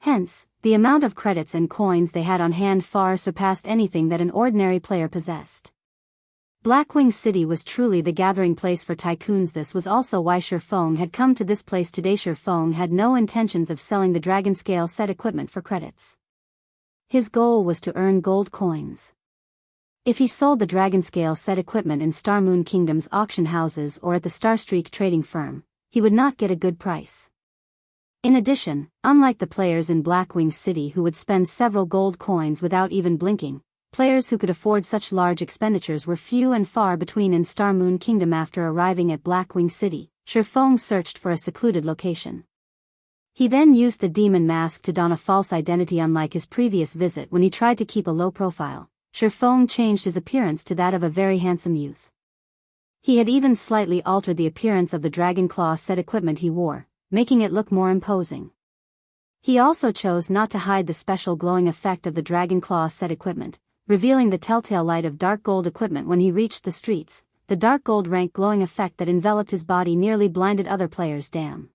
Hence, the amount of credits and coins they had on hand far surpassed anything that an ordinary player possessed. Blackwing City was truly the gathering place for tycoons. This was also why Shifeng had come to this place today. Shifeng had no intentions of selling the dragon scale set equipment for credits. His goal was to earn gold coins. If he sold the dragon scale set equipment in Starmoon Kingdom's auction houses or at the Starstreak trading firm, he would not get a good price. In addition, unlike the players in Blackwing City who would spend several gold coins without even blinking, players who could afford such large expenditures were few and far between in Starmoon Kingdom. After arriving at Blackwing City, Shifeng searched for a secluded location. He then used the demon mask to don a false identity. Unlike his previous visit when he tried to keep a low profile, Shifeng changed his appearance to that of a very handsome youth. He had even slightly altered the appearance of the Dragonclaw set equipment he wore, making it look more imposing. He also chose not to hide the special glowing effect of the Dragonclaw set equipment, revealing the telltale light of dark gold equipment when he reached the streets. The dark gold rank glowing effect that enveloped his body nearly blinded other players. Damn.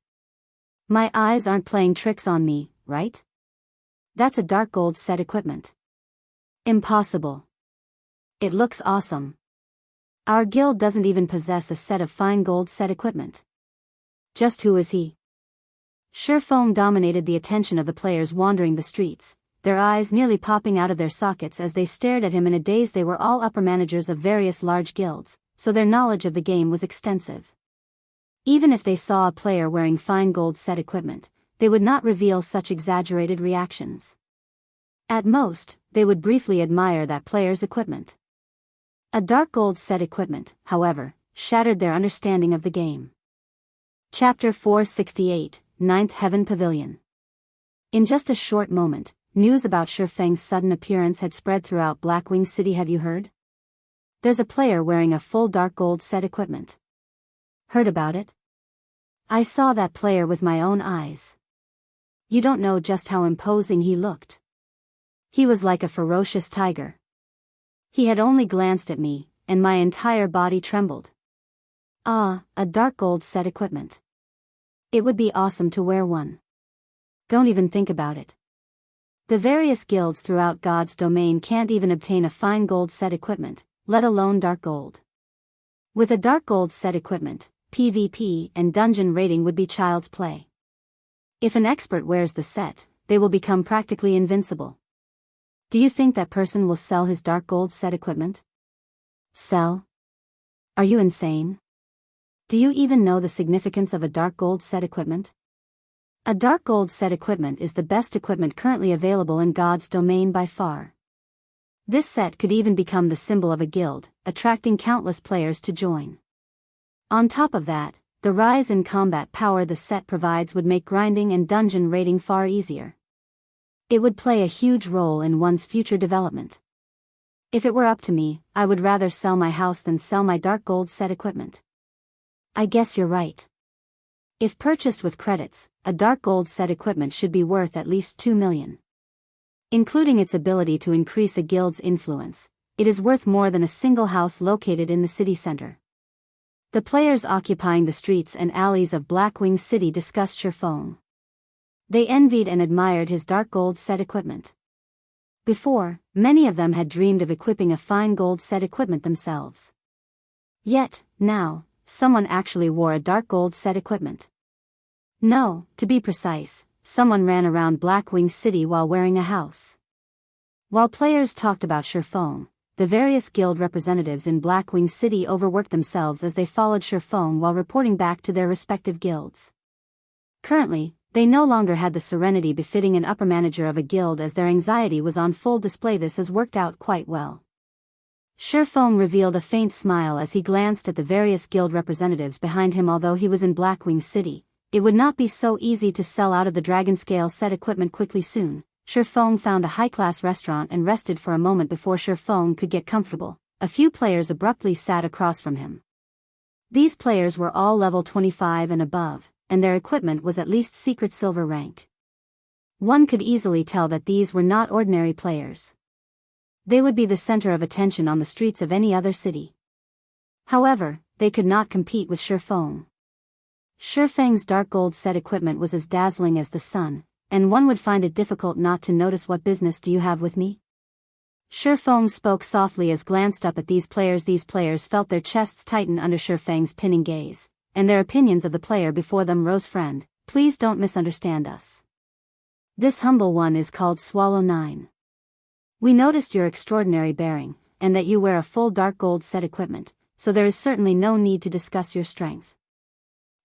My eyes aren't playing tricks on me, right? That's a dark gold set equipment. Impossible. It looks awesome. Our guild doesn't even possess a set of fine gold set equipment. Just who is he? Shifeng dominated the attention of the players wandering the streets, their eyes nearly popping out of their sockets as they stared at him in a daze. They were all upper managers of various large guilds, so their knowledge of the game was extensive. Even if they saw a player wearing fine gold set equipment, they would not reveal such exaggerated reactions. At most, they would briefly admire that player's equipment. A dark gold set equipment, however, shattered their understanding of the game. Chapter 468, Ninth Heaven Pavilion. In just a short moment, news about Shifeng's sudden appearance had spread throughout Blackwing City. Have you heard? There's a player wearing a full dark gold set equipment. Heard about it? I saw that player with my own eyes. You don't know just how imposing he looked. He was like a ferocious tiger. He had only glanced at me, and my entire body trembled. Ah, a dark gold set equipment. It would be awesome to wear one. Don't even think about it. The various guilds throughout God's domain can't even obtain a fine gold set equipment, let alone dark gold. With a dark gold set equipment, PvP and dungeon raiding would be child's play. If an expert wears the set, they will become practically invincible. Do you think that person will sell his dark gold set equipment? Sell? Are you insane? Do you even know the significance of a dark gold set equipment? A dark gold set equipment is the best equipment currently available in God's domain by far. This set could even become the symbol of a guild, attracting countless players to join. On top of that, the rise in combat power the set provides would make grinding and dungeon raiding far easier. It would play a huge role in one's future development. If it were up to me, I would rather sell my house than sell my dark gold set equipment. I guess you're right. If purchased with credits, a dark gold set equipment should be worth at least 2 million. Including its ability to increase a guild's influence, it is worth more than a single house located in the city center. The players occupying the streets and alleys of Blackwing City discussed Shifeng. They envied and admired his dark gold set equipment. Before, many of them had dreamed of equipping a fine gold set equipment themselves. Yet, now, someone actually wore a dark gold set equipment. No, to be precise, someone ran around Blackwing City while wearing a house. While players talked about Shifeng, the various guild representatives in Blackwing City overworked themselves as they followed Shifeng while reporting back to their respective guilds. Currently, they no longer had the serenity befitting an upper manager of a guild as their anxiety was on full display. This has worked out quite well. Shifeng revealed a faint smile as he glanced at the various guild representatives behind him. Although he was in Blackwing City, it would not be so easy to sell out of the dragon scale set equipment quickly. Soon, Shifeng found a high-class restaurant and rested for a moment before Shifeng could get comfortable. A few players abruptly sat across from him. These players were all level 25 and above, and their equipment was at least secret silver rank. One could easily tell that these were not ordinary players. They would be the center of attention on the streets of any other city. However, they could not compete with Shifeng. Shifeng's dark gold set equipment was as dazzling as the sun, and one would find it difficult not to notice. What business do you have with me? Shifeng spoke softly as glanced up at these players. These players felt their chests tighten under Shifeng's pinning gaze, and their opinions of the player before them rose. Friend, please don't misunderstand us. This humble one is called Swallow 9. We noticed your extraordinary bearing, and that you wear a full dark gold set equipment, so there is certainly no need to discuss your strength.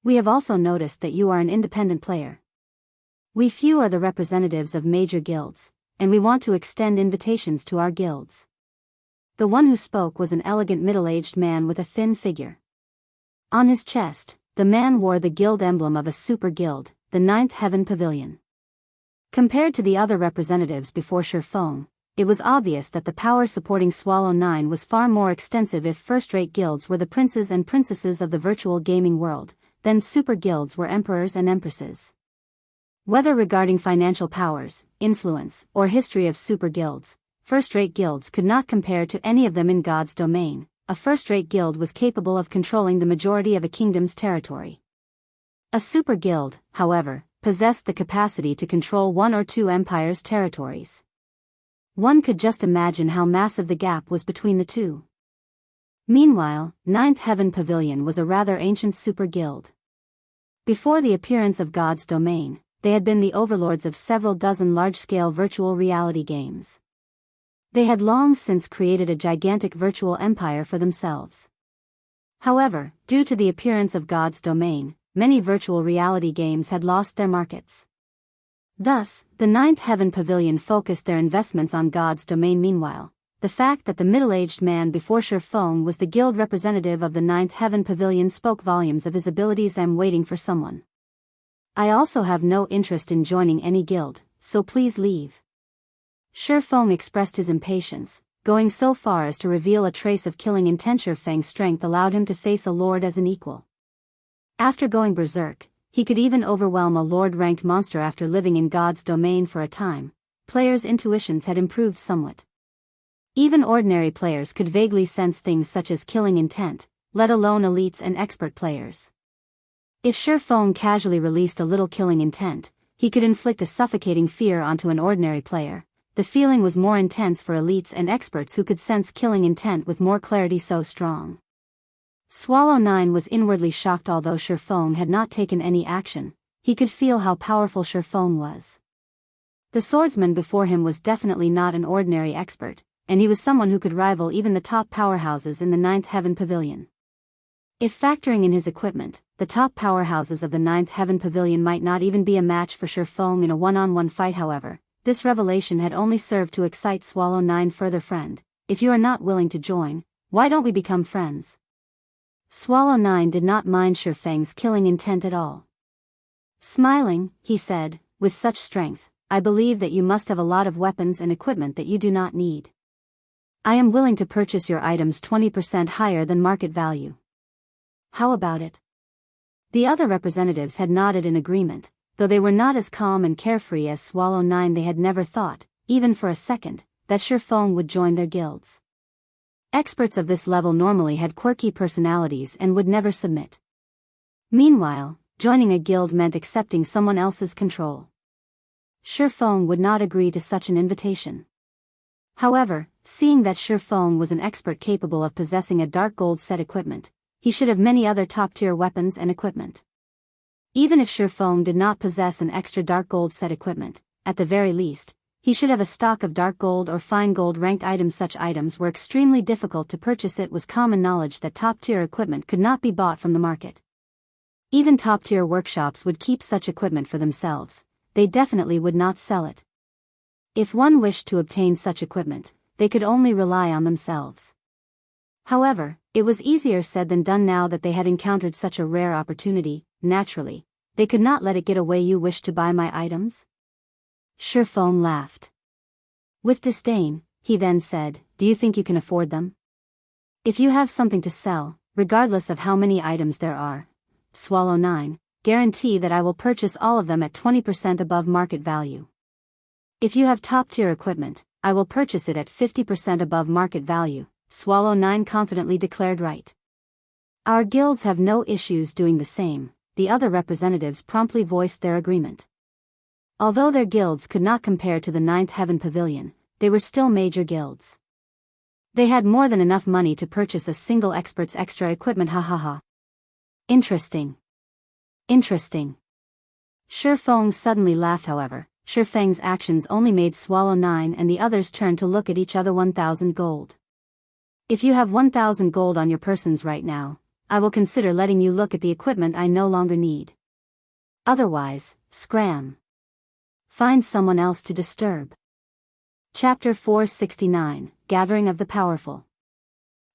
We have also noticed that you are an independent player. We few are the representatives of major guilds, and we want to extend invitations to our guilds. The one who spoke was an elegant middle-aged man with a thin figure. On his chest, the man wore the guild emblem of a super guild, the Ninth Heaven Pavilion. Compared to the other representatives before Shifeng, it was obvious that the power supporting Swallow 9 was far more extensive. If first-rate guilds were the princes and princesses of the virtual gaming world, then super guilds were emperors and empresses. Whether regarding financial powers, influence, or history of super guilds, first-rate guilds could not compare to any of them in God's domain. A first-rate guild was capable of controlling the majority of a kingdom's territory. A super guild, however, possessed the capacity to control one or two empires' territories. One could just imagine how massive the gap was between the two. Meanwhile, Ninth Heaven Pavilion was a rather ancient super guild. Before the appearance of God's domain, they had been the overlords of several dozen large-scale virtual reality games. They had long since created a gigantic virtual empire for themselves. However, due to the appearance of God's domain, many virtual reality games had lost their markets. Thus, the Ninth Heaven Pavilion focused their investments on God's domain. Meanwhile, the fact that the middle-aged man before Shifeng was the guild representative of the Ninth Heaven Pavilion spoke volumes of his abilities. I'm waiting for someone. I also have no interest in joining any guild, so please leave. Shifeng expressed his impatience, going so far as to reveal a trace of killing intent. Shifeng's strength allowed him to face a lord as an equal. After going berserk, he could even overwhelm a lord-ranked monster. After living in God's domain for a time, players' intuitions had improved somewhat. Even ordinary players could vaguely sense things such as killing intent, let alone elites and expert players. If Shifeng casually released a little killing intent, he could inflict a suffocating fear onto an ordinary player. The feeling was more intense for elites and experts who could sense killing intent with more clarity so strong. Swallow 9 was inwardly shocked. Although Shifeng had not taken any action, he could feel how powerful Shifeng was. The swordsman before him was definitely not an ordinary expert, and he was someone who could rival even the top powerhouses in the Ninth Heaven Pavilion. If factoring in his equipment, the top powerhouses of the Ninth Heaven Pavilion might not even be a match for Shifeng in a one-on-one fight. However, this revelation had only served to excite Swallow 9 further. Friend, if you are not willing to join, why don't we become friends? Swallow 9 did not mind Shifeng's killing intent at all. Smiling, he said, with such strength, I believe that you must have a lot of weapons and equipment that you do not need. I am willing to purchase your items 20% higher than market value. How about it? The other representatives had nodded in agreement, though they were not as calm and carefree as Swallow 9. They had never thought, even for a second, that Shifeng would join their guilds. Experts of this level normally had quirky personalities and would never submit. Meanwhile, joining a guild meant accepting someone else's control. Shifeng would not agree to such an invitation. However, seeing that Shifeng was an expert capable of possessing a dark gold set equipment, he should have many other top-tier weapons and equipment. Even if Shifeng did not possess an extra dark gold set equipment, at the very least, he should have a stock of dark gold or fine gold ranked items. Such items were extremely difficult to purchase. It was common knowledge that top-tier equipment could not be bought from the market. Even top-tier workshops would keep such equipment for themselves. They definitely would not sell it. If one wished to obtain such equipment, they could only rely on themselves. However, it was easier said than done now that they had encountered such a rare opportunity. Naturally, they could not let it get away. You wish to buy my items? Shifeng laughed. With disdain, he then said, do you think you can afford them? If you have something to sell, regardless of how many items there are, Swallow 9, guarantee that I will purchase all of them at 20% above market value. If you have top-tier equipment, I will purchase it at 50% above market value, Swallow 9 confidently declared. Right. Our guilds have no issues doing the same. The other representatives promptly voiced their agreement. Although their guilds could not compare to the Ninth Heaven Pavilion, they were still major guilds. They had more than enough money to purchase a single expert's extra equipment. Ha ha ha. Interesting. Interesting. Shifeng suddenly laughed. However, Shifeng's actions only made Swallow 9 and the others turn to look at each other. 1,000 gold. If you have 1,000 gold on your persons right now, I will consider letting you look at the equipment I no longer need. Otherwise, scram. Find someone else to disturb. Chapter 469, Gathering of the Powerful.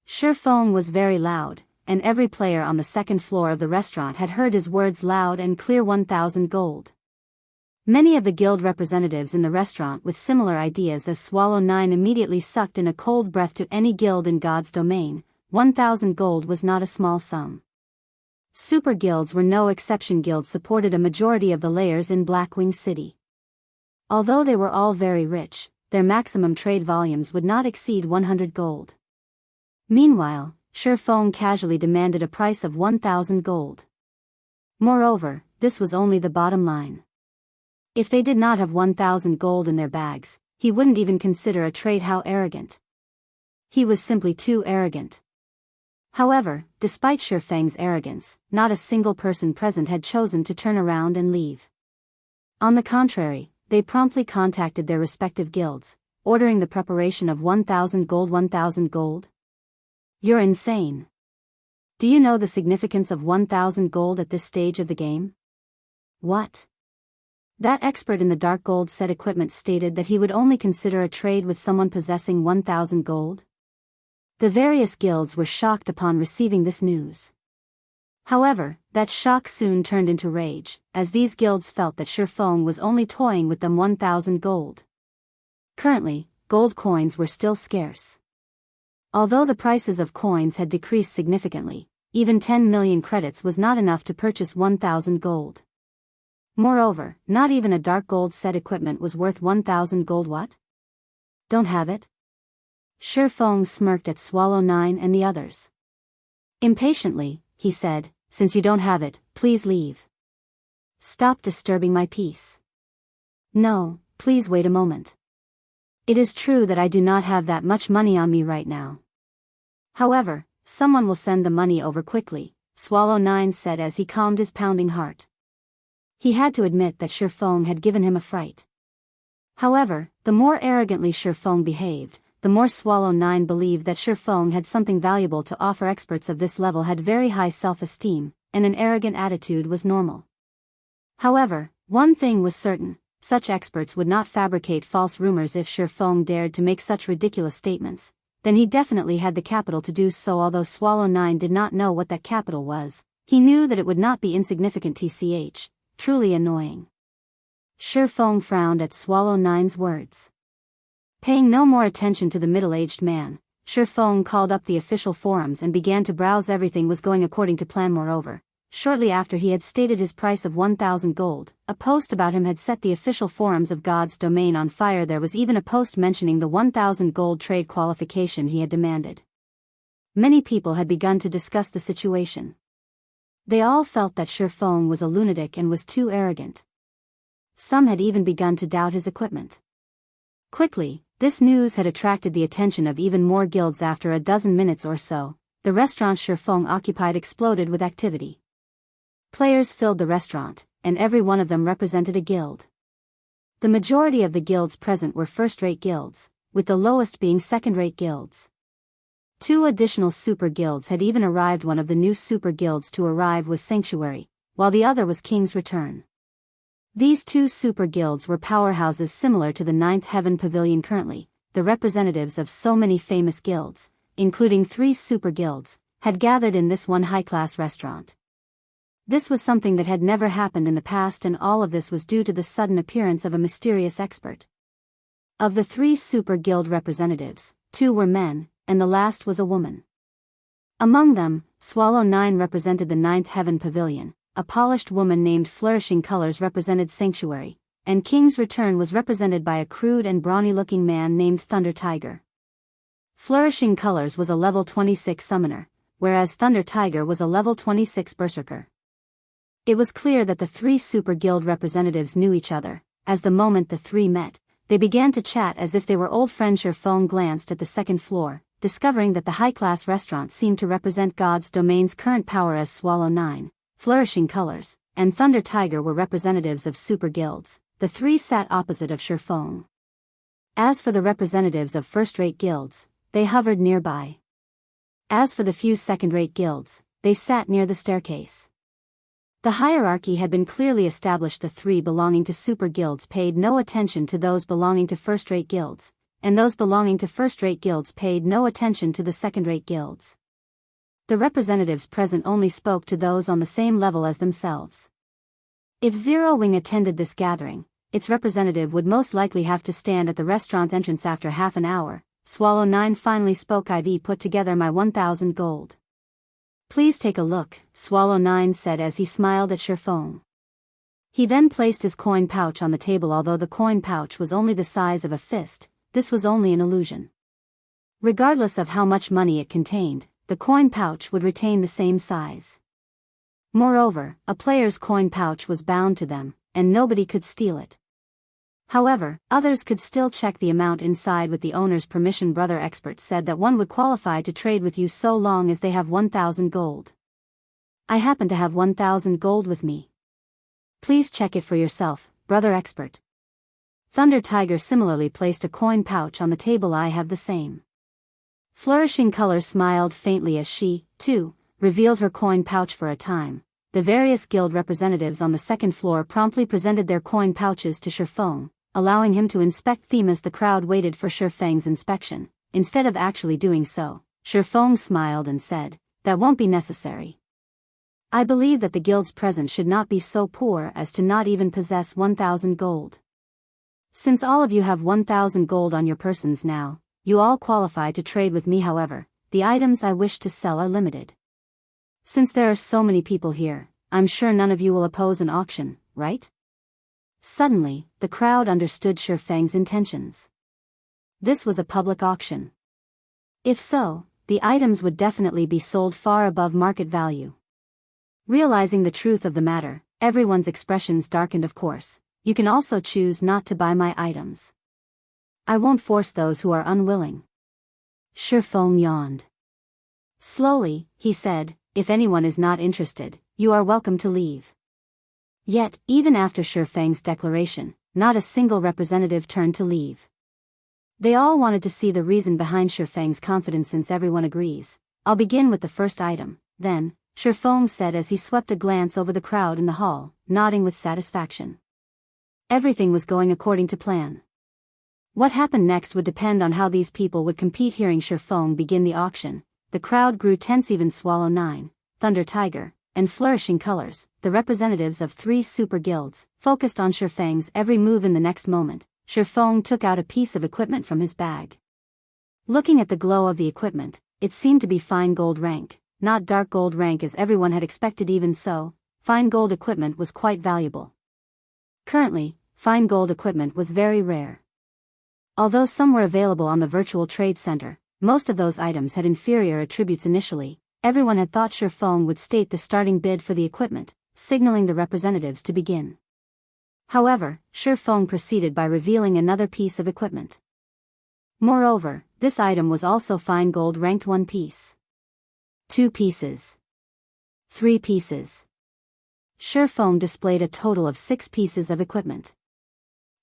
Shifeng was very loud, and every player on the second floor of the restaurant had heard his words loud and clear. 1,000 gold. Many of the guild representatives in the restaurant with similar ideas as Swallow 9 immediately sucked in a cold breath. To any guild in God's domain, 1,000 gold was not a small sum. Super guilds were no exception. Guilds supported a majority of the layers in Blackwing City. Although they were all very rich, their maximum trade volumes would not exceed 100 gold. Meanwhile, Shifeng casually demanded a price of 1,000 gold. Moreover, this was only the bottom line. If they did not have 1,000 gold in their bags, he wouldn't even consider a trade. How arrogant. He was simply too arrogant. However, despite Shifeng's arrogance, not a single person present had chosen to turn around and leave. On the contrary, they promptly contacted their respective guilds, ordering the preparation of 1,000 gold. 1,000 gold? You're insane. Do you know the significance of 1,000 gold at this stage of the game? What? That expert in the dark gold set equipment stated that he would only consider a trade with someone possessing 1,000 gold. The various guilds were shocked upon receiving this news. However, that shock soon turned into rage, as these guilds felt that Shifeng was only toying with them. 1,000 gold. Currently, gold coins were still scarce. Although the prices of coins had decreased significantly, even 10 million credits was not enough to purchase 1,000 gold. Moreover, not even a dark gold set equipment was worth 1,000 gold. What? Don't have it? Shifeng smirked at Swallow 9 and the others. Impatiently, he said, since you don't have it, please leave. Stop disturbing my peace. No, please wait a moment. It is true that I do not have that much money on me right now. However, someone will send the money over quickly, Swallow 9 said as he calmed his pounding heart. He had to admit that Shifeng had given him a fright. However, the more arrogantly Shifeng behaved, the more Swallow 9 believed that Shifeng had something valuable to offer. Experts of this level had very high self-esteem, and an arrogant attitude was normal. However, one thing was certain. Such experts would not fabricate false rumors. If Shifeng dared to make such ridiculous statements, then he definitely had the capital to do so. Although Swallow 9 did not know what that capital was, he knew that it would not be insignificant. Truly annoying. Shifeng frowned at Swallow 9's words. Paying no more attention to the middle-aged man, Shifeng called up the official forums and began to browse. Everything was going according to plan. Moreover, shortly after he had stated his price of 1,000 gold, a post about him had set the official forums of God's domain on fire. There was even a post mentioning the 1,000 gold trade qualification he had demanded. Many people had begun to discuss the situation. They all felt that Shifeng was a lunatic and was too arrogant. Some had even begun to doubt his equipment. Quickly, this news had attracted the attention of even more guilds. After a dozen minutes or so, the restaurant Shifeng occupied exploded with activity. Players filled the restaurant, and every one of them represented a guild. The majority of the guilds present were first-rate guilds, with the lowest being second-rate guilds. 2 additional super guilds had even arrived. One of the new super guilds to arrive was Sanctuary, while the other was King's Return. These 2 super guilds were powerhouses similar to the 9th Heaven Pavilion. Currently, the representatives of so many famous guilds, including 3 super guilds, had gathered in this one high-class restaurant. This was something that had never happened in the past, and all of this was due to the sudden appearance of a mysterious expert. Of the 3 super guild representatives, 2 were men, and the last was a woman. Among them, Swallow 9 represented the 9th Heaven Pavilion, a polished woman named Flourishing Colors represented Sanctuary, and King's Return was represented by a crude and brawny-looking man named Thunder Tiger. Flourishing Colors was a level 26 summoner, whereas Thunder Tiger was a level 26 berserker. It was clear that the 3 super guild representatives knew each other, as the moment the 3 met, they began to chat as if they were old friends. Shifeng glanced at the second floor, discovering that the high-class restaurant seemed to represent God's domain's current power, as Swallow 9, Flourishing Colors, and Thunder Tiger were representatives of super guilds. The 3 sat opposite of Shifeng. As for the representatives of first-rate guilds, they hovered nearby. As for the few second-rate guilds, they sat near the staircase. The hierarchy had been clearly established. The 3 belonging to super guilds paid no attention to those belonging to first-rate guilds, and those belonging to first-rate guilds paid no attention to the second-rate guilds. The representatives present only spoke to those on the same level as themselves. If Zero Wing attended this gathering, its representative would most likely have to stand at the restaurant's entrance. After half an hour, Swallow 9 finally spoke. I've put together my 1,000 gold. Please take a look, Swallow 9 said as he smiled at Shifeng. He then placed his coin pouch on the table. Although the coin pouch was only the size of a fist, this was only an illusion. Regardless of how much money it contained, the coin pouch would retain the same size. Moreover, a player's coin pouch was bound to them, and nobody could steal it. However, others could still check the amount inside with the owner's permission. Brother expert said that one would qualify to trade with you so long as they have 1,000 gold. I happen to have 1,000 gold with me. Please check it for yourself, brother expert. Thunder Tiger similarly placed a coin pouch on the table. I have the same. Flourishing Color smiled faintly as she, too, revealed her coin pouch. For a time, the various guild representatives on the second floor promptly presented their coin pouches to Shifeng, allowing him to inspect them. As the crowd waited for Shifeng's inspection, instead of actually doing so, Shifeng smiled and said, "That won't be necessary. I believe that the guilds present should not be so poor as to not even possess 1,000 gold. Since all of you have 1,000 gold on your persons now, you all qualify to trade with me. However, the items I wish to sell are limited. Since there are so many people here, I'm sure none of you will oppose an auction, right?" Suddenly, the crowd understood Shifeng's intentions. This was a public auction. If so, the items would definitely be sold far above market value. Realizing the truth of the matter, everyone's expressions darkened. Of course, you can also choose not to buy my items. I won't force those who are unwilling. Shifeng yawned. Slowly, he said, if anyone is not interested, you are welcome to leave. Yet, even after Shifeng's declaration, not a single representative turned to leave. They all wanted to see the reason behind Shifeng's confidence. Since everyone agrees, I'll begin with the first item, then, Shifeng said as he swept a glance over the crowd in the hall, nodding with satisfaction. Everything was going according to plan. What happened next would depend on how these people would compete. Hearing Shifeng begin the auction, the crowd grew tense. Even Swallow 9, Thunder Tiger, and Flourishing Colors, the representatives of 3 super guilds, focused on Shifeng's every move. In the next moment, Shifeng took out a piece of equipment from his bag. Looking at the glow of the equipment, it seemed to be fine gold rank, not dark gold rank as everyone had expected. Even so, fine gold equipment was quite valuable. Currently, fine gold equipment was very rare. Although some were available on the virtual trade center, most of those items had inferior attributes. Initially, everyone had thought Shifeng would state the starting bid for the equipment, signaling the representatives to begin. However, Shifeng proceeded by revealing another piece of equipment. Moreover, this item was also fine gold ranked. 1 piece. 2 pieces. 3 pieces. Shifeng displayed a total of 6 pieces of equipment.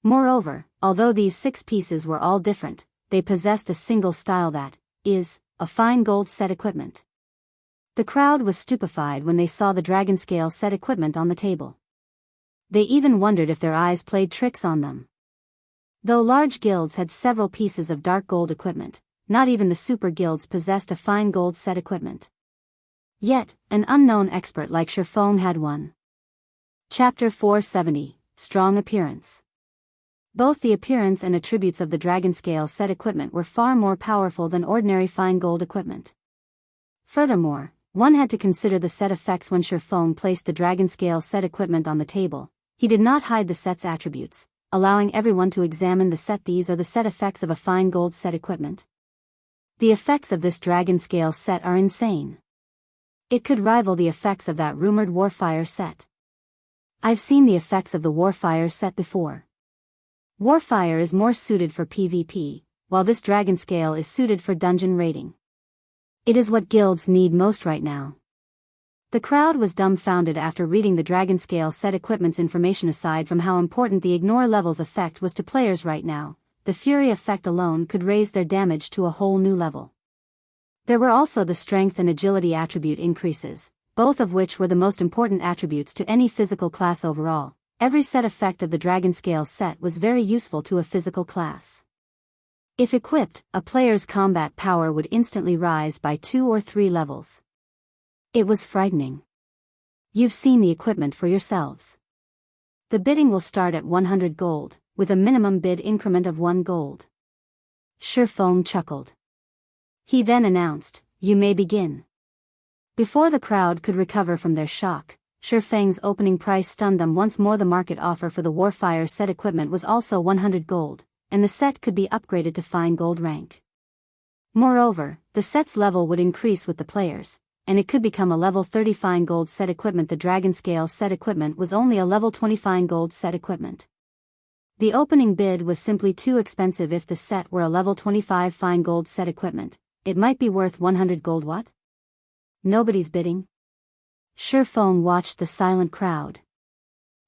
Moreover, although these 6 pieces were all different, they possessed a single style, that is, a fine gold set equipment. The crowd was stupefied when they saw the dragon scale set equipment on the table. They even wondered if their eyes played tricks on them. Though large guilds had several pieces of dark gold equipment, not even the super guilds possessed a fine gold set equipment. Yet, an unknown expert like Shifeng had one. Chapter 470, Strong Appearance. Both the appearance and attributes of the dragon scale set equipment were far more powerful than ordinary fine gold equipment. Furthermore, one had to consider the set effects. When Shifeng placed the dragon scale set equipment on the table, he did not hide the set's attributes, allowing everyone to examine the set. These are the set effects of a fine gold set equipment. The effects of this dragon scale set are insane. It could rival the effects of that rumored Warfire set. I've seen the effects of the Warfire set before. Warfire is more suited for PvP, while this dragon scale is suited for dungeon raiding. It is what guilds need most right now. The crowd was dumbfounded after reading the dragon scale set equipment's information. Aside from how important the ignore levels effect was to players right now, the fury effect alone could raise their damage to a whole new level. There were also the strength and agility attribute increases, both of which were the most important attributes to any physical class overall. Every set effect of the dragon scale set was very useful to a physical class. If equipped, a player's combat power would instantly rise by 2 or 3 levels. It was frightening. You've seen the equipment for yourselves. The bidding will start at 100 gold, with a minimum bid increment of 1 gold. Shifeng chuckled. He then announced, "You may begin." Before the crowd could recover from their shock, Shifeng's opening price stunned them once more. The market offer for the Warfire set equipment was also 100 gold, and the set could be upgraded to fine gold rank. Moreover, the set's level would increase with the players, and it could become a level 30 fine gold set equipment. The dragon scale set equipment was only a level 20 fine gold set equipment. The opening bid was simply too expensive. If the set were a level 25 fine gold set equipment, it might be worth 100 gold. What? Nobody's bidding? Shifeng watched the silent crowd.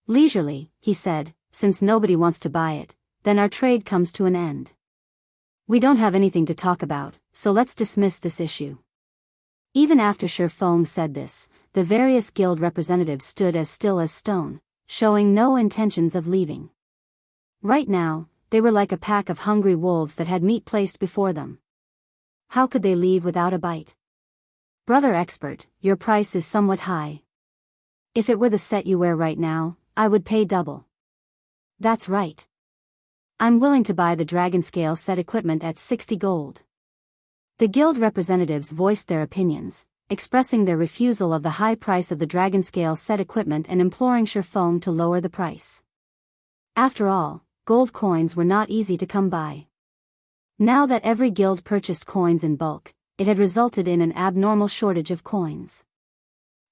Leisurely, he said, "Since nobody wants to buy it, then our trade comes to an end. We don't have anything to talk about, so let's dismiss this issue." Even after Shifeng said this, the various guild representatives stood as still as stone, showing no intentions of leaving. Right now, they were like a pack of hungry wolves that had meat placed before them. How could they leave without a bite? "Brother expert, your price is somewhat high. If it were the set you wear right now, I would pay double." "That's right. I'm willing to buy the dragon scale set equipment at 60 gold. The guild representatives voiced their opinions, expressing their refusal of the high price of the dragon scale set equipment and imploring Shifeng to lower the price. After all, gold coins were not easy to come by. Now that every guild purchased coins in bulk, it had resulted in an abnormal shortage of coins.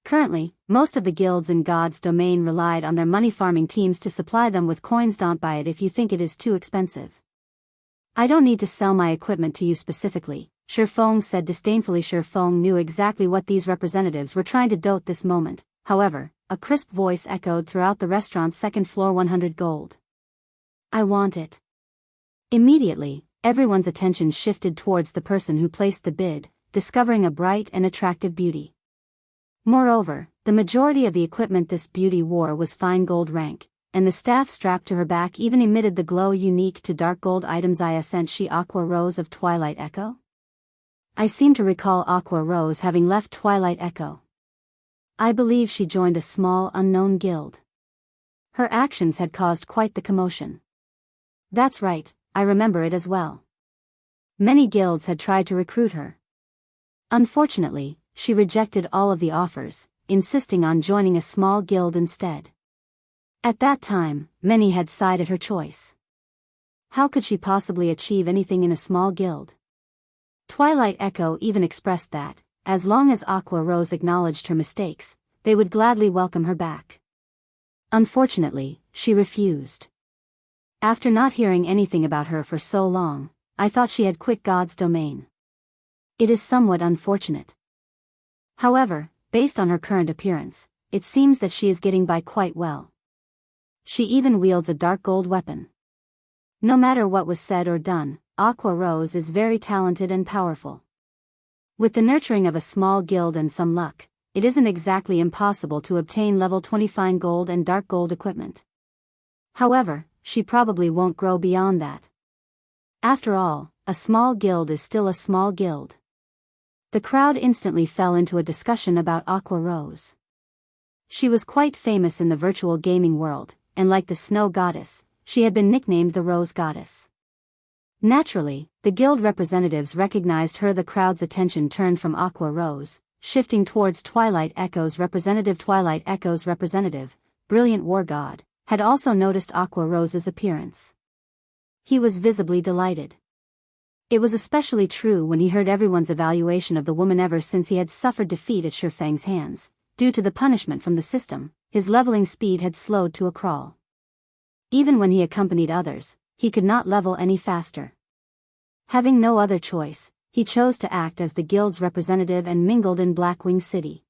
Currently, most of the guilds in God's domain relied on their money-farming teams to supply them with coins. Don't buy it if you think it is too expensive. I don't need to sell my equipment to you specifically, Shifeng said disdainfully. Shifeng knew exactly what these representatives were trying to do at this moment. However, a crisp voice echoed throughout the restaurant's second floor. 100 gold. I want it. Immediately, everyone's attention shifted towards the person who placed the bid, discovering a bright and attractive beauty. Moreover, the majority of the equipment this beauty wore was fine gold rank, and the staff strapped to her back even emitted the glow unique to dark gold items. Isn't she Aqua Rose of Twilight Echo? I seem to recall Aqua Rose having left Twilight Echo. I believe she joined a small unknown guild. Her actions had caused quite the commotion. That's right, I remember it as well. Many guilds had tried to recruit her. Unfortunately, she rejected all of the offers, insisting on joining a small guild instead. At that time, many had sided her choice. How could she possibly achieve anything in a small guild? Twilight Echo even expressed that, as long as Aqua Rose acknowledged her mistakes, they would gladly welcome her back. Unfortunately, she refused. After not hearing anything about her for so long, I thought she had quit God's domain. It is somewhat unfortunate. However, based on her current appearance, it seems that she is getting by quite well. She even wields a dark gold weapon. No matter what was said or done, Aqua Rose is very talented and powerful. With the nurturing of a small guild and some luck, it isn't exactly impossible to obtain level 20 fine gold and dark gold equipment. However, she probably won't grow beyond that. After all, a small guild is still a small guild. The crowd instantly fell into a discussion about Aqua Rose. She was quite famous in the virtual gaming world, and like the snow goddess, she had been nicknamed the Rose Goddess. Naturally, the guild representatives recognized her. The crowd's attention turned from Aqua Rose, shifting towards Twilight Echo's representative. Twilight Echo's representative, Brilliant War God, had also noticed Aqua Rose's appearance. He was visibly delighted. It was especially true when he heard everyone's evaluation of the woman. Ever since he had suffered defeat at Shifeng's hands, due to the punishment from the system, his leveling speed had slowed to a crawl. Even when he accompanied others, he could not level any faster. Having no other choice, he chose to act as the guild's representative and mingled in Blackwing City.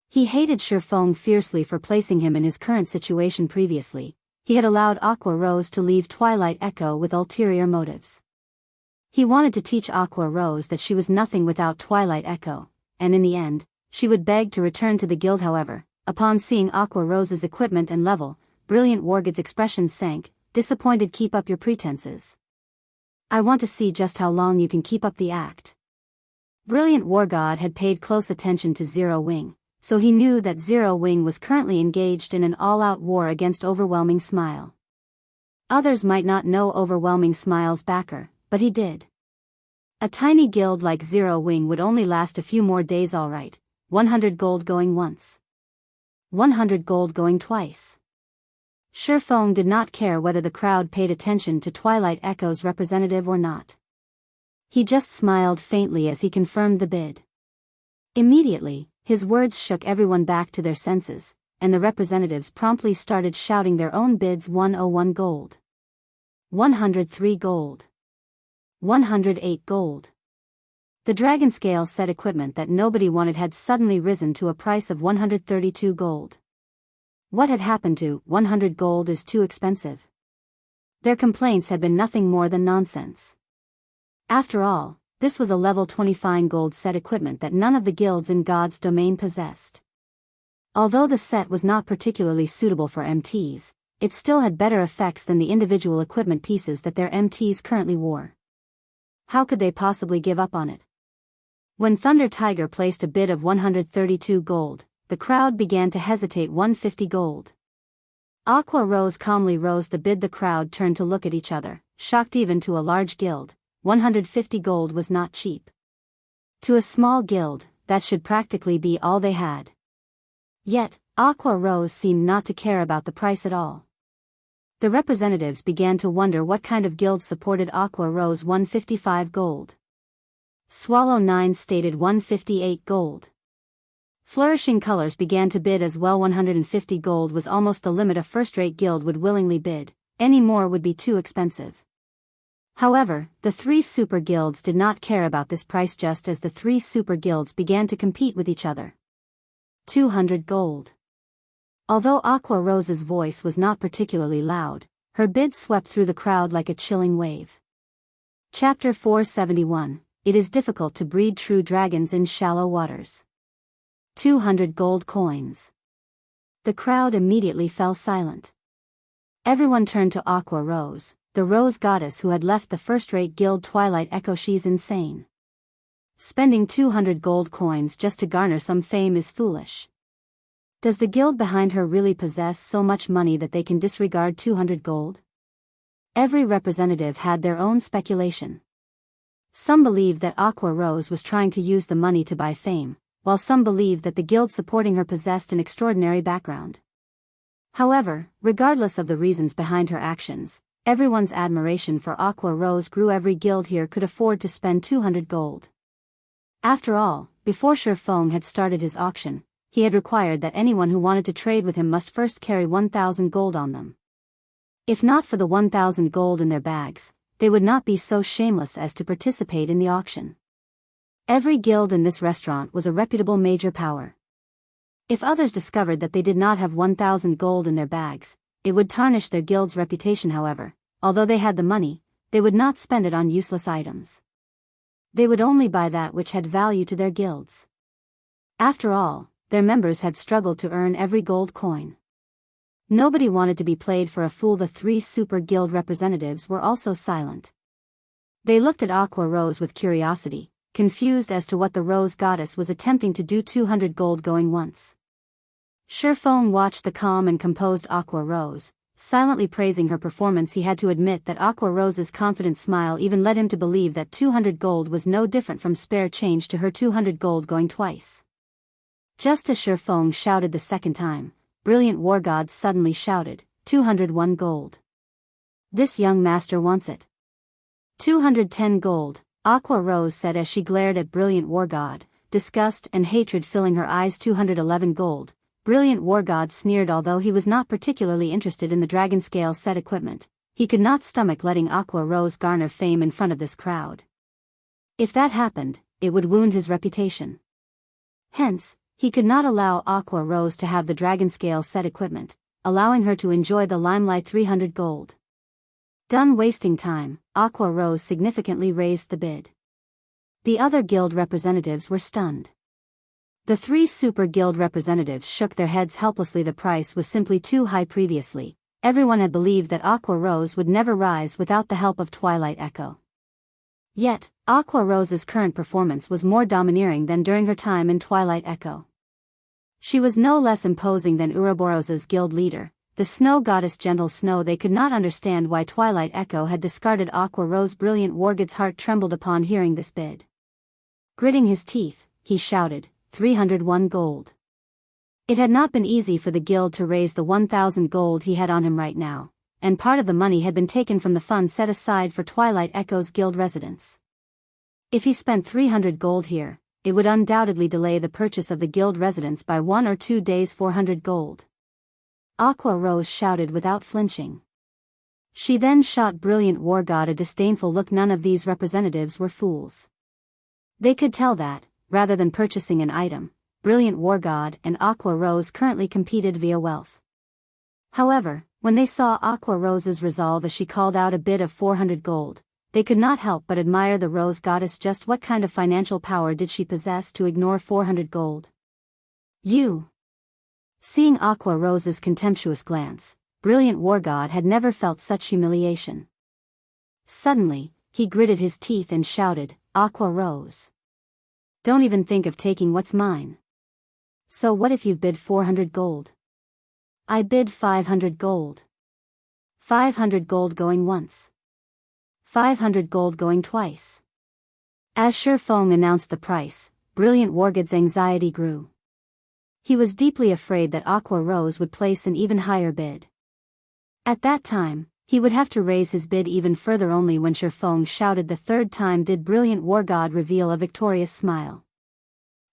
He hated Shifeng fiercely for placing him in his current situation. Previously, he had allowed Aqua Rose to leave Twilight Echo with ulterior motives. He wanted to teach Aqua Rose that she was nothing without Twilight Echo, and in the end, she would beg to return to the guild. However, upon seeing Aqua Rose's equipment and level, Brilliant Wargod's expression sank, disappointed. Keep up your pretenses. I want to see just how long you can keep up the act. Brilliant Wargod had paid close attention to Zero Wing, so he knew that Zero Wing was currently engaged in an all-out war against Overwhelming Smile. Others might not know Overwhelming Smile's backer, but he did. A tiny guild like Zero Wing would only last a few more days. Alright, 100 gold going once. 100 gold going twice. Shifeng did not care whether the crowd paid attention to Twilight Echo's representative or not. He just smiled faintly as he confirmed the bid. Immediately, his words shook everyone back to their senses, and the representatives promptly started shouting their own bids. 101 gold. 103 gold. 108 gold. The dragon scale set equipment that nobody wanted had suddenly risen to a price of 132 gold. What had happened to 100 gold is too expensive? Their complaints had been nothing more than nonsense. After all, this was a level 20 fine gold set equipment that none of the guilds in God's domain possessed. Although the set was not particularly suitable for MTs, it still had better effects than the individual equipment pieces that their MTs currently wore. How could they possibly give up on it? When Thunder Tiger placed a bid of 132 gold, the crowd began to hesitate. 150 gold. Aqua Rose calmly rose the bid. The crowd turned to look at each other, shocked. Even to a large guild, 150 gold was not cheap. To a small guild, that should practically be all they had. Yet, Aqua Rose seemed not to care about the price at all. The representatives began to wonder what kind of guild supported Aqua Rose. 155 gold. Swallow 9 stated 158 gold. Flourishing colors began to bid as well. 150 gold was almost the limit a first-rate guild would willingly bid, any more would be too expensive. However, the three super guilds did not care about this price just as the three super guilds began to compete with each other. 200 gold. Although Aqua Rose's voice was not particularly loud, her bid swept through the crowd like a chilling wave. Chapter 471, It is difficult to breed true dragons in shallow waters. 200 gold coins. The crowd immediately fell silent. Everyone turned to Aqua Rose, the rose goddess who had left the first-rate guild Twilight Echo. She's insane. Spending 200 gold coins just to garner some fame is foolish. Does the guild behind her really possess so much money that they can disregard 200 gold? Every representative had their own speculation. Some believed that Aqua Rose was trying to use the money to buy fame, while some believed that the guild supporting her possessed an extraordinary background. However, regardless of the reasons behind her actions, everyone's admiration for Aqua Rose grew. Every guild here could afford to spend 200 gold. After all, before Shifeng had started his auction, he had required that anyone who wanted to trade with him must first carry 1,000 gold on them. If not for the 1,000 gold in their bags, they would not be so shameless as to participate in the auction. Every guild in this restaurant was a reputable major power. If others discovered that they did not have 1,000 gold in their bags, it would tarnish their guild's reputation. However, although they had the money, they would not spend it on useless items. They would only buy that which had value to their guilds. After all, their members had struggled to earn every gold coin. Nobody wanted to be played for a fool. The three super guild representatives were also silent. They looked at Aqua Rose with curiosity, confused as to what the rose goddess was attempting to do. 200 gold going once. Shifeng watched the calm and composed Aqua Rose, silently praising her performance. He had to admit that Aqua Rose's confident smile even led him to believe that 200 gold was no different from spare change to her. 200 gold going twice. Just as Shifeng shouted the second time, Brilliant War God suddenly shouted, 201 gold. This young master wants it. 210 gold, Aqua Rose said as she glared at Brilliant War God, disgust and hatred filling her eyes. 211 gold. Brilliant War God sneered. Although he was not particularly interested in the dragon scale set equipment, he could not stomach letting Aqua Rose garner fame in front of this crowd. If that happened, it would wound his reputation. Hence, he could not allow Aqua Rose to have the dragon scale set equipment, allowing her to enjoy the limelight. 300 gold. Done wasting time, Aqua Rose significantly raised the bid. The other guild representatives were stunned. The three super guild representatives shook their heads helplessly. The price was simply too high. Previously, everyone had believed that Aqua Rose would never rise without the help of Twilight Echo. Yet, Aqua Rose's current performance was more domineering than during her time in Twilight Echo. She was no less imposing than Ouroboros's guild leader, the snow goddess Gentle Snow. They could not understand why Twilight Echo had discarded Aqua Rose. Brilliant Wargod's heart trembled upon hearing this bid. Gritting his teeth, he shouted, 301 gold. It had not been easy for the guild to raise the 1,000 gold he had on him right now, and part of the money had been taken from the fund set aside for Twilight Echo's guild residents. If he spent 300 gold here, it would undoubtedly delay the purchase of the guild residence by 1 or 2 days. 400 gold. Aqua Rose shouted without flinching. She then shot Brilliant War God a disdainful look. None of these representatives were fools. They could tell that, rather than purchasing an item, Brilliant War God and Aqua Rose currently competed via wealth. However, when they saw Aqua Rose's resolve as she called out a bid of 400 gold, they could not help but admire the Rose Goddess. Just what kind of financial power did she possess to ignore 400 gold? You. Seeing Aqua Rose's contemptuous glance, Brilliant War God had never felt such humiliation. Suddenly, he gritted his teeth and shouted, Aqua Rose. Don't even think of taking what's mine. So what if you've bid 400 gold? I bid 500 gold. 500 gold going once. 500 gold going twice. As Shifeng announced the price, Brilliant Wargod's anxiety grew. He was deeply afraid that Aqua Rose would place an even higher bid. At that time, he would have to raise his bid even further. Only when Shifeng shouted the third time did Brilliant War God reveal a victorious smile.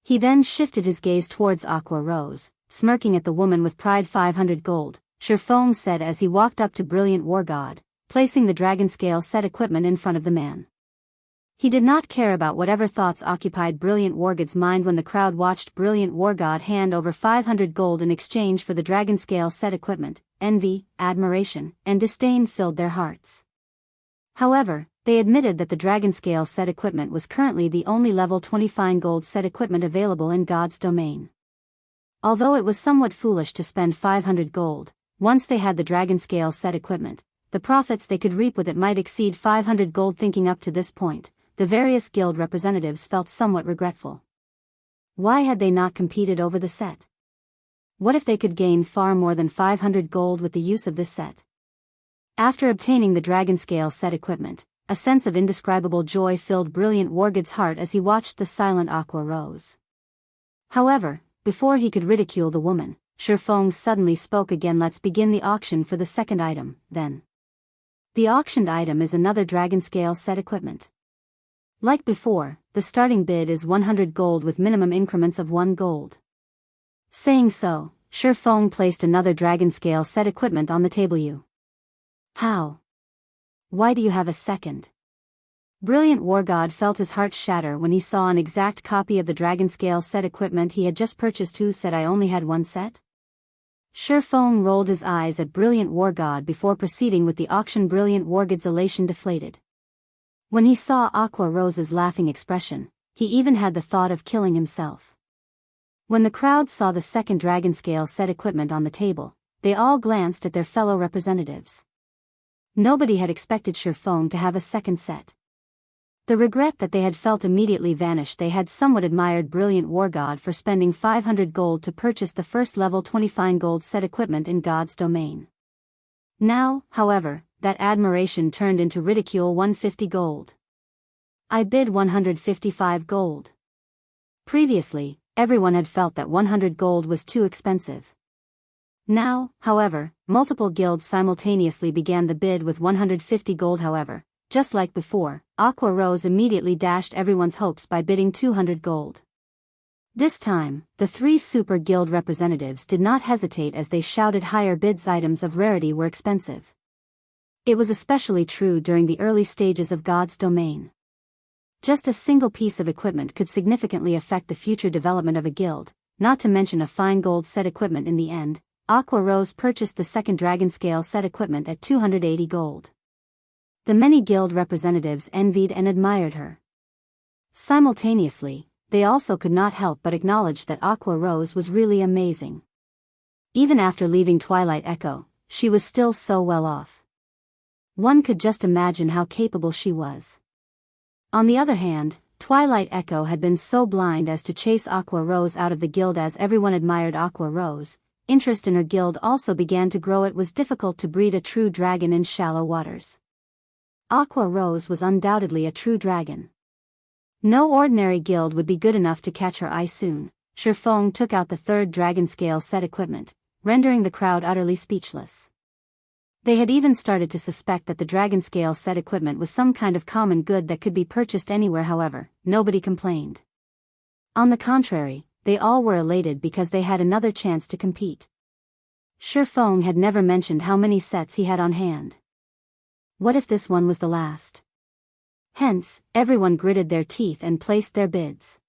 He then shifted his gaze towards Aqua Rose, smirking at the woman with pride. 500 gold, Shifeng said as he walked up to Brilliant War God, placing the dragon scale set equipment in front of the man. He did not care about whatever thoughts occupied Brilliant War God's mind when the crowd watched Brilliant War God hand over 500 gold in exchange for the dragon scale set equipment. Envy, admiration, and disdain filled their hearts. However, they admitted that the dragon scale set equipment was currently the only level 20 fine gold set equipment available in God's domain. Although it was somewhat foolish to spend 500 gold, once they had the dragon scale set equipment, the profits they could reap with it might exceed 500 gold. Thinking up to this point, the various guild representatives felt somewhat regretful. Why had they not competed over the set? What if they could gain far more than 500 gold with the use of this set? After obtaining the dragon scale set equipment, a sense of indescribable joy filled Brilliant War God's heart as he watched the silent Aqua Rose. However, before he could ridicule the woman, Shifeng suddenly spoke again. Let's begin the auction for the second item, then. The auctioned item is another dragon scale set equipment. Like before, the starting bid is 100 gold with minimum increments of 1 gold. Saying so, Shifeng placed another dragon scale set equipment on the table. You. How? Why do you have a second? Brilliant War God felt his heart shatter when he saw an exact copy of the dragon scale set equipment he had just purchased. Who said I only had one set? Shifeng rolled his eyes at Brilliant War God before proceeding with the auction. Brilliant War God's elation deflated. When he saw Aqua Rose's laughing expression, he even had the thought of killing himself. When the crowd saw the second dragon scale set equipment on the table, they all glanced at their fellow representatives. Nobody had expected Shifeng to have a second set. The regret that they had felt immediately vanished. They had somewhat admired Brilliant War God for spending 500 gold to purchase the first level 20 fine gold set equipment in God's domain. Now, however, that admiration turned into ridicule. 150 gold. I bid 155 gold. Previously, everyone had felt that 100 gold was too expensive. Now, however, multiple guilds simultaneously began the bid with 150 gold. However, just like before, Aqua Rose immediately dashed everyone's hopes by bidding 200 gold. This time, the 3 super guild representatives did not hesitate as they shouted higher bids. Items of rarity were expensive. It was especially true during the early stages of God's domain. Just a single piece of equipment could significantly affect the future development of a guild, not to mention a fine gold set equipment. In the end, Aqua Rose purchased the second dragon scale set equipment at 280 gold. The many guild representatives envied and admired her. Simultaneously, they also could not help but acknowledge that Aqua Rose was really amazing. Even after leaving Twilight Echo, she was still so well off. One could just imagine how capable she was. On the other hand, Twilight Echo had been so blind as to chase Aqua Rose out of the guild. As everyone admired Aqua Rose, interest in her guild also began to grow. It was difficult to breed a true dragon in shallow waters. Aqua Rose was undoubtedly a true dragon. No ordinary guild would be good enough to catch her eye soon. Shifeng took out the third dragon scale set equipment, rendering the crowd utterly speechless. They had even started to suspect that the dragon scale set equipment was some kind of common good that could be purchased anywhere. However, nobody complained. On the contrary, they all were elated because they had another chance to compete. Shifeng had never mentioned how many sets he had on hand. What if this one was the last? Hence, everyone gritted their teeth and placed their bids.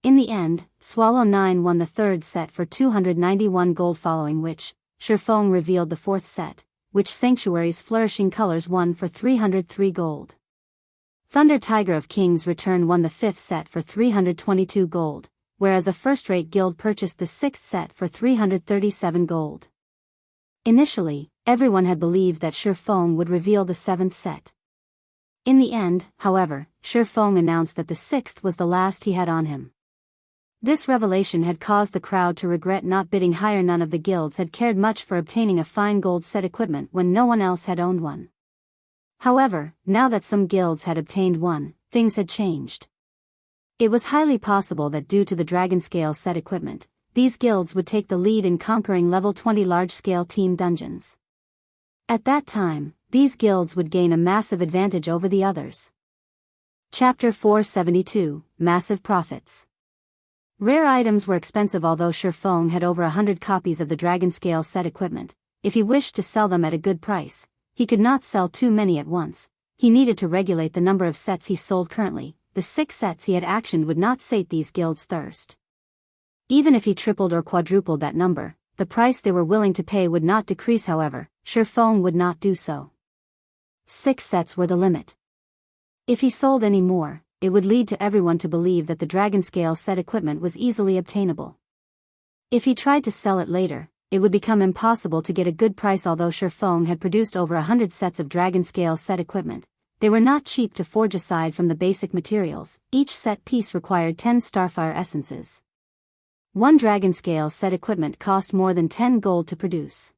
In the end, Swallow 9 won the third set for 291 gold, following which, Shifeng revealed the fourth set, which Sanctuary's Flourishing Colors won for 303 gold. Thunder Tiger of King's Return won the fifth set for 322 gold, whereas a first-rate guild purchased the sixth set for 337 gold. Initially, everyone had believed that Shifeng would reveal the seventh set. In the end, however, Shifeng announced that the sixth was the last he had on him. This revelation had caused the crowd to regret not bidding higher. None of the guilds had cared much for obtaining a fine gold set equipment when no one else had owned one. However, now that some guilds had obtained one, things had changed. It was highly possible that due to the dragon scale set equipment, these guilds would take the lead in conquering level 20 large-scale team dungeons. At that time, these guilds would gain a massive advantage over the others. Chapter 472, Massive Profits. Rare items were expensive, although Shifeng had over 100 copies of the dragon scale set equipment. If he wished to sell them at a good price, he could not sell too many at once. He needed to regulate the number of sets he sold currently. The 6 sets he had actioned would not sate these guilds' thirst. Even if he tripled or quadrupled that number, the price they were willing to pay would not decrease. However, Shifeng would not do so. 6 sets were the limit. If he sold any more, it would lead to everyone to believe that the dragon scale set equipment was easily obtainable. If he tried to sell it later, it would become impossible to get a good price. Although Shifeng had produced over 100 sets of dragon scale set equipment, they were not cheap to forge. Aside from the basic materials, each set piece required 10 starfire essences. One dragon scale set equipment cost more than 10 gold to produce.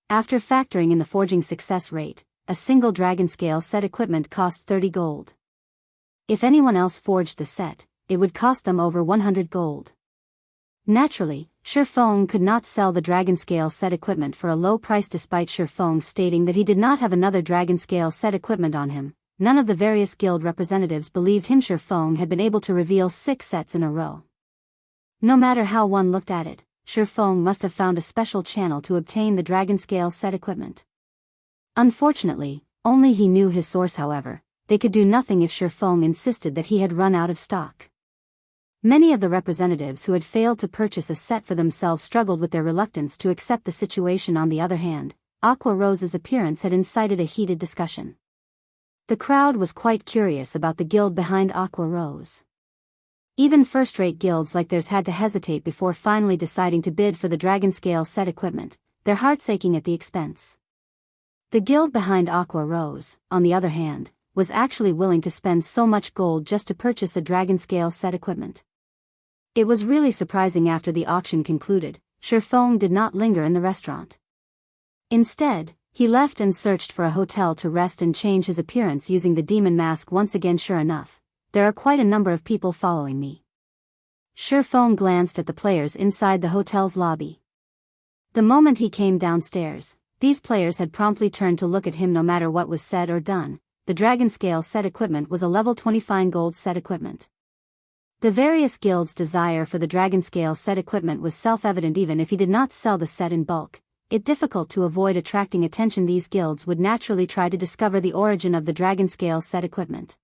After factoring in the forging success rate, a single dragon scale set equipment cost 30 gold. If anyone else forged the set, it would cost them over 100 gold. Naturally, Shifeng could not sell the dragon scale set equipment for a low price. Despite Shifeng stating that he did not have another dragon scale set equipment on him, none of the various guild representatives believed him. Shifeng had been able to reveal 6 sets in a row. No matter how one looked at it, Shifeng must have found a special channel to obtain the dragon scale set equipment. Unfortunately, only he knew his source. However, they could do nothing if Shifeng insisted that he had run out of stock. Many of the representatives who had failed to purchase a set for themselves struggled with their reluctance to accept the situation. On the other hand, Aqua Rose's appearance had incited a heated discussion. The crowd was quite curious about the guild behind Aqua Rose. Even first-rate guilds like theirs had to hesitate before finally deciding to bid for the dragon scale set equipment, their hearts aching at the expense. The guild behind Aqua Rose, on the other hand, was actually willing to spend so much gold just to purchase a dragon scale set equipment. It was really surprising. After the auction concluded, Shifeng did not linger in the restaurant. Instead, he left and searched for a hotel to rest and change his appearance using the demon mask once again. Sure enough, there are quite a number of people following me. Shifeng glanced at the players inside the hotel's lobby. The moment he came downstairs, these players had promptly turned to look at him. No matter what was said or done, the dragon scale set equipment was a level 25 gold set equipment. The various guilds' desire for the dragon scale set equipment was self-evident. Even if he did not sell the set in bulk, it difficult to avoid attracting attention. These guilds would naturally try to discover the origin of the dragon scale set equipment.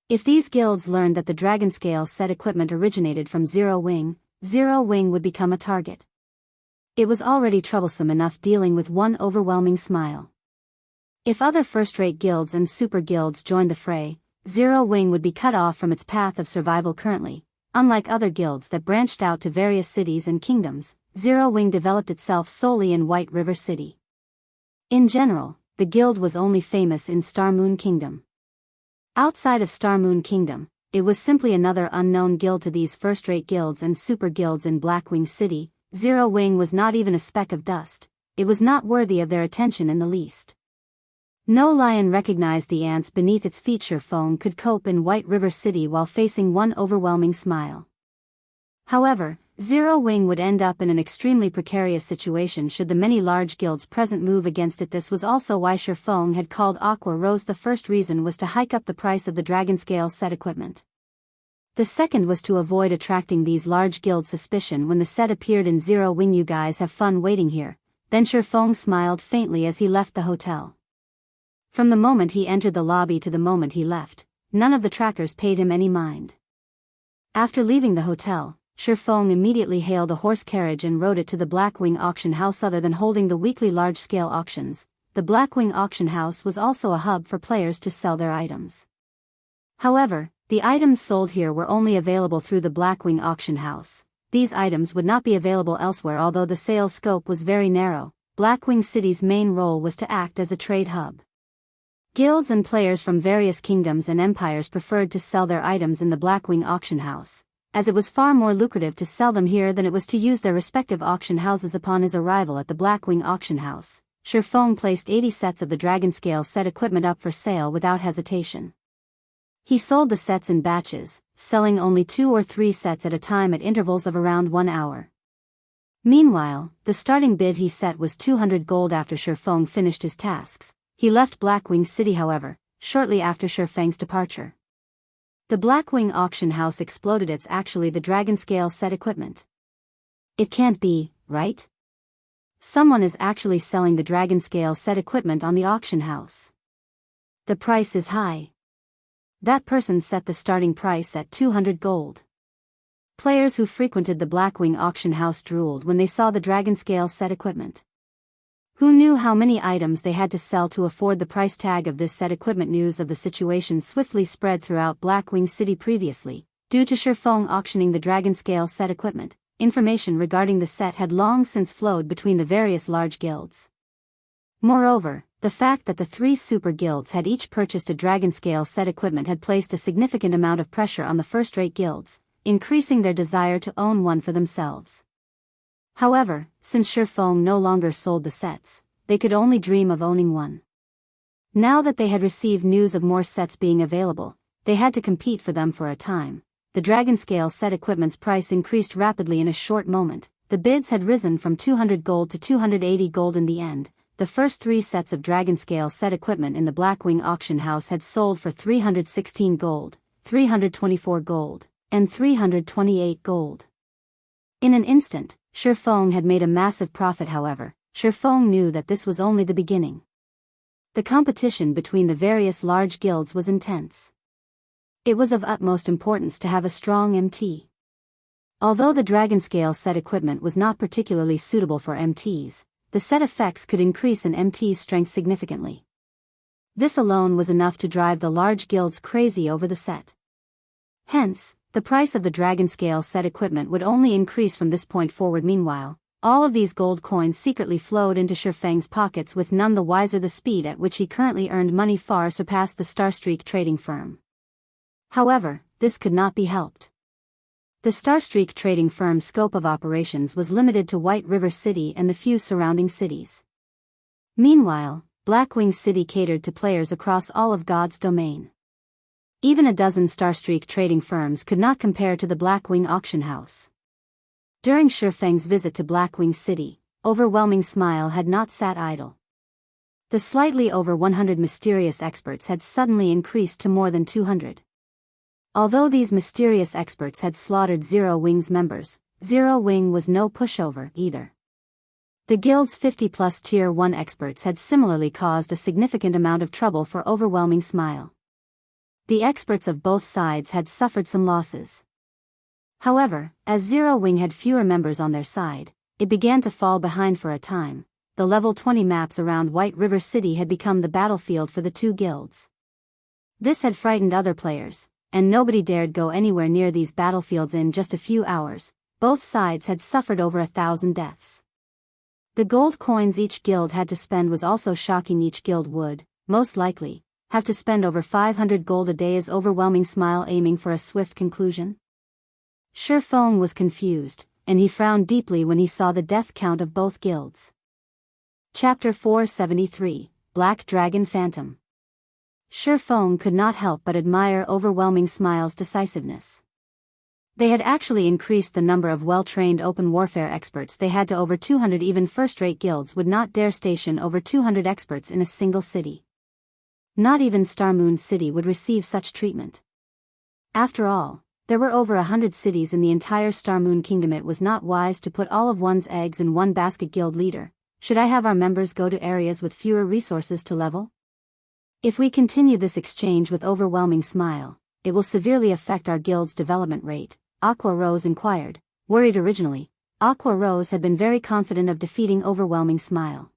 If these guilds learned that the dragon scale set equipment originated from Zero Wing would become a target. It was already troublesome enough dealing with one overwhelming smile. If other first-rate guilds and super guilds joined the fray, Zero Wing would be cut off from its path of survival. Currently, unlike other guilds that branched out to various cities and kingdoms, Zero Wing developed itself solely in White River City. In general, the guild was only famous in Star Moon Kingdom. Outside of Star Moon Kingdom, it was simply another unknown guild to these first-rate guilds and super guilds in Blackwing City. Zero Wing was not even a speck of dust. It was not worthy of their attention in the least. No lion recognized the ants beneath its feet. Shifeng could cope in White River City while facing one overwhelming smile. However, Zero Wing would end up in an extremely precarious situation should the many large guilds present move against it. This was also why Shifeng had called Aqua Rose. The first reason was to hike up the price of the dragon scale set equipment. The second was to avoid attracting these large guilds' suspicion when the set appeared in Zero Wing. You guys have fun waiting here. Then Shifeng smiled faintly as he left the hotel. From the moment he entered the lobby to the moment he left, none of the trackers paid him any mind. After leaving the hotel, Shifeng immediately hailed a horse carriage and rode it to the Blackwing auction house. Other than holding the weekly large-scale auctions, the Blackwing auction house was also a hub for players to sell their items. However, the items sold here were only available through the Blackwing auction house. These items would not be available elsewhere. Although the sales scope was very narrow, Blackwing City's main role was to act as a trade hub. Guilds and players from various kingdoms and empires preferred to sell their items in the Blackwing auction house, as it was far more lucrative to sell them here than it was to use their respective auction houses. Upon his arrival at the Blackwing auction house, Shifeng placed 80 sets of the dragon scale set equipment up for sale without hesitation. He sold the sets in batches, selling only 2 or 3 sets at a time at intervals of around 1 hour. Meanwhile, the starting bid he set was 200 gold. After Shifeng finished his tasks, he left Blackwing City. However, shortly after Shifeng's departure, The Blackwing auction house exploded. It's actually the Dragonscale set equipment. It can't be, right? Someone is actually selling the Dragonscale set equipment on the auction house. The price is high. That person set the starting price at 200 gold. Players who frequented the Blackwing auction house drooled when they saw the Dragonscale set equipment. Who knew how many items they had to sell to afford the price tag of this set equipment? News of the situation swiftly spread throughout Blackwing City. Previously, due to Shifeng auctioning the Dragonscale set equipment, information regarding the set had long since flowed between the various large guilds. Moreover, the fact that the three super guilds had each purchased a Dragonscale set equipment had placed a significant amount of pressure on the first-rate guilds, increasing their desire to own one for themselves. However, since Shifeng no longer sold the sets, they could only dream of owning one. Now that they had received news of more sets being available, they had to compete for them for a time. The Dragonscale set equipment's price increased rapidly in a short moment. The bids had risen from 200 gold to 280 gold in the end. The first three sets of Dragonscale set equipment in the Blackwing auction house had sold for 316 gold, 324 gold, and 328 gold. In an instant, Shifeng had made a massive profit. However, Shifeng knew that this was only the beginning. The competition between the various large guilds was intense. It was of utmost importance to have a strong MT. Although the Dragonscale set equipment was not particularly suitable for MTs, the set effects could increase an MT's strength significantly. This alone was enough to drive the large guilds crazy over the set. Hence, the price of the Dragonscale set equipment would only increase from this point forward. Meanwhile, all of these gold coins secretly flowed into Shifeng's pockets, with none the wiser. The speed at which he currently earned money far surpassed the Starstreak trading firm. However, this could not be helped. The Starstreak trading firm's scope of operations was limited to White River City and the few surrounding cities. Meanwhile, Blackwing City catered to players across all of God's domain. Even a dozen Starstreak trading firms could not compare to the Blackwing auction house. During Shifeng's visit to Blackwing City, Overwhelming Smile had not sat idle. The slightly over 100 mysterious experts had suddenly increased to more than 200. Although these mysterious experts had slaughtered Zero Wing's members, Zero Wing was no pushover either. The guild's 50-plus Tier 1 experts had similarly caused a significant amount of trouble for Overwhelming Smile. The experts of both sides had suffered some losses. However, as Zero Wing had fewer members on their side, it began to fall behind for a time. The level 20 maps around White River City had become the battlefield for the two guilds. This had frightened other players, and nobody dared go anywhere near these battlefields. In just a few hours, both sides had suffered over 1,000 deaths. The gold coins each guild had to spend was also shocking. Each guild would, most likely, have to spend over 500 gold a day. Is Overwhelming Smile aiming for a swift conclusion? Shifeng was confused, and he frowned deeply when he saw the death count of both guilds. Chapter 473, Black Dragon Phantom. Shifeng could not help but admire Overwhelming Smile's decisiveness. They had actually increased the number of well-trained open warfare experts they had to over 200. Even first-rate guilds would not dare station over 200 experts in a single city. Not even Starmoon City would receive such treatment. After all, there were over 100 cities in the entire Starmoon Kingdom. It was not wise to put all of one's eggs in one basket. Guild leader, should I have our members go to areas with fewer resources to level? If we continue this exchange with Overwhelming Smile, it will severely affect our guild's development rate, Aqua Rose inquired. Worried originally, Aqua Rose had been very confident of defeating Overwhelming Smile.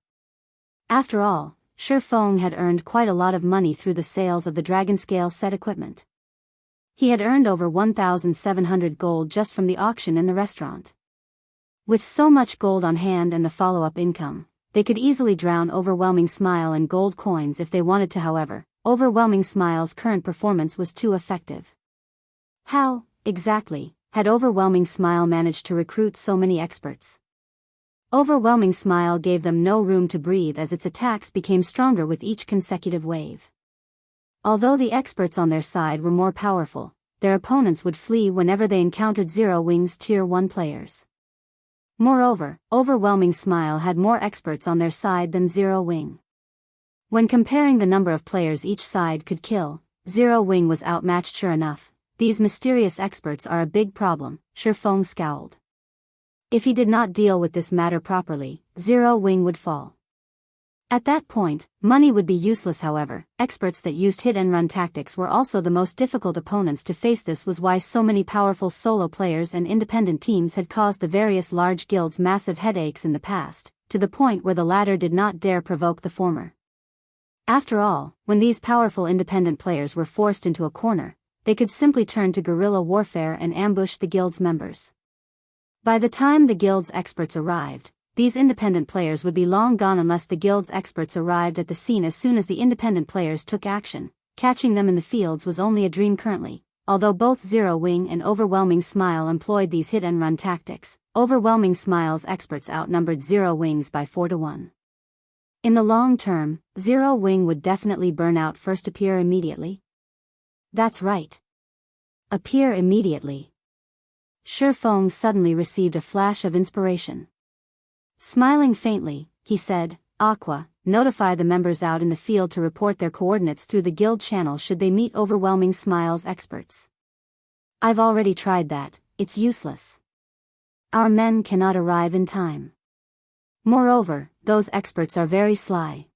After all, Shifeng had earned quite a lot of money through the sales of the Dragonscale set equipment. He had earned over 1,700 gold just from the auction and the restaurant. With so much gold on hand and the follow-up income, they could easily drown Overwhelming Smile in gold coins if they wanted to. However, Overwhelming Smile's current performance was too effective. How, exactly, had Overwhelming Smile managed to recruit so many experts? Overwhelming Smile gave them no room to breathe as its attacks became stronger with each consecutive wave. Although the experts on their side were more powerful, their opponents would flee whenever they encountered Zero Wing's Tier 1 players. Moreover, Overwhelming Smile had more experts on their side than Zero Wing. When comparing the number of players each side could kill, Zero Wing was outmatched. Sure enough, these mysterious experts are a big problem, Shifeng scowled. If he did not deal with this matter properly, Zero Wing would fall. At that point, money would be useless. However, experts that used hit-and-run tactics were also the most difficult opponents to face. This was why so many powerful solo players and independent teams had caused the various large guilds massive headaches in the past, to the point where the latter did not dare provoke the former. After all, when these powerful independent players were forced into a corner, they could simply turn to guerrilla warfare and ambush the guild's members. By the time the guild's experts arrived, these independent players would be long gone unless the guild's experts arrived at the scene as soon as the independent players took action. Catching them in the fields was only a dream currently. Although both Zero Wing and Overwhelming Smile employed these hit-and-run tactics, Overwhelming Smile's experts outnumbered Zero Wing's by 4 to 1. In the long term, Zero Wing would definitely burn out. First, appear immediately. That's right. Appear immediately. Shifeng suddenly received a flash of inspiration. Smiling faintly, he said, Aqua, notify the members out in the field to report their coordinates through the guild channel should they meet Overwhelming Smile's experts. I've already tried that, it's useless. Our men cannot arrive in time. Moreover, those experts are very sly.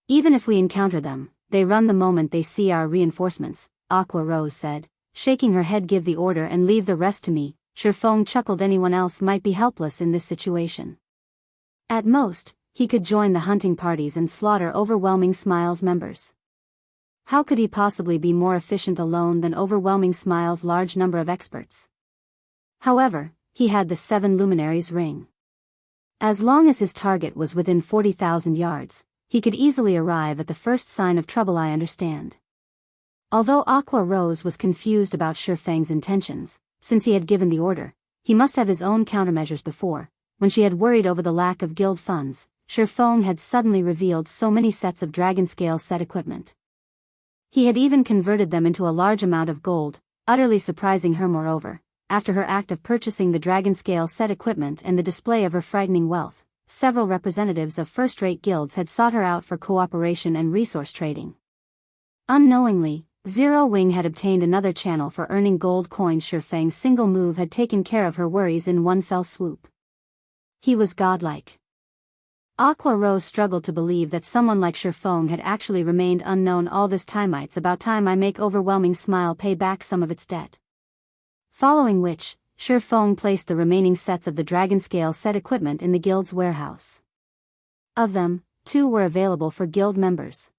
Even if we encounter them, they run the moment they see our reinforcements, Aqua Rose said, shaking her head. Give the order and leave the rest to me. Shifeng chuckled. Anyone else might be helpless in this situation. At most, he could join the hunting parties and slaughter Overwhelming Smile's members. How could he possibly be more efficient alone than Overwhelming Smile's large number of experts? However, he had the 7 Luminaries ring. As long as his target was within 40,000 yards, he could easily arrive at the first sign of trouble. I understand. Although Aqua Rose was confused about Shifeng's intentions, since he had given the order, he must have his own countermeasures before. When she had worried over the lack of guild funds, Shifeng had suddenly revealed so many sets of Dragonscale set equipment. He had even converted them into a large amount of gold, utterly surprising her. Moreover, after her act of purchasing the Dragonscale set equipment and the display of her frightening wealth, several representatives of first-rate guilds had sought her out for cooperation and resource trading. Unknowingly, Zero Wing had obtained another channel for earning gold coins. Shifeng's single move had taken care of her worries in one fell swoop. He was godlike. Aqua Rose struggled to believe that someone like Shifeng had actually remained unknown all this time. It's about time I make Overwhelming Smile pay back some of its debt. Following which, Shifeng placed the remaining sets of the Dragonscale set equipment in the guild's warehouse. Of them, 2 were available for guild members.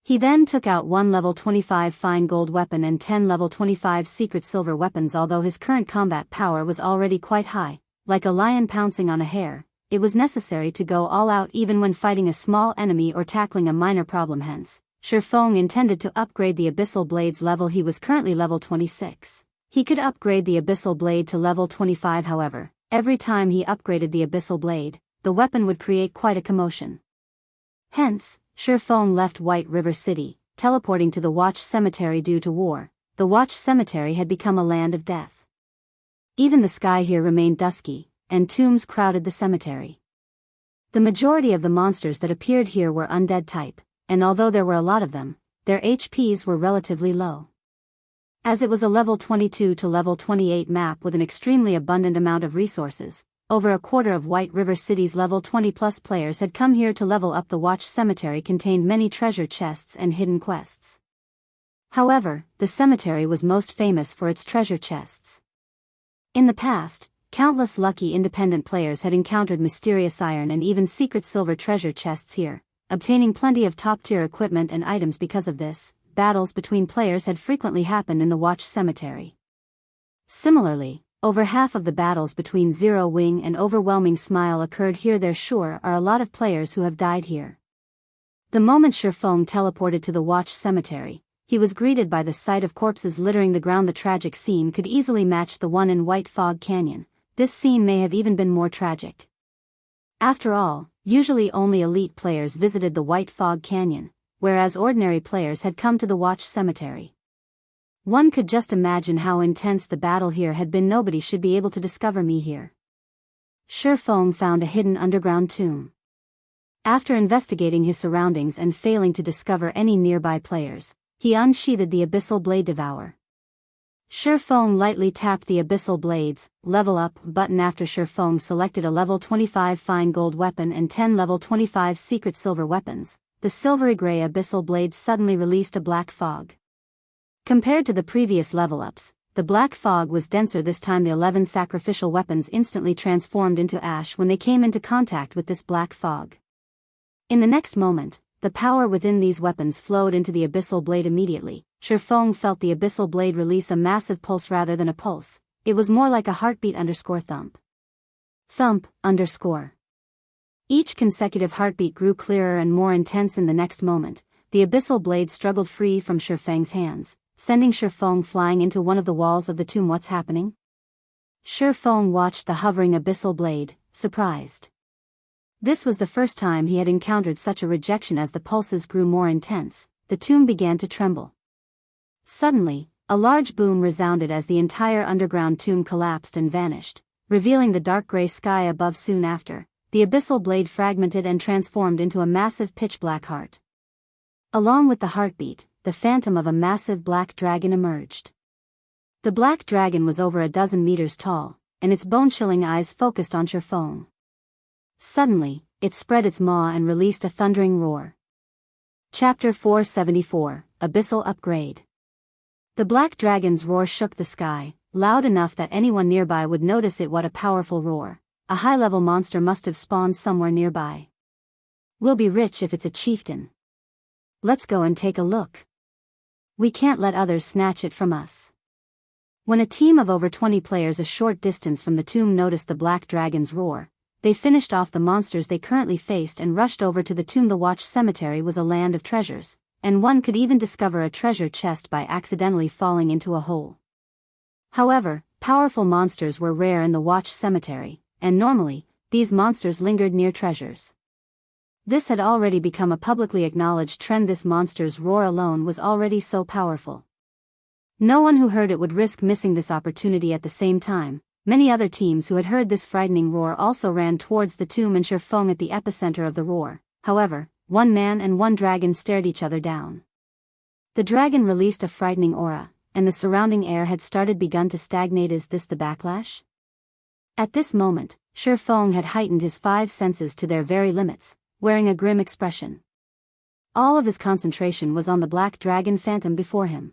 He then took out 1 level 25 fine gold weapon and 10 level 25 secret silver weapons. Although his current combat power was already quite high, like a lion pouncing on a hare, it was necessary to go all out even when fighting a small enemy or tackling a minor problem. Hence, Shifeng intended to upgrade the Abyssal Blade's level. He was currently level 26. He could upgrade the Abyssal Blade to level 25. However, every time he upgraded the Abyssal Blade, the weapon would create quite a commotion. Hence, Shifeng left White River City, teleporting to the Watch Cemetery. Due to war, the Watch Cemetery had become a land of death. Even the sky here remained dusky, and tombs crowded the cemetery. The majority of the monsters that appeared here were undead type, and although there were a lot of them, their HPs were relatively low. As it was a level 22 to level 28 map with an extremely abundant amount of resources, over a quarter of White River City's level 20+ players had come here to level up. The Watch Cemetery contained many treasure chests and hidden quests. However, the cemetery was most famous for its treasure chests. In the past, countless lucky independent players had encountered mysterious iron and even secret silver treasure chests here, obtaining plenty of top-tier equipment and items. Because of this, battles between players had frequently happened in the Watch Cemetery. Similarly, over half of the battles between Zero Wing and Overwhelming Smile occurred here. There sure are a lot of players who have died here. The moment Shifeng teleported to the Watch Cemetery, he was greeted by the sight of corpses littering the ground. The tragic scene could easily match the one in White Fog Canyon. This scene may have even been more tragic. After all, usually only elite players visited the White Fog Canyon, whereas ordinary players had come to the Watch Cemetery. One could just imagine how intense the battle here had been. Nobody should be able to discover me here. Shifeng found a hidden underground tomb. After investigating his surroundings and failing to discover any nearby players, he unsheathed the Abyssal Blade. Devour. Shifeng lightly tapped the Abyssal Blades level up button after Shifeng selected a level 25 fine gold weapon and 10 level 25 secret silver weapons. The silvery gray Abyssal Blades suddenly released a black fog. Compared to the previous level-ups, the black fog was denser this time. The 11 sacrificial weapons instantly transformed into ash when they came into contact with this black fog. In the next moment, the power within these weapons flowed into the Abyssal Blade immediately. Shifeng felt the Abyssal Blade release a massive pulse rather than a pulse. It was more like a heartbeat _ thump. Thump _ Each consecutive heartbeat grew clearer and more intense. In the next moment, the Abyssal Blade struggled free from Shifeng's hands, sending Shifeng flying into one of the walls of the tomb. What's happening? Shifeng watched the hovering Abyssal Blade, surprised. This was the first time he had encountered such a rejection. As the pulses grew more intense, the tomb began to tremble. Suddenly, a large boom resounded as the entire underground tomb collapsed and vanished, revealing the dark gray sky above. Soon after, the Abyssal Blade fragmented and transformed into a massive pitch-black heart. Along with the heartbeat, the phantom of a massive black dragon emerged. The black dragon was over a dozen meters tall, and its bone-chilling eyes focused on Shifeng. Suddenly, it spread its maw and released a thundering roar. Chapter 474, Abyssal Upgrade. The black dragon's roar shook the sky, loud enough that anyone nearby would notice it. What a powerful roar. A high-level monster must have spawned somewhere nearby. We'll be rich if it's a chieftain. Let's go and take a look. We can't let others snatch it from us. When a team of over 20 players a short distance from the tomb noticed the black dragon's roar, they finished off the monsters they currently faced and rushed over to the tomb. The Watch Cemetery was a land of treasures, and one could even discover a treasure chest by accidentally falling into a hole. However, powerful monsters were rare in the Watch Cemetery, and normally, these monsters lingered near treasures. This had already become a publicly acknowledged trend. This monster's roar alone was already so powerful. No one who heard it would risk missing this opportunity. At the same time, many other teams who had heard this frightening roar also ran towards the tomb and Shifeng at the epicenter of the roar. However, one man and one dragon stared each other down. The dragon released a frightening aura, and the surrounding air had begun to stagnate. Is this the backlash? At this moment, Shifeng had heightened his 5 senses to their very limits, wearing a grim expression. All of his concentration was on the black dragon phantom before him.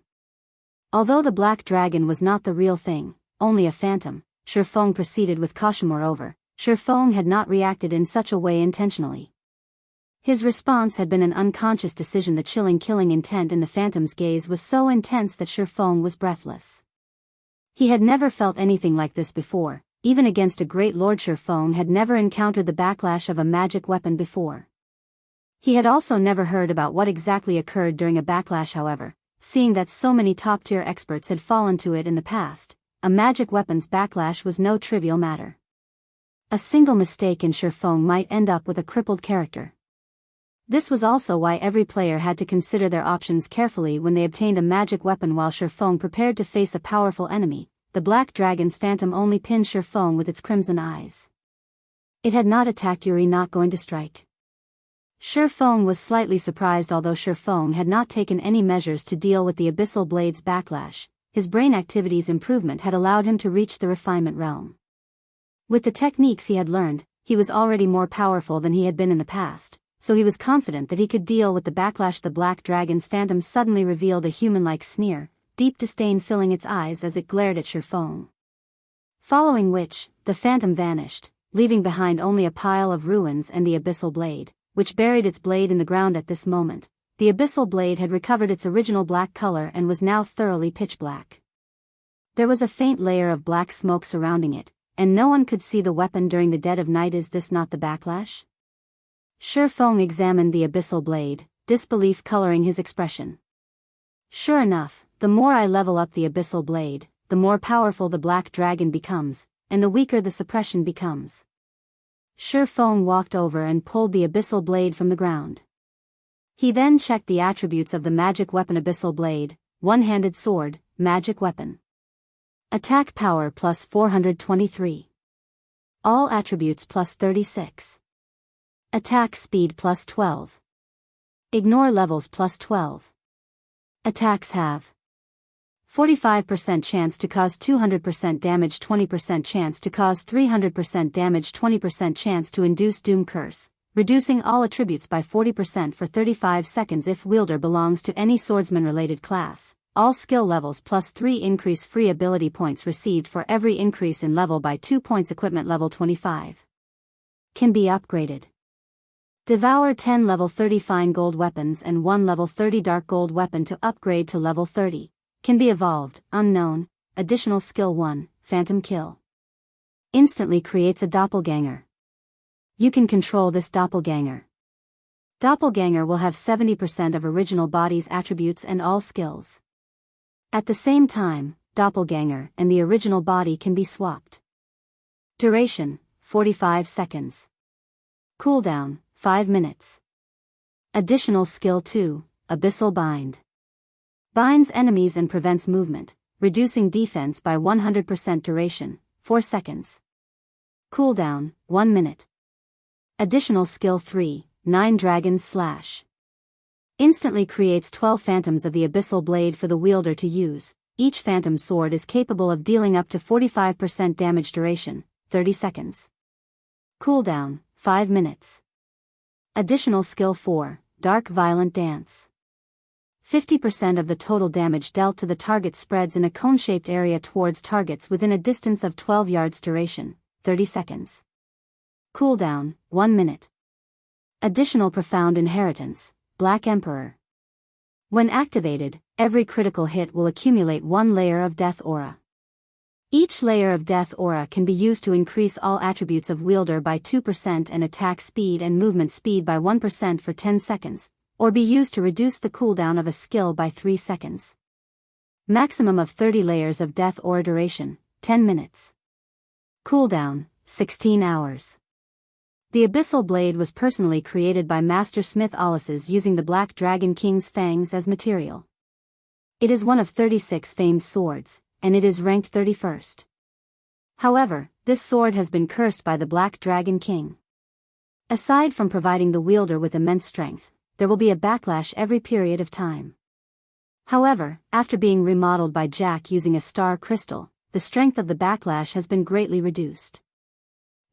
Although the black dragon was not the real thing, only a phantom, Shifeng proceeded with caution. Moreover, Shifeng had not reacted in such a way intentionally. His response had been an unconscious decision. The chilling killing intent in the phantom's gaze was so intense that Shifeng was breathless. He had never felt anything like this before. Even against a great lord, Shifeng had never encountered the backlash of a magic weapon before. He had also never heard about what exactly occurred during a backlash. However, seeing that so many top-tier experts had fallen to it in the past, a magic weapon's backlash was no trivial matter. A single mistake in Shifeng might end up with a crippled character. This was also why every player had to consider their options carefully when they obtained a magic weapon. While Shifeng prepared to face a powerful enemy, the black dragon's phantom only pinned Shifeng with its crimson eyes. It had not attacked. You're not going to strike. Shifeng was slightly surprised. Although Shifeng had not taken any measures to deal with the Abyssal Blade's backlash, his brain activity's improvement had allowed him to reach the refinement realm. With the techniques he had learned, he was already more powerful than he had been in the past, so he was confident that he could deal with the backlash. The black dragon's phantom suddenly revealed a human-like sneer, deep disdain filling its eyes as it glared at Shifeng. Following which, the phantom vanished, leaving behind only a pile of ruins and the Abyssal Blade, which buried its blade in the ground. At this moment, the Abyssal Blade had recovered its original black color and was now thoroughly pitch black. There was a faint layer of black smoke surrounding it, and no one could see the weapon during the dead of night. Is this not the backlash? Shifeng examined the Abyssal Blade, disbelief coloring his expression. Sure enough, the more I level up the Abyssal Blade, the more powerful the black dragon becomes, and the weaker the suppression becomes. Shifeng walked over and pulled the Abyssal Blade from the ground. He then checked the attributes of the magic weapon. Abyssal Blade, one-handed sword, magic weapon. Attack power plus 423. All attributes plus 36. Attack speed plus 12. Ignore levels plus 12. Attacks have 45% chance to cause 200% damage, 20% chance to cause 300% damage, 20% chance to induce Doom Curse, reducing all attributes by 40% for 35 seconds if wielder belongs to any swordsman-related class. All skill levels plus 3 increase free ability points received for every increase in level by 2 points. Equipment level 25. Can be upgraded. Devour 10 level 30 fine gold weapons and 1 level 30 dark gold weapon to upgrade to level 30. Can be evolved. Unknown. Additional skill 1, Phantom Kill. Instantly creates a doppelganger. You can control this doppelganger. Doppelganger will have 70% of original body's attributes and all skills. At the same time, doppelganger and the original body can be swapped. Duration, 45 seconds. Cooldown, 5 minutes. Additional skill 2, Abyssal Bind. Binds enemies and prevents movement, reducing defense by 100%. Duration, 4 seconds. Cooldown, 1 minute. Additional skill 3, 9 Dragon's Slash. Instantly creates 12 phantoms of the Abyssal Blade for the wielder to use. Each phantom sword is capable of dealing up to 45% damage. Duration, 30 seconds. Cooldown, 5 minutes. Additional skill 4, Dark Violent Dance. 50% of the total damage dealt to the target spreads in a cone-shaped area towards targets within a distance of 12 yards. Duration, 30 seconds. Cooldown, 1 minute. Additional Profound Inheritance, Black Emperor. When activated, every critical hit will accumulate 1 layer of Death Aura. Each layer of Death Aura can be used to increase all attributes of wielder by 2% and attack speed and movement speed by 1% for 10 seconds, or be used to reduce the cooldown of a skill by 3 seconds. Maximum of 30 layers of Death Aura. Duration, 10 minutes. Cooldown, 16 hours. The Abyssal Blade was personally created by Master Smith Alices using the Black Dragon King's fangs as material. It is one of 36 famed swords, and it is ranked 31st. However, this sword has been cursed by the Black Dragon King. Aside from providing the wielder with immense strength, there will be a backlash every period of time. However, after being remodeled by Jack using a star crystal, the strength of the backlash has been greatly reduced.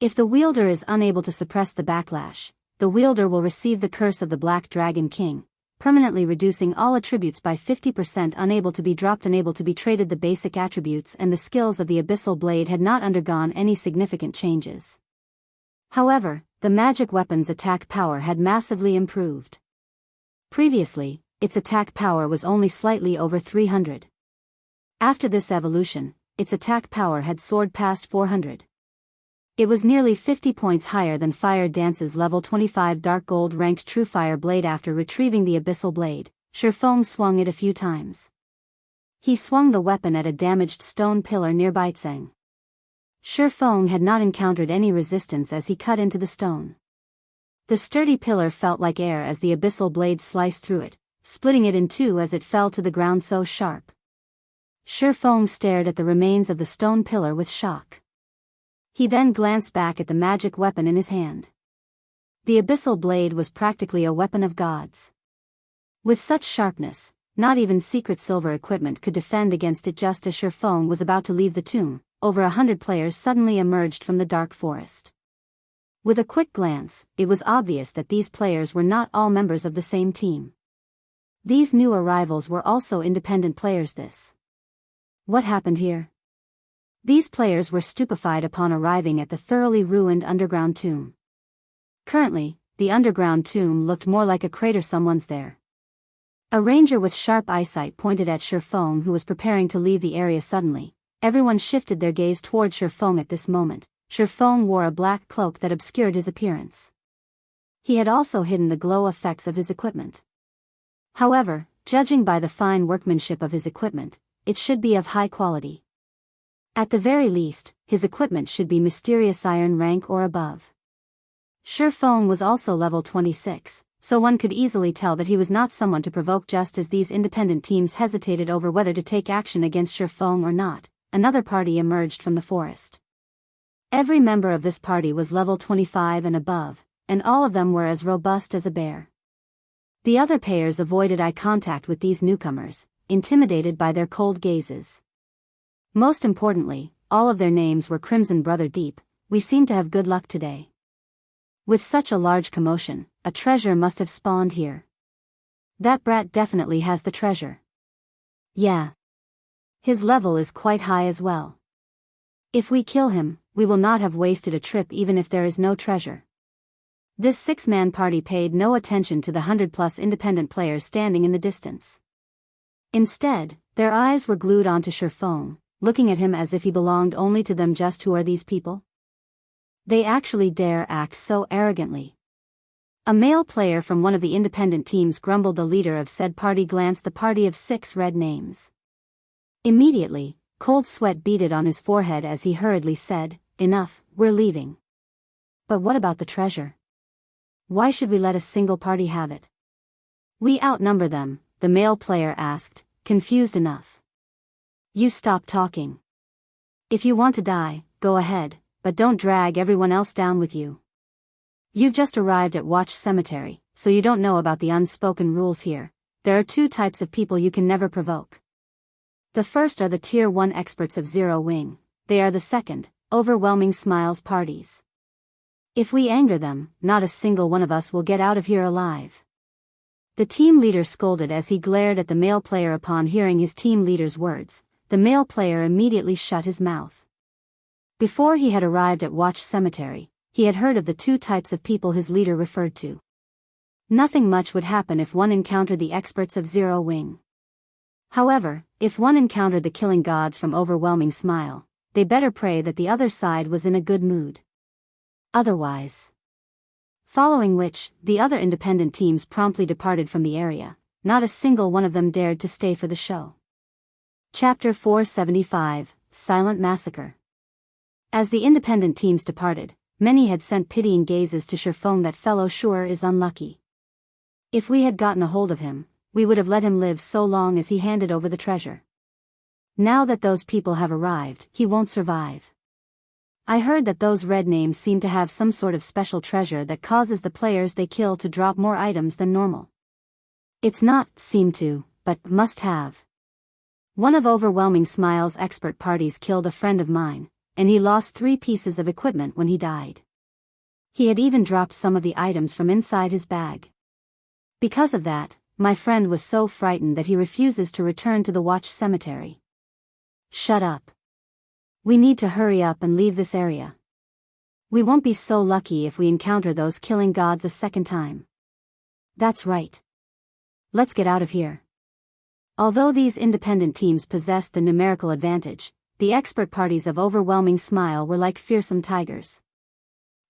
If the wielder is unable to suppress the backlash, the wielder will receive the curse of the Black Dragon King, permanently reducing all attributes by 50%. Unable to be dropped, unable to be traded. The basic attributes and the skills of the Abyssal Blade had not undergone any significant changes. However, the magic weapon's attack power had massively improved. Previously, its attack power was only slightly over 300. After this evolution, its attack power had soared past 400. It was nearly 50 points higher than Fire Dance's level 25 Dark Gold ranked True Fire Blade. After retrieving the Abyssal Blade, Shifeng swung it a few times. He swung the weapon at a damaged stone pillar near Baizeng. Shifeng had not encountered any resistance as he cut into the stone. The sturdy pillar felt like air as the Abyssal Blade sliced through it, splitting it in two as it fell to the ground so sharp. Shifeng stared at the remains of the stone pillar with shock. He then glanced back at the magic weapon in his hand. The Abyssal Blade was practically a weapon of gods. With such sharpness, not even secret silver equipment could defend against it. Just as Shifeng was about to leave the tomb, over 100 players suddenly emerged from the dark forest. With a quick glance, it was obvious that these players were not all members of the same team. These new arrivals were also independent players. What happened here? These players were stupefied upon arriving at the thoroughly ruined underground tomb. Currently, the underground tomb looked more like a crater. Someone's there. A ranger with sharp eyesight pointed at Shifeng, who was preparing to leave the area. Suddenly, everyone shifted their gaze toward Shifeng at this moment. Shifeng wore a black cloak that obscured his appearance. He had also hidden the glow effects of his equipment. However, judging by the fine workmanship of his equipment, it should be of high quality. At the very least, his equipment should be mysterious iron rank or above. Shifeng was also level 26, so one could easily tell that he was not someone to provoke. Just as these independent teams hesitated over whether to take action against Shifeng or not, another party emerged from the forest. Every member of this party was level 25 and above, and all of them were as robust as a bear. The other players avoided eye contact with these newcomers, intimidated by their cold gazes. Most importantly, all of their names were Crimson Brother Deep. We seem to have good luck today. With such a large commotion, a treasure must have spawned here. That brat definitely has the treasure. Yeah. His level is quite high as well. If we kill him, we will not have wasted a trip even if there is no treasure. This 6-man party paid no attention to the 100+ independent players standing in the distance. Instead, their eyes were glued onto Shifeng, looking at him as if he belonged only to them. Just who are these people? They actually dare act so arrogantly. A male player from one of the independent teams grumbled. The leader of said party glanced the party of 6 red names. Immediately, cold sweat beaded on his forehead as he hurriedly said, "Enough, we're leaving." But what about the treasure? Why should we let a single party have it? We outnumber them, the male player asked, confused enough. You stop talking. If you want to die, go ahead, but don't drag everyone else down with you. You've just arrived at Watch Cemetery, so you don't know about the unspoken rules here. There are 2 types of people you can never provoke. The first are the Tier 1 experts of Zero Wing. They are the second, Overwhelming Smiles parties. If we anger them, not a single one of us will get out of here alive. The team leader scolded as he glared at the male player. Upon hearing his team leader's words, the male player immediately shut his mouth. Before he had arrived at Watch Cemetery, he had heard of the 2 types of people his leader referred to. Nothing much would happen if one encountered the experts of Zero Wing. However, if one encountered the killing gods from Overwhelming Smile, they better pray that the other side was in a good mood. Otherwise. Following which, the other independent teams promptly departed from the area. Not a single one of them dared to stay for the show. Chapter 475, Silent Massacre. As the independent teams departed, many had sent pitying gazes to Shifeng. That fellow sure is unlucky. If we had gotten a hold of him, we would have let him live so long as he handed over the treasure. Now that those people have arrived, he won't survive. I heard that those red names seem to have some sort of special treasure that causes the players they kill to drop more items than normal. It's not seem to, but must have. One of Overwhelming Smile's expert parties killed a friend of mine, and he lost 3 pieces of equipment when he died. He had even dropped some of the items from inside his bag. Because of that, my friend was so frightened that he refuses to return to the Watch Cemetery. Shut up. We need to hurry up and leave this area. We won't be so lucky if we encounter those killing gods a second time. That's right. Let's get out of here. Although these independent teams possessed the numerical advantage, the expert parties of Overwhelming Smile were like fearsome tigers.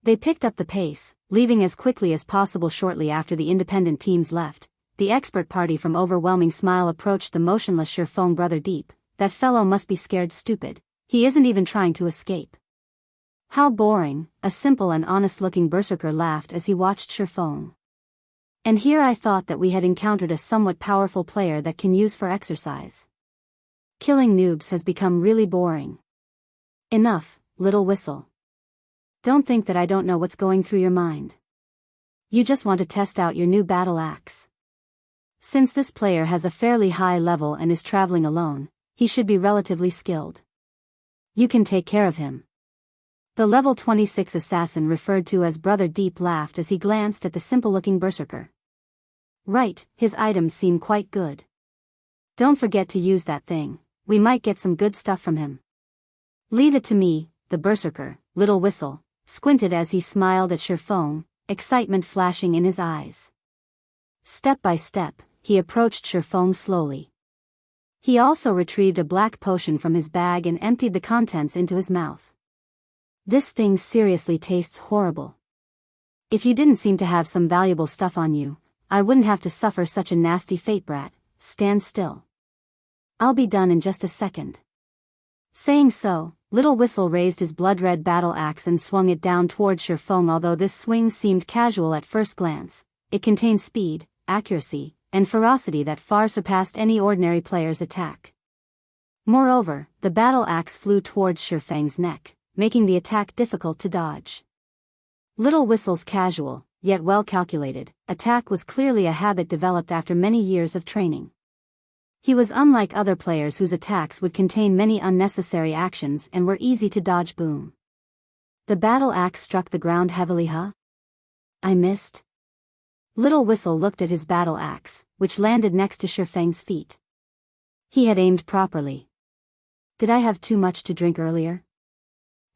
They picked up the pace, leaving as quickly as possible. Shortly after the independent teams left, the expert party from Overwhelming Smile approached the motionless Shifeng Brother Deep. That fellow must be scared stupid. He isn't even trying to escape. How boring, a simple and honest-looking berserker laughed as he watched Shifeng. And here I thought that we had encountered a somewhat powerful player that can use for exercise. Killing noobs has become really boring. Enough, little whistle. Don't think that I don't know what's going through your mind. You just want to test out your new battle axe. Since this player has a fairly high level and is traveling alone, he should be relatively skilled. You can take care of him. The level 26 assassin referred to as Brother Deep laughed as he glanced at the simple-looking berserker. Right, his items seem quite good. Don't forget to use that thing. We might get some good stuff from him. Leave it to me, the berserker, little whistle, squinted as he smiled at Shifeng, excitement flashing in his eyes. Step by step, he approached Shifeng slowly. He also retrieved a black potion from his bag and emptied the contents into his mouth. This thing seriously tastes horrible. If you didn't seem to have some valuable stuff on you, I wouldn't have to suffer such a nasty fate, brat. Stand still. I'll be done in just a second. Saying so, Little Whistle raised his blood-red battle axe and swung it down towards Shifeng. Although this swing seemed casual at first glance, it contained speed, accuracy, and ferocity that far surpassed any ordinary player's attack. Moreover, the battle axe flew towards Shifeng's neck, making the attack difficult to dodge. Little Whistle's casual, yet well-calculated, attack was clearly a habit developed after many years of training. He was unlike other players whose attacks would contain many unnecessary actions and were easy to dodge. Boom. The battle axe struck the ground heavily. Huh? I missed. Little Whistle looked at his battle axe, which landed next to Shifeng's feet. He had aimed properly. Did I have too much to drink earlier?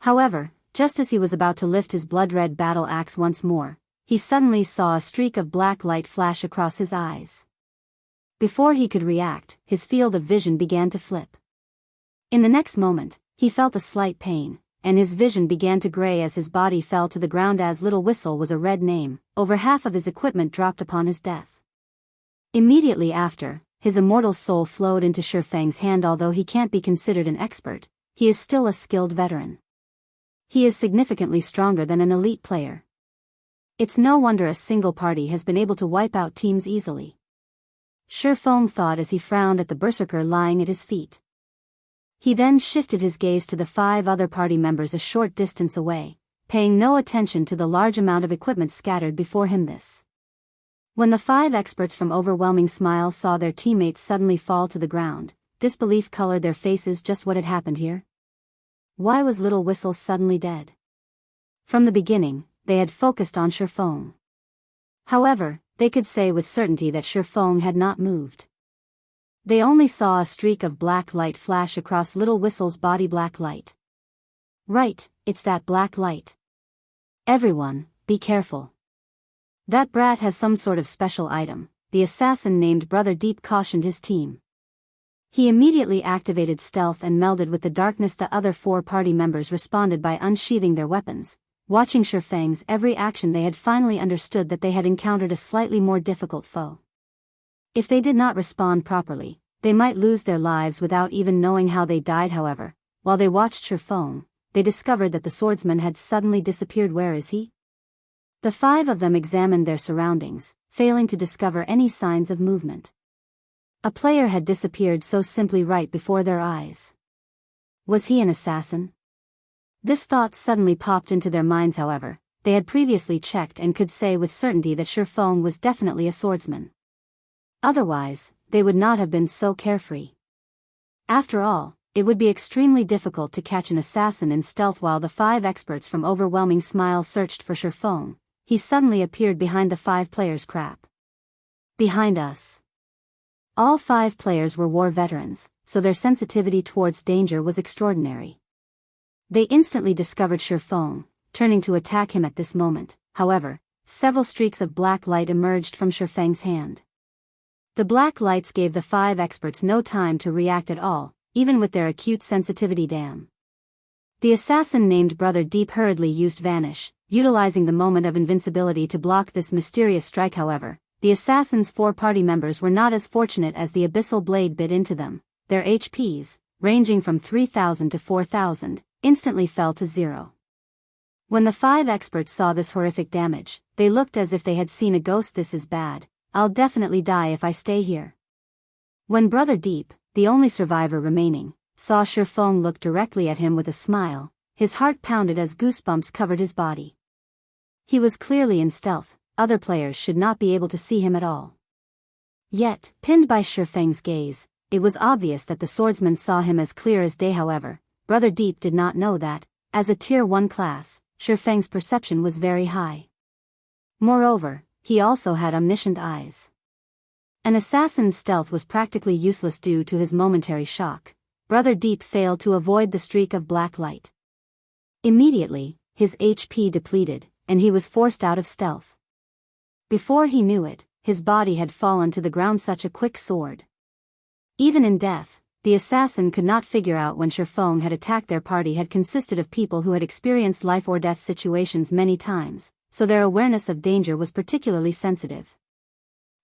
However, just as he was about to lift his blood-red battle axe once more, he suddenly saw a streak of black light flash across his eyes. Before he could react, his field of vision began to flip. In the next moment, he felt a slight pain, and his vision began to gray as his body fell to the ground. As Little Whistle was a red name, over half of his equipment dropped upon his death. Immediately after, his immortal soul flowed into Shifeng's hand. Although he can't be considered an expert, he is still a skilled veteran. He is significantly stronger than an elite player. It's no wonder a single party has been able to wipe out teams easily. Shifeng thought as he frowned at the berserker lying at his feet. He then shifted his gaze to the 5 other party members a short distance away, paying no attention to the large amount of equipment scattered before him. When the 5 experts from Overwhelming Smile saw their teammates suddenly fall to the ground, disbelief colored their faces. Just what had happened here? Why was Little Whistle suddenly dead? From the beginning, they had focused on Shifeng. However, they could say with certainty that Shifeng had not moved. They only saw a streak of black light flash across Little Whistle's body. Black light. Right, it's that black light. Everyone, be careful. That brat has some sort of special item, the assassin named Brother Deep cautioned his team. He immediately activated stealth and melded with the darkness. The other 4 party members responded by unsheathing their weapons. Watching Shifeng's every action, they had finally understood that they had encountered a slightly more difficult foe. If they did not respond properly, they might lose their lives without even knowing how they died. However, while they watched Shifeng, they discovered that the swordsman had suddenly disappeared. Where is he? The 5 of them examined their surroundings, failing to discover any signs of movement. A player had disappeared so simply right before their eyes. Was he an assassin? This thought suddenly popped into their minds. However, they had previously checked and could say with certainty that Shifeng was definitely a swordsman. Otherwise, they would not have been so carefree. After all, it would be extremely difficult to catch an assassin in stealth. While the 5 experts from Overwhelming Smile searched for Shifeng, he suddenly appeared behind the 5 players. Crap. Behind us. All 5 players were war veterans, so their sensitivity towards danger was extraordinary. They instantly discovered Shifeng, turning to attack him at this moment. However, several streaks of black light emerged from Shifeng's hand. The black lights gave the 5 experts no time to react at all, even with their acute sensitivity. Damn. The assassin named Brother Deep hurriedly used Vanish, utilizing the moment of invincibility to block this mysterious strike. However, the assassin's 4 party members were not as fortunate as the Abyssal blade bit into them. Their HPs, ranging from 3,000 to 4,000, instantly fell to 0. When the 5 experts saw this horrific damage, they looked as if they had seen a ghost. This is bad. I'll definitely die if I stay here. When Brother Deep, the only survivor remaining, saw Shifeng look directly at him with a smile, his heart pounded as goosebumps covered his body. He was clearly in stealth, other players should not be able to see him at all. Yet, pinned by Shifeng's gaze, it was obvious that the swordsman saw him as clear as day. However, Brother Deep did not know that, as a Tier 1 class, Shifeng's perception was very high. Moreover, he also had omniscient eyes. An assassin's stealth was practically useless due to his momentary shock. Brother Deep failed to avoid the streak of black light. Immediately, his HP depleted, and he was forced out of stealth. Before he knew it, his body had fallen to the ground. Such a quick sword. Even in death, the assassin could not figure out when Shifeng had attacked. Their party had consisted of people who had experienced life or death situations many times, so their awareness of danger was particularly sensitive.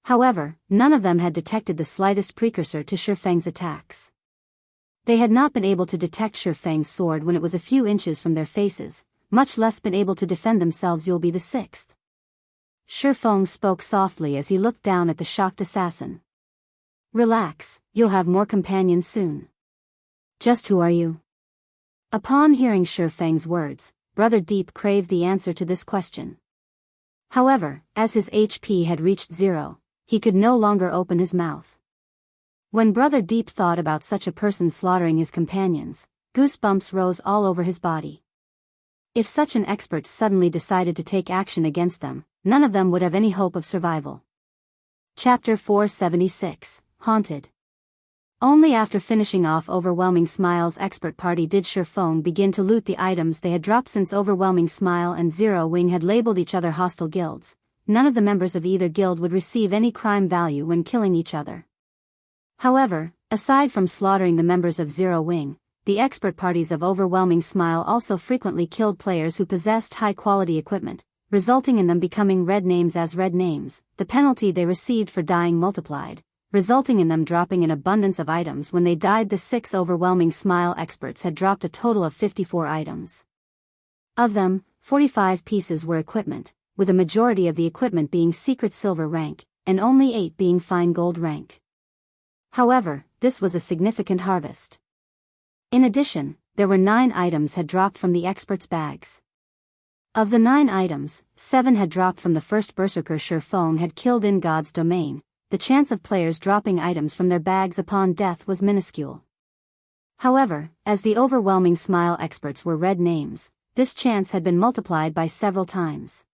However, none of them had detected the slightest precursor to Shifeng's attacks. They had not been able to detect Shifeng's sword when it was a few inches from their faces, much less been able to defend themselves. You'll be the 6th. Shifeng spoke softly as he looked down at the shocked assassin. Relax, you'll have more companions soon. Just who are you? Upon hearing Shifeng's words, Brother Deep craved the answer to this question. However, as his HP had reached 0, he could no longer open his mouth. When Brother Deep thought about such a person slaughtering his companions, goosebumps rose all over his body. If such an expert suddenly decided to take action against them, none of them would have any hope of survival. Chapter 476, Haunted. Only after finishing off Overwhelming Smile's expert party did Shifeng begin to loot the items they had dropped. Since Overwhelming Smile and Zero Wing had labeled each other hostile guilds, none of the members of either guild would receive any crime value when killing each other. However, aside from slaughtering the members of Zero Wing, the expert parties of Overwhelming Smile also frequently killed players who possessed high-quality equipment, resulting in them becoming red names. As red names, the penalty they received for dying multiplied, resulting in them dropping an abundance of items. When they died, the 6 Overwhelming Smile experts had dropped a total of 54 items. Of them, 45 pieces were equipment, with a majority of the equipment being secret silver rank, and only 8 being fine gold rank. However, this was a significant harvest. In addition, there were 9 items had dropped from the experts' bags. Of the 9 items, 7 had dropped from the first berserker Shifeng had killed in God's domain. The chance of players dropping items from their bags upon death was minuscule. However, as the Overwhelming Smile experts were red names, this chance had been multiplied by several times.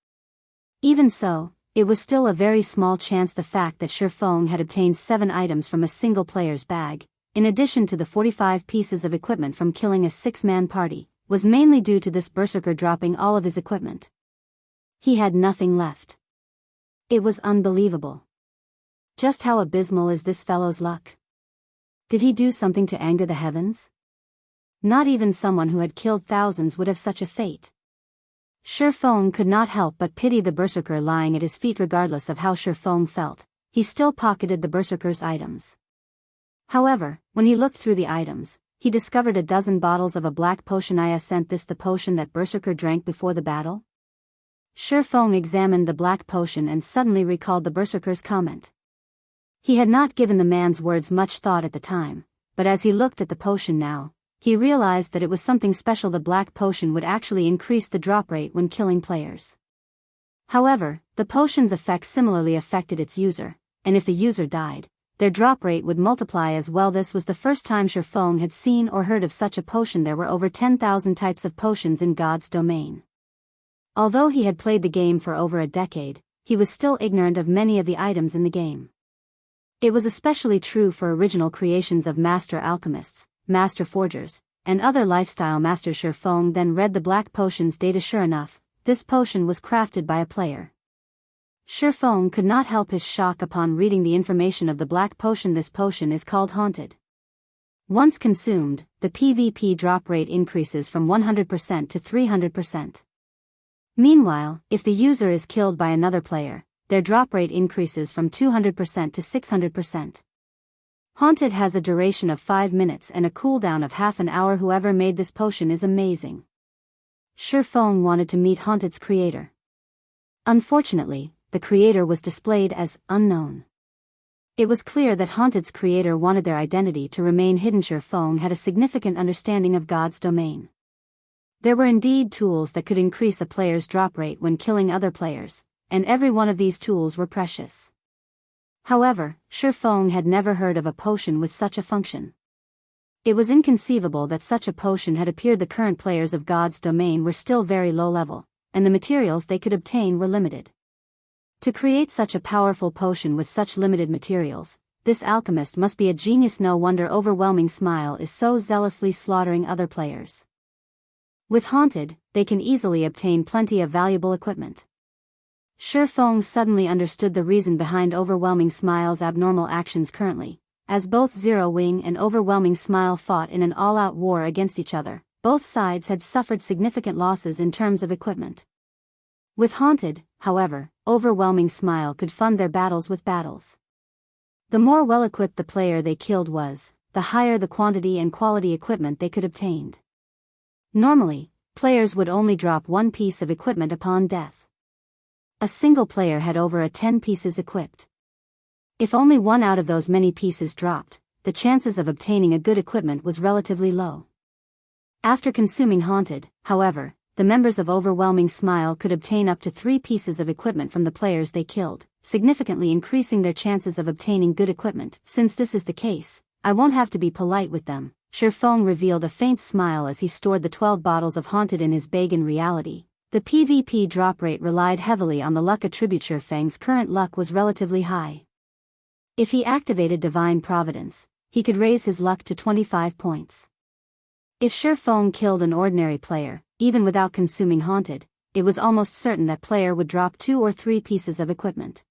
Even so, it was still a very small chance. The fact that Shifeng had obtained 7 items from a single player's bag, in addition to the 45 pieces of equipment from killing a 6-man party, was mainly due to this berserker dropping all of his equipment. He had nothing left. It was unbelievable. Just how abysmal is this fellow's luck? Did he do something to anger the heavens? Not even someone who had killed thousands would have such a fate. Shifeng could not help but pity the berserker lying at his feet. Regardless of how Shifeng felt, he still pocketed the berserker's items. However, when he looked through the items, he discovered a dozen bottles of a black potion. Isn't this the potion that berserker drank before the battle? Shifeng examined the black potion and suddenly recalled the berserker's comment. He had not given the man's words much thought at the time, but as he looked at the potion now, he realized that it was something special. The black potion would actually increase the drop rate when killing players. However, the potion's effect similarly affected its user, and if the user died, their drop rate would multiply as well. This was the first time Shifeng had seen or heard of such a potion. There were over 10,000 types of potions in God's domain. Although he had played the game for over a decade, he was still ignorant of many of the items in the game. It was especially true for original creations of master alchemists, master forgers, and other lifestyle masters. Shifeng then read the black potion's data. Sure enough, this potion was crafted by a player. Shifeng could not help his shock upon reading the information of the black potion. This potion is called Haunted. Once consumed, the PvP drop rate increases from 100% to 300%. Meanwhile, if the user is killed by another player, their drop rate increases from 200% to 600%. Haunted has a duration of 5 minutes and a cooldown of half an hour. Whoever made this potion is amazing. Shifeng wanted to meet Haunted's creator. Unfortunately, the creator was displayed as unknown. It was clear that Haunted's creator wanted their identity to remain hidden. Shifeng had a significant understanding of God's domain. There were indeed tools that could increase a player's drop rate when killing other players, and every one of these tools were precious. However, Shifeng had never heard of a potion with such a function. It was inconceivable that such a potion had appeared. The current players of God's domain were still very low level, and the materials they could obtain were limited. To create such a powerful potion with such limited materials, this alchemist must be a genius. No wonder Overwhelming Smile is so zealously slaughtering other players. With Haunted, they can easily obtain plenty of valuable equipment. Shifeng suddenly understood the reason behind Overwhelming Smile's abnormal actions currently, as both Zero Wing and Overwhelming Smile fought in an all-out war against each other. Both sides had suffered significant losses in terms of equipment. With Haunted, however, Overwhelming Smile could fund their battles with battles. The more well-equipped the player they killed was, the higher the quantity and quality equipment they could obtain. Normally, players would only drop 1 piece of equipment upon death. A single player had over 10 pieces equipped. If only one out of those many pieces dropped, the chances of obtaining a good equipment was relatively low. After consuming Haunted, however, the members of Overwhelming Smile could obtain up to 3 pieces of equipment from the players they killed. significantly increasing their chances of obtaining good equipment. Since this is the case, I won't have to be polite with them. Shifeng revealed a faint smile as he stored the 12 bottles of Haunted in his bag. In reality, the PvP drop rate relied heavily on the luck attribute. Shifeng's current luck was relatively high. If he activated Divine Providence, he could raise his luck to 25 points. If Shifeng killed an ordinary player, even without consuming Haunted, it was almost certain that player would drop 2 or 3 pieces of equipment.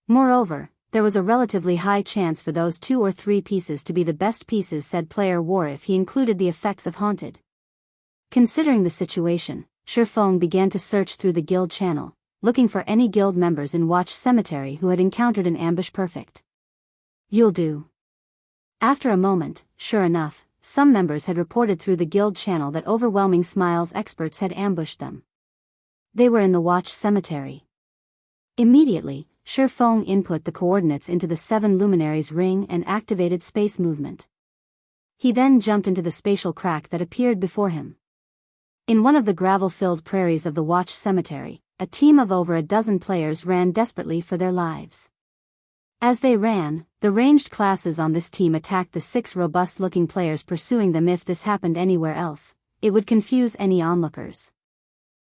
Moreover, there was a relatively high chance for those 2 or 3 pieces to be the best pieces said player wore if he included the effects of Haunted. Considering the situation, Shifeng began to search through the guild channel, looking for any guild members in Watch Cemetery who had encountered an ambush. Perfect. You'll do. After a moment, sure enough, some members had reported through the guild channel that Overwhelming Smiles experts had ambushed them. They were in the Watch Cemetery. Immediately, Shifeng input the coordinates into the 7 luminaries ring and activated space movement. He then jumped into the spatial crack that appeared before him. In one of the gravel-filled prairies of the Watch Cemetery, a team of over a dozen players ran desperately for their lives. As they ran, the ranged classes on this team attacked the 6 robust-looking players pursuing them. If this happened anywhere else, it would confuse any onlookers.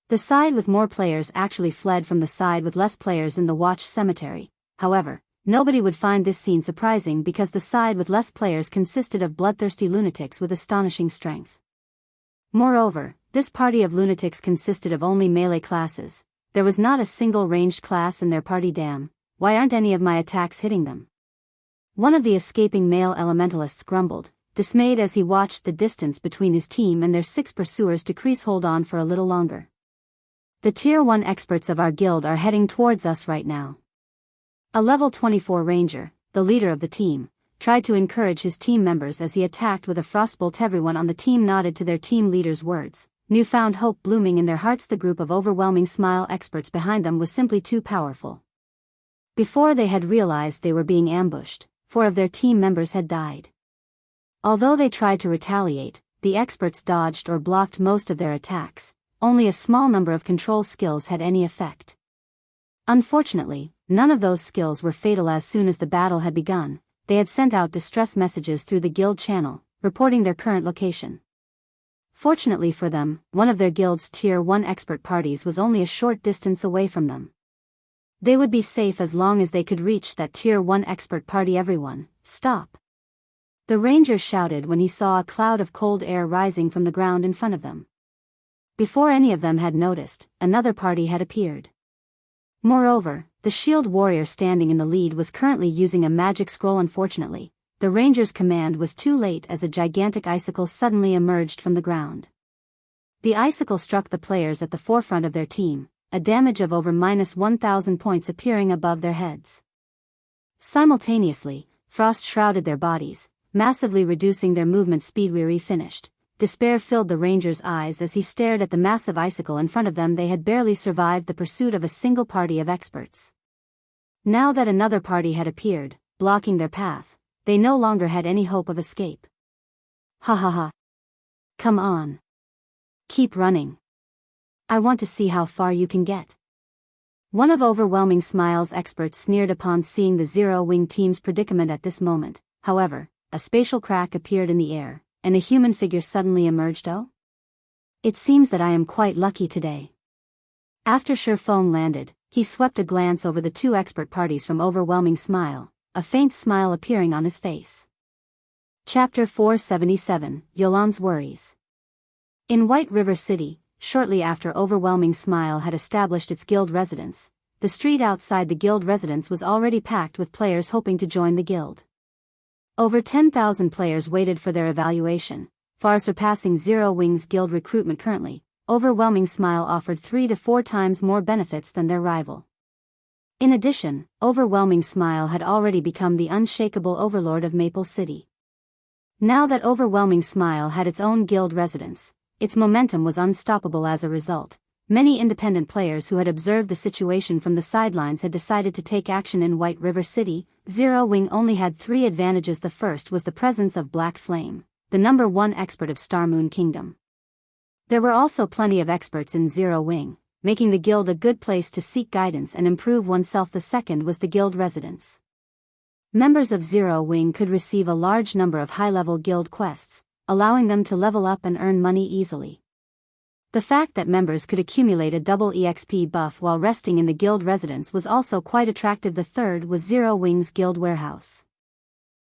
The side with more players actually fled from the side with less players in the Watch Cemetery. However, nobody would find this scene surprising because the side with less players consisted of bloodthirsty lunatics with astonishing strength. Moreover, this party of lunatics consisted of only melee classes. There was not a single ranged class in their party. Damn, why aren't any of my attacks hitting them? One of the escaping male elementalists grumbled, dismayed as he watched the distance between his team and their 6 pursuers decrease. Hold on for a little longer. The Tier 1 experts of our guild are heading towards us right now. A level 24 ranger, the leader of the team, tried to encourage his team members as he attacked with a frostbolt. Everyone on the team nodded to their team leader's words, newfound hope blooming in their hearts. The group of Overwhelming Smile experts behind them was simply too powerful. Before they had realized they were being ambushed, 4 of their team members had died. Although they tried to retaliate, the experts dodged or blocked most of their attacks. Only a small number of control skills had any effect. Unfortunately, none of those skills were fatal. As soon as the battle had begun, they had sent out distress messages through the guild channel, reporting their current location. Fortunately for them, one of their guild's Tier 1 expert parties was only a short distance away from them. They would be safe as long as they could reach that Tier 1 expert party. Everyone, stop! The ranger shouted when he saw a cloud of cold air rising from the ground in front of them. Before any of them had noticed, another party had appeared. Moreover, the shield warrior standing in the lead was currently using a magic scroll. Unfortunately, the ranger's command was too late as a gigantic icicle suddenly emerged from the ground. The icicle struck the players at the forefront of their team, a damage of over -1,000 points appearing above their heads. Simultaneously, frost shrouded their bodies, massively reducing their movement speed. Weary finished. Despair filled the ranger's eyes as he stared at the massive icicle in front of them. They had barely survived the pursuit of a single party of experts. Now that another party had appeared, blocking their path, they no longer had any hope of escape. Ha ha ha. Come on. Keep running. I want to see how far you can get. One of Overwhelming Smiles experts sneered upon seeing the Zero-Wing team's predicament. At this moment, however, a spatial crack appeared in the air, and a human figure suddenly emerged. Oh? It seems that I am quite lucky today. After Shifeng landed, he swept a glance over the 2 expert parties from Overwhelming Smile, a faint smile appearing on his face. Chapter 477, Youlan's Worries. In White River City, shortly after Overwhelming Smile had established its guild residence, the street outside the guild residence was already packed with players hoping to join the guild. Over 10,000 players waited for their evaluation, far surpassing Zero-Wing's guild recruitment. Currently, Overwhelming Smile offered 3 to 4 times more benefits than their rival. In addition, Overwhelming Smile had already become the unshakable overlord of Maple City. Now that Overwhelming Smile had its own guild residence, its momentum was unstoppable. As a result, many independent players who had observed the situation from the sidelines had decided to take action. In White River City, Zero-Wing only had 3 advantages. The first was the presence of Black Flame, the #1 expert of Starmoon Kingdom. There were also plenty of experts in Zero-Wing, making the guild a good place to seek guidance and improve oneself. The second was the guild residence. Members of Zero Wing could receive a large number of high-level guild quests, allowing them to level up and earn money easily. The fact that members could accumulate a double EXP buff while resting in the guild residence was also quite attractive. The third was Zero Wing's guild warehouse.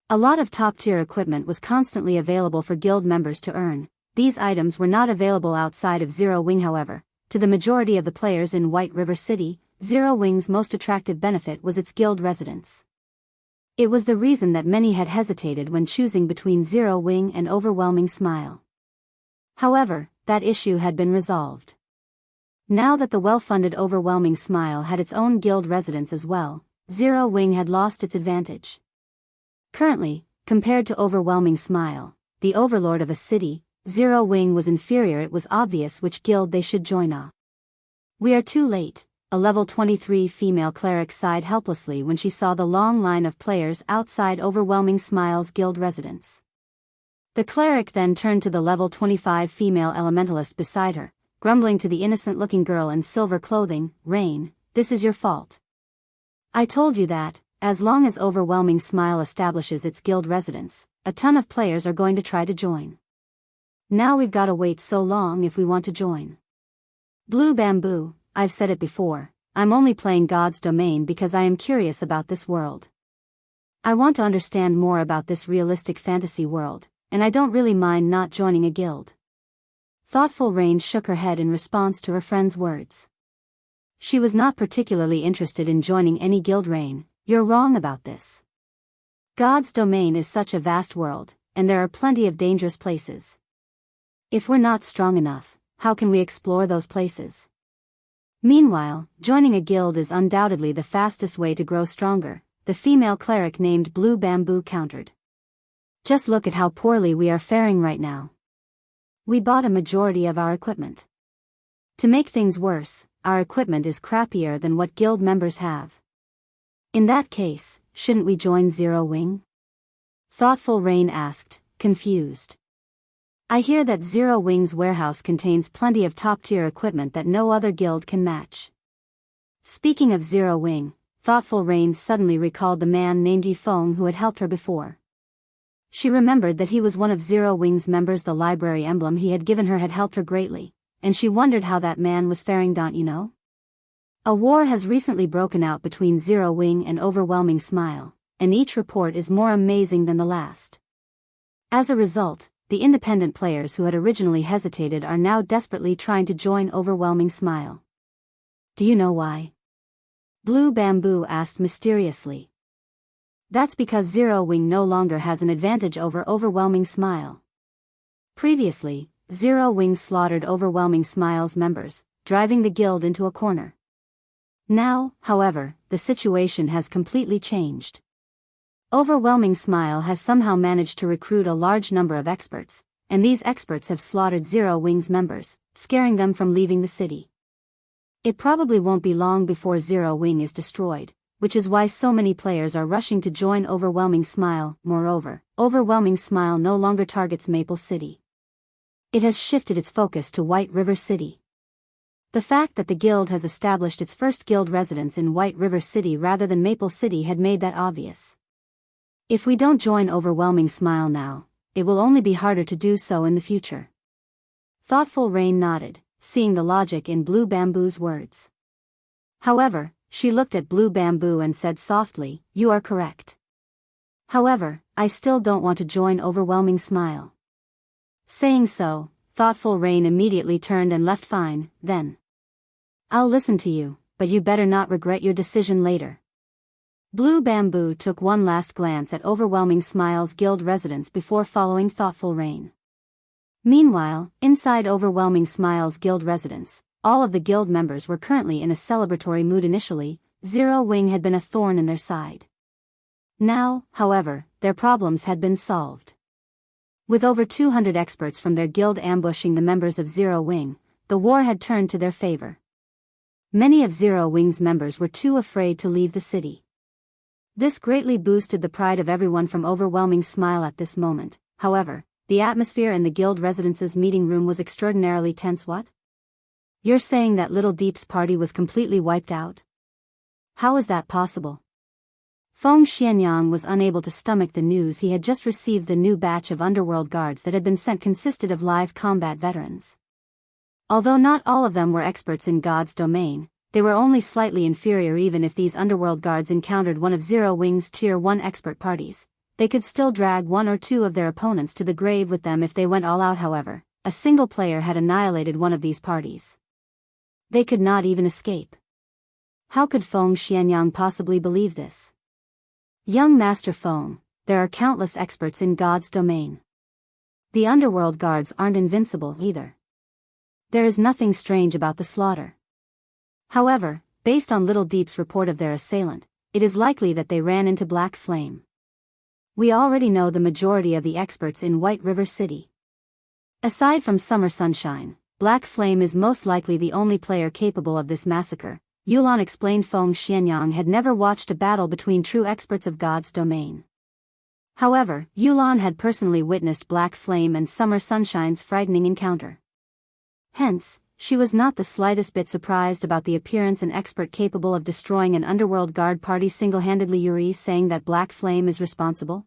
A lot of top-tier equipment was constantly available for guild members to earn. These items were not available outside of Zero Wing, however. To the majority of the players in White River City, Zero Wing's most attractive benefit was its guild residence. It was the reason that many had hesitated when choosing between Zero Wing and Overwhelming Smile. However, that issue had been resolved. Now that the well-funded Overwhelming Smile had its own guild residence as well, Zero Wing had lost its advantage. Currently, compared to Overwhelming Smile, the overlord of a city, Zero Wing was inferior. It was obvious which guild they should join. We are too late, a level 23 female cleric sighed helplessly when she saw the long line of players outside Overwhelming Smile's guild residence. The cleric then turned to the level 25 female elementalist beside her, grumbling to the innocent-looking girl in silver clothing, "Rain, this is your fault. I told you that, as long as Overwhelming Smile establishes its guild residence, a ton of players are going to try to join. Now we've gotta wait so long if we want to join. Blue Bamboo, I've said it before, I'm only playing God's Domain because I am curious about this world. I want to understand more about this realistic fantasy world, and I don't really mind not joining a guild." Thoughtful Rain shook her head in response to her friend's words. She was not particularly interested in joining any guild. "Rain, you're wrong about this. God's Domain is such a vast world, and there are plenty of dangerous places. If we're not strong enough, how can we explore those places? Meanwhile, joining a guild is undoubtedly the fastest way to grow stronger," the female cleric named Blue Bamboo countered. "Just look at how poorly we are faring right now. We bought a majority of our equipment. To make things worse, our equipment is crappier than what guild members have. In that case, shouldn't we join Zero Wing?" Thoughtful Rain asked, confused. "I hear that Zero Wing's warehouse contains plenty of top-tier equipment that no other guild can match." Speaking of Zero Wing, Thoughtful Rain suddenly recalled the man named Yifeng who had helped her before. She remembered that he was one of Zero Wing's members. The library emblem he had given her had helped her greatly, and she wondered how that man was faring. "Don't you know? A war has recently broken out between Zero Wing and Overwhelming Smile, and each report is more amazing than the last. As a result, the independent players who had originally hesitated are now desperately trying to join Overwhelming Smile." "Do you know why?" Blue Bamboo asked mysteriously. "That's because Zero Wing no longer has an advantage over Overwhelming Smile. Previously, Zero Wing slaughtered Overwhelming Smile's members, driving the guild into a corner. Now, however, the situation has completely changed. Overwhelming Smile has somehow managed to recruit a large number of experts, and these experts have slaughtered Zero Wing's members, scaring them from leaving the city. It probably won't be long before Zero Wing is destroyed, which is why so many players are rushing to join Overwhelming Smile. Moreover, Overwhelming Smile no longer targets Maple City. It has shifted its focus to White River City. The fact that the guild has established its first guild residence in White River City rather than Maple City had made that obvious. If we don't join Overwhelming Smile now, it will only be harder to do so in the future." Thoughtful Rain nodded, seeing the logic in Blue Bamboo's words. However, she looked at Blue Bamboo and said softly, "You are correct. However, I still don't want to join Overwhelming Smile." Saying so, Thoughtful Rain immediately turned and left. "Fine, then. I'll listen to you, but you better not regret your decision later." Blue Bamboo took one last glance at Overwhelming Smile's guild residence before following Thoughtful Rain. Meanwhile, inside Overwhelming Smile's guild residence, all of the guild members were currently in a celebratory mood. Initially, Zero Wing had been a thorn in their side. Now, however, their problems had been solved. With over 200 experts from their guild ambushing the members of Zero Wing, the war had turned to their favor. Many of Zero Wing's members were too afraid to leave the city. This greatly boosted the pride of everyone from Overwhelming Smile at this moment. However, the atmosphere in the guild residence's meeting room was extraordinarily tense. What? You're saying that Little Deep's party was completely wiped out? How is that possible? Feng Xianyang was unable to stomach the news he had just received. The new batch of underworld guards that had been sent consisted of live combat veterans. Although not all of them were experts in God's domain, they were only slightly inferior. Even if these underworld guards encountered one of Zero Wing's Tier 1 expert parties, they could still drag one or two of their opponents to the grave with them if they went all out. However, a single player had annihilated one of these parties. They could not even escape. How could Feng Xianyang possibly believe this? Young Master Feng, there are countless experts in God's domain. The underworld guards aren't invincible either. There is nothing strange about the slaughter. However, based on Little Deep's report of their assailant, it is likely that they ran into Black Flame. We already know the majority of the experts in White River City. Aside from Summer Sunshine, Black Flame is most likely the only player capable of this massacre, Youlan explained. Feng Xianyang had never watched a battle between true experts of God's domain. However, Youlan had personally witnessed Black Flame and Summer Sunshine's frightening encounter. Hence, she was not the slightest bit surprised about the appearance an expert capable of destroying an underworld guard party single-handedly. Yuri saying that Black Flame is responsible?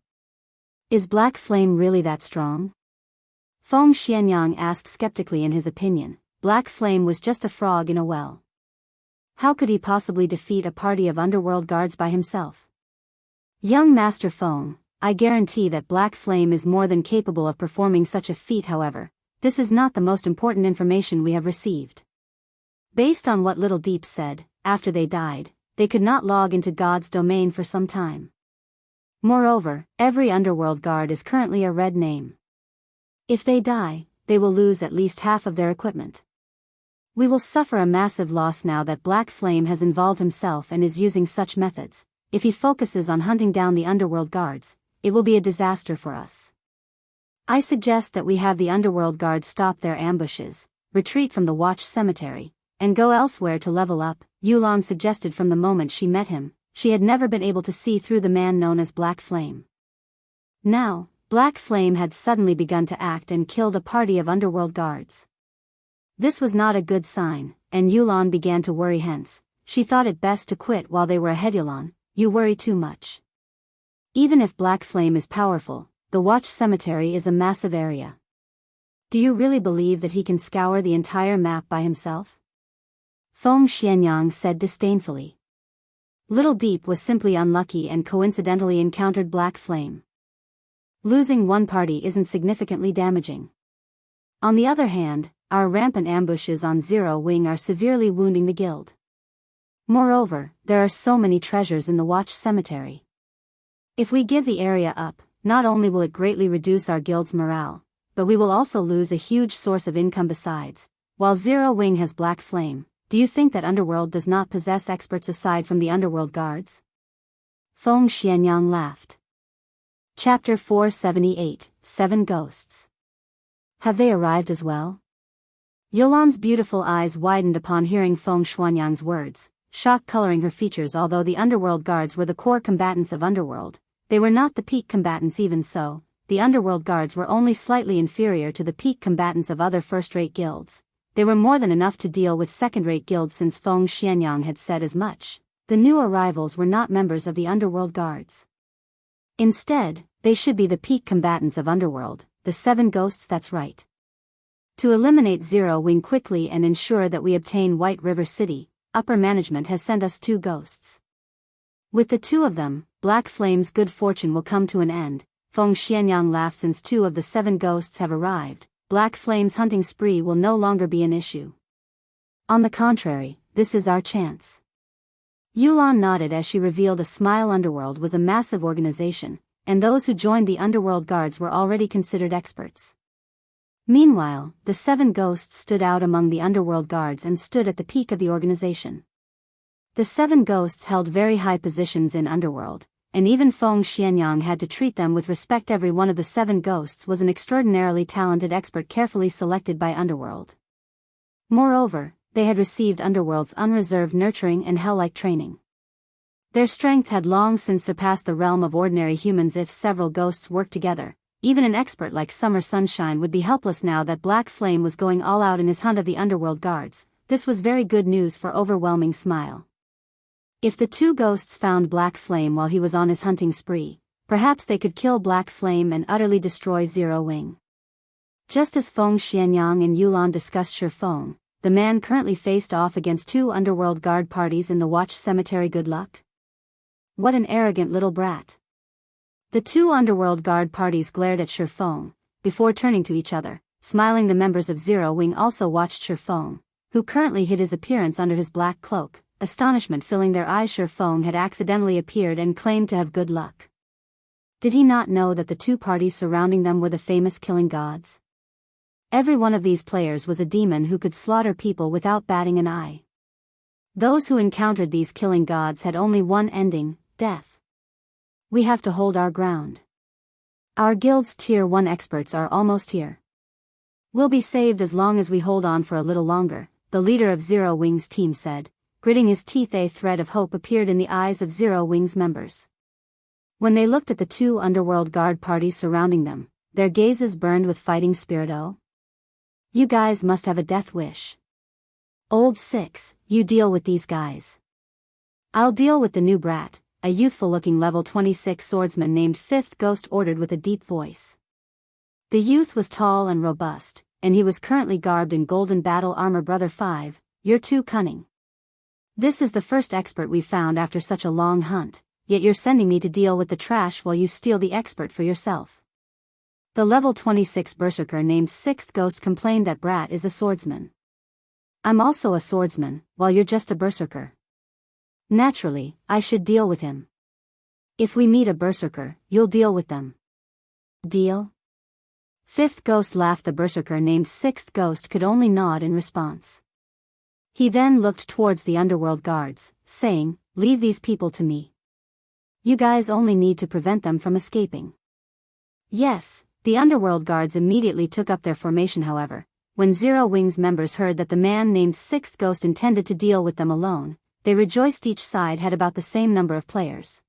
Is Black Flame really that strong? Feng Xianyang asked skeptically. In his opinion, Black Flame was just a frog in a well. How could he possibly defeat a party of underworld guards by himself? Young Master Feng, I guarantee that Black Flame is more than capable of performing such a feat. However, this is not the most important information we have received. Based on what Little Deep said, after they died, they could not log into God's domain for some time. Moreover, every underworld guard is currently a red name. If they die, they will lose at least half of their equipment. We will suffer a massive loss now that Black Flame has involved himself and is using such methods. If he focuses on hunting down the underworld guards, it will be a disaster for us. I suggest that we have the underworld guards stop their ambushes, retreat from the Watch Cemetery, and go elsewhere to level up, Youlan suggested. From the moment she met him, she had never been able to see through the man known as Black Flame. Now, Black Flame had suddenly begun to act and killed a party of underworld guards. This was not a good sign, and Youlan began to worry. Hence, she thought it best to quit while they were ahead. Youlan, you worry too much. Even if Black Flame is powerful, the Watch Cemetery is a massive area. Do you really believe that he can scour the entire map by himself? Feng Xianyang said disdainfully. Little Deep was simply unlucky and coincidentally encountered Black Flame. Losing one party isn't significantly damaging. On the other hand, our rampant ambushes on Zero Wing are severely wounding the guild. Moreover, there are so many treasures in the Watch Cemetery. If we give the area up, not only will it greatly reduce our guild's morale, but we will also lose a huge source of income besides. While Zero Wing has Black Flame, do you think that Underworld does not possess experts aside from the Underworld guards? Feng Xianyang laughed. Chapter 478, 7 Ghosts. Have they arrived as well? Yolan's beautiful eyes widened upon hearing Feng Xianyang's words, shock coloring her features. Although the Underworld guards were the core combatants of Underworld, they were not the peak combatants. Even so, the Underworld guards were only slightly inferior to the peak combatants of other first-rate guilds. They were more than enough to deal with second-rate guilds. Since Feng Xianyang had said as much, the new arrivals were not members of the Underworld guards. Instead, they should be the peak combatants of Underworld, the 7 Ghosts. That's right. To eliminate Zero Wing quickly and ensure that we obtain White River City, upper management has sent us 2 ghosts. With the 2 of them, Black Flame's good fortune will come to an end. Feng Xianyang laughed. Since 2 of the 7 ghosts have arrived, Black Flame's hunting spree will no longer be an issue. On the contrary, this is our chance. Youlan nodded as she revealed a smile. Underworld was a massive organization, and those who joined the Underworld guards were already considered experts. Meanwhile, the 7 ghosts stood out among the Underworld guards and stood at the peak of the organization. The 7 ghosts held very high positions in Underworld, and even Feng Xianyang had to treat them with respect. Every one of the 7 ghosts was an extraordinarily talented expert carefully selected by Underworld. Moreover, they had received Underworld's unreserved nurturing and hell-like training. Their strength had long since surpassed the realm of ordinary humans. If several ghosts worked together, even an expert like Summer Sunshine would be helpless. Now that Black Flame was going all out in his hunt of the Underworld guards, This was very good news for Overwhelming Smile. If the two ghosts found Black Flame while he was on his hunting spree, perhaps they could kill Black Flame and utterly destroy Zero Wing. Just as Feng Xianyang and Youlan discussed Shifeng, the man currently faced off against two underworld guard parties in the Watch Cemetery. Good luck? What an arrogant little brat. The two underworld guard parties glared at Shifeng, before turning to each other. Smiling, the members of Zero Wing also watched Shifeng, who currently hid his appearance under his black cloak, astonishment filling their eyes. Shifeng had accidentally appeared and claimed to have good luck. Did he not know that the two parties surrounding them were the famous killing gods? Every one of these players was a demon who could slaughter people without batting an eye. Those who encountered these killing gods had only one ending: death. We have to hold our ground. Our guild's Tier 1 experts are almost here. We'll be saved as long as we hold on for a little longer, the leader of Zero Wing's team said, gritting his teeth. A thread of hope appeared in the eyes of Zero Wing's members. When they looked at the two underworld guard parties surrounding them, their gazes burned with fighting spirit. Oh, you guys must have a death wish. Old Six, you deal with these guys. I'll deal with the new brat, a youthful-looking level 26 swordsman named Fifth Ghost ordered with a deep voice. The youth was tall and robust, and he was currently garbed in golden battle armor. Brother 5, you're too cunning. This is the first expert we've found after such a long hunt, yet you're sending me to deal with the trash while you steal the expert for yourself. The level 26 berserker named Sixth Ghost complained that brat is a swordsman. I'm also a swordsman, while you're just a berserker. Naturally, I should deal with him. If we meet a berserker, you'll deal with them. Deal? Fifth Ghost laughed. The berserker named Sixth Ghost could only nod in response. He then looked towards the underworld guards, saying, leave these people to me. You guys only need to prevent them from escaping. Yes, the underworld guards immediately took up their formation. However, when Zero Wing's members heard that the man named Sixth Ghost intended to deal with them alone, they rejoiced. Each side had about the same number of players.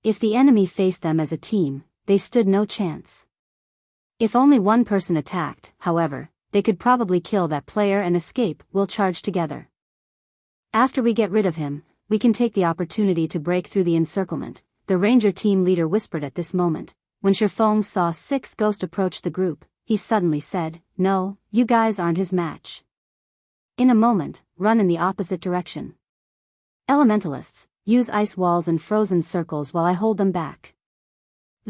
If the enemy faced them as a team, they stood no chance. If only one person attacked, however, they could probably kill that player and escape. We'll charge together. After we get rid of him, we can take the opportunity to break through the encirclement, the ranger team leader whispered. At this moment, when Shifeng saw Sixth Ghost approach the group, he suddenly said, no, you guys aren't his match. In a moment, run in the opposite direction. Elementalists, use ice walls and frozen circles while I hold them back.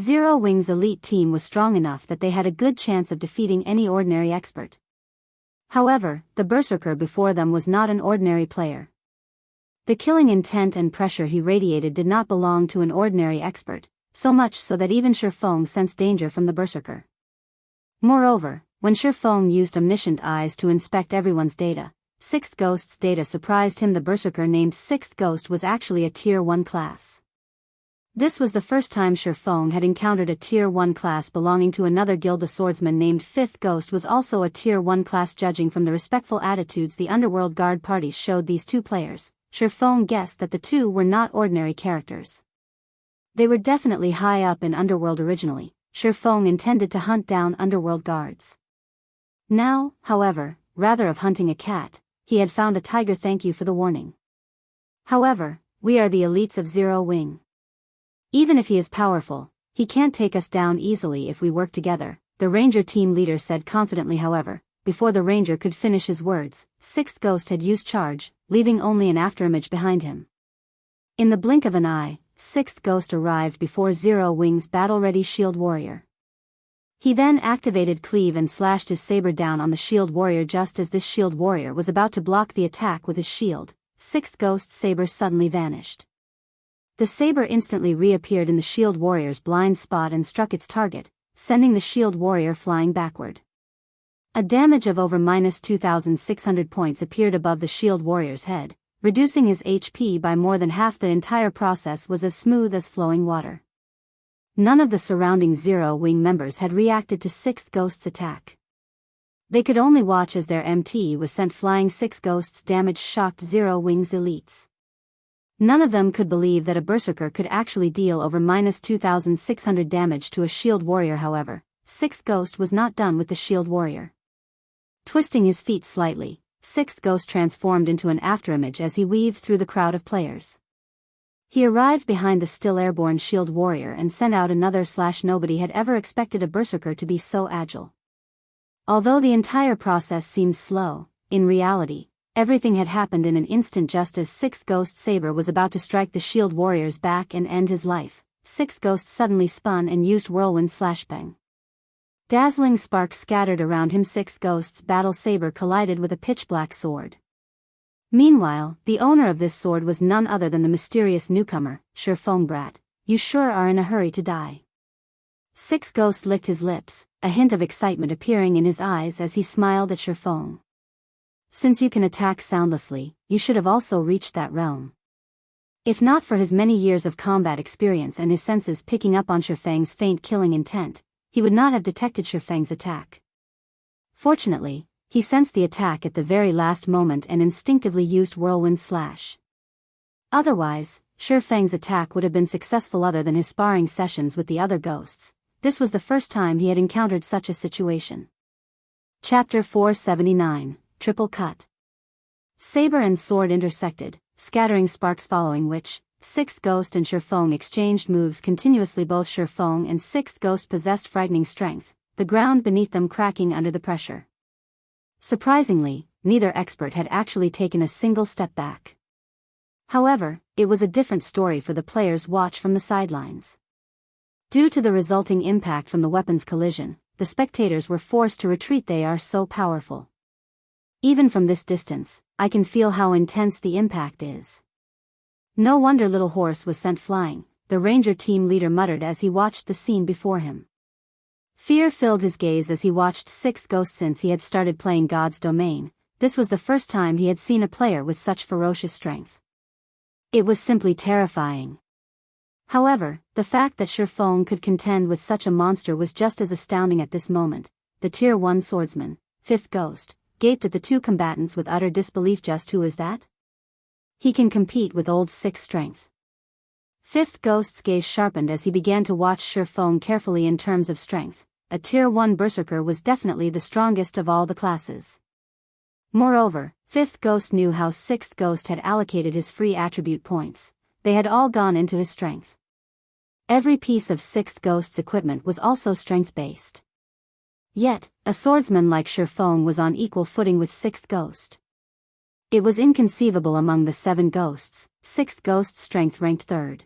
Zero Wing's elite team was strong enough that they had a good chance of defeating any ordinary expert. However, the berserker before them was not an ordinary player. The killing intent and pressure he radiated did not belong to an ordinary expert, so much so that even Shifeng sensed danger from the berserker. Moreover, when Shifeng used omniscient eyes to inspect everyone's data, Sixth Ghost's data surprised him. The berserker named Sixth Ghost was actually a Tier 1 class. This was the first time Shifeng had encountered a Tier 1 class belonging to another guild. The swordsman named Fifth Ghost was also a Tier 1 class. Judging from the respectful attitudes the underworld guard parties showed these two players, Shifeng guessed that the two were not ordinary characters. They were definitely high up in underworld. Originally, Shifeng intended to hunt down underworld guards. Now, however, rather of hunting a cat, he had found a tiger. Thank you for the warning. However, we are the elites of Zero Wing. Even if he is powerful, he can't take us down easily if we work together, the ranger team leader said confidently. However, before the ranger could finish his words, Sixth Ghost had used charge, leaving only an afterimage behind him. In the blink of an eye, Sixth Ghost arrived before Zero Wing's battle-ready shield warrior. He then activated Cleave and slashed his saber down on the shield warrior. Just as this shield warrior was about to block the attack with his shield, Sixth Ghost's saber suddenly vanished. The saber instantly reappeared in the shield warrior's blind spot and struck its target, sending the shield warrior flying backward. A damage of over -2,600 points appeared above the shield warrior's head, reducing his HP by more than half. The entire process was as smooth as flowing water. None of the surrounding Zero Wing members had reacted to Sixth Ghost's attack. They could only watch as their MT was sent flying. Sixth Ghost's damage shocked Zero Wing's elites. None of them could believe that a berserker could actually deal over -2,600 damage to a shield warrior. However, Sixth Ghost was not done with the shield warrior. Twisting his feet slightly, Sixth Ghost transformed into an afterimage as he weaved through the crowd of players. He arrived behind the still airborne shield warrior and sent out another slash. Nobody had ever expected a berserker to be so agile. Although the entire process seemed slow, in reality, everything had happened in an instant. Just as Sixth Ghost's saber was about to strike the shield warrior's back and end his life, Sixth Ghost suddenly spun and used whirlwind slash. Bang. Dazzling sparks scattered around him. Sixth Ghost's battle saber collided with a pitch-black sword. Meanwhile, the owner of this sword was none other than the mysterious newcomer, Shifeng. Brat, you sure are in a hurry to die. Sixth Ghost licked his lips, a hint of excitement appearing in his eyes as he smiled at Shifeng. Since you can attack soundlessly, you should have also reached that realm. If not for his many years of combat experience and his senses picking up on Shifeng's faint killing intent, he would not have detected Shifeng's attack. Fortunately, he sensed the attack at the very last moment and instinctively used whirlwind slash. Otherwise, Shifeng's attack would have been successful. Other than his sparring sessions with the other ghosts, this was the first time he had encountered such a situation. Chapter 479, Triple Cut. Saber and sword intersected, scattering sparks, following which, Sixth Ghost and Shifeng exchanged moves continuously. Both Shifeng and Sixth Ghost possessed frightening strength, the ground beneath them cracking under the pressure. Surprisingly, neither expert had actually taken a single step back. However, it was a different story for the players watched from the sidelines. Due to the resulting impact from the weapons collision, the spectators were forced to retreat. They are so powerful. Even from this distance, I can feel how intense the impact is. No wonder Little Horse was sent flying, the ranger team leader muttered as he watched the scene before him. Fear filled his gaze as he watched Sixth Ghost. Since he had started playing God's Domain, this was the first time he had seen a player with such ferocious strength. It was simply terrifying. However, the fact that Shifeng could contend with such a monster was just as astounding. At this moment, the Tier 1 swordsman, Fifth Ghost, gaped at the two combatants with utter disbelief. Just who is that? He can compete with old Six's strength. Fifth Ghost's gaze sharpened as he began to watch Shifeng carefully. In terms of strength, a Tier 1 berserker was definitely the strongest of all the classes. Moreover, Fifth Ghost knew how Sixth Ghost had allocated his free attribute points. They had all gone into his strength. Every piece of Sixth Ghost's equipment was also strength-based. Yet, a swordsman like Shifeng was on equal footing with Sixth Ghost. It was inconceivable. Among the 7 ghosts, Sixth Ghost's strength ranked third.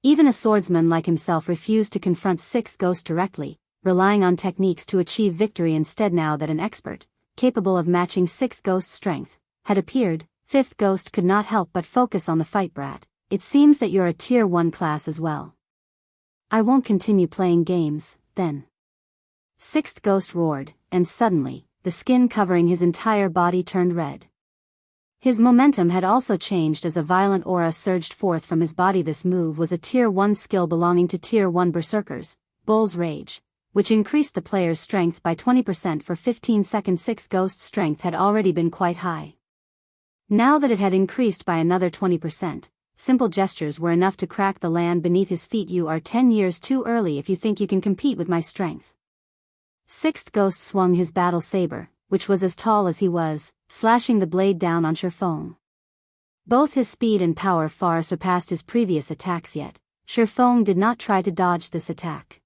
Even a swordsman like himself refused to confront Sixth Ghost directly, relying on techniques to achieve victory instead. Now that an expert, capable of matching Sixth Ghost's strength, had appeared, Fifth Ghost could not help but focus on the fight. Brat, it seems that you're a Tier 1 class as well. I won't continue playing games, then. Sixth Ghost roared, and suddenly, the skin covering his entire body turned red. His momentum had also changed as a violent aura surged forth from his body. This move was a Tier 1 skill belonging to Tier 1 berserkers, Bull's Rage, which increased the player's strength by 20% for 15 seconds. Sixth Ghost's strength had already been quite high. Now that it had increased by another 20%, simple gestures were enough to crack the land beneath his feet. You are 10 years too early if you think you can compete with my strength. Sixth Ghost swung his battle saber, which was as tall as he was, slashing the blade down on Shifeng. Both his speed and power far surpassed his previous attacks, yet Shifeng did not try to dodge this attack.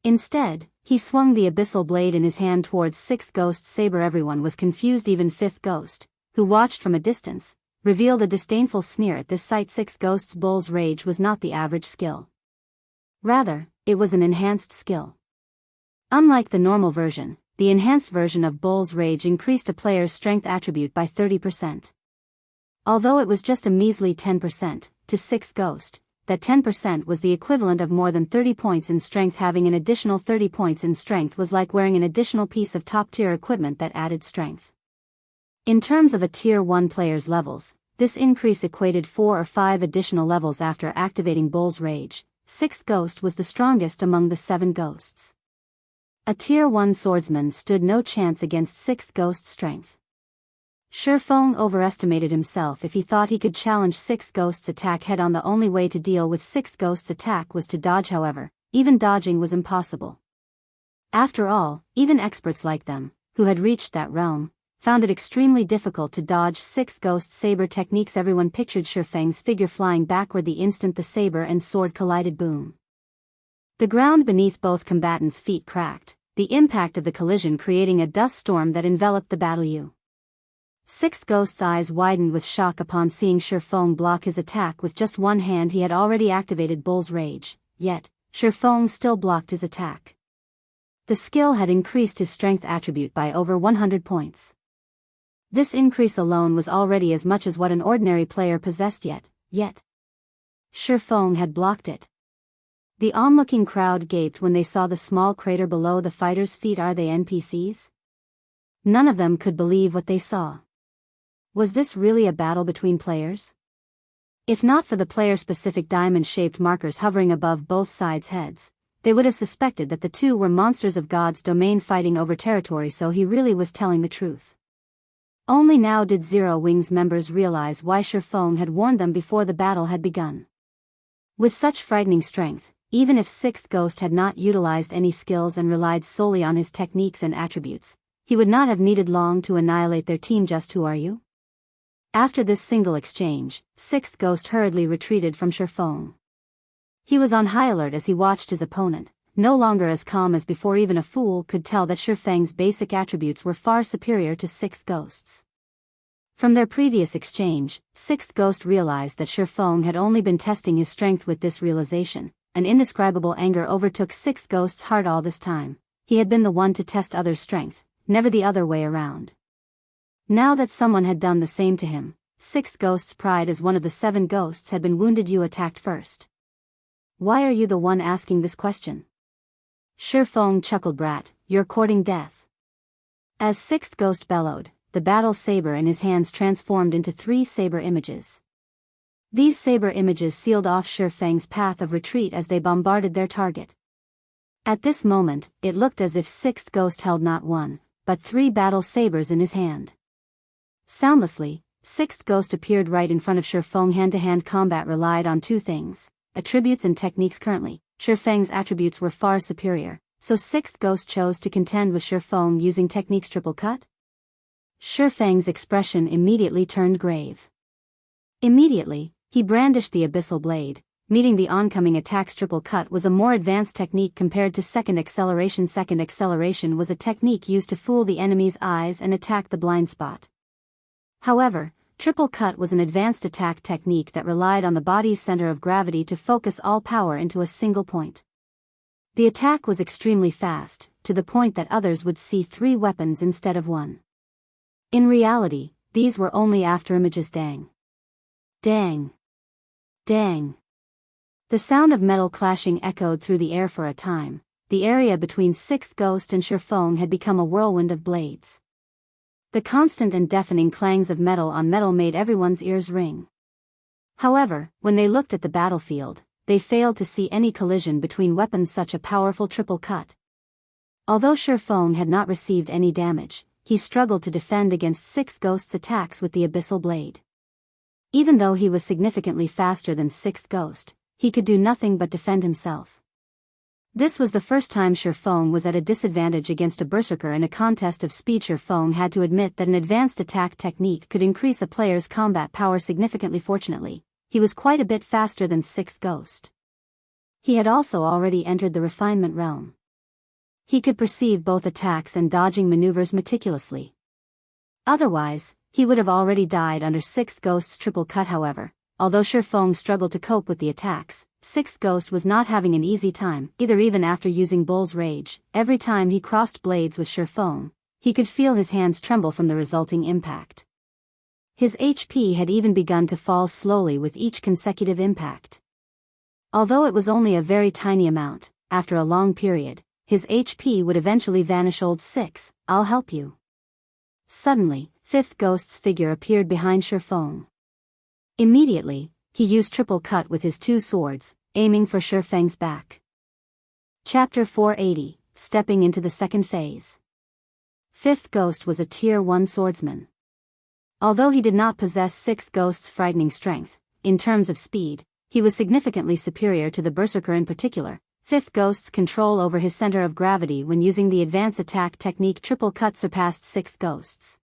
Instead, he swung the abyssal blade in his hand towards Sixth Ghost's saber. Everyone was confused. Even Fifth Ghost, who watched from a distance, revealed a disdainful sneer at this sight. Sixth Ghost's Bull's Rage was not the average skill. Rather, it was an enhanced skill. Unlike the normal version, the enhanced version of Bull's Rage increased a player's strength attribute by 30%. Although it was just a measly 10%, to Sixth Ghost, that 10% was the equivalent of more than 30 points in strength. Having an additional 30 points in strength was like wearing an additional piece of top-tier equipment that added strength. In terms of a Tier 1 player's levels, this increase equated 4 or 5 additional levels. After activating Bull's Rage, Sixth Ghost was the strongest among the 7 ghosts. A Tier 1 swordsman stood no chance against Sixth Ghost's strength. Shifeng overestimated himself if he thought he could challenge Sixth Ghost's attack head-on. The only way to deal with Sixth Ghost's attack was to dodge. However, even dodging was impossible. After all, even experts like them, who had reached that realm, found it extremely difficult to dodge Sixth Ghost saber techniques. Everyone pictured Shifeng's figure flying backward the instant the saber and sword collided. Boom. The ground beneath both combatants' feet cracked, the impact of the collision creating a dust storm that enveloped the battle. Sixth Ghost's eyes widened with shock upon seeing Shifeng block his attack with just one hand. He had already activated Bull's Rage, yet Shifeng still blocked his attack. The skill had increased his strength attribute by over 100 points. This increase alone was already as much as what an ordinary player possessed, yet Shifeng had blocked it. The onlooking crowd gaped when they saw the small crater below the fighters' feet. Are they NPCs? None of them could believe what they saw. Was this really a battle between players? If not for the player-specific diamond-shaped markers hovering above both sides' heads, they would have suspected that the two were monsters of God's domain fighting over territory. So he really was telling the truth. Only now did Zero Wings members realize why Shifeng had warned them before the battle had begun. With such frightening strength, even if Sixth Ghost had not utilized any skills and relied solely on his techniques and attributes, he would not have needed long to annihilate their team. Just who are you? After this single exchange, Sixth Ghost hurriedly retreated from Shifeng. He was on high alert as he watched his opponent, no longer as calm as before. Even a fool could tell that Shifeng's basic attributes were far superior to Sixth Ghost's. From their previous exchange, Sixth Ghost realized that Shifeng had only been testing his strength. With this realization, an indescribable anger overtook Sixth Ghost's heart. All this time, he had been the one to test others' strength, never the other way around. Now that someone had done the same to him, Sixth Ghost's pride as one of the 7 ghosts had been wounded. You attacked first. Why are you the one asking this question? Shifeng chuckled. Brat, you're courting death. As Sixth Ghost bellowed, the battle saber in his hands transformed into 3 saber images. These saber images sealed off Shifeng's path of retreat as they bombarded their target. At this moment, it looked as if Sixth Ghost held not 1, but 3 battle sabers in his hand. Soundlessly, Sixth Ghost appeared right in front of Shifeng. Hand-to-hand combat relied on 2 things, attributes and techniques. Currently, Shifeng's attributes were far superior, so Sixth Ghost chose to contend with Shifeng using techniques. Triple cut? Shifeng's expression immediately turned grave. Immediately, he brandished the Abyssal blade, meeting the oncoming attacks. Triple cut was a more advanced technique compared to second acceleration. Second acceleration was a technique used to fool the enemy's eyes and attack the blind spot. However, triple cut was an advanced attack technique that relied on the body's center of gravity to focus all power into a single point. The attack was extremely fast, to the point that others would see 3 weapons instead of 1. In reality, these were only afterimages. Dang. Dang. Dang. The sound of metal clashing echoed through the air for a time. The area between Sixth Ghost and Shifeng had become a whirlwind of blades. The constant and deafening clangs of metal on metal made everyone's ears ring. However, when they looked at the battlefield, they failed to see any collision between weapons. Such a powerful triple cut. Although Shifeng had not received any damage, he struggled to defend against Sixth Ghost's attacks with the Abyssal blade. Even though he was significantly faster than Sixth Ghost, he could do nothing but defend himself. This was the first time Shifeng was at a disadvantage against a berserker in a contest of speed. Shifeng had to admit that an advanced attack technique could increase a player's combat power significantly. Fortunately, he was quite a bit faster than Sixth Ghost. He had also already entered the refinement realm. He could perceive both attacks and dodging maneuvers meticulously. Otherwise, he would have already died under Sixth Ghost's triple cut. However, although Shifeng struggled to cope with the attacks, Sixth Ghost was not having an easy time, either. Even after using Bull's Rage, every time he crossed blades with Shifeng, he could feel his hands tremble from the resulting impact. His HP had even begun to fall slowly with each consecutive impact. Although it was only a very tiny amount, after a long period, his HP would eventually vanish. Old Six, I'll help you. Suddenly, Fifth Ghost's figure appeared behind Shifeng. Immediately, he used triple cut with his 2 swords, aiming for Shifeng's back. Chapter 480, Stepping into the Second Phase. Fifth Ghost was a Tier 1 swordsman. Although he did not possess Sixth Ghost's frightening strength, in terms of speed, he was significantly superior to the berserker. In particular, Fifth Ghost's control over his center of gravity when using the advanced attack technique triple cut surpassed Sixth Ghost's.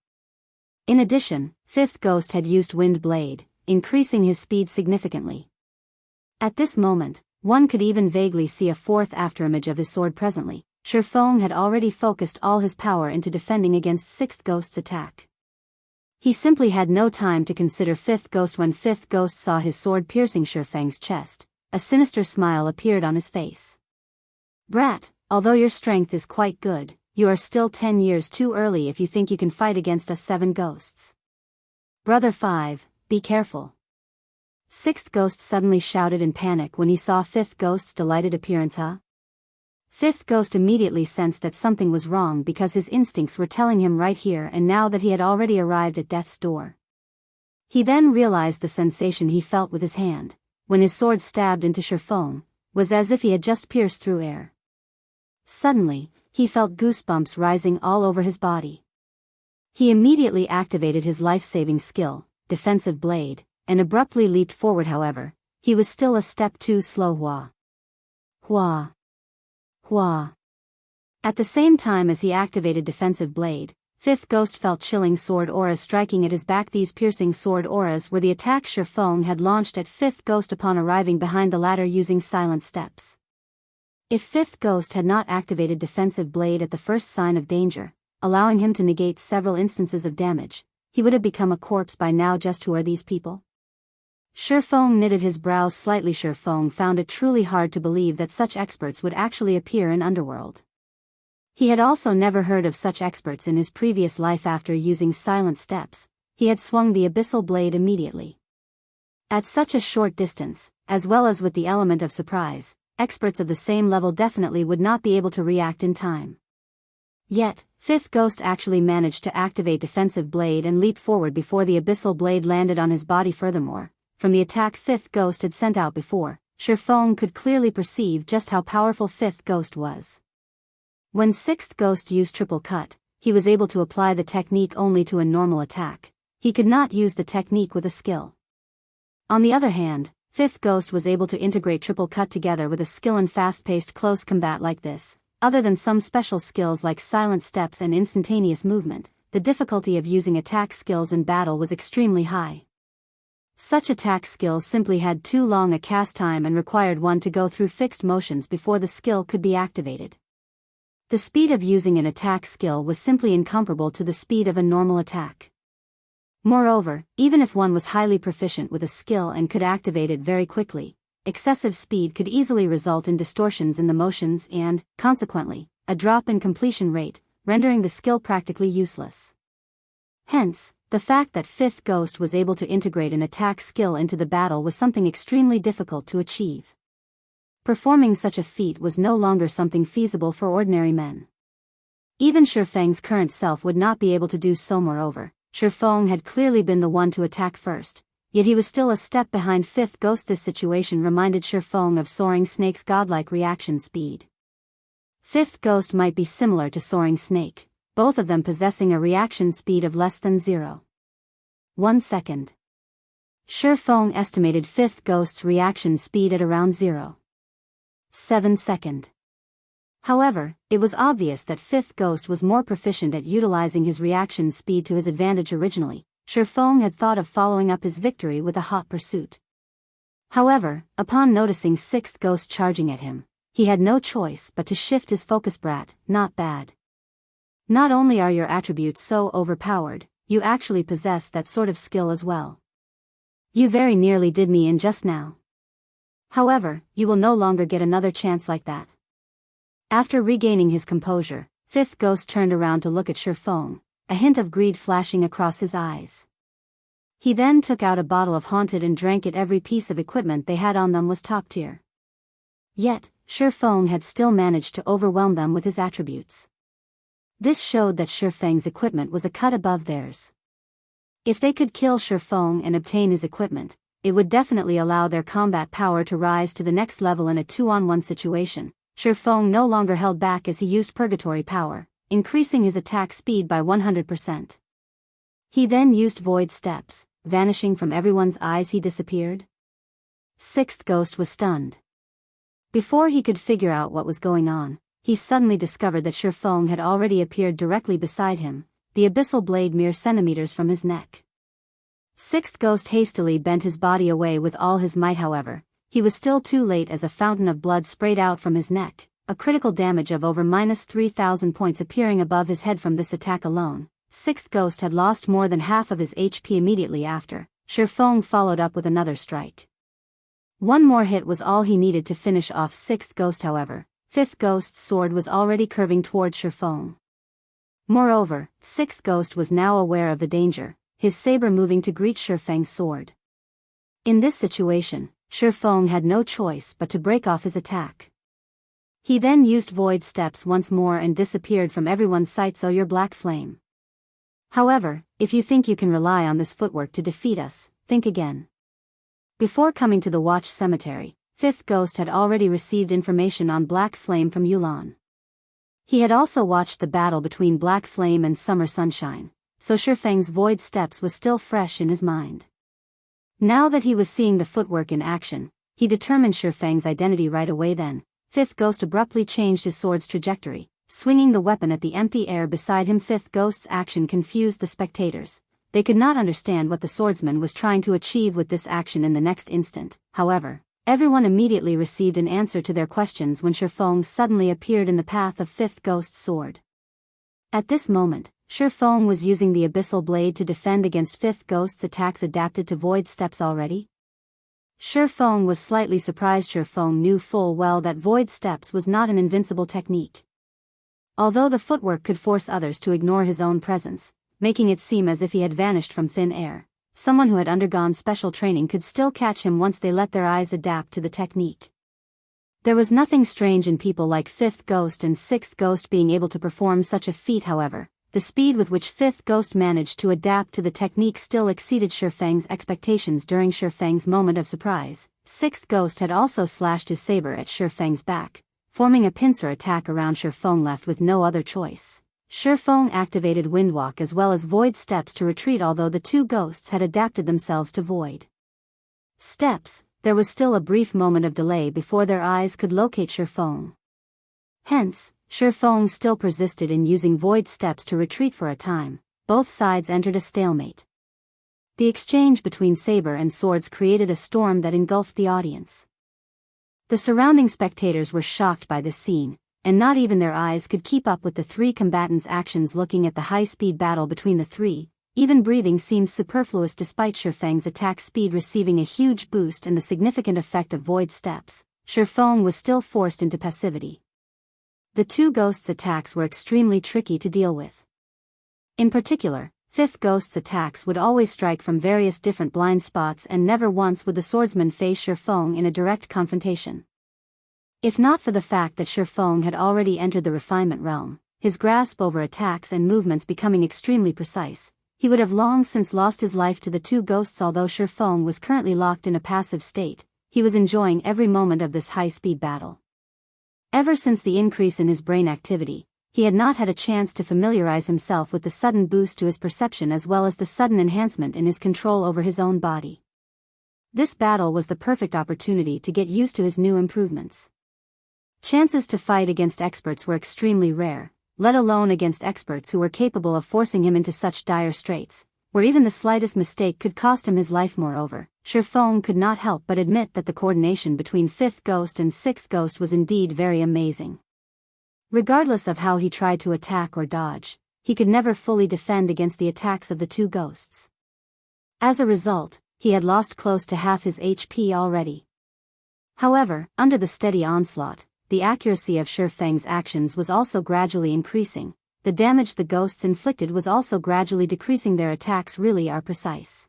In addition, Fifth Ghost had used Wind Blade, increasing his speed significantly. At this moment, one could even vaguely see a fourth afterimage of his sword presently. Shifeng had already focused all his power into defending against Sixth Ghost's attack. He simply had no time to consider Fifth Ghost when Fifth Ghost saw his sword piercing Shifeng's chest. A sinister smile appeared on his face. "Brat, although your strength is quite good, you are still 10 years too early if you think you can fight against us 7 ghosts. Brother 5, be careful." Sixth Ghost suddenly shouted in panic when he saw Fifth Ghost's delighted appearance. Fifth Ghost immediately sensed that something was wrong because his instincts were telling him right here and now that he had already arrived at death's door. He then realized the sensation he felt with his hand, when his sword stabbed into Shifeng, was as if he had just pierced through air. Suddenly, he felt goosebumps rising all over his body. He immediately activated his life-saving skill, Defensive Blade, and abruptly leaped forward. However, he was still a step too slow. Hua. Hua. Hua. At the same time as he activated Defensive Blade, Fifth Ghost felt chilling sword auras striking at his back. These piercing sword auras were the attack Shifeng had launched at Fifth Ghost upon arriving behind the ladder using silent steps. If Fifth Ghost had not activated Defensive Blade at the first sign of danger, allowing him to negate several instances of damage, he would have become a corpse by now. Just who are these people? Shifeng knitted his brows slightly. Shifeng found it truly hard to believe that such experts would actually appear in Underworld. He had also never heard of such experts in his previous life. After using silent steps, he had swung the Abyssal Blade immediately. At such a short distance, as well as with the element of surprise, experts of the same level definitely would not be able to react in time. Yet, Fifth Ghost actually managed to activate Defensive Blade and leap forward before the Abyssal Blade landed on his body. Furthermore, from the attack Fifth Ghost had sent out before, Shifeng could clearly perceive just how powerful Fifth Ghost was. When Sixth Ghost used Triple Cut, he was able to apply the technique only to a normal attack. He could not use the technique with a skill. On the other hand, Fifth Ghost was able to integrate Triple Cut together with a skill in fast-paced close combat like this. Other than some special skills like silent steps and instantaneous movement, the difficulty of using attack skills in battle was extremely high. Such attack skills simply had too long a cast time and required one to go through fixed motions before the skill could be activated. The speed of using an attack skill was simply incomparable to the speed of a normal attack. Moreover, even if one was highly proficient with a skill and could activate it very quickly, excessive speed could easily result in distortions in the motions and, consequently, a drop in completion rate, rendering the skill practically useless. Hence, the fact that Fifth Ghost was able to integrate an attack skill into the battle was something extremely difficult to achieve. Performing such a feat was no longer something feasible for ordinary men. Even Shifeng's current self would not be able to do so. Moreover, Shifeng had clearly been the one to attack first, yet he was still a step behind Fifth Ghost. This situation reminded Shifeng of Soaring Snake's godlike reaction speed. Fifth Ghost might be similar to Soaring Snake, both of them possessing a reaction speed of less than 0.1 second. Shifeng estimated Fifth Ghost's reaction speed at around 0.7 second. However, it was obvious that Fifth Ghost was more proficient at utilizing his reaction speed to his advantage. Originally, Shifeng had thought of following up his victory with a hot pursuit. However, upon noticing Sixth Ghost charging at him, he had no choice but to shift his focus. Brat, not bad. Not only are your attributes so overpowered, you actually possess that sort of skill as well. You very nearly did me in just now. However, you will no longer get another chance like that. After regaining his composure, Fifth Ghost turned around to look at Shifeng, a hint of greed flashing across his eyes. He then took out a bottle of Haunted and drank it. Every piece of equipment they had on them was top tier. Yet, Shifeng had still managed to overwhelm them with his attributes. This showed that Shifeng's equipment was a cut above theirs. If they could kill Shifeng and obtain his equipment, it would definitely allow their combat power to rise to the next level in a 2-on-1 situation. Shifeng no longer held back as he used Purgatory Power, increasing his attack speed by 100%. He then used Void Steps, vanishing from everyone's eyes. He disappeared. Sixth Ghost was stunned. Before he could figure out what was going on, he suddenly discovered that Shifeng had already appeared directly beside him, the abyssal blade mere centimeters from his neck. Sixth Ghost hastily bent his body away with all his might. However, he was still too late as a fountain of blood sprayed out from his neck, a critical damage of over -3,000 points appearing above his head from this attack alone. Sixth Ghost had lost more than half of his HP immediately after. Shifeng followed up with another strike. One more hit was all he needed to finish off Sixth Ghost. However, Fifth Ghost's sword was already curving toward Shifeng. Moreover, Sixth Ghost was now aware of the danger, his saber moving to greet Shifeng's sword. In this situation, Shifeng had no choice but to break off his attack. He then used Void Steps once more and disappeared from everyone's sight. So your black flame. However, if you think you can rely on this footwork to defeat us, think again. Before coming to the Watch Cemetery, Fifth Ghost had already received information on Black Flame from Youlan. He had also watched the battle between Black Flame and Summer Sunshine, so Shifeng's Void Steps was still fresh in his mind. Now that he was seeing the footwork in action, he determined Shifeng's identity right away. Then, Fifth Ghost abruptly changed his sword's trajectory, swinging the weapon at the empty air beside him. Fifth Ghost's action confused the spectators. They could not understand what the swordsman was trying to achieve with this action in the next instant. However, everyone immediately received an answer to their questions when Shifeng suddenly appeared in the path of Fifth Ghost's sword. At this moment, Shifeng was using the Abyssal Blade to defend against Fifth Ghost's attacks adapted to Void Steps already. Shifeng was slightly surprised. Shifeng knew full well that Void Steps was not an invincible technique. Although the footwork could force others to ignore his own presence, making it seem as if he had vanished from thin air, someone who had undergone special training could still catch him once they let their eyes adapt to the technique. There was nothing strange in people like Fifth Ghost and Sixth Ghost being able to perform such a feat. However, the speed with which Fifth Ghost managed to adapt to the technique still exceeded Shifeng's expectations. During Shifeng's moment of surprise, Sixth Ghost had also slashed his saber at Shifeng's back, forming a pincer attack around Shifeng. Left with no other choice, Shifeng activated Windwalk as well as Void Steps to retreat. Although the two ghosts had adapted themselves to Void Steps, there was still a brief moment of delay before their eyes could locate Shifeng. Hence, Shifeng still persisted in using Void Steps to retreat for a time. Both sides entered a stalemate. The exchange between saber and swords created a storm that engulfed the audience. The surrounding spectators were shocked by this scene, and not even their eyes could keep up with the three combatants' actions. Looking at the high-speed battle between the three, even breathing seemed superfluous despite Shifeng's attack speed receiving a huge boost and the significant effect of Void Steps. Shifeng was still forced into passivity. The two ghosts' attacks were extremely tricky to deal with. In particular, Fifth Ghost's attacks would always strike from various different blind spots, and never once would the swordsman face Shifeng in a direct confrontation. If not for the fact that Shifeng had already entered the refinement realm, his grasp over attacks and movements becoming extremely precise, he would have long since lost his life to the two ghosts. Although Shifeng was currently locked in a passive state, he was enjoying every moment of this high-speed battle. Ever since the increase in his brain activity, he had not had a chance to familiarize himself with the sudden boost to his perception as well as the sudden enhancement in his control over his own body. This battle was the perfect opportunity to get used to his new improvements. Chances to fight against experts were extremely rare, let alone against experts who were capable of forcing him into such dire straits, where even the slightest mistake could cost him his life. Moreover, Shifeng could not help but admit that the coordination between Fifth Ghost and Sixth Ghost was indeed very amazing. Regardless of how he tried to attack or dodge, he could never fully defend against the attacks of the two ghosts. As a result, he had lost close to half his HP already. However, under the steady onslaught, the accuracy of Shifeng's actions was also gradually increasing. The damage the ghosts inflicted was also gradually decreasing. Their attacks really are precise.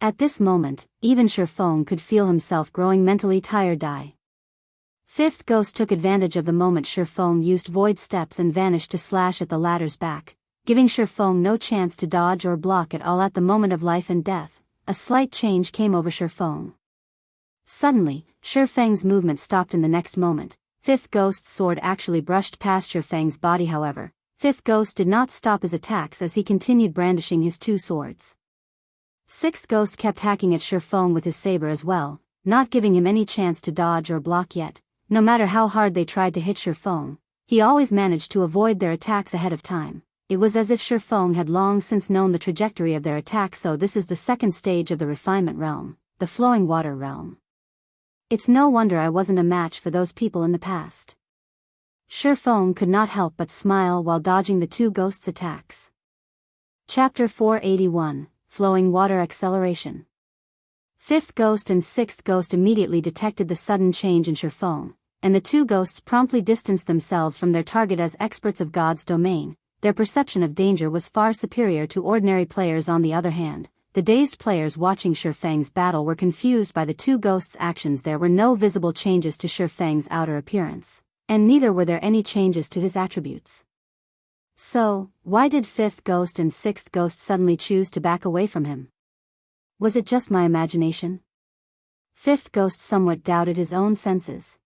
At this moment, even Shifeng could feel himself growing mentally tired. Fifth Ghost took advantage of the moment Shifeng used Void Steps and vanished to slash at the latter's back, giving Shifeng no chance to dodge or block at all. At the moment of life and death, a slight change came over Shifeng. Suddenly, Shifeng's movement stopped in the next moment. Fifth Ghost's sword actually brushed past Shifeng's body. However, Fifth Ghost did not stop his attacks as he continued brandishing his two swords. Sixth Ghost kept hacking at Shifeng with his saber as well, not giving him any chance to dodge or block yet. No matter how hard they tried to hit Shifeng, he always managed to avoid their attacks ahead of time. it was as if Shifeng had long since known the trajectory of their attack. So this is the second stage of the refinement realm, the flowing water realm. It's no wonder I wasn't a match for those people in the past. Shifeng could not help but smile while dodging the two ghosts' attacks. Chapter 481, Flowing Water Acceleration. Fifth ghost and sixth ghost immediately detected the sudden change in Shifeng, and the two ghosts promptly distanced themselves from their target. As experts of God's domain, their perception of danger was far superior to ordinary players. On the other hand, the dazed players watching Shifeng's battle were confused by the two ghosts' actions. There were no visible changes to Shifeng's outer appearance, and neither were there any changes to his attributes. So, why did fifth ghost and sixth ghost suddenly choose to back away from him? Was it just my imagination? Fifth ghost somewhat doubted his own senses.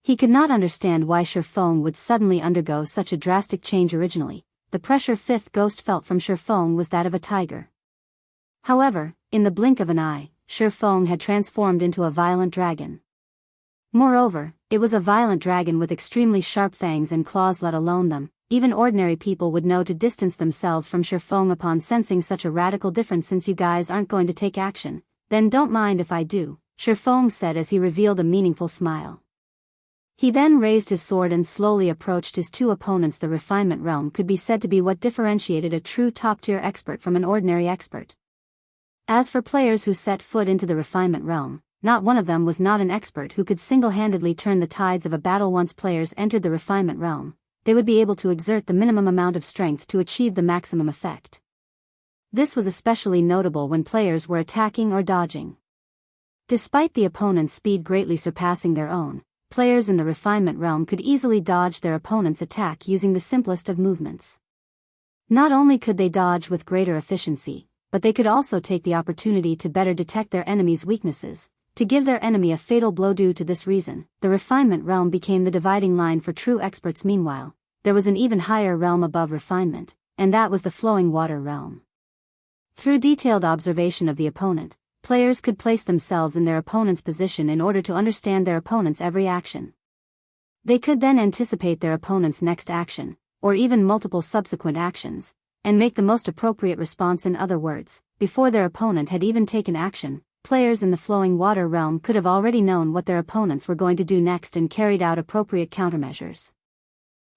He could not understand why Shifeng would suddenly undergo such a drastic change. Originally, the pressure fifth ghost felt from Shifeng was that of a tiger. However, in the blink of an eye, Shifeng had transformed into a violent dragon. Moreover, it was a violent dragon with extremely sharp fangs and claws. Let alone them, even ordinary people would know to distance themselves from Shifeng upon sensing such a radical difference. Since you guys aren't going to take action, then don't mind if I do, Shifeng said as he revealed a meaningful smile. He then raised his sword and slowly approached his two opponents. The refinement realm could be said to be what differentiated a true top-tier expert from an ordinary expert. As for players who set foot into the refinement realm, not one of them was not an expert who could single-handedly turn the tides of a battle. Once players entered the refinement realm, they would be able to exert the minimum amount of strength to achieve the maximum effect. This was especially notable when players were attacking or dodging. Despite the opponent's speed greatly surpassing their own, players in the refinement realm could easily dodge their opponent's attack using the simplest of movements. Not only could they dodge with greater efficiency, but they could also take the opportunity to better detect their enemy's weaknesses, to give their enemy a fatal blow. Due to this reason, the refinement realm became the dividing line for true experts. Meanwhile, there was an even higher realm above refinement, and that was the flowing water realm. Through detailed observation of the opponent, players could place themselves in their opponent's position in order to understand their opponent's every action. They could then anticipate their opponent's next action, or even multiple subsequent actions, and make the most appropriate response. In other words, before their opponent had even taken action, players in the flowing water realm could have already known what their opponents were going to do next and carried out appropriate countermeasures.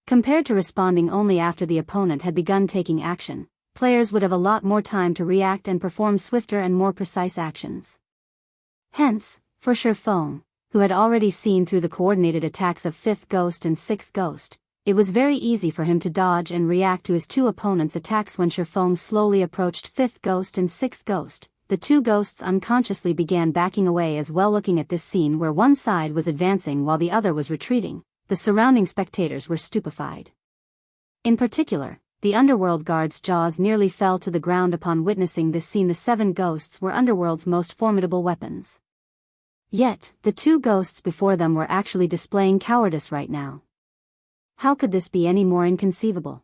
Compared to responding only after the opponent had begun taking action, players would have a lot more time to react and perform swifter and more precise actions. Hence, for Shifeng, who had already seen through the coordinated attacks of fifth ghost and sixth ghost, it was very easy for him to dodge and react to his two opponents' attacks. When Shifeng slowly approached fifth ghost and sixth ghost, the two ghosts unconsciously began backing away as well. Looking at this scene where one side was advancing while the other was retreating, the surrounding spectators were stupefied. In particular, the underworld guards' jaws nearly fell to the ground upon witnessing this scene. The seven ghosts were underworld's most formidable weapons. Yet, the two ghosts before them were actually displaying cowardice right now. How could this be any more inconceivable?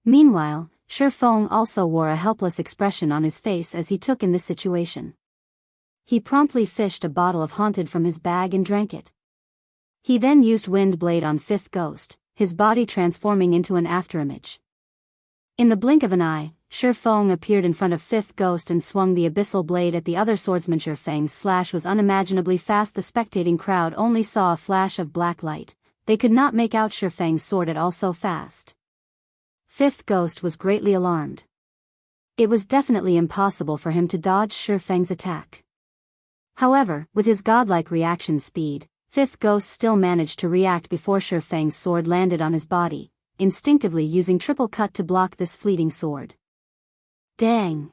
Meanwhile, Shifeng also wore a helpless expression on his face as he took in this situation. He promptly fished a bottle of Haunted from his bag and drank it. He then used Wind Blade on fifth ghost, his body transforming into an afterimage. In the blink of an eye, Shifeng appeared in front of fifth ghost and swung the Abyssal blade at the other swordsman. Shifeng's slash was unimaginably fast. The spectating crowd only saw a flash of black light. They could not make out Shifeng's sword at all, so fast. Fifth ghost was greatly alarmed. It was definitely impossible for him to dodge Shifeng's attack. However, with his godlike reaction speed, fifth ghost still managed to react before Shifeng's sword landed on his body, instinctively using triple cut to block this fleeting sword. Dang!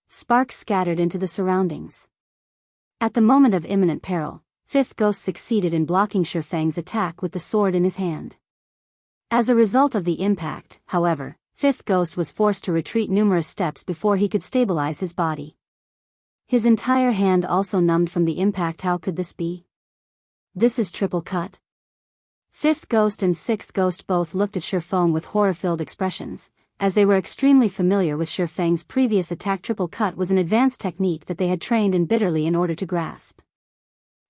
Sparks scattered into the surroundings. At the moment of imminent peril, fifth ghost succeeded in blocking Shifeng's attack with the sword in his hand. As a result of the impact, however, fifth ghost was forced to retreat numerous steps before he could stabilize his body. His entire hand also numbed from the impact. How could this be? This is triple cut. Fifth ghost and sixth ghost both looked at Shifeng with horror-filled expressions, as they were extremely familiar with Shifeng's previous attack. Triple cut was an advanced technique that they had trained in bitterly in order to grasp.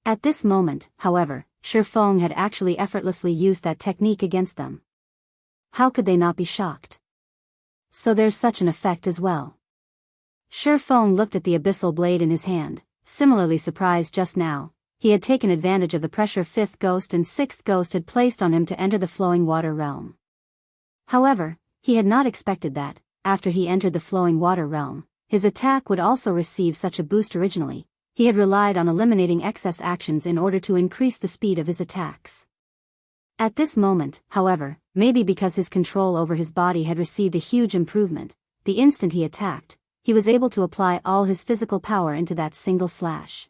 At this moment, however, Shifeng had actually effortlessly used that technique against them. how could they not be shocked? So there's such an effect as well. Shifeng looked at the abyssal blade in his hand, similarly surprised just now. He had taken advantage of the pressure fifth ghost and sixth ghost had placed on him to enter the flowing water realm. However, he had not expected that, after he entered the flowing water realm, his attack would also receive such a boost originally. He had relied on eliminating excess actions in order to increase the speed of his attacks. At this moment, however, maybe because his control over his body had received a huge improvement, the instant he attacked, he was able to apply all his physical power into that single slash.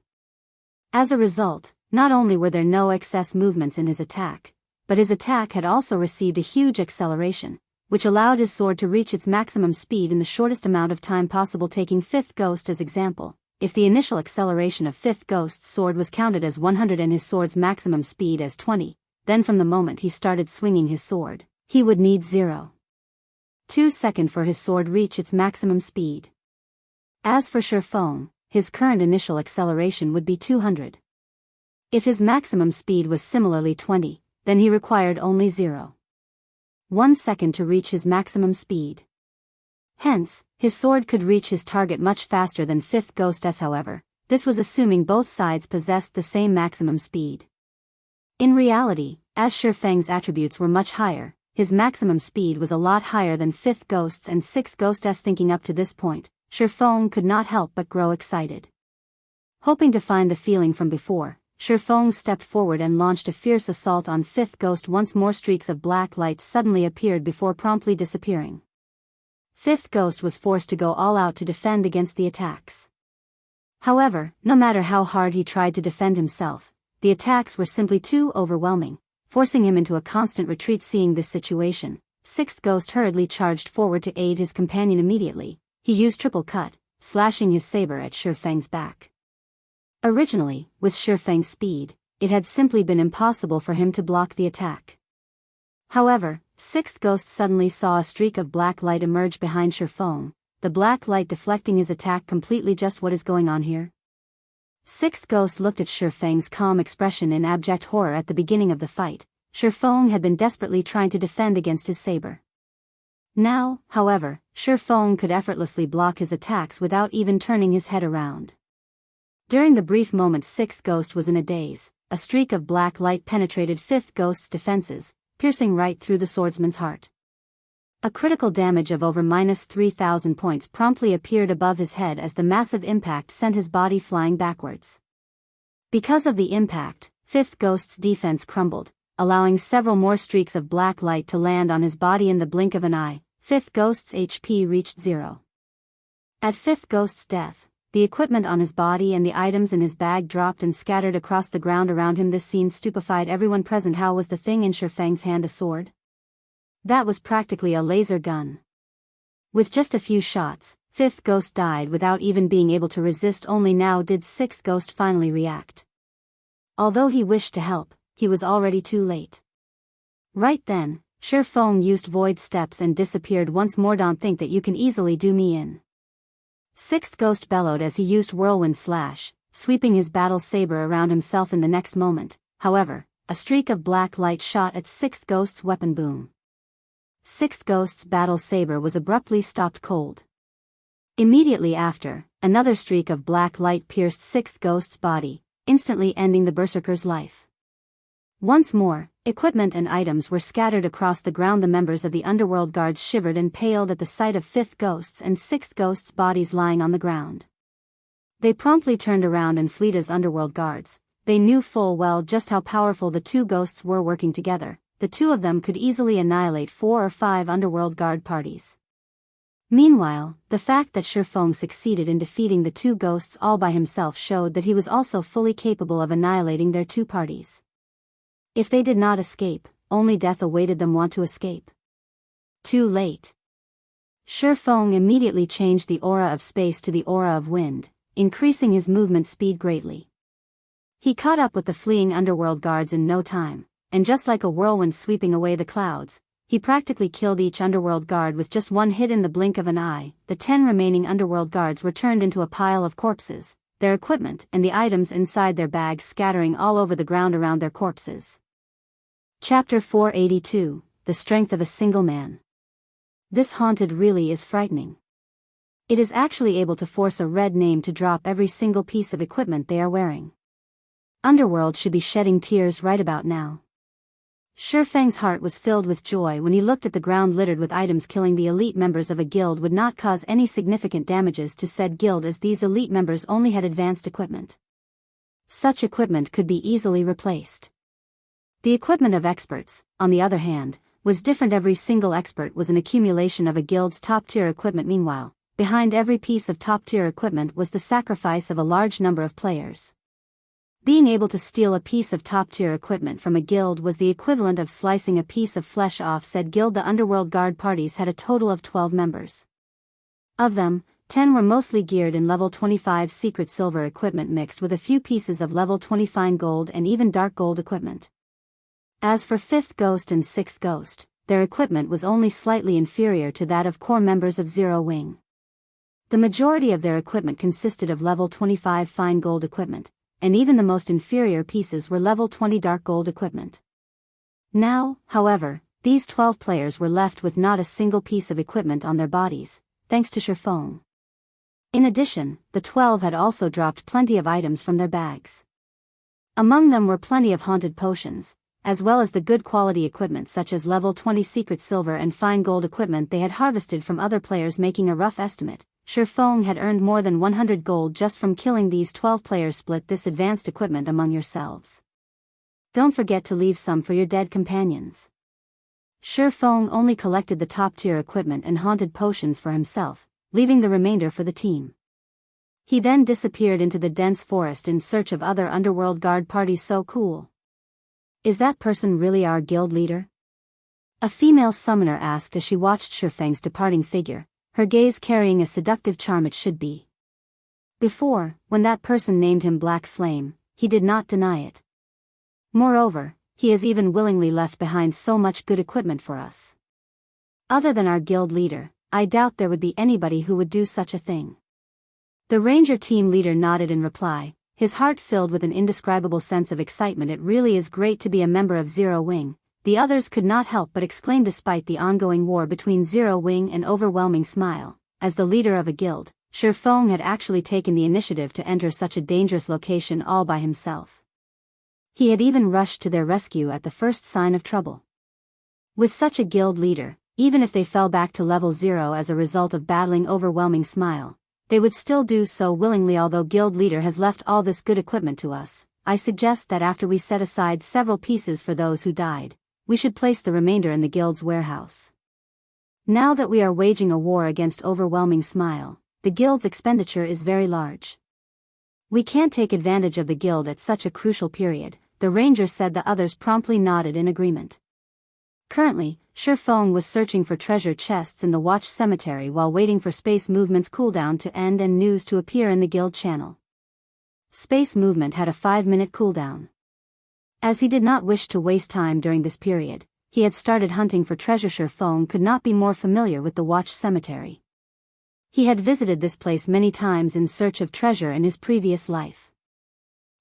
As a result, not only were there no excess movements in his attack, but his attack had also received a huge acceleration, which allowed his sword to reach its maximum speed in the shortest amount of time possible. Taking fifth ghost as example, if the initial acceleration of fifth ghost's sword was counted as 100 and his sword's maximum speed as 20, then from the moment he started swinging his sword, he would need 0.2 seconds for his sword reach its maximum speed. As for Shifeng, his current initial acceleration would be 200. If his maximum speed was similarly 20, then he required only 0.1 second to reach his maximum speed. Hence, his sword could reach his target much faster than fifth ghost's. However, this was assuming both sides possessed the same maximum speed. In reality, as Shifeng's attributes were much higher, his maximum speed was a lot higher than fifth ghost's and sixth ghost's. Thinking up to this point, Shifeng could not help but grow excited. Hoping to find the feeling from before, Shifeng stepped forward and launched a fierce assault on fifth ghost. Once more streaks of black light suddenly appeared before promptly disappearing. Fifth ghost was forced to go all out to defend against the attacks. However, no matter how hard he tried to defend himself, the attacks were simply too overwhelming, forcing him into a constant retreat. Seeing this situation, sixth ghost hurriedly charged forward to aid his companion. Immediately, he used triple cut, slashing his saber at Shifeng's back. Originally, with Shifeng's speed, it had simply been impossible for him to block the attack. However, sixth ghost suddenly saw a streak of black light emerge behind Shifeng, the black light deflecting his attack completely. Just what is going on here? Sixth ghost looked at Shifeng's calm expression in abject horror. At the beginning of the fight, Shifeng had been desperately trying to defend against his saber. Now, however, Shifeng could effortlessly block his attacks without even turning his head around. During the brief moment sixth ghost was in a daze, a streak of black light penetrated fifth ghost's defenses, piercing right through the swordsman's heart. A critical damage of over -3,000 points promptly appeared above his head as the massive impact sent his body flying backwards. Because of the impact, fifth ghost's defense crumbled, allowing several more streaks of black light to land on his body in the blink of an eye. Fifth ghost's HP reached 0. At fifth ghost's death, the equipment on his body and the items in his bag dropped and scattered across the ground around him. This scene stupefied everyone present. How was the thing in Shifeng's hand a sword? That was practically a laser gun. With just a few shots, fifth ghost died without even being able to resist. Only now did sixth ghost finally react. Although he wished to help, he was already too late. Right then, Shifeng used void steps and disappeared once more. Don't think that you can easily do me in. Sixth ghost bellowed as he used whirlwind slash, sweeping his battle saber around himself. In the next moment, however, a streak of black light shot at sixth ghost's weapon. Boom. Sixth ghost's battle saber was abruptly stopped cold. Immediately after, another streak of black light pierced sixth ghost's body, instantly ending the berserker's life. Once more, equipment and items were scattered across the ground. The members of the underworld guards shivered and paled at the sight of fifth ghost's and sixth ghost's bodies lying on the ground. They promptly turned around and fled as underworld guards. They knew full well just how powerful the two ghosts were. Working together, the two of them could easily annihilate 4 or 5 underworld guard parties. Meanwhile, the fact that Shifeng succeeded in defeating the two ghosts all by himself showed that he was also fully capable of annihilating their two parties. If they did not escape, only death awaited them. Want to escape? Too late. Shifeng immediately changed the aura of space to the aura of wind, increasing his movement speed greatly. He caught up with the fleeing underworld guards in no time, and just like a whirlwind sweeping away the clouds, he practically killed each underworld guard with just one hit. In the blink of an eye, the 10 remaining underworld guards were turned into a pile of corpses, their equipment and the items inside their bags scattering all over the ground around their corpses. Chapter 482, the strength of a single man. This haunted really is frightening. It is actually able to force a red name to drop every single piece of equipment they are wearing. Underworld should be shedding tears right about now. Shifeng's heart was filled with joy when he looked at the ground littered with items. Killing the elite members of a guild would not cause any significant damages to said guild, as these elite members only had advanced equipment. Such equipment could be easily replaced. The equipment of experts, on the other hand, was different. Every single expert was an accumulation of a guild's top-tier equipment. Meanwhile, behind every piece of top-tier equipment was the sacrifice of a large number of players. Being able to steal a piece of top-tier equipment from a guild was the equivalent of slicing a piece of flesh off said guild. The Underworld Guard parties had a total of 12 members. Of them, 10 were mostly geared in level 25 secret silver equipment mixed with a few pieces of level 20 fine gold and even dark gold equipment. As for 5th Ghost and 6th Ghost, their equipment was only slightly inferior to that of core members of Zero Wing. The majority of their equipment consisted of level 25 fine gold equipment, and even the most inferior pieces were level 20 dark gold equipment. Now, however, these 12 players were left with not a single piece of equipment on their bodies, thanks to Shifeng. In addition, the 12 had also dropped plenty of items from their bags. Among them were plenty of haunted potions, as well as the good quality equipment such as level 20 secret silver and fine gold equipment they had harvested from other players. Making a rough estimate, Shifeng had earned more than 100 gold just from killing these 12 players. Split this advanced equipment among yourselves. Don't forget to leave some for your dead companions. Shifeng only collected the top-tier equipment and haunted potions for himself, leaving the remainder for the team. He then disappeared into the dense forest in search of other Underworld Guard parties. So cool. Is that person really our guild leader? A female summoner asked as she watched Shifeng's departing figure, her gaze carrying a seductive charm. It should be. Before, when that person named him Black Flame, he did not deny it. Moreover, he has even willingly left behind so much good equipment for us. Other than our guild leader, I doubt there would be anybody who would do such a thing. The ranger team leader nodded in reply, his heart filled with an indescribable sense of excitement. It really is great to be a member of Zero Wing. The others could not help but exclaim. Despite the ongoing war between Zero Wing and Overwhelming Smile, as the leader of a guild, Shifeng had actually taken the initiative to enter such a dangerous location all by himself. He had even rushed to their rescue at the first sign of trouble. With such a guild leader, even if they fell back to level 0 as a result of battling Overwhelming Smile, they would still do so willingly. Although guild leader has left all this good equipment to us, I suggest that after we set aside several pieces for those who died, we should place the remainder in the guild's warehouse. Now that we are waging a war against Overwhelming Smile, the guild's expenditure is very large. We can't take advantage of the guild at such a crucial period, the ranger said. The others promptly nodded in agreement. Currently, Shifeng was searching for treasure chests in the Watch Cemetery while waiting for Space Movement's cooldown to end and news to appear in the guild channel. Space Movement had a 5-minute cooldown. As he did not wish to waste time during this period, he had started hunting for treasure. Shifeng could not be more familiar with the Watch Cemetery. He had visited this place many times in search of treasure in his previous life.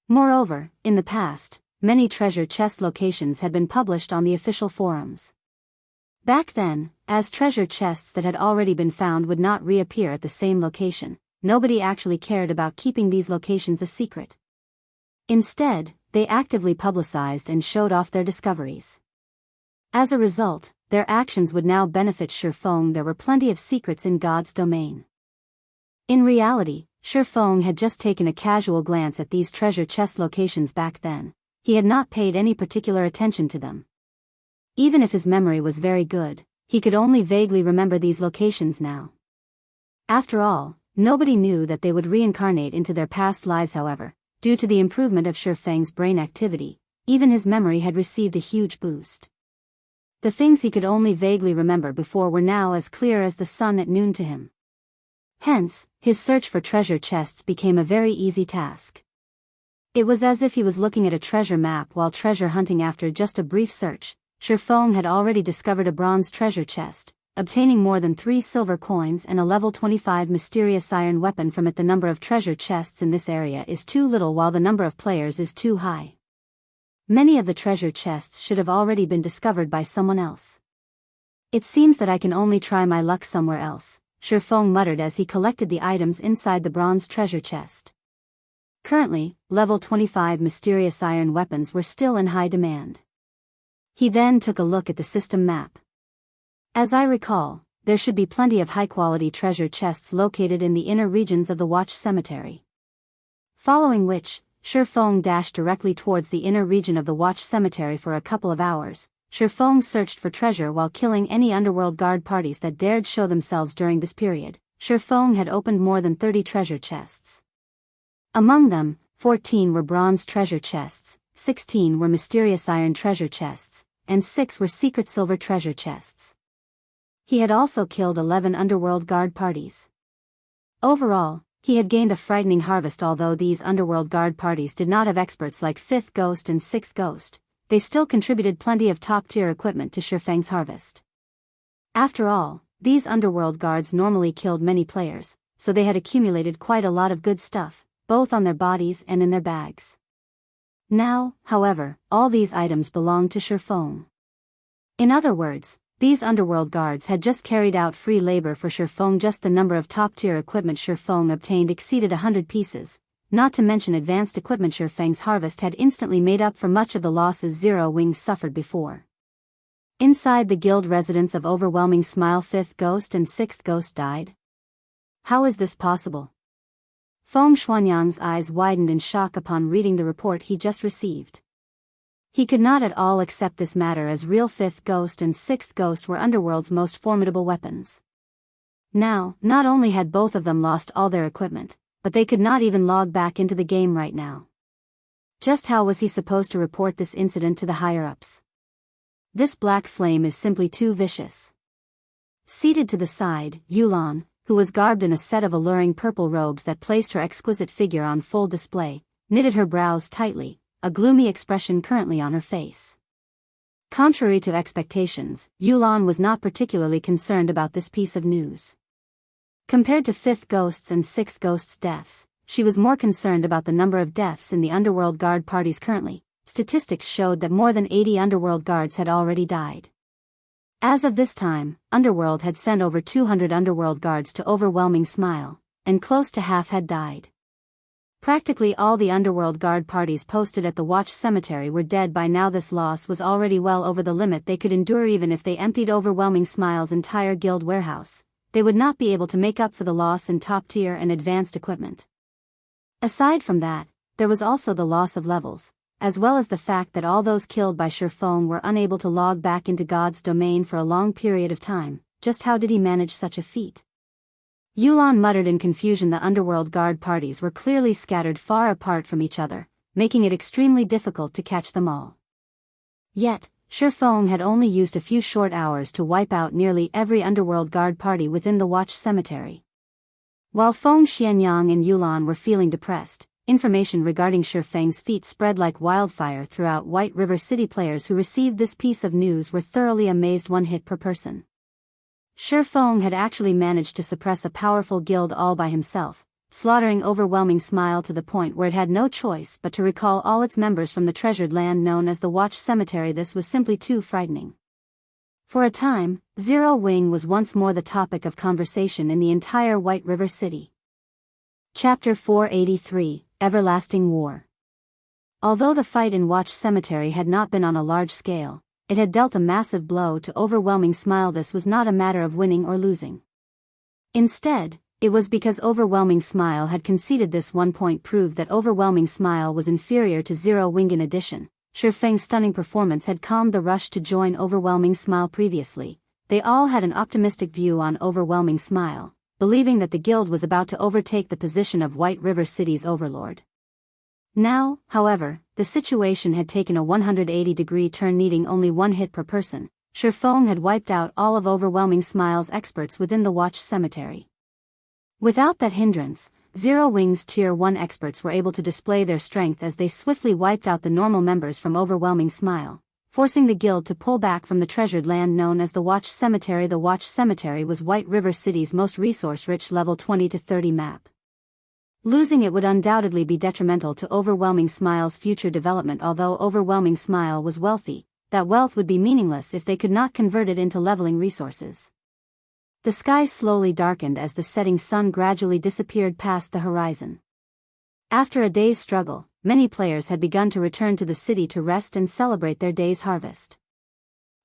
Moreover, in the past, many treasure chest locations had been published on the official forums. Back then, as treasure chests that had already been found would not reappear at the same location, nobody actually cared about keeping these locations a secret. Instead, they actively publicized and showed off their discoveries. As a result, their actions would now benefit Shifeng. There were plenty of secrets in God's domain. In reality, Shifeng had just taken a casual glance at these treasure chest locations back then. He had not paid any particular attention to them. Even if his memory was very good, he could only vaguely remember these locations now. After all, nobody knew that they would reincarnate into their past lives. However, due to the improvement of Shifeng's brain activity, even his memory had received a huge boost. The things he could only vaguely remember before were now as clear as the sun at noon to him. Hence, his search for treasure chests became a very easy task. It was as if he was looking at a treasure map while treasure hunting. After just a brief search, Shifeng had already discovered a bronze treasure chest, obtaining more than 3 silver coins and a level 25 mysterious iron weapon from it. The number of treasure chests in this area is too little while the number of players is too high. Many of the treasure chests should have already been discovered by someone else. It seems that I can only try my luck somewhere else, Shifeng muttered as he collected the items inside the bronze treasure chest. Currently, level 25 mysterious iron weapons were still in high demand. He then took a look at the system map. As I recall, there should be plenty of high-quality treasure chests located in the inner regions of the Watch Cemetery. Following which, Shifeng dashed directly towards the inner region of the Watch Cemetery for a couple of hours. Shifeng searched for treasure while killing any underworld guard parties that dared show themselves during this period. Shifeng had opened more than 30 treasure chests. Among them, 14 were bronze treasure chests, 16 were mysterious iron treasure chests, and 6 were secret silver treasure chests. He had also killed 11 underworld guard parties. Overall, he had gained a frightening harvest. Although these underworld guard parties did not have experts like 5th Ghost and 6th Ghost, they still contributed plenty of top-tier equipment to Shifeng's harvest. After all, these underworld guards normally killed many players, so they had accumulated quite a lot of good stuff, both on their bodies and in their bags. Now, however, all these items belonged to Shifeng. In other words, these underworld guards had just carried out free labor for Shifeng. Just the number of top-tier equipment Shifeng obtained exceeded 100 pieces, not to mention advanced equipment. Shifeng's harvest had instantly made up for much of the losses Zero Wings suffered before. Inside the guild residence of Overwhelming Smile, 5th Ghost and 6th Ghost died. How is this possible? Feng Xuanyang's eyes widened in shock upon reading the report he just received. He could not at all accept this matter, as real 5th Ghost and 6th Ghost were Underworld's most formidable weapons. Now, not only had both of them lost all their equipment, but they could not even log back into the game right now. Just how was he supposed to report this incident to the higher-ups? This black flame is simply too vicious. Seated to the side, Youlan, who was garbed in a set of alluring purple robes that placed her exquisite figure on full display, knitted her brows tightly, a gloomy expression currently on her face. Contrary to expectations, Youlan was not particularly concerned about this piece of news. Compared to 5th Ghost's and 6th Ghost's deaths, she was more concerned about the number of deaths in the Underworld Guard parties currently. Statistics showed that more than 80 Underworld Guards had already died. As of this time, Underworld had sent over 200 Underworld Guards to Overwhelming Smile, and close to half had died. Practically all the Underworld Guard parties posted at the Watch Cemetery were dead by now. This loss was already well over the limit they could endure. Even if they emptied Overwhelming Smile's entire guild warehouse, they would not be able to make up for the loss in top-tier and advanced equipment. Aside from that, there was also the loss of levels, as well as the fact that all those killed by Shifeng were unable to log back into God's domain for a long period of time. Just how did he manage such a feat? Youlan muttered in confusion. The Underworld Guard parties were clearly scattered far apart from each other, making it extremely difficult to catch them all. Yet, Shifeng had only used a few short hours to wipe out nearly every Underworld Guard party within the Watch Cemetery. While Feng Xianyang and Youlan were feeling depressed, information regarding Shifeng's feat spread like wildfire throughout White River City. Players who received this piece of news were thoroughly amazed. 1 hit per person. Shifeng had actually managed to suppress a powerful guild all by himself, slaughtering Overwhelming Smile to the point where it had no choice but to recall all its members from the treasured land known as the Watch Cemetery. This was simply too frightening. For a time, Zero Wing was once more the topic of conversation in the entire White River City. Chapter 483, Everlasting War. Although the fight in Watch Cemetery had not been on a large scale, it had dealt a massive blow to Overwhelming Smile. This was not a matter of winning or losing. Instead, it was because Overwhelming Smile had conceded. This 1 point proved that Overwhelming Smile was inferior to Zero Wing. In addition, Shifeng's stunning performance had calmed the rush to join Overwhelming Smile. Previously, they all had an optimistic view on Overwhelming Smile, believing that the guild was about to overtake the position of White River City's overlord. Now, however, the situation had taken a 180-degree turn. Needing only 1 hit per person, Shifeng had wiped out all of Overwhelming Smile's experts within the Watch Cemetery. Without that hindrance, Zero Wing's Tier 1 experts were able to display their strength as they swiftly wiped out the normal members from Overwhelming Smile, forcing the guild to pull back from the treasured land known as the Watch Cemetery. The Watch Cemetery was White River City's most resource-rich level 20 to 30 map. Losing it would undoubtedly be detrimental to Overwhelming Smile's future development. Although Overwhelming Smile was wealthy, that wealth would be meaningless if they could not convert it into leveling resources. The sky slowly darkened as the setting sun gradually disappeared past the horizon. After a day's struggle, many players had begun to return to the city to rest and celebrate their day's harvest.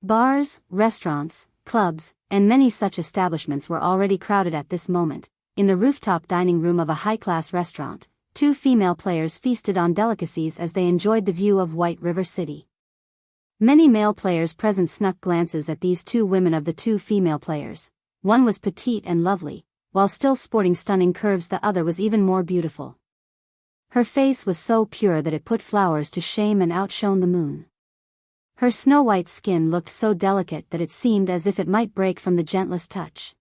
Bars, restaurants, clubs, and many such establishments were already crowded at this moment. In the rooftop dining room of a high-class restaurant, 2 female players feasted on delicacies as they enjoyed the view of White River City. Many male players present snuck glances at these 2 women of the 2 female players. One was petite and lovely, while still sporting stunning curves. The other was even more beautiful. Her face was so pure that it put flowers to shame and outshone the moon. Her snow-white skin looked so delicate that it seemed as if it might break from the gentlest touch.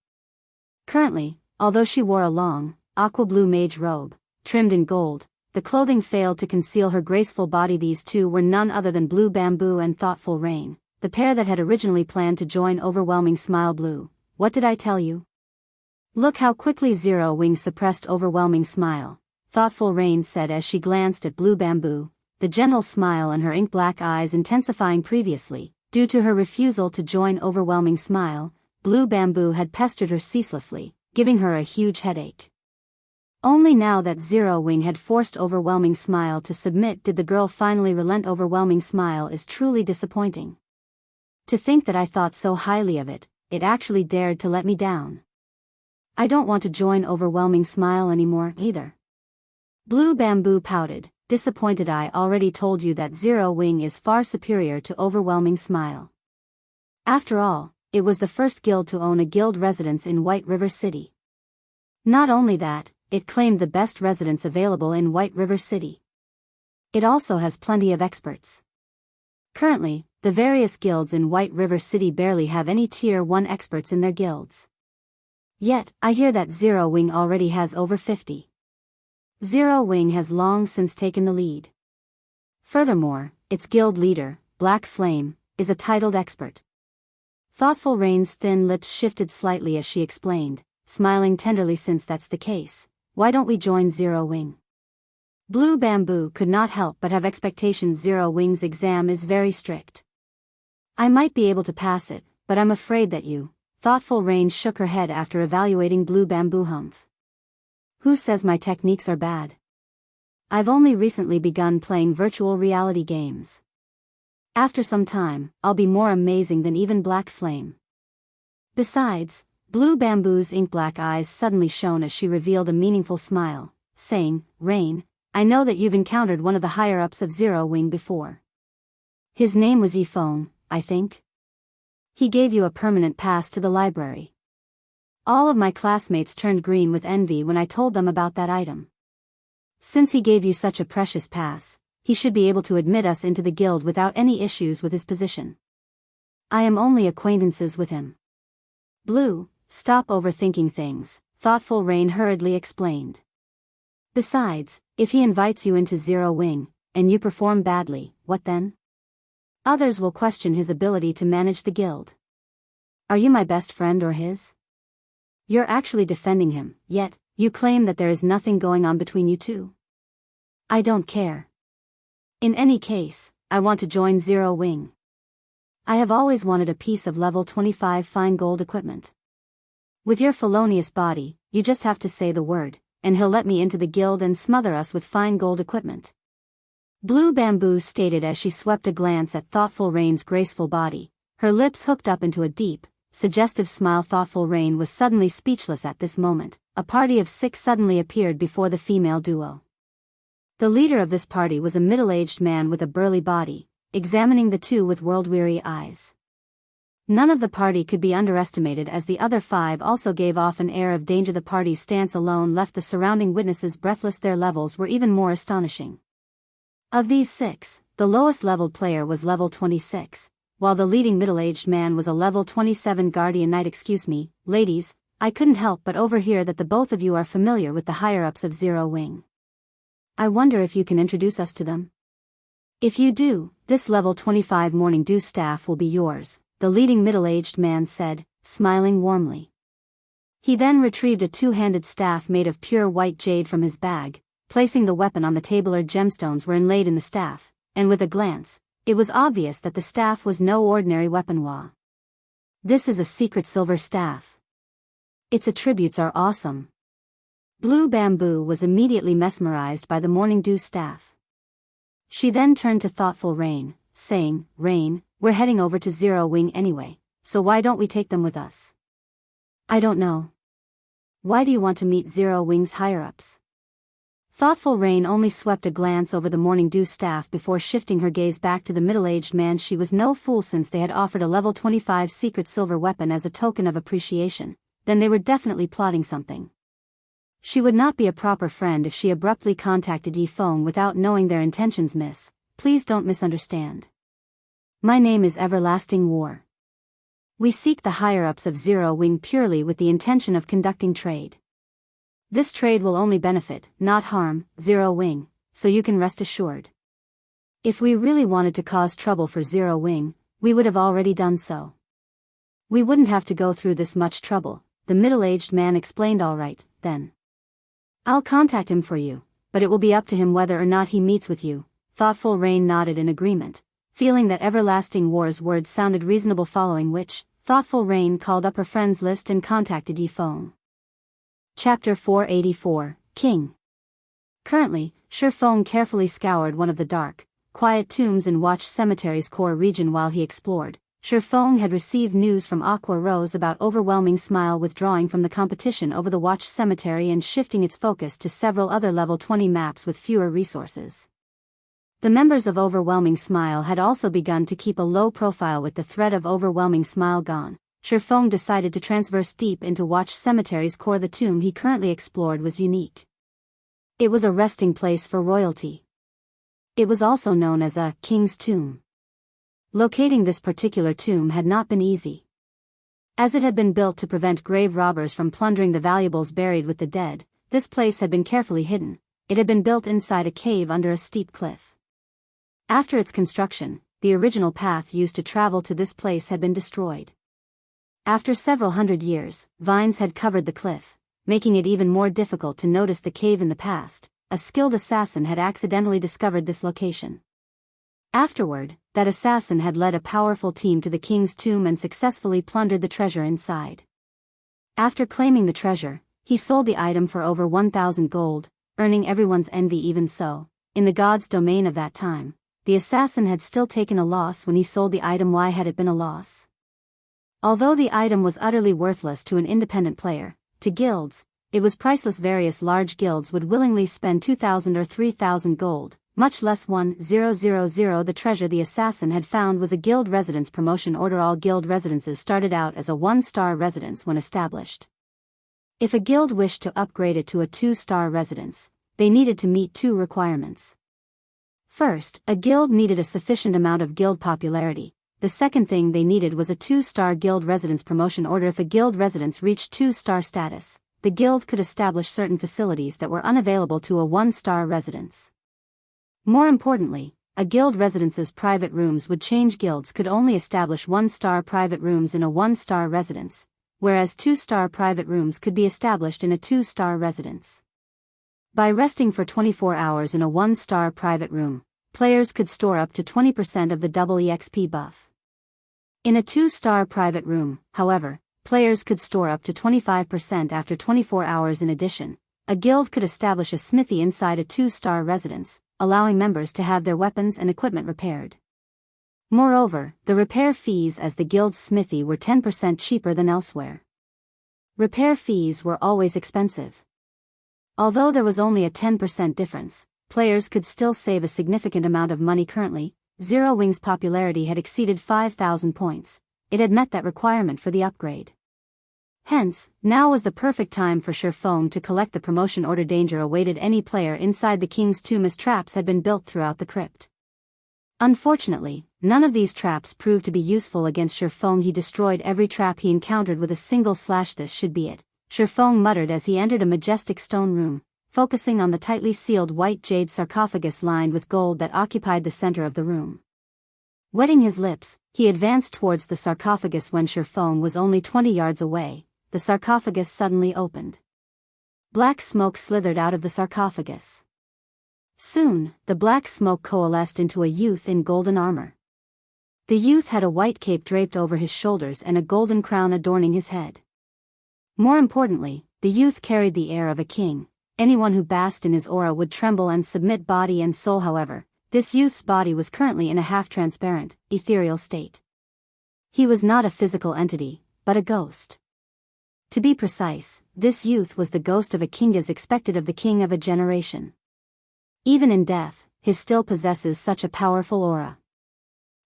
Currently, although she wore a long, aqua-blue mage robe, trimmed in gold, the clothing failed to conceal her graceful body. These 2 were none other than Blue Bamboo and Thoughtful Rain, the pair that had originally planned to join Overwhelming Smile. Blue, what did I tell you? Look how quickly Zero Wing suppressed Overwhelming Smile, Thoughtful Rain said as she glanced at Blue Bamboo, the gentle smile in her ink-black eyes intensifying. Previously, due to her refusal to join Overwhelming Smile, Blue Bamboo had pestered her ceaselessly, giving her a huge headache. Only now that Zero Wing had forced Overwhelming Smile to submit did the girl finally relent. Overwhelming Smile is truly disappointing. To think that I thought so highly of it, it actually dared to let me down. I don't want to join Overwhelming Smile anymore, either. Blue Bamboo pouted, disappointed. I already told you that Zero Wing is far superior to Overwhelming Smile. After all, it was the first guild to own a guild residence in White River City. Not only that, it claimed the best residence available in White River City. It also has plenty of experts. Currently, the various guilds in White River City barely have any Tier 1 experts in their guilds. Yet, I hear that Zero Wing already has over 50. Zero Wing has long since taken the lead. Furthermore, its guild leader, Black Flame, is a titled expert. Thoughtful Rain's thin lips shifted slightly as she explained, smiling tenderly. Since that's the case, why don't we join Zero Wing? Blue Bamboo could not help but have expectations. Zero Wing's exam is very strict. I might be able to pass it, but I'm afraid that you. Thoughtful Rain shook her head after evaluating Blue Bamboo. Humph. Who says my techniques are bad? I've only recently begun playing virtual reality games. After some time, I'll be more amazing than even Black Flame. Besides, Blue Bamboo's ink-black eyes suddenly shone as she revealed a meaningful smile, saying, Rain, I know that you've encountered one of the higher-ups of Zero Wing before. His name was Yifeng, I think. He gave you a permanent pass to the library. All of my classmates turned green with envy when I told them about that item. Since he gave you such a precious pass, he should be able to admit us into the guild without any issues with his position. I am only acquaintances with him. Blue, stop overthinking things, Thoughtful Rain hurriedly explained. Besides, if he invites you into Zero Wing, and you perform badly, what then? Others will question his ability to manage the guild. Are you my best friend or his? You're actually defending him, yet, you claim that there is nothing going on between you two. I don't care. In any case, I want to join Zero Wing. I have always wanted a piece of level 25 fine gold equipment. With your felonious body, you just have to say the word, and he'll let me into the guild and smother us with fine gold equipment. Blue Bamboo stated as she swept a glance at Thoughtful Rain's graceful body, her lips hooked up into a deep, suggestive smile. Thoughtful Rain was suddenly speechless at this moment. A party of 6 suddenly appeared before the female duo. The leader of this party was a middle-aged man with a burly body, examining the two with world-weary eyes. None of the party could be underestimated as the other 5 also gave off an air of danger. The party's stance alone left the surrounding witnesses breathless. Their levels were even more astonishing. Of these 6, the lowest-leveled player was level 26, while the leading middle-aged man was a level 27 Guardian Knight. Excuse me, ladies, I couldn't help but overhear that the both of you are familiar with the higher-ups of Zero Wing. I wonder if you can introduce us to them? If you do, this level 25 Morning Dew staff will be yours, the leading middle-aged man said, smiling warmly. He then retrieved a 2-handed staff made of pure white jade from his bag, placing the weapon on the table. Gemstones were inlaid in the staff, and with a glance, It was obvious that the staff was no ordinary weapon. This is a secret silver staff. Its attributes are awesome. Blue Bamboo was immediately mesmerized by the Morning Dew staff. She then turned to thoughtful Rain, saying, "Rain, we're heading over to Zero Wing anyway, so why don't we take them with us?" "I don't know. Why do you want to meet Zero Wing's higher-ups?" Thoughtful Rain only swept a glance over the Morning Dew staff before shifting her gaze back to the middle-aged man. She was no fool, since they had offered a level 25 secret silver weapon as a token of appreciation. Then they were definitely plotting something. She would not be a proper friend if she abruptly contacted Yi Feng without knowing their intentions. "Miss, please don't misunderstand. My name is Everlasting War. We seek the higher-ups of Zero Wing purely with the intention of conducting trade. This trade will only benefit, not harm, Zero Wing, so you can rest assured. If we really wanted to cause trouble for Zero Wing, we would have already done so. We wouldn't have to go through this much trouble," the middle-aged man explained. "All right, then. I'll contact him for you, but it will be up to him whether or not he meets with you." Thoughtful Rain nodded in agreement, feeling that Everlasting War's words sounded reasonable, following which, Thoughtful Rain called up her friends list and contacted Yi Feng. Chapter 484, King. Currently, Shi Feng carefully scoured one of the dark, quiet tombs in Watch Cemetery's core region. While he explored, Shi Feng had received news from Aqua Rose about Overwhelming Smile withdrawing from the competition over the Watch Cemetery and shifting its focus to several other level 20 maps with fewer resources. The members of Overwhelming Smile had also begun to keep a low profile. With the threat of Overwhelming Smile gone, Shi Feng decided to transverse deep into Watch Cemetery's core. The tomb he currently explored was unique. It was a resting place for royalty. It was also known as a King's Tomb. Locating this particular tomb had not been easy. As it had been built to prevent grave robbers from plundering the valuables buried with the dead, this place had been carefully hidden. It had been built inside a cave under a steep cliff. After its construction, the original path used to travel to this place had been destroyed. After several hundred years, vines had covered the cliff, making it even more difficult to notice the cave. In the past, a skilled assassin had accidentally discovered this location. Afterward, that assassin had led a powerful team to the King's Tomb and successfully plundered the treasure inside. After claiming the treasure, he sold the item for over 1,000 gold, earning everyone's envy. Even so, in the god's domain of that time, the assassin had still taken a loss when he sold the item. Why had it been a loss? Although the item was utterly worthless to an independent player, to guilds, it was priceless. Various large guilds would willingly spend 2,000 or 3,000 gold, much less 1,000. The treasure the assassin had found was a guild residence promotion order. All guild residences started out as a 1-star residence when established. If a guild wished to upgrade it to a 2-star residence, they needed to meet 2 requirements. First, a guild needed a sufficient amount of guild popularity. The second thing they needed was a 2-star guild residence promotion order. If a guild residence reached 2-star status, the guild could establish certain facilities that were unavailable to a 1-star residence. More importantly, a guild residence's private rooms would change. Guilds could only establish 1-star private rooms in a 1-star residence, whereas 2-star private rooms could be established in a 2-star residence. By resting for 24 hours in a 1-star private room, players could store up to 20% of the double EXP buff. In a 2-star private room, however, players could store up to 25% after 24 hours. In addition, a guild could establish a smithy inside a 2-star residence, allowing members to have their weapons and equipment repaired. Moreover, the repair fees as the guild's smithy were 10% cheaper than elsewhere. Repair fees were always expensive. Although there was only a 10% difference, players could still save a significant amount of money. Currently, Zero Wing's popularity had exceeded 5,000 points. It had met that requirement for the upgrade. Hence, now was the perfect time for Shi Feng to collect the promotion order. Danger awaited any player inside the King's Tomb as traps had been built throughout the crypt. Unfortunately, none of these traps proved to be useful against Shi Feng. He destroyed every trap he encountered with a single slash. This should be it, Shi Feng muttered as he entered a majestic stone room, focusing on the tightly sealed white jade sarcophagus lined with gold that occupied the center of the room. Wetting his lips, he advanced towards the sarcophagus. When Shi Feng was only 20 yards away, the sarcophagus suddenly opened. Black smoke slithered out of the sarcophagus. Soon, the black smoke coalesced into a youth in golden armor. The youth had a white cape draped over his shoulders and a golden crown adorning his head. More importantly, the youth carried the air of a king. Anyone who basked in his aura would tremble and submit body and soul. However, this youth's body was currently in a half-transparent, ethereal state. He was not a physical entity, but a ghost. To be precise, this youth was the ghost of a king as expected of the king of a generation. Even in death, he still possesses such a powerful aura.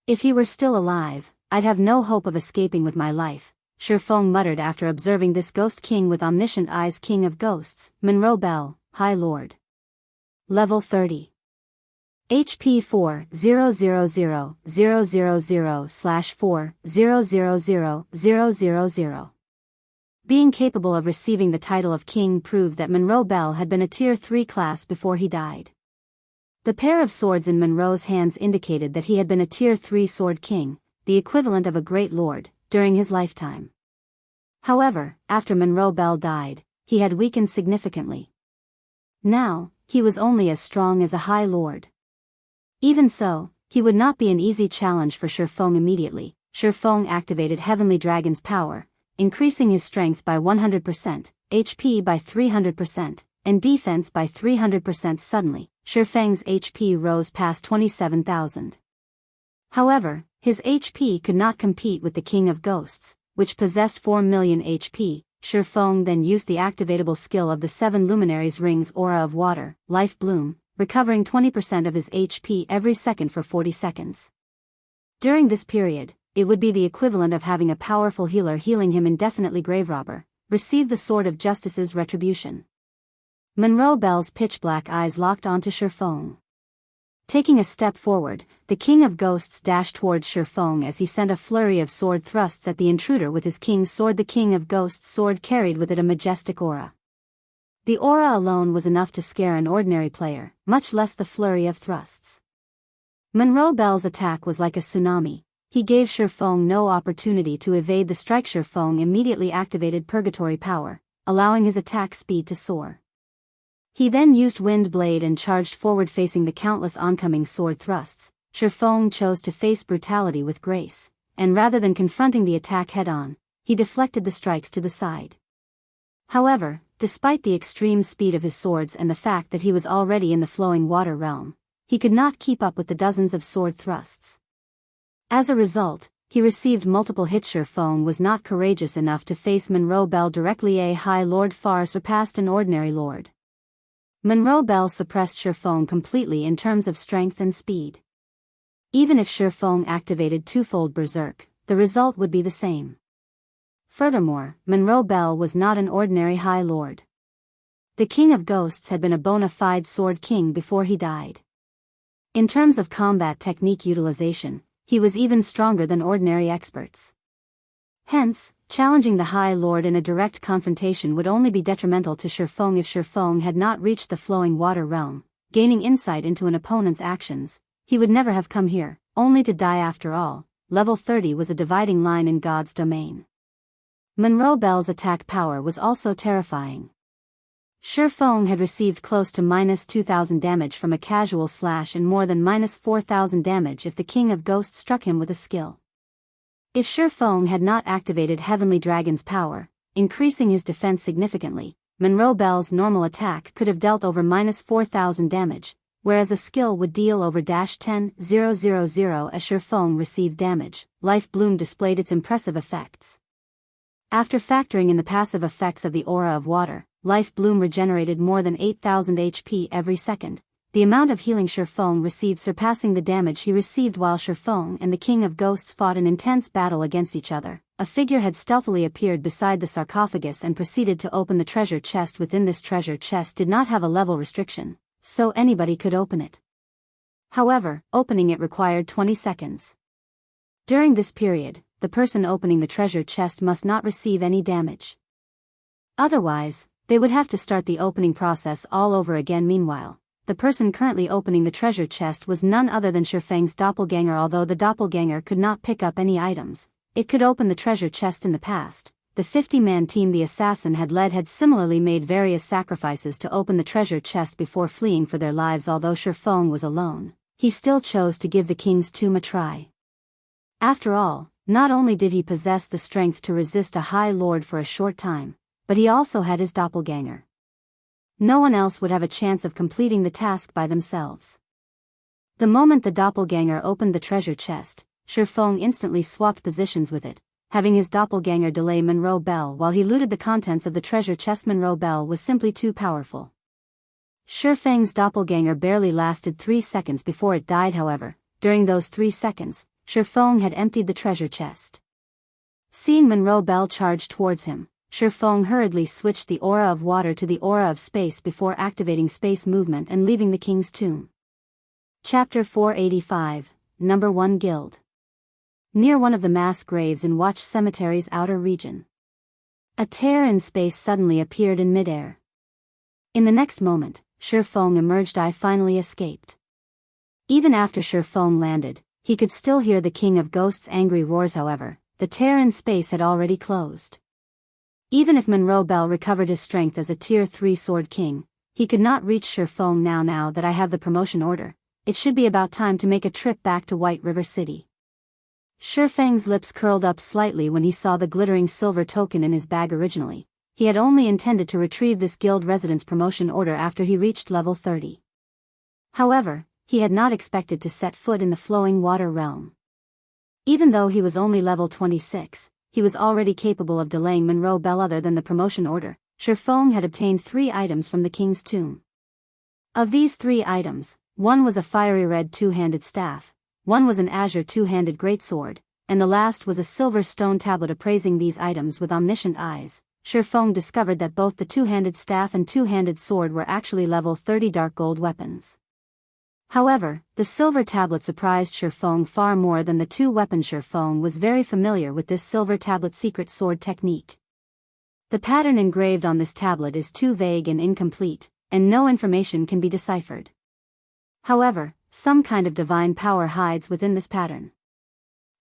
If he were still alive, I'd have no hope of escaping with my life, Shifeng muttered after observing this ghost king with omniscient eyes. King of ghosts, Monroe Bell, High Lord. Level 30. HP 4000000/4000000. Being capable of receiving the title of king proved that Monroe Bell had been a Tier 3 class before he died. The pair of swords in Monroe's hands indicated that he had been a Tier 3 sword king, the equivalent of a great lord, during his lifetime. However, after Monroe Bell died, he had weakened significantly. Now, he was only as strong as a high lord. Even so, he would not be an easy challenge for Shifeng immediately. Shifeng activated Heavenly Dragon's power, increasing his strength by 100%, HP by 300%, and defense by 300%. Suddenly, Shifeng's HP rose past 27,000. However, his HP could not compete with the King of Ghosts, which possessed 4 million HP. Shifeng then used the activatable skill of the 7 Luminaries Ring's Aura of Water, Life Bloom, recovering 20% of his HP every second for 40 seconds. During this period, it would be the equivalent of having a powerful healer healing him indefinitely. Graverobber, receive the Sword of Justice's retribution. Monroe Bell's pitch-black eyes locked onto Shifeng. Taking a step forward, the King of Ghosts dashed towards Shifeng as he sent a flurry of sword thrusts at the intruder with his king's sword. The King of Ghosts' sword carried with it a majestic aura. The aura alone was enough to scare an ordinary player, much less the flurry of thrusts. Monroe Bell's attack was like a tsunami. He gave Shifeng no opportunity to evade the strike. Shifeng immediately activated Purgatory Power, allowing his attack speed to soar. He then used Wind Blade and charged forward facing the countless oncoming sword thrusts. Shifeng chose to face brutality with grace, and rather than confronting the attack head-on, he deflected the strikes to the side. However, despite the extreme speed of his swords and the fact that he was already in the flowing water realm, he could not keep up with the dozens of sword thrusts. As a result, he received multiple hits. Shifeng was not courageous enough to face Monroe Bell directly. A High Lord far surpassed an ordinary lord. Monroe Bell suppressed Shifeng completely in terms of strength and speed. Even if Shifeng activated twofold Berserk, the result would be the same. Furthermore, Monroe Bell was not an ordinary High Lord. The King of Ghosts had been a bona fide Sword King before he died. In terms of combat technique utilization, he was even stronger than ordinary experts. Hence, challenging the High Lord in a direct confrontation would only be detrimental to Shifeng. If Shifeng had not reached the flowing water realm, gaining insight into an opponent's actions, he would never have come here, only to die. After all, level 30 was a dividing line in God's domain. Monroe Bell's attack power was also terrifying. Shifeng had received close to -2,000 damage from a casual slash and more than -4,000 damage if the King of Ghosts struck him with a skill. If Shifeng had not activated Heavenly Dragon's power, increasing his defense significantly, Monroe Bell's normal attack could have dealt over -4,000 damage, whereas a skill would deal over -10,000. As Shifeng received damage, Life Bloom displayed its impressive effects. After factoring in the passive effects of the Aura of Water, Life Bloom regenerated more than 8,000 HP every second, the amount of healing Shifeng received surpassing the damage he received. While Shifeng and the King of Ghosts fought an intense battle against each other, a figure had stealthily appeared beside the sarcophagus and proceeded to open the treasure chest within. This treasure chest did not have a level restriction, so anybody could open it. However, opening it required 20 seconds. During this period, the person opening the treasure chest must not receive any damage. Otherwise, they would have to start the opening process all over again. Meanwhile, the person currently opening the treasure chest was none other than Shifeng's doppelganger. Although the doppelganger could not pick up any items, it could open the treasure chest. In the past, the 50-man team the assassin had led had similarly made various sacrifices to open the treasure chest before fleeing for their lives. Although Shifeng was alone, he still chose to give the King's Tomb a try. After all, not only did he possess the strength to resist a High Lord for a short time, but he also had his doppelganger. No one else would have a chance of completing the task by themselves. The moment the doppelganger opened the treasure chest, Shifeng instantly swapped positions with it, having his doppelganger delay Monroe Bell while he looted the contents of the treasure chest. Monroe Bell was simply too powerful. Shifeng's doppelganger barely lasted 3 seconds before it died. However, during those 3 seconds, Shifeng had emptied the treasure chest. Seeing Monroe Bell charge towards him, Shifeng hurriedly switched the aura of water to the aura of space before activating space movement and leaving the king's tomb. Chapter 485, Number 1 Guild. Near one of the mass graves in Watch Cemetery's outer region, a tear in space suddenly appeared in midair. In the next moment, Shifeng emerged. I finally escaped. Even after Shifeng landed, he could still hear the King of Ghosts' angry roars. However, the tear in space had already closed. Even if Monroe Bell recovered his strength as a Tier 3 Sword King, he could not reach Shifeng now. Now that I have the promotion order, it should be about time to make a trip back to White River City. Shifeng's lips curled up slightly when he saw the glittering silver token in his bag. Originally, he had only intended to retrieve this guild residence promotion order after he reached level 30. However, he had not expected to set foot in the flowing water realm. Even though he was only level 26, he was already capable of delaying Monroe Bell. Other than the promotion order, Shifeng had obtained 3 items from the king's tomb. Of these 3 items, one was a fiery red 2-handed staff, one was an azure 2-handed greatsword, and the last was a silver stone tablet. Appraising these items with omniscient eyes, Shifeng discovered that both the 2-handed staff and 2-handed sword were actually level 30 dark gold weapons. However, the silver tablet surprised Shifeng far more than the 2 weapons. Shifeng was very familiar with this silver tablet secret sword technique. The pattern engraved on this tablet is too vague and incomplete, and no information can be deciphered. However, some kind of divine power hides within this pattern.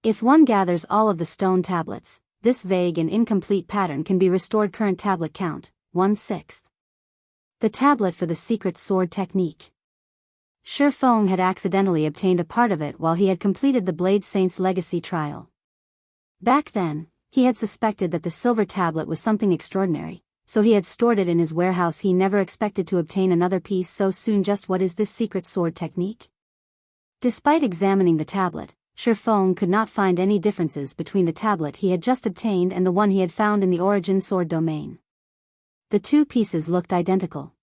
If one gathers all of the stone tablets, this vague and incomplete pattern can be restored. Current tablet count, 1/6. The tablet for the secret sword technique. Shifeng had accidentally obtained a part of it while he had completed the Blade Saint's Legacy trial. Back then, he had suspected that the silver tablet was something extraordinary, so he had stored it in his warehouse. He never expected to obtain another piece so soon. Just what is this secret sword technique? Despite examining the tablet, Shifeng could not find any differences between the tablet he had just obtained and the one he had found in the Origin Sword domain. The 2 pieces looked identical.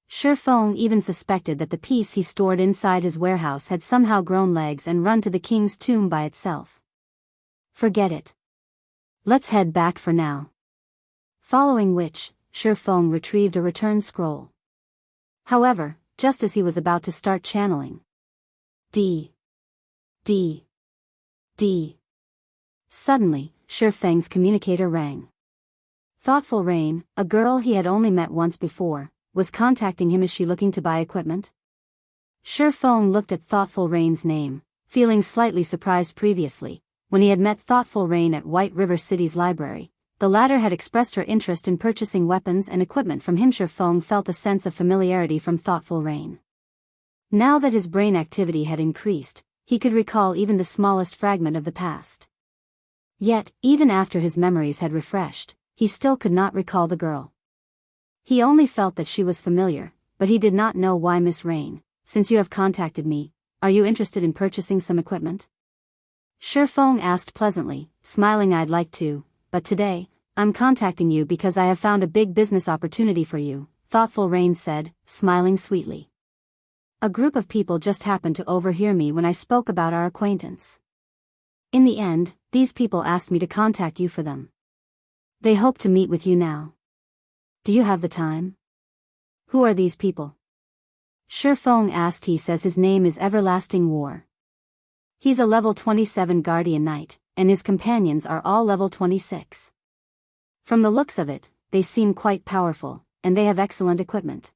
Shifeng even suspected that the piece he stored inside his warehouse had somehow grown legs and run to the king's tomb by itself. Forget it. Let's head back for now. Following which, Shifeng retrieved a return scroll. However, just as he was about to start channeling, suddenly, Shifeng's communicator rang. Thoughtful Rain, a girl he had only met once before, was contacting him. Is she looking to buy equipment? Shifeng looked at Thoughtful Rain's name, feeling slightly surprised. Previously, when he had met Thoughtful Rain at White River City's library, the latter had expressed her interest in purchasing weapons and equipment from him. Shifeng felt a sense of familiarity from Thoughtful Rain. Now that his brain activity had increased, he could recall even the smallest fragment of the past. Yet, even after his memories had refreshed, he still could not recall the girl. He only felt that she was familiar, but he did not know why. Miss Rain, since you have contacted me, are you interested in purchasing some equipment? Shifeng asked pleasantly, smiling. I'd like to, but today, I'm contacting you because I have found a big business opportunity for you, Thoughtful Rain said, smiling sweetly. A group of people just happened to overhear me when I spoke about our acquaintance. In the end, these people asked me to contact you for them. They hope to meet with you now. Do you have the time? Who are these people? Shifeng asked. He says his name is Everlasting War. He's a level 27 Guardian Knight, and his companions are all level 26. From the looks of it, they seem quite powerful, and they have excellent equipment.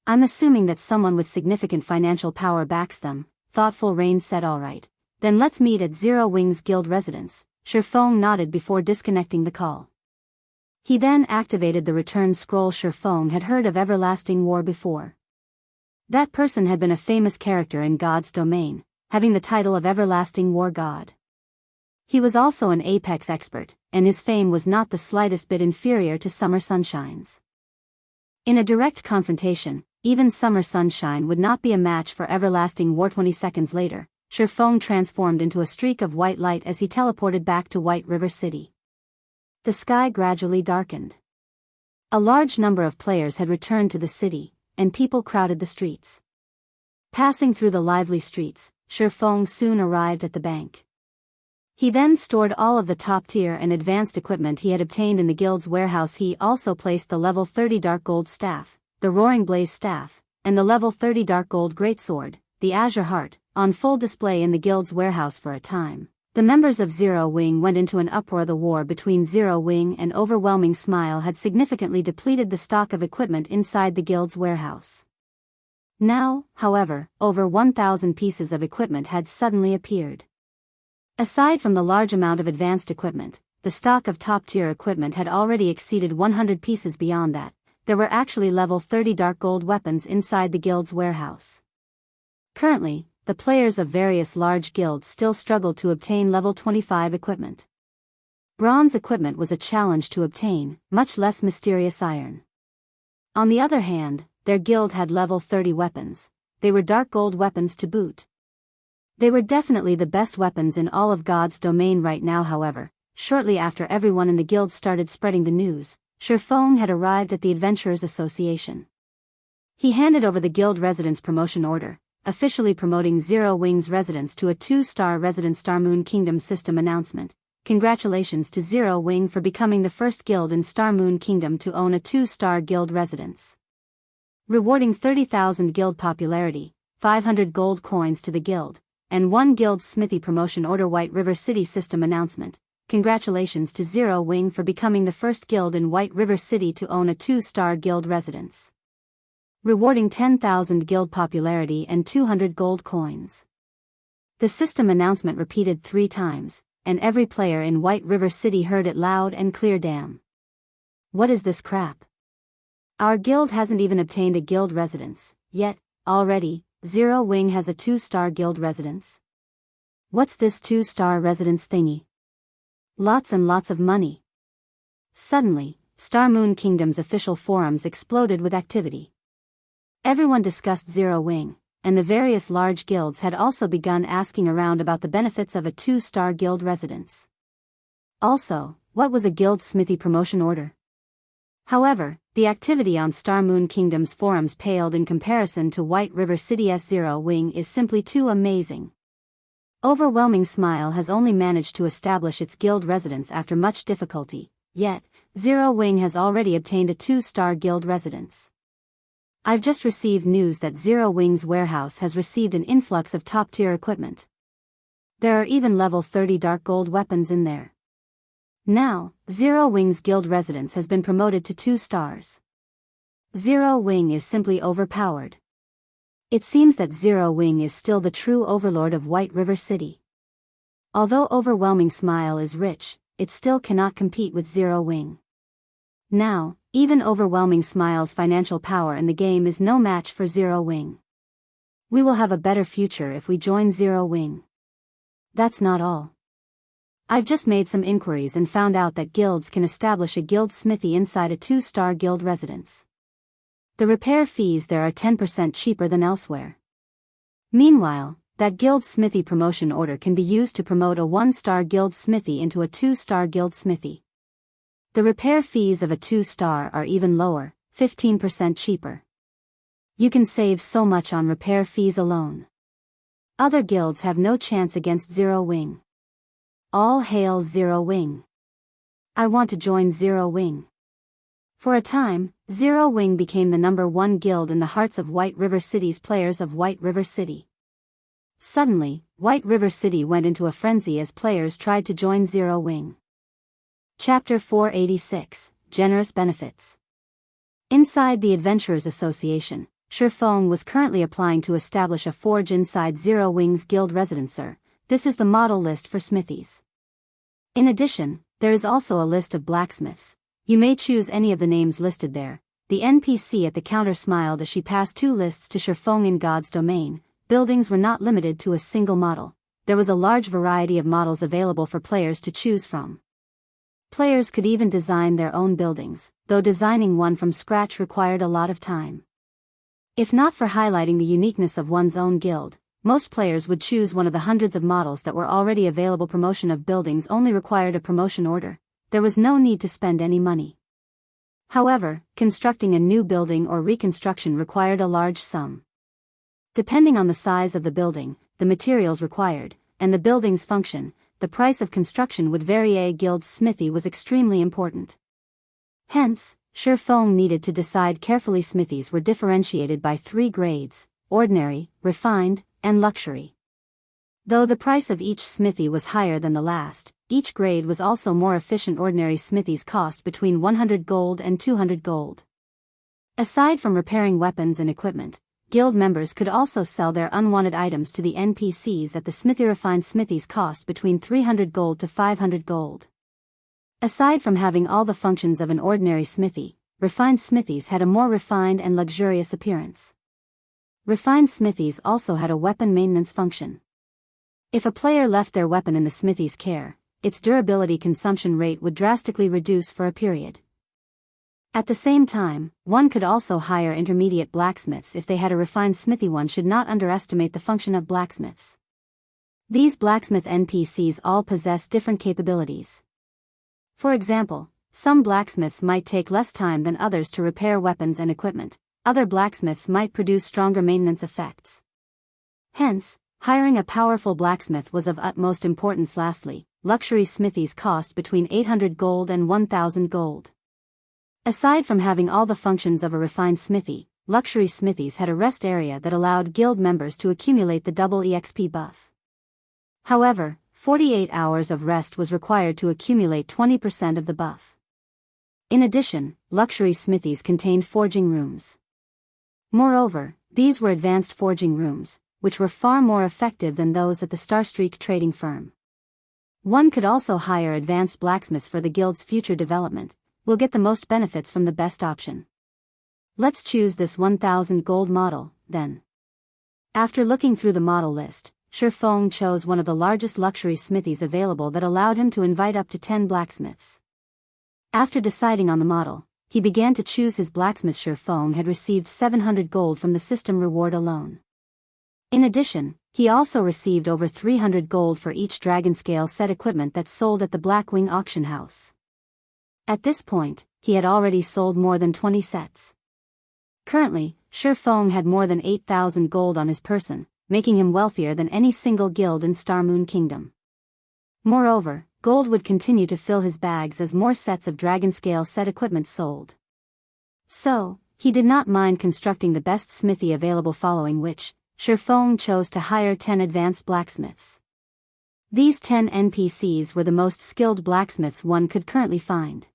I'm assuming that someone with significant financial power backs them, Thoughtful Rain said. Alright, then let's meet at Zero Wings Guild residence. Shifeng nodded before disconnecting the call. He then activated the return scroll. Shifeng had heard of Everlasting War before. That person had been a famous character in God's domain, having the title of Everlasting War God. He was also an apex expert, and his fame was not the slightest bit inferior to Summer Sunshine's. In a direct confrontation, even Summer Sunshine would not be a match for Everlasting War. 20 seconds later, Shifeng transformed into a streak of white light as he teleported back to White River City. The sky gradually darkened. A large number of players had returned to the city, and people crowded the streets. Passing through the lively streets, Shifeng soon arrived at the bank. He then stored all of the top-tier and advanced equipment he had obtained in the guild's warehouse. He also placed the level 30 Dark Gold Staff, the Roaring Blaze Staff, and the level 30 Dark Gold Greatsword, the Azure Heart, on full display in the guild's warehouse for a time. The members of Zero Wing went into an uproar. The war between Zero Wing and Overwhelming Smile had significantly depleted the stock of equipment inside the guild's warehouse. Now, however, over 1,000 pieces of equipment had suddenly appeared. Aside from the large amount of advanced equipment, the stock of top-tier equipment had already exceeded 100 pieces. Beyond that, there were actually level 30 Dark Gold weapons inside the guild's warehouse. Currently, the players of various large guilds still struggled to obtain level 25 equipment. Bronze equipment was a challenge to obtain, much less mysterious iron. On the other hand, their guild had level 30 weapons. They were Dark Gold weapons to boot. They were definitely the best weapons in all of God's domain right now. However, shortly after everyone in the guild started spreading the news, Shifeng had arrived at the Adventurers Association. He handed over the guild residence promotion order, officially promoting Zero Wing's residence to a 2-star residence. Star Moon Kingdom system announcement. Congratulations to Zero Wing for becoming the first guild in Star Moon Kingdom to own a 2-star guild residence. Rewarding 30,000 guild popularity, 500 gold coins to the guild, and 1 guild smithy promotion order. White River City system announcement. Congratulations to Zero Wing for becoming the first guild in White River City to own a 2-star guild residence. Rewarding 10,000 guild popularity and 200 gold coins. The system announcement repeated 3 times, and every player in White River City heard it loud and clear. Damn. What is this crap? Our guild hasn't even obtained a guild residence, yet, already, Zero Wing has a 2-star guild residence. What's this 2-star residence thingy? Lots and lots of money. Suddenly, Star Moon Kingdom's official forums exploded with activity. Everyone discussed Zero Wing, and the various large guilds had also begun asking around about the benefits of a 2-star guild residence. Also, what was a guild smithy promotion order? However, the activity on Star Moon Kingdom's forums paled in comparison to White River City's. Zero Wing is simply too amazing. Overwhelming Smile has only managed to establish its guild residence after much difficulty, yet, Zero Wing has already obtained a 2-star guild residence. I've just received news that Zero Wing's warehouse has received an influx of top-tier equipment. There are even level 30 Dark Gold weapons in there. Now, Zero Wing's guild residence has been promoted to 2 stars. Zero Wing is simply overpowered. It seems that Zero Wing is still the true overlord of White River City. Although Overwhelming Smile is rich, it still cannot compete with Zero Wing. Now, even Overwhelming Smile's financial power in the game is no match for Zero Wing. We will have a better future if we join Zero Wing. That's not all. I've just made some inquiries and found out that guilds can establish a guild smithy inside a 2-star guild residence. The repair fees there are 10% cheaper than elsewhere. Meanwhile, that guild smithy promotion order can be used to promote a 1-star guild smithy into a 2-star guild smithy. The repair fees of a 2-star are even lower, 15% cheaper. You can save so much on repair fees alone. Other guilds have no chance against Zero Wing. All hail Zero Wing. I want to join Zero Wing. For a time, Zero Wing became the #1 guild in the hearts of White River City's players of White River City. Suddenly, White River City went into a frenzy as players tried to join Zero Wing. Chapter 486, Generous Benefits. Inside the Adventurers Association, Shifeng was currently applying to establish a forge inside Zero Wing's guild residence. This is the model list for smithies. In addition, there is also a list of blacksmiths. You may choose any of the names listed there. The NPC at the counter smiled as she passed 2 lists to Shifeng. In God's domain, buildings were not limited to a single model. there was a large variety of models available for players to choose from. Players could even design their own buildings, though designing one from scratch required a lot of time. If not for highlighting the uniqueness of one's own guild, most players would choose one of the hundreds of models that were already available. Promotion of buildings only required a promotion order. There was no need to spend any money. However, constructing a new building or reconstruction required a large sum. Depending on the size of the building, the materials required, and the building's function, the price of construction would vary. A guild's smithy was extremely important. Hence, Shifeng needed to decide carefully. Smithies were differentiated by 3 grades: ordinary, refined, and luxury. Though the price of each smithy was higher than the last, each grade was also more efficient. Ordinary smithies cost between 100 gold and 200 gold. Aside from repairing weapons and equipment, guild members could also sell their unwanted items to the NPCs at the smithy. Refined smithies cost between 300 gold to 500 gold. Aside from having all the functions of an ordinary smithy, refined smithies had a more refined and luxurious appearance. Refined smithies also had a weapon maintenance function. If a player left their weapon in the smithy's care, its durability consumption rate would drastically reduce for a period. At the same time, one could also hire intermediate blacksmiths if they had a refined smithy. One should not underestimate the function of blacksmiths. These blacksmith NPCs all possess different capabilities. For example, some blacksmiths might take less time than others to repair weapons and equipment. Other blacksmiths might produce stronger maintenance effects. Hence, hiring a powerful blacksmith was of utmost importance. Lastly, luxury smithies cost between 800 gold and 1000 gold. Aside from having all the functions of a refined smithy, luxury smithies had a rest area that allowed guild members to accumulate the double EXP buff. However, 48 hours of rest was required to accumulate 20% of the buff. In addition, luxury smithies contained forging rooms. Moreover, these were advanced forging rooms, which were far more effective than those at the Starstreak trading firm. One could also hire advanced blacksmiths for the guild's future development. Will get the most benefits from the best option. Let's choose this 1000 gold model, then. After looking through the model list, Shifeng chose one of the largest luxury smithies available that allowed him to invite up to 10 blacksmiths. After deciding on the model, he began to choose his blacksmith. Shifeng had received 700 gold from the system reward alone. In addition, he also received over 300 gold for each dragon scale set equipment that sold at the Blackwing auction house. At this point, he had already sold more than 20 sets. Currently, Shifeng had more than 8,000 gold on his person, making him wealthier than any single guild in Starmoon Kingdom. Moreover, gold would continue to fill his bags as more sets of dragon scale set equipment sold. So, he did not mind constructing the best smithy available, following which, Shifeng chose to hire 10 advanced blacksmiths. These 10 NPCs were the most skilled blacksmiths one could currently find.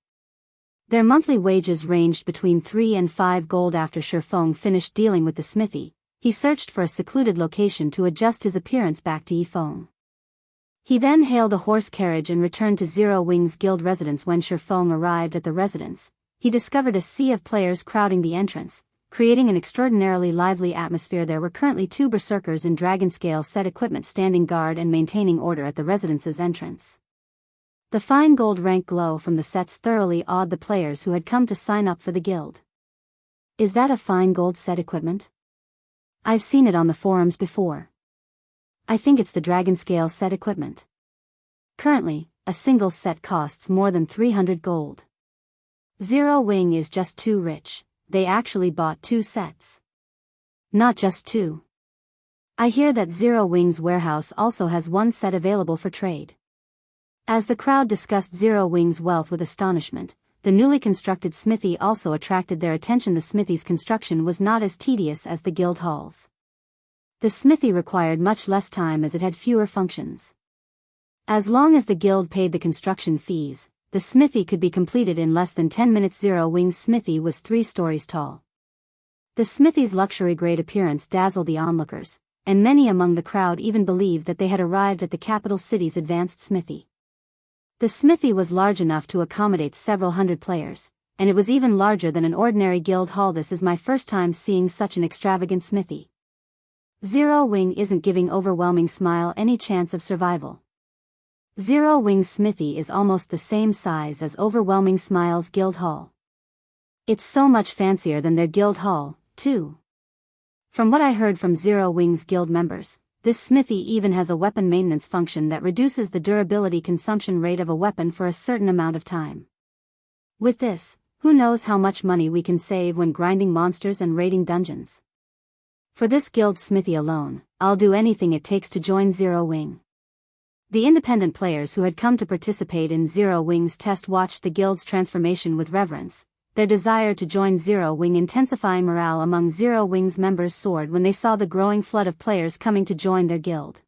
Their monthly wages ranged between 3 and 5 gold. After Shifeng finished dealing with the smithy, he searched for a secluded location to adjust his appearance back to Yifeng. He then hailed a horse carriage and returned to Zero Wings Guild residence. When Shifeng arrived at the residence, he discovered a sea of players crowding the entrance, creating an extraordinarily lively atmosphere. There were currently 2 berserkers in dragon scale set equipment standing guard and maintaining order at the residence's entrance. The fine gold rank glow from the sets thoroughly awed the players who had come to sign up for the guild. Is that a fine gold set equipment? I've seen it on the forums before. I think it's the dragon scale set equipment. Currently, a single set costs more than 300 gold. Zero Wing is just too rich. They actually bought 2 sets. Not just 2. I hear that Zero Wing's warehouse also has 1 set available for trade. As the crowd discussed Zero Wing's wealth with astonishment, the newly constructed smithy also attracted their attention. The smithy's construction was not as tedious as the guild halls. The smithy required much less time as it had fewer functions. As long as the guild paid the construction fees, the smithy could be completed in less than 10 minutes. Zero Wing's smithy was 3 stories tall. The smithy's luxury grade appearance dazzled the onlookers, and many among the crowd even believed that they had arrived at the capital city's advanced smithy. The smithy was large enough to accommodate several hundred players, and it was even larger than an ordinary guild hall. This is my first time seeing such an extravagant smithy. Zero Wing isn't giving Overwhelming Smile any chance of survival. Zero Wing's smithy is almost the same size as Overwhelming Smile's guild hall. It's so much fancier than their guild hall, too. From what I heard from Zero Wing's guild members, this smithy even has a weapon maintenance function that reduces the durability consumption rate of a weapon for a certain amount of time. With this, who knows how much money we can save when grinding monsters and raiding dungeons. For this guild smithy alone, I'll do anything it takes to join Zero Wing. The independent players who had come to participate in Zero Wing's test watched the guild's transformation with reverence, their desire to join Zero Wing intensifying morale among Zero Wing's members soared when they saw the growing flood of players coming to join their guild.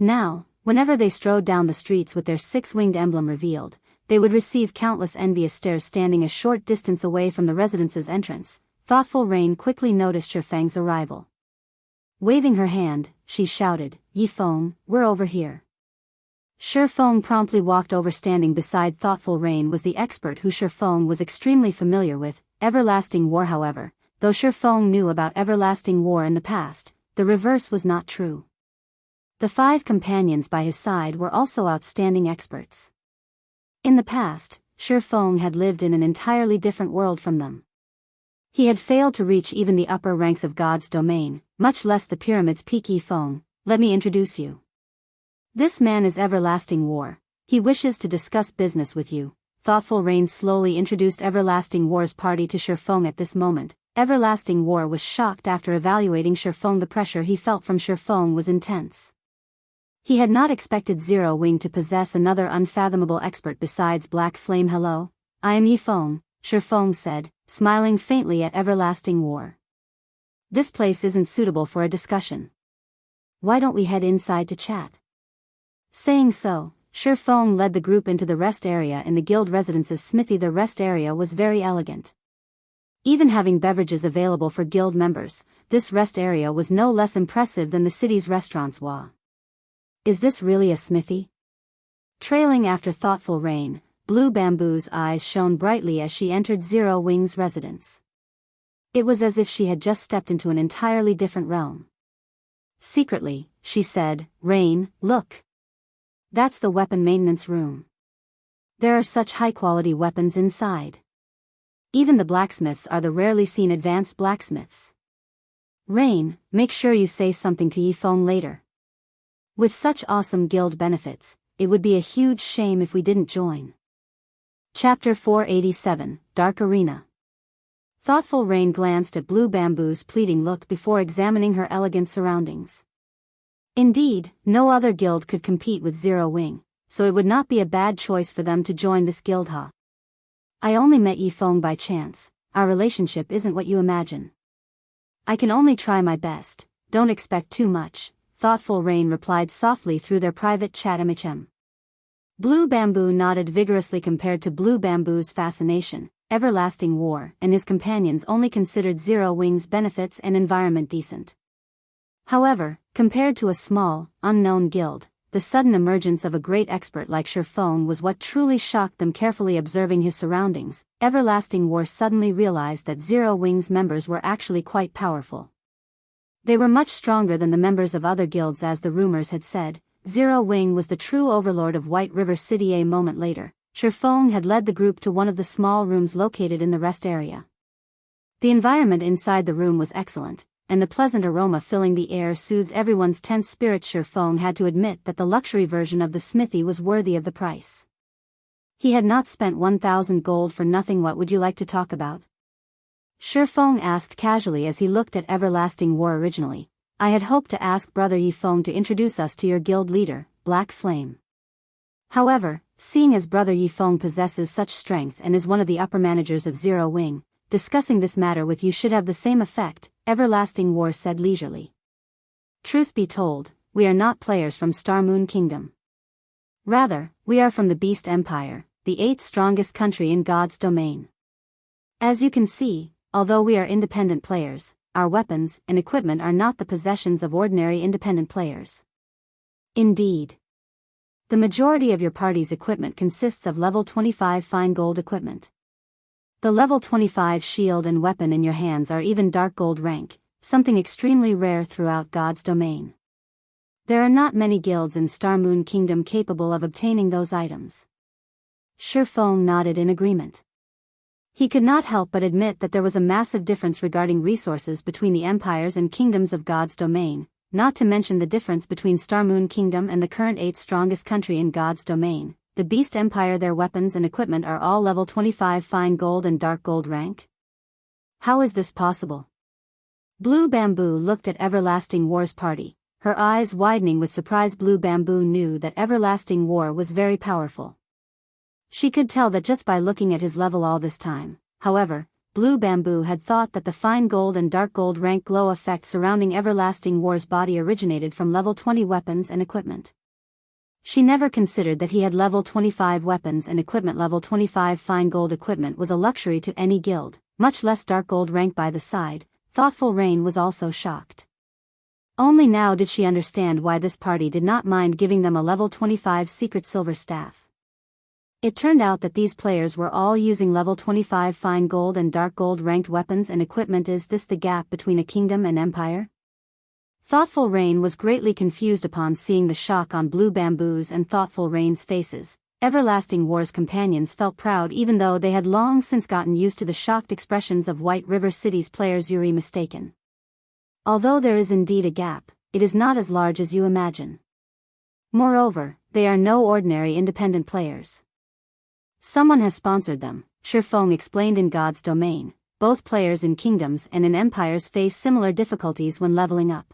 Now, whenever they strode down the streets with their six-winged emblem revealed, they would receive countless envious stares standing a short distance away from the residence's entrance. Thoughtful Rain quickly noticed Shifeng's arrival. Waving her hand, she shouted, "Yifeng, we're over here." Shifeng promptly walked over. Standing beside Thoughtful Rain was the expert who Shifeng was extremely familiar with, Everlasting War. However, though Shifeng knew about Everlasting War in the past, the reverse was not true. The 5 companions by his side were also outstanding experts. In the past, Shifeng had lived in an entirely different world from them. He had failed to reach even the upper ranks of God's domain, much less the pyramid's peak. Yifeng, let me introduce you. This man is Everlasting War. He wishes to discuss business with you. Thoughtful Rain slowly introduced Everlasting War's party to Shifeng. At this moment, Everlasting War was shocked. After evaluating Shifeng, the pressure he felt from Shifeng was intense. He had not expected Zero Wing to possess another unfathomable expert besides Black Flame. "Hello, I am Yifeng," Shifeng said, smiling faintly at Everlasting War. "This place isn't suitable for a discussion. Why don't we head inside to chat?" Saying so, Shifeng led the group into the rest area in the guild residence's smithy. The rest area was very elegant. Even having beverages available for guild members, this rest area was no less impressive than the city's restaurants. "Wow. Is this really a smithy?" Trailing after Thoughtful Rain, Blue Bamboo's eyes shone brightly as she entered Zero Wing's residence. It was as if she had just stepped into an entirely different realm. Secretly, she said, "Rain, look. That's the weapon maintenance room. There are such high-quality weapons inside. Even the blacksmiths are the rarely seen advanced blacksmiths. Rain, make sure you say something to Yifeng later. With such awesome guild benefits, it would be a huge shame if we didn't join." Chapter 487, Dark Arena. Thoughtful Rain glanced at Blue Bamboo's pleading look before examining her elegant surroundings. Indeed, no other guild could compete with Zero Wing, so it would not be a bad choice for them to join this guild. "I only met Yifeng by chance. Our relationship isn't what you imagine. I can only try my best, don't expect too much," Thoughtful Rain replied softly through their private chat. Blue Bamboo nodded vigorously. Compared to Blue Bamboo's fascination, Everlasting War and his companions only considered Zero Wing's benefits and environment decent. However, compared to a small, unknown guild, the sudden emergence of a great expert like Shifeng was what truly shocked them. Carefully observing his surroundings, Everlasting War suddenly realized that Zero Wing's members were actually quite powerful. They were much stronger than the members of other guilds. As the rumors had said, Zero Wing was the true overlord of White River City. A moment later, Shifeng had led the group to one of the small rooms located in the rest area. The environment inside the room was excellent, and the pleasant aroma filling the air soothed everyone's tense spirits. Shifeng had to admit that the luxury version of the smithy was worthy of the price. He had not spent 1,000 gold for nothing. "What would you like to talk about?" Shifeng asked casually as he looked at Everlasting War. "Originally, I had hoped to ask Brother Yifeng to introduce us to your guild leader, Black Flame. However, seeing as Brother Yifeng possesses such strength and is one of the upper managers of Zero Wing, discussing this matter with you should have the same effect," Everlasting War said leisurely. "Truth be told, we are not players from Star Moon Kingdom. Rather, we are from the Beast Empire, the 8th strongest country in God's domain. As you can see, although we are independent players, our weapons and equipment are not the possessions of ordinary independent players. Indeed, the majority of your party's equipment consists of level 25 fine gold equipment. The level 25 shield and weapon in your hands are even dark gold rank, something extremely rare throughout God's domain. There are not many guilds in Star Moon Kingdom capable of obtaining those items. Shifeng nodded in agreement. He could not help but admit that there was a massive difference regarding resources between the empires and kingdoms of God's domain, not to mention the difference between Star Moon Kingdom and the current 8th strongest country in God's domain, the Beast Empire. Their weapons and equipment are all level 25 fine gold and dark gold rank. How is this possible? Blue Bamboo looked at Everlasting War's party, her eyes widening with surprise. Blue Bamboo knew that Everlasting War was very powerful. She could tell that just by looking at his level all this time. However, Blue Bamboo had thought that the fine gold and dark gold rank glow effect surrounding Everlasting War's body originated from level 20 weapons and equipment. She never considered that he had level 25 weapons and equipment. Level 25 fine gold equipment was a luxury to any guild, much less dark gold rank. By the side, Thoughtful Rain was also shocked. Only now did she understand why this party did not mind giving them a level 25 secret silver staff. It turned out that these players were all using level 25 fine gold and dark gold ranked weapons and equipment. Is this the gap between a kingdom and empire? Thoughtful Rain was greatly confused upon seeing the shock on Blue Bamboo's and Thoughtful Rain's faces. Everlasting War's companions felt proud even though they had long since gotten used to the shocked expressions of White River City's players. Yuri mistaken. Although there is indeed a gap, it is not as large as you imagine. Moreover, they are no ordinary independent players. Someone has sponsored them, Shifeng explained. In God's domain, both players in kingdoms and in empires face similar difficulties when leveling up.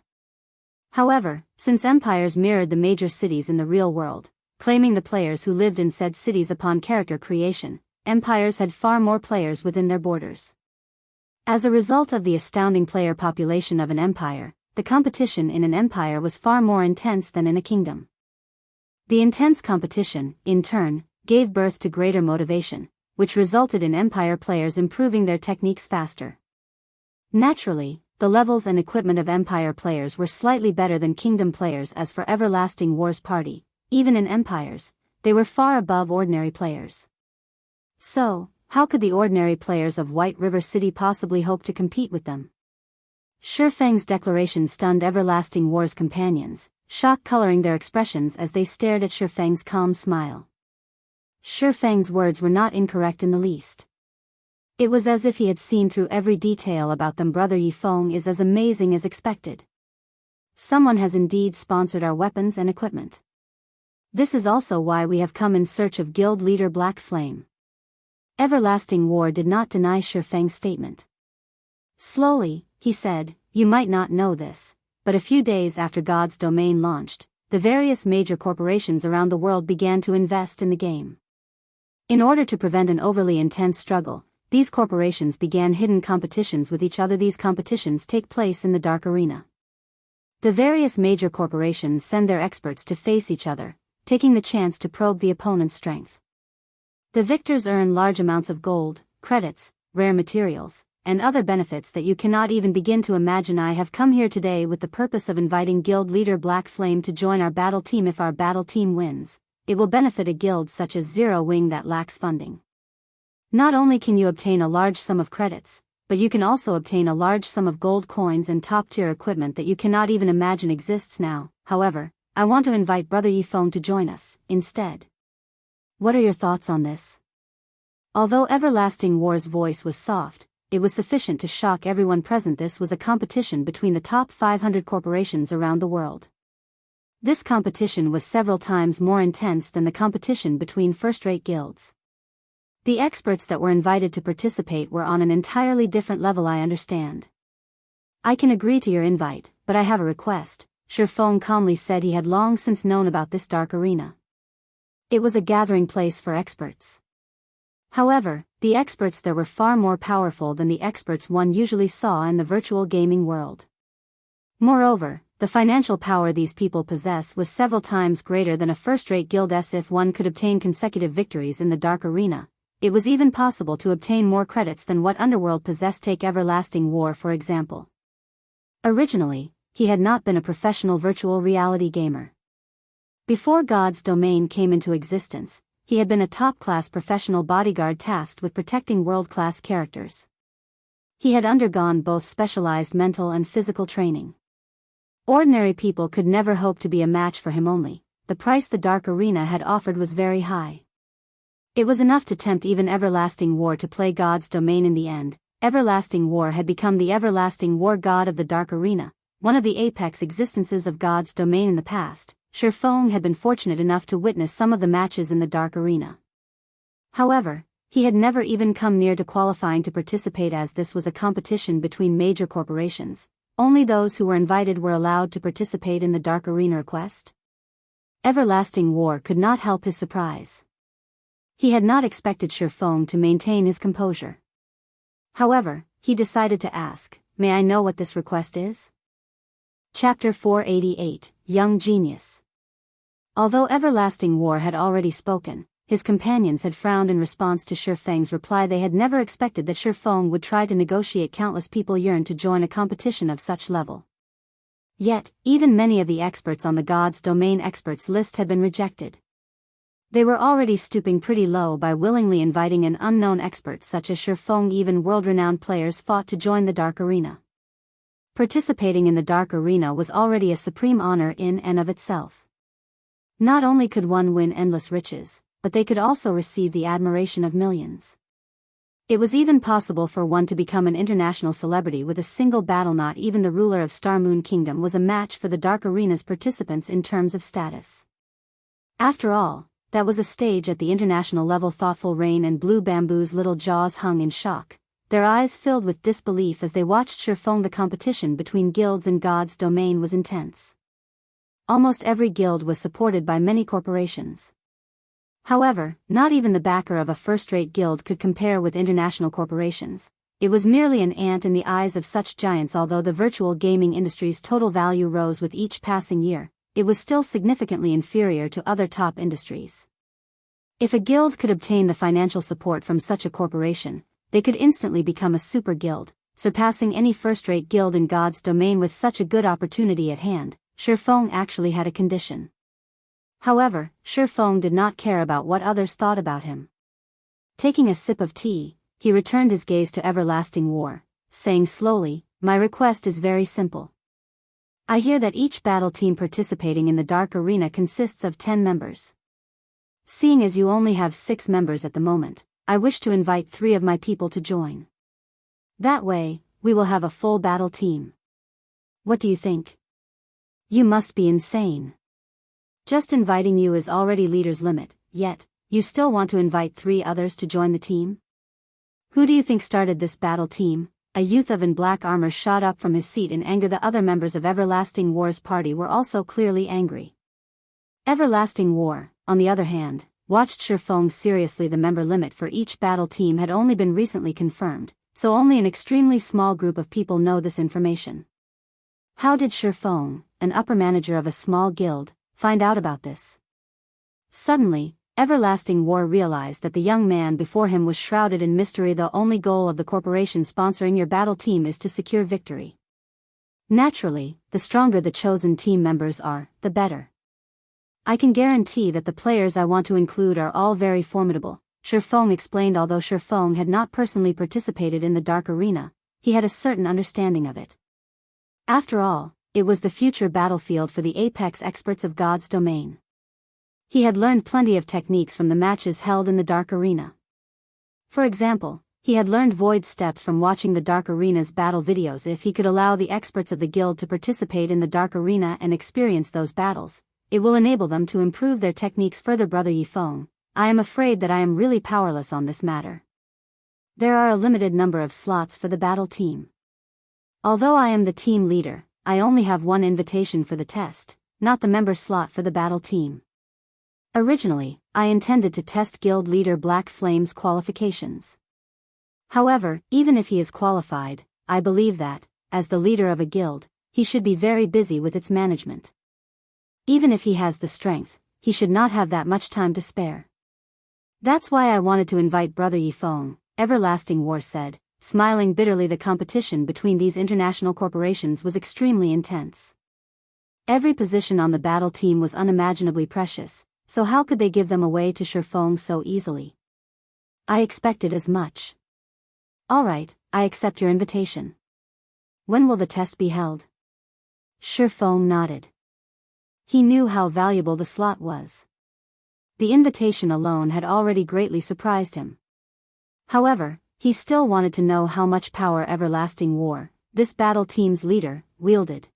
However, since empires mirrored the major cities in the real world, claiming the players who lived in said cities upon character creation, empires had far more players within their borders. As a result of the astounding player population of an empire, the competition in an empire was far more intense than in a kingdom. The intense competition, in turn, gave birth to greater motivation, which resulted in empire players improving their techniques faster. Naturally, the levels and equipment of empire players were slightly better than kingdom players. As for Everlasting War's party, even in empires, they were far above ordinary players. So, how could the ordinary players of White River City possibly hope to compete with them? Shifeng's declaration stunned Everlasting War's companions, shock coloring their expressions as they stared at Shifeng's calm smile. Shifeng's words were not incorrect in the least. It was as if he had seen through every detail about them. Brother Yifeng is as amazing as expected. Someone has indeed sponsored our weapons and equipment. This is also why we have come in search of guild leader Black Flame. Everlasting War did not deny Shifeng's statement. Slowly, he said, you might not know this, but a few days after God's domain launched, the various major corporations around the world began to invest in the game. In order to prevent an overly intense struggle, these corporations began hidden competitions with each other. These competitions take place in the dark arena. The various major corporations send their experts to face each other, taking the chance to probe the opponent's strength. The victors earn large amounts of gold, credits, rare materials, and other benefits that you cannot even begin to imagine. I have come here today with the purpose of inviting guild leader Black Flame to join our battle team. If our battle team wins, it will benefit a guild such as Zero Wing that lacks funding. Not only can you obtain a large sum of credits, but you can also obtain a large sum of gold coins and top-tier equipment that you cannot even imagine exists now. However, I want to invite Brother Yifeng to join us, instead. What are your thoughts on this? Although Everlasting War's voice was soft, it was sufficient to shock everyone present. This was a competition between the top 500 corporations around the world. This competition was several times more intense than the competition between first-rate guilds. The experts that were invited to participate were on an entirely different level. I understand. I can agree to your invite, but I have a request. Shifeng calmly said. He had long since known about this dark arena. It was a gathering place for experts. However, the experts there were far more powerful than the experts one usually saw in the virtual gaming world. Moreover, the financial power these people possess was several times greater than a first-rate guild's. If one could obtain consecutive victories in the dark arena, it was even possible to obtain more credits than what Underworld possessed. Take Everlasting War for example. Originally, he had not been a professional virtual reality gamer. Before God's domain came into existence, he had been a top-class professional bodyguard tasked with protecting world-class characters. He had undergone both specialized mental and physical training. Ordinary people could never hope to be a match for him. Only the price the Dark Arena had offered was very high. It was enough to tempt even Everlasting War to play God's domain. In the end, Everlasting War had become the Everlasting War god of the Dark Arena, one of the apex existences of God's domain in the past. Shifeng had been fortunate enough to witness some of the matches in the Dark Arena. However, he had never even come near to qualifying to participate, as this was a competition between major corporations. Only those who were invited were allowed to participate in the Dark Arena quest. Everlasting War could not help his surprise. He had not expected Shifeng to maintain his composure. However, he decided to ask, "May I know what this request is?" Chapter 488, Young Genius. Although Everlasting War had already spoken, his companions had frowned in response to Shifeng's reply. They had never expected that Shifeng would try to negotiate. Countless people yearned to join a competition of such level. Yet, even many of the experts on the God's Domain experts list had been rejected. They were already stooping pretty low by willingly inviting an unknown expert such as Shifeng. Even world-renowned players fought to join the Dark Arena. Participating in the Dark Arena was already a supreme honor in and of itself. Not only could one win endless riches, but they could also receive the admiration of millions. It was even possible for one to become an international celebrity with a single battle. Not even the ruler of Star Moon Kingdom was a match for the Dark Arena's participants in terms of status. After all, that was a stage at the international level. Thoughtful Rain and Blue Bamboo's little jaws hung in shock, their eyes filled with disbelief as they watched Shifeng. The competition between guilds in God's domain was intense. Almost every guild was supported by many corporations. However, not even the backer of a first-rate guild could compare with international corporations. It was merely an ant in the eyes of such giants. Although the virtual gaming industry's total value rose with each passing year, it was still significantly inferior to other top industries. If a guild could obtain the financial support from such a corporation, they could instantly become a super guild, surpassing any first-rate guild in God's domain. With such a good opportunity at hand, Shifeng actually had a condition. However, Shifeng did not care about what others thought about him. Taking a sip of tea, he returned his gaze to Everlasting War, saying slowly, "My request is very simple. I hear that each battle team participating in the Dark Arena consists of 10 members. Seeing as you only have 6 members at the moment, I wish to invite 3 of my people to join. That way, we will have a full battle team. What do you think?" "You must be insane. Just inviting you is already leader's limit, yet, you still want to invite 3 others to join the team? Who do you think started this battle team?" A youth in black armor shot up from his seat in anger. The other members of Everlasting War's party were also clearly angry. Everlasting War, on the other hand, watched Shifeng seriously. The member limit for each battle team had only been recently confirmed, so only an extremely small group of people know this information. How did Shifeng, an upper manager of a small guild, find out about this? Suddenly, Everlasting War realized that the young man before him was shrouded in mystery. The only goal of the corporation sponsoring your battle team is to secure victory. Naturally, the stronger the chosen team members are, the better. I can guarantee that the players I want to include are all very formidable, Shifeng explained. Although Shifeng had not personally participated in the Dark Arena, he had a certain understanding of it. After all, it was the future battlefield for the apex experts of God's domain. He had learned plenty of techniques from the matches held in the Dark Arena. For example, he had learned void steps from watching the Dark Arena's battle videos. If he could allow the experts of the guild to participate in the Dark Arena and experience those battles, it will enable them to improve their techniques further. Brother Yifeng, I am afraid that I am really powerless on this matter. There are a limited number of slots for the battle team. Although I am the team leader, I only have 1 invitation for the test, not the member slot for the battle team. Originally, I intended to test guild leader Black Flame's qualifications. However, even if he is qualified, I believe that, as the leader of a guild, he should be very busy with its management. Even if he has the strength, he should not have that much time to spare. That's why I wanted to invite Brother Yifeng, Everlasting War said, smiling bitterly. The competition between these international corporations was extremely intense. Every position on the battle team was unimaginably precious, so how could they give them away to Shifeng so easily? I expected as much. Alright, I accept your invitation. When will the test be held? Shifeng nodded. He knew how valuable the slot was. The invitation alone had already greatly surprised him. However, he still wanted to know how much power Everlasting War, this battle team's leader, wielded.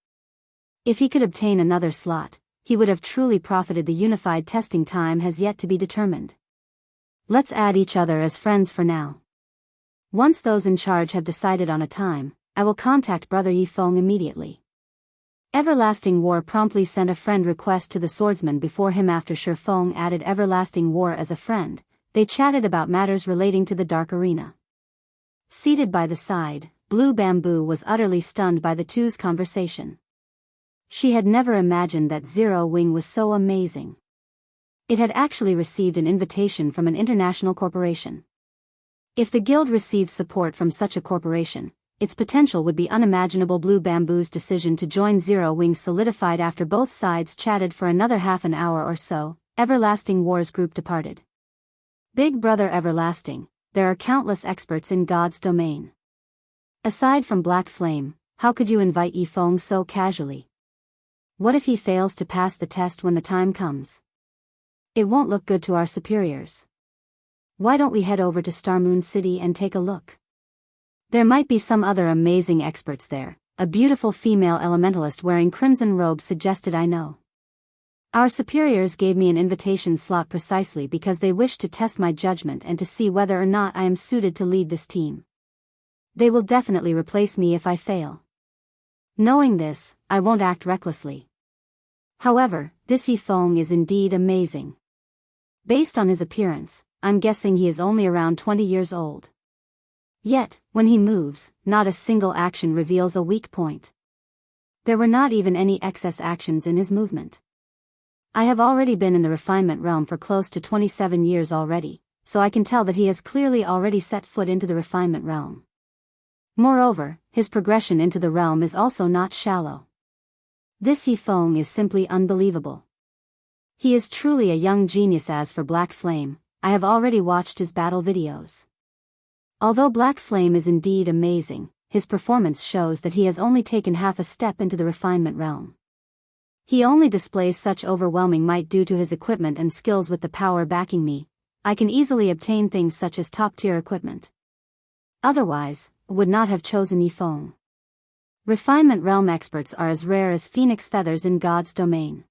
If he could obtain another slot, he would have truly profited. The unified testing time has yet to be determined. Let's add each other as friends for now. Once those in charge have decided on a time, I will contact Brother Yifeng immediately. Everlasting War promptly sent a friend request to the swordsman before him. After Shifeng added Everlasting War as a friend, they chatted about matters relating to the Dark Arena. Seated by the side, Blue Bamboo was utterly stunned by the two's conversation. She had never imagined that Zero Wing was so amazing. It had actually received an invitation from an international corporation. If the guild received support from such a corporation, its potential would be unimaginable. Blue Bamboo's decision to join Zero Wing solidified after both sides chatted for another half an hour or so. Everlasting War's group departed. Big Brother Everlasting, there are countless experts in God's domain. Aside from Black Flame, how could you invite Yifeng so casually? What if he fails to pass the test when the time comes? It won't look good to our superiors. Why don't we head over to Starmoon City and take a look? There might be some other amazing experts there. A beautiful female elementalist wearing crimson robes suggested. I know. Our superiors gave me an invitation slot precisely because they wish to test my judgment and to see whether or not I am suited to lead this team. They will definitely replace me if I fail. Knowing this, I won't act recklessly. However, this Yifeng is indeed amazing. Based on his appearance, I'm guessing he is only around 20 years old. Yet, when he moves, not a single action reveals a weak point. There were not even any excess actions in his movement. I have already been in the refinement realm for close to 27 years already, so I can tell that he has clearly already set foot into the refinement realm. Moreover, his progression into the realm is also not shallow. This Yifeng is simply unbelievable. He is truly a young genius. As for Black Flame, I have already watched his battle videos. Although Black Flame is indeed amazing, his performance shows that he has only taken half a step into the refinement realm. He only displays such overwhelming might due to his equipment and skills. With the power backing me, I can easily obtain things such as top-tier equipment. Otherwise, would not have chosen Yifeng. Refinement realm experts are as rare as phoenix feathers in God's domain.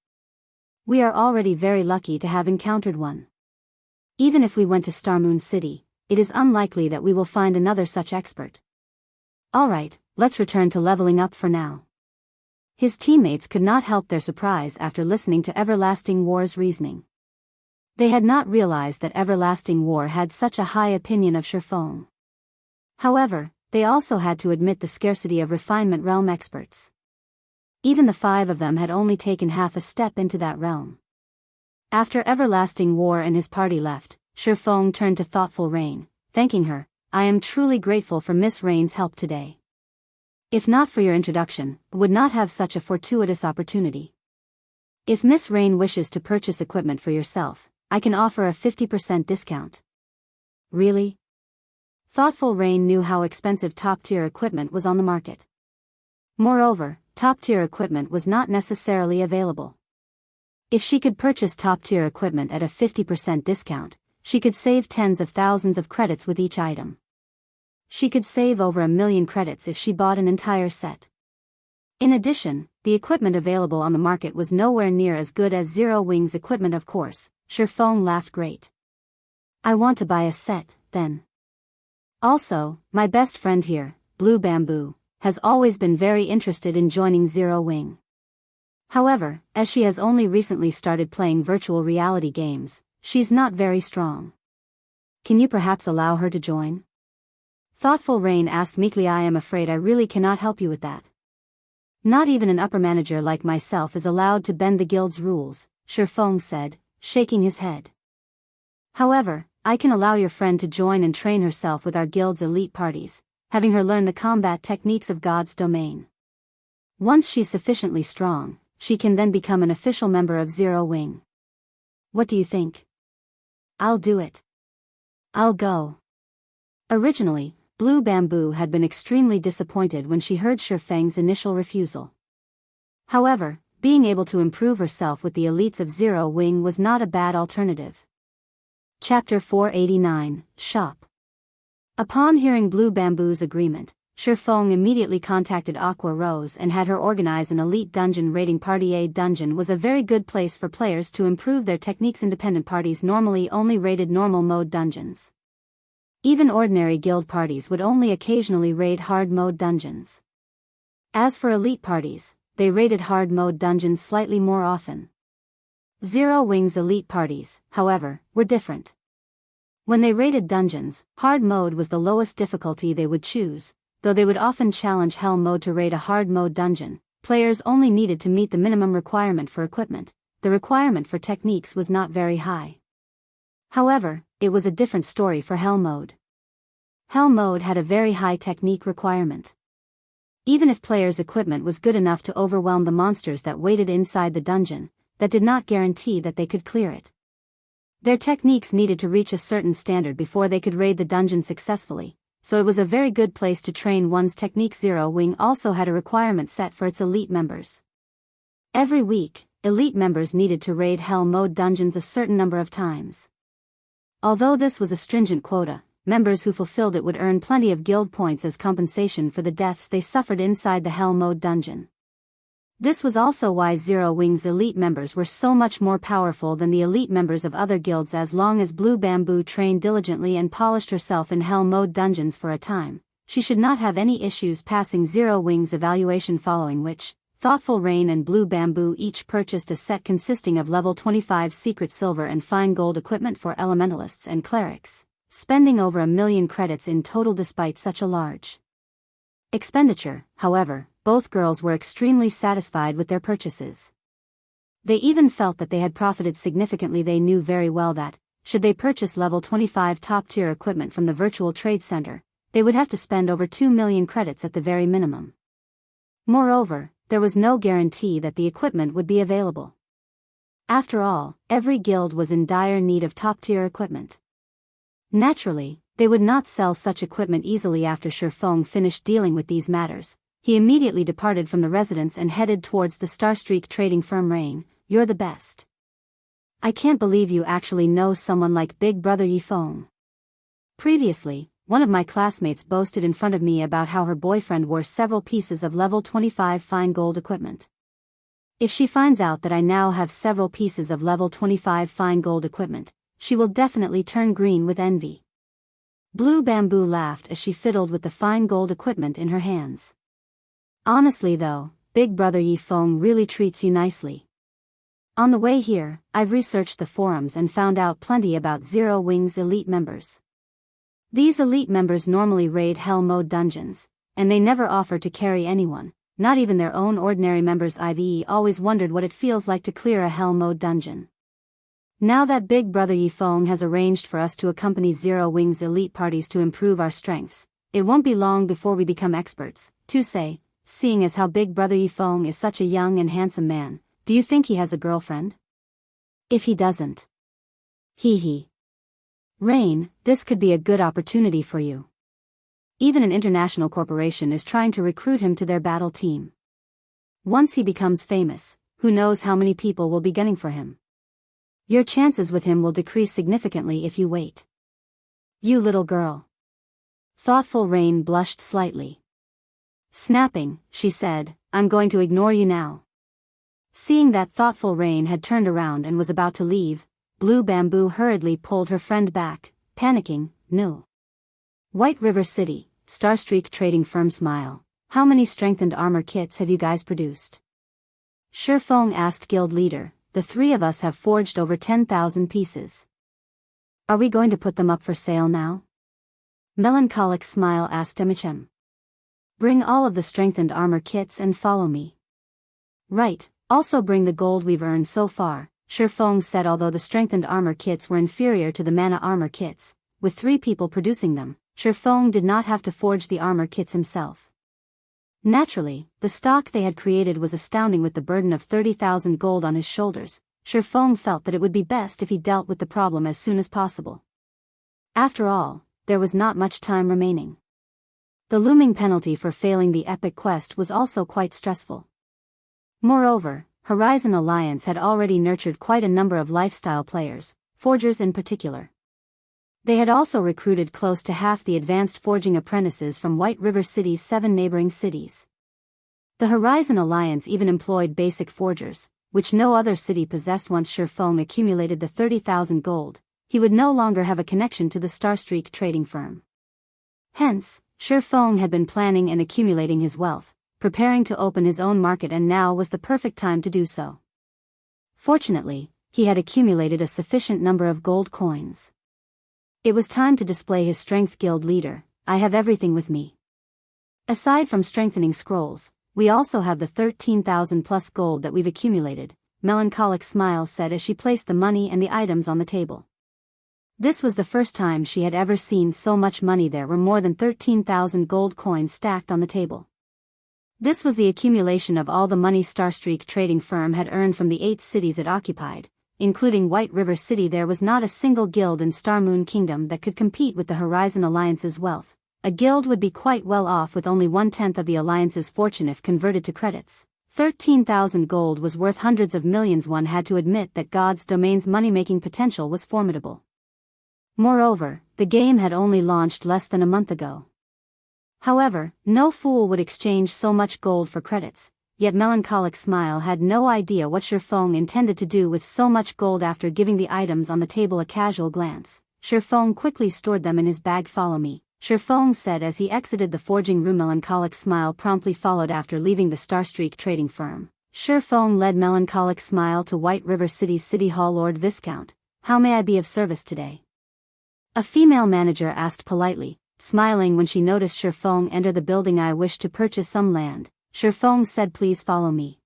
We are already very lucky to have encountered one. Even if we went to Starmoon City, it is unlikely that we will find another such expert. Alright, let's return to leveling up for now. His teammates could not help their surprise after listening to Everlasting War's reasoning. They had not realized that Everlasting War had such a high opinion of Shifeng. However, they also had to admit the scarcity of refinement realm experts. Even the 5 of them had only taken half a step into that realm. After Everlasting War and his party left, Shifeng turned to Thoughtful Rain, thanking her. I am truly grateful for Miss Rain's help today. If not for your introduction, would not have such a fortuitous opportunity. If Miss Rain wishes to purchase equipment for yourself, I can offer a 50% discount. Really? Thoughtful Rain knew how expensive top-tier equipment was on the market. Moreover, top-tier equipment was not necessarily available. If she could purchase top-tier equipment at a 50% discount, she could save tens of thousands of credits with each item. She could save over 1,000,000 credits if she bought an entire set. In addition, the equipment available on the market was nowhere near as good as Zero Wing's equipment. Of course, Shifeng laughed. Great. I want to buy a set, then. Also, my best friend here, Blue Bamboo, has always been very interested in joining Zero Wing. However, as she has only recently started playing virtual reality games, she's not very strong. Can you perhaps allow her to join? Thoughtful Rain asked meekly. I am afraid I really cannot help you with that. Not even an upper manager like myself is allowed to bend the guild's rules, Shifeng said, shaking his head. However, I can allow your friend to join and train herself with our guild's elite parties, having her learn the combat techniques of God's domain. Once she's sufficiently strong, she can then become an official member of Zero Wing. What do you think? I'll do it. I'll go. Originally, Blue Bamboo had been extremely disappointed when she heard Shifeng's initial refusal. However, being able to improve herself with the elites of Zero Wing was not a bad alternative. Chapter 489, Shop. Upon hearing Blue Bamboo's agreement, Shifeng immediately contacted Aqua Rose and had her organize an elite dungeon raiding party. A dungeon was a very good place for players to improve their techniques. Independent parties normally only raided normal mode dungeons. Even ordinary guild parties would only occasionally raid hard mode dungeons. As for elite parties, they raided hard mode dungeons slightly more often. Zero Wing's elite parties, however, were different. When they raided dungeons, hard mode was the lowest difficulty they would choose, though they would often challenge hell mode to raid a hard mode dungeon. Players only needed to meet the minimum requirement for equipment. The requirement for techniques was not very high. However, it was a different story for hell mode. Hell mode had a very high technique requirement. Even if players' equipment was good enough to overwhelm the monsters that waited inside the dungeon, that did not guarantee that they could clear it. Their techniques needed to reach a certain standard before they could raid the dungeon successfully, so it was a very good place to train one's technique. Zero Wing also had a requirement set for its elite members. Every week, elite members needed to raid hell mode dungeons a certain number of times. Although this was a stringent quota, members who fulfilled it would earn plenty of guild points as compensation for the deaths they suffered inside the hell mode dungeon. This was also why Zero Wing's elite members were so much more powerful than the elite members of other guilds. As long as Blue Bamboo trained diligently and polished herself in hell mode dungeons for a time, she should not have any issues passing Zero Wing's evaluation, following which, Thoughtful Rain and Blue Bamboo each purchased a set consisting of level 25 secret silver and fine gold equipment for elementalists and clerics, spending over 1,000,000 credits in total. Despite such a large expenditure, however, both girls were extremely satisfied with their purchases. They even felt that they had profited significantly. They knew very well that, should they purchase level 25 top-tier equipment from the virtual trade center, they would have to spend over 2,000,000 credits at the very minimum. Moreover, there was no guarantee that the equipment would be available. After all, every guild was in dire need of top-tier equipment. Naturally, they would not sell such equipment easily. After Shifeng finished dealing with these matters, he immediately departed from the residence and headed towards the Starstreak trading firm. Rain, you're the best. I can't believe you actually know someone like Big Brother Yifeng. Previously, one of my classmates boasted in front of me about how her boyfriend wore several pieces of level 25 fine gold equipment. If she finds out that I now have several pieces of level 25 fine gold equipment, she will definitely turn green with envy. Blue Bamboo laughed as she fiddled with the fine gold equipment in her hands. Honestly though, Big Brother Yifeng really treats you nicely. On the way here, I've researched the forums and found out plenty about Zero Wing's elite members. These elite members normally raid hell mode dungeons, and they never offer to carry anyone, not even their own ordinary members. I've always wondered what it feels like to clear a hell mode dungeon. Now that Big Brother Yifeng has arranged for us to accompany Zero Wing's elite parties to improve our strengths, it won't be long before we become experts, to say, seeing as how Big Brother Yifeng is such a young and handsome man. Do you think he has a girlfriend? If he doesn't. Hee. Rain, this could be a good opportunity for you. Even an international corporation is trying to recruit him to their battle team. Once he becomes famous, who knows how many people will be gunning for him. Your chances with him will decrease significantly if you wait. You little girl. Thoughtful Rain blushed slightly. Snapping, she said, I'm going to ignore you now. Seeing that Thoughtful Rain had turned around and was about to leave, Blue Bamboo hurriedly pulled her friend back, panicking. No. White River City, Starstreak trading firm. Smile. How many strengthened armor kits have you guys produced? Shifeng asked guild leader. The three of us have forged over 10,000 pieces. Are we going to put them up for sale now? Melancholic Smile asked Emichem. Bring all of the strengthened armor kits and follow me. Right, also bring the gold we've earned so far, Shifeng said. Although the strengthened armor kits were inferior to the mana armor kits, with 3 people producing them, Shifeng did not have to forge the armor kits himself. Naturally, the stock they had created was astounding. With the burden of 30,000 gold on his shoulders, Shifeng felt that it would be best if he dealt with the problem as soon as possible. After all, there was not much time remaining. The looming penalty for failing the epic quest was also quite stressful. Moreover, Horizon Alliance had already nurtured quite a number of lifestyle players, forgers in particular. They had also recruited close to half the advanced forging apprentices from White River City's 7 neighboring cities. The Horizon Alliance even employed basic forgers, which no other city possessed. Once Shifeng accumulated the 30,000 gold, he would no longer have a connection to the Starstreak trading firm. Hence, Shifeng had been planning and accumulating his wealth, preparing to open his own market, and now was the perfect time to do so. Fortunately, he had accumulated a sufficient number of gold coins. It was time to display his strength. Guild leader, I have everything with me. Aside from strengthening scrolls, we also have the 13,000 plus gold that we've accumulated, Melancholic Smile said as she placed the money and the items on the table. This was the first time she had ever seen so much money. There were more than 13,000 gold coins stacked on the table. This was the accumulation of all the money Starstreak trading firm had earned from the 8 cities it occupied, including White River City. There was not a single guild in Starmoon Kingdom that could compete with the Horizon Alliance's wealth. A guild would be quite well off with only 1/10 of the Alliance's fortune if converted to credits. 13,000 gold was worth hundreds of millions. One had to admit that God's Domain's money-making potential was formidable. Moreover, the game had only launched less than a month ago. However, no fool would exchange so much gold for credits, yet Melancholic Smile had no idea what Shifeng intended to do with so much gold. After giving the items on the table a casual glance, Shifeng quickly stored them in his bag. Follow me, Shifeng said as he exited the forging room. Melancholic Smile promptly followed. After leaving the Starstreak trading firm, Shifeng led Melancholic Smile to White River City's City Hall. Lord Viscount, how may I be of service today? A female manager asked politely, smiling when she noticed Shifeng enter the building. I wish to purchase some land, Shifeng said. Please follow me.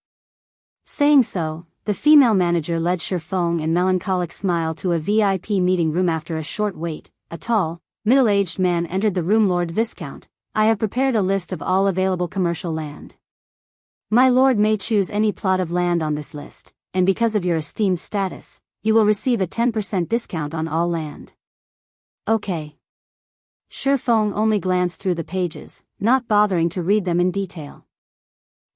Saying so, the female manager led Shifeng and Melancholic Smile to a VIP meeting room. After a short wait, a tall, middle-aged man entered the room. Lord Viscount, I have prepared a list of all available commercial land. My lord may choose any plot of land on this list, and because of your esteemed status, you will receive a 10% discount on all land. Okay. Shifeng only glanced through the pages, not bothering to read them in detail.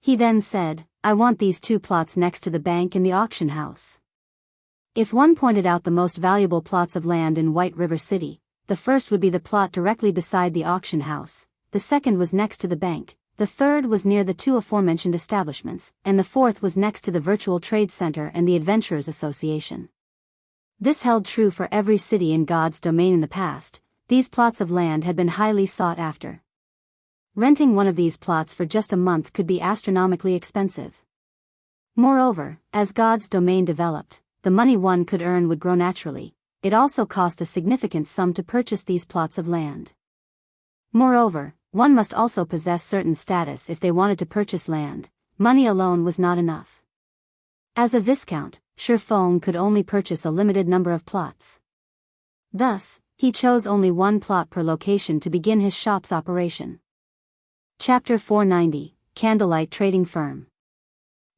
He then said, I want these 2 plots next to the bank and the auction house. If one pointed out the most valuable plots of land in White River City, the first would be the plot directly beside the auction house, the second was next to the bank, the third was near the 2 aforementioned establishments, and the fourth was next to the Virtual Trade Center and the Adventurers Association. This held true for every city in God's Domain in the past. These plots of land had been highly sought after. Renting one of these plots for just a month could be astronomically expensive. Moreover, as God's Domain developed, the money one could earn would grow naturally. It also cost a significant sum to purchase these plots of land. Moreover, one must also possess certain status if they wanted to purchase land. Money alone was not enough. As a viscount, Shifeng could only purchase a limited number of plots. Thus, he chose only 1 plot per location to begin his shop's operation. Chapter 490, Candlelight Trading Firm.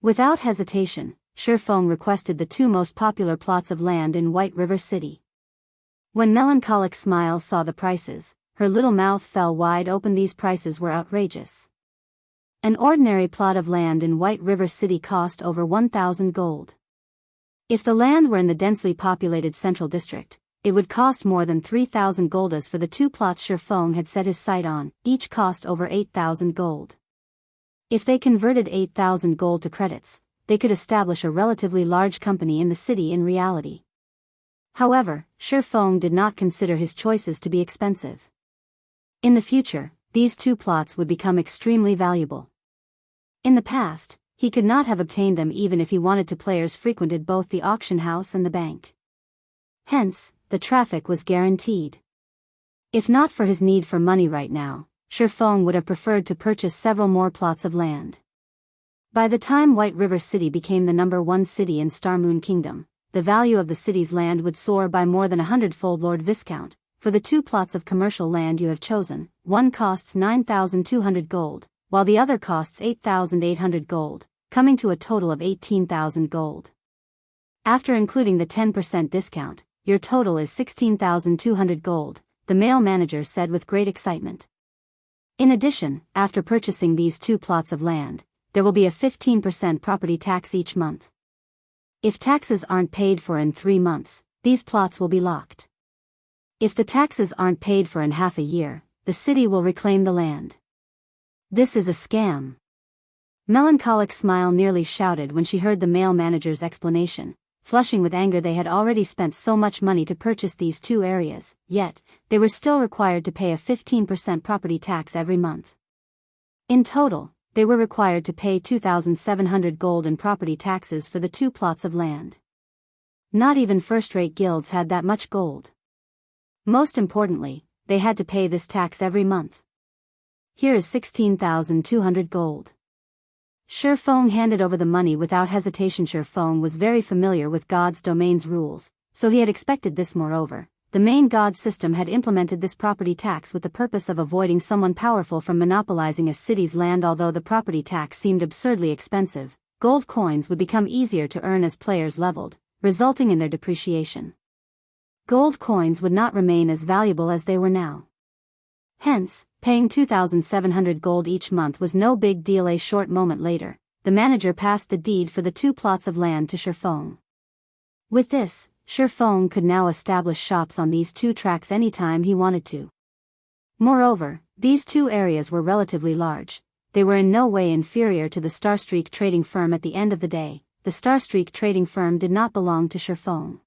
Without hesitation, Shifeng requested the 2 most popular plots of land in White River City. When Melancholic Smile saw the prices, her little mouth fell wide open. These prices were outrageous. An ordinary plot of land in White River City cost over 1,000 gold. If the land were in the densely populated Central District, it would cost more than 3,000 gold. As for the 2 plots Shifeng had set his sight on, each cost over 8,000 gold. If they converted 8,000 gold to credits, they could establish a relatively large company in the city in reality. However, Shifeng did not consider his choices to be expensive. In the future, these 2 plots would become extremely valuable. In the past, he could not have obtained them even if he wanted to. Players frequented both the auction house and the bank. Hence, the traffic was guaranteed. If not for his need for money right now, Shifeng would have preferred to purchase several more plots of land. By the time White River City became the #1 city in Starmoon Kingdom, the value of the city's land would soar by more than 100-fold. Lord Viscount, for the 2 plots of commercial land you have chosen, one costs 9,200 gold, while the other costs 8,800 gold, coming to a total of 18,000 gold. After including the 10% discount, your total is 16,200 gold, the male manager said with great excitement. In addition, after purchasing these 2 plots of land, there will be a 15% property tax each month. If taxes aren't paid for in 3 months, these plots will be locked. If the taxes aren't paid for in half a year, the city will reclaim the land. This is a scam. Melancholic Smile nearly shouted when she heard the male manager's explanation. Flushing with anger, they had already spent so much money to purchase these 2 areas, yet, they were still required to pay a 15% property tax every month. In total, they were required to pay 2,700 gold in property taxes for the 2 plots of land. Not even first-rate guilds had that much gold. Most importantly, they had to pay this tax every month. Here is 16,200 gold. Shifeng handed over the money without hesitation. Shifeng was very familiar with God's domain's rules, so he had expected this. Moreover, the main God system had implemented this property tax with the purpose of avoiding someone powerful from monopolizing a city's land. Although the property tax seemed absurdly expensive, gold coins would become easier to earn as players leveled, resulting in their depreciation. Gold coins would not remain as valuable as they were now. Hence, paying 2,700 gold each month was no big deal. A short moment later, the manager passed the deed for the 2 plots of land to Shifeng. With this, Shifeng could now establish shops on these 2 tracts anytime he wanted to. Moreover, these 2 areas were relatively large. They were in no way inferior to the Starstreak trading firm. At the end of the day, the Starstreak trading firm did not belong to Shifeng.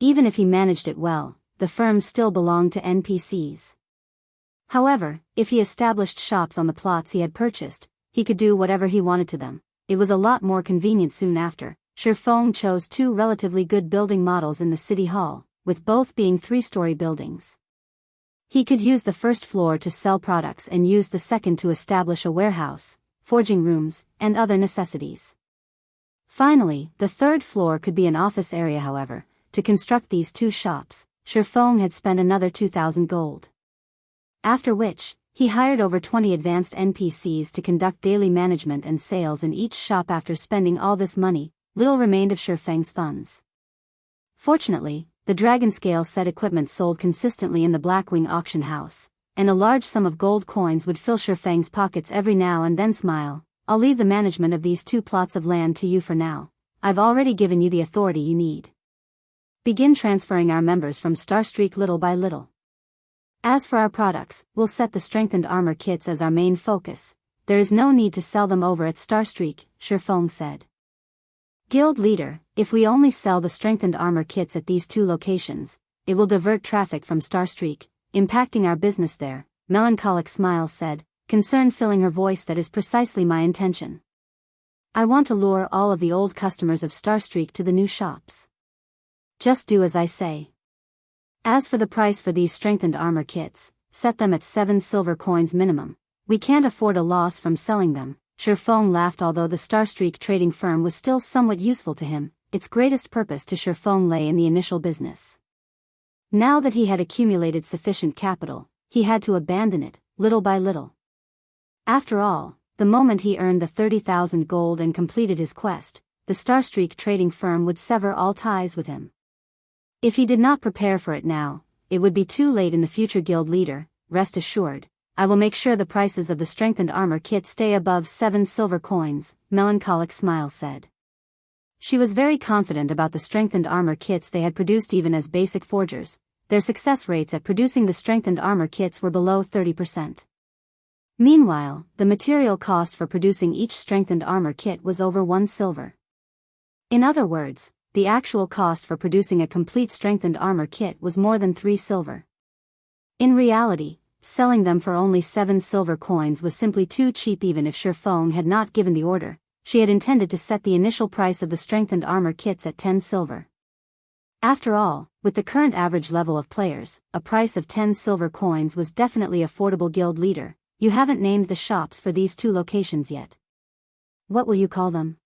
Even if he managed it well, the firm still belonged to NPCs. However, if he established shops on the plots he had purchased, he could do whatever he wanted to them. It was a lot more convenient. Soon after, Shifeng chose 2 relatively good building models in the city hall, with both being 3-story buildings. He could use the first floor to sell products and use the second to establish a warehouse, forging rooms, and other necessities. Finally, the 3rd floor could be an office area. However, to construct these 2 shops, Shifeng had spent another 2,000 gold. After which, he hired over 20 advanced NPCs to conduct daily management and sales in each shop. After spending all this money, little remained of Shifeng's funds. Fortunately, the dragon scale set equipment sold consistently in the Blackwing auction house, and a large sum of gold coins would fill Shifeng's pockets every now and then. Smile, I'll leave the management of these 2 plots of land to you for now. I've already given you the authority you need. Begin transferring our members from Starstreak little by little. As for our products, we'll set the strengthened armor kits as our main focus. There is no need to sell them over at Starstreak, Shifeng said. Guild leader, if we only sell the strengthened armor kits at these 2 locations, it will divert traffic from Starstreak, impacting our business there, Melancholic Smile said, concern filling her voice. That is precisely my intention. I want to lure all of the old customers of Starstreak to the new shops. Just do as I say. As for the price for these strengthened armor kits, set them at 7 silver coins minimum. We can't afford a loss from selling them. Shifeng laughed. Although the Starstreak trading firm was still somewhat useful to him, its greatest purpose to Shifeng lay in the initial business. Now that he had accumulated sufficient capital, he had to abandon it, little by little. After all, the moment he earned the 30,000 gold and completed his quest, the Starstreak trading firm would sever all ties with him. If he did not prepare for it now, it would be too late in the future. Guild leader, rest assured, I will make sure the prices of the strengthened armor kit stay above 7 silver coins, Melancholic Smile said. She was very confident about the strengthened armor kits they had produced. Even as basic forgers, their success rates at producing the strengthened armor kits were below 30%. Meanwhile, the material cost for producing each strengthened armor kit was over 1 silver. In other words, the actual cost for producing a complete strengthened armor kit was more than 3 silver. In reality, selling them for only 7 silver coins was simply too cheap. Even if Shifeng had not given the order, she had intended to set the initial price of the strengthened armor kits at 10 silver. After all, with the current average level of players, a price of 10 silver coins was definitely affordable. Guild leader, you haven't named the shops for these 2 locations yet. What will you call them?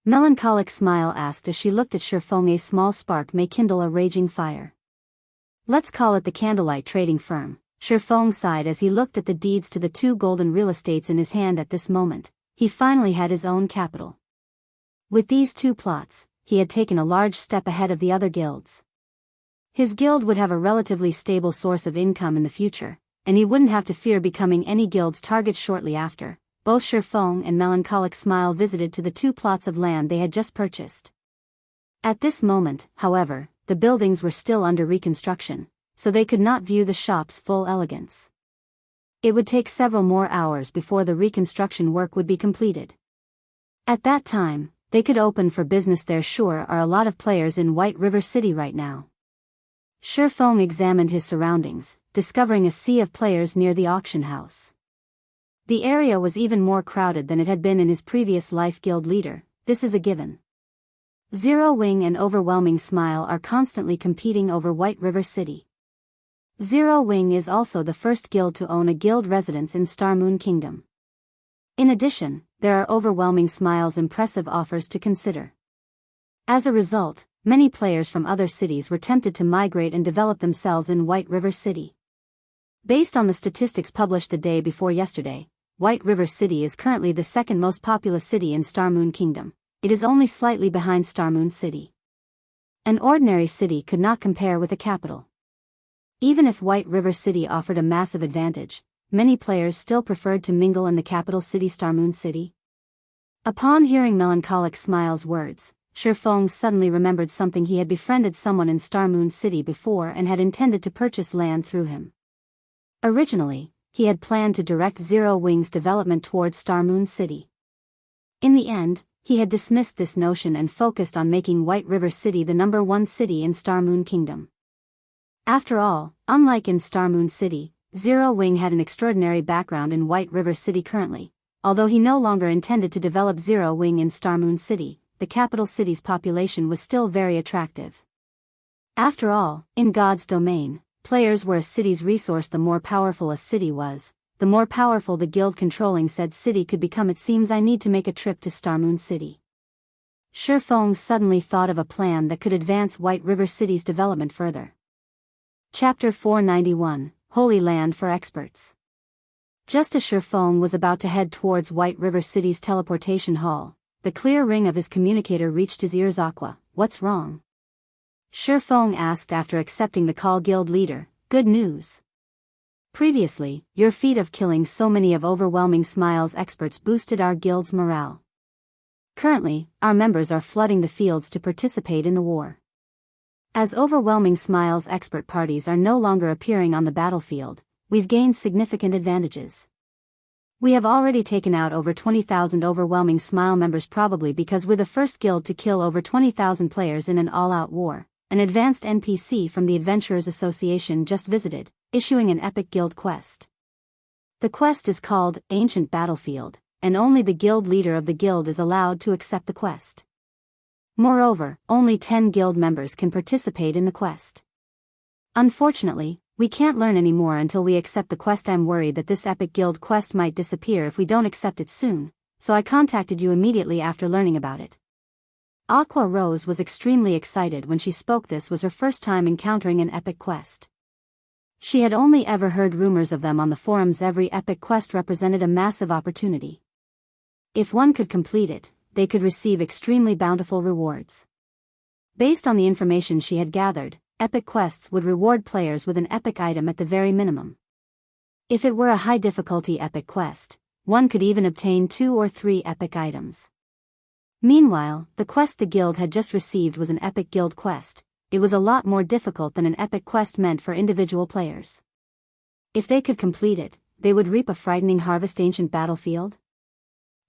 Melancholic Smile asked as she looked at Shifeng. A small spark may kindle a raging fire. Let's call it the Candlelight trading firm. Shifeng sighed as he looked at the deeds to the 2 golden real estates in his hand. At this moment, he finally had his own capital. With these 2 plots, he had taken a large step ahead of the other guilds. His guild would have a relatively stable source of income in the future, and he wouldn't have to fear becoming any guild's target shortly after. Both Shifeng and Melancholic Smile visited to the 2 plots of land they had just purchased. At this moment, however, the buildings were still under reconstruction, so they could not view the shop's full elegance. It would take several more hours before the reconstruction work would be completed. At that time, they could open for business. There sure are a lot of players in White River City right now. Shifeng examined his surroundings, discovering a sea of players near the auction house. The area was even more crowded than it had been in his previous life. Guild leader, this is a given. Zero Wing and Overwhelming Smile are constantly competing over White River City. Zero Wing is also the first guild to own a guild residence in Starmoon Kingdom. In addition, there are Overwhelming Smile's impressive offers to consider. As a result, many players from other cities were tempted to migrate and develop themselves in White River City. Based on the statistics published the day before yesterday, White River City is currently the second most populous city in Starmoon Kingdom. It is only slightly behind Starmoon City. An ordinary city could not compare with a capital. Even if White River City offered a massive advantage, many players still preferred to mingle in the capital city Starmoon City. Upon hearing Melancholic Smile's words, Shifeng suddenly remembered something. He had befriended someone in Starmoon City before and had intended to purchase land through him. Originally, he had planned to direct Zero Wing's development towards Starmoon City. In the end, he had dismissed this notion and focused on making White River City the #1 city in Starmoon Kingdom. After all, unlike in Starmoon City, Zero Wing had an extraordinary background in White River City currently. Although he no longer intended to develop Zero Wing in Starmoon City, the capital city's population was still very attractive. After all, in God's domain, players were a city's resource. The more powerful a city was, the more powerful the guild controlling said city could become. It seems I need to make a trip to Starmoon City. Shifeng suddenly thought of a plan that could advance White River City's development further. Chapter 491, Holy Land for Experts. Just as Shifeng was about to head towards White River City's teleportation hall, the clear ring of his communicator reached his ears. Aqua, what's wrong? Shifeng asked after accepting the call. Guild leader, good news. Previously, your feat of killing so many of Overwhelming Smile's experts boosted our guild's morale. Currently, our members are flooding the fields to participate in the war. As Overwhelming Smile's expert parties are no longer appearing on the battlefield, we've gained significant advantages. We have already taken out over 20,000 Overwhelming Smile members, probably because we're the first guild to kill over 20,000 players in an all-out war. An advanced NPC from the Adventurers Association just visited, issuing an epic guild quest. The quest is called Ancient Battlefield, and only the guild leader of the guild is allowed to accept the quest. Moreover, only 10 guild members can participate in the quest. Unfortunately, we can't learn any more until we accept the quest. I'm worried that this epic guild quest might disappear if we don't accept it soon, so I contacted you immediately after learning about it. Aqua Rose was extremely excited when she spoke. This was her first time encountering an epic quest. She had only ever heard rumors of them on the forums. Every epic quest represented a massive opportunity. If one could complete it, they could receive extremely bountiful rewards. Based on the information she had gathered, epic quests would reward players with an epic item at the very minimum. If it were a high difficulty epic quest, one could even obtain 2 or 3 epic items. Meanwhile, the quest the guild had just received was an epic guild quest. It was a lot more difficult than an epic quest meant for individual players. If they could complete it, they would reap a frightening harvest. Ancient Battlefield?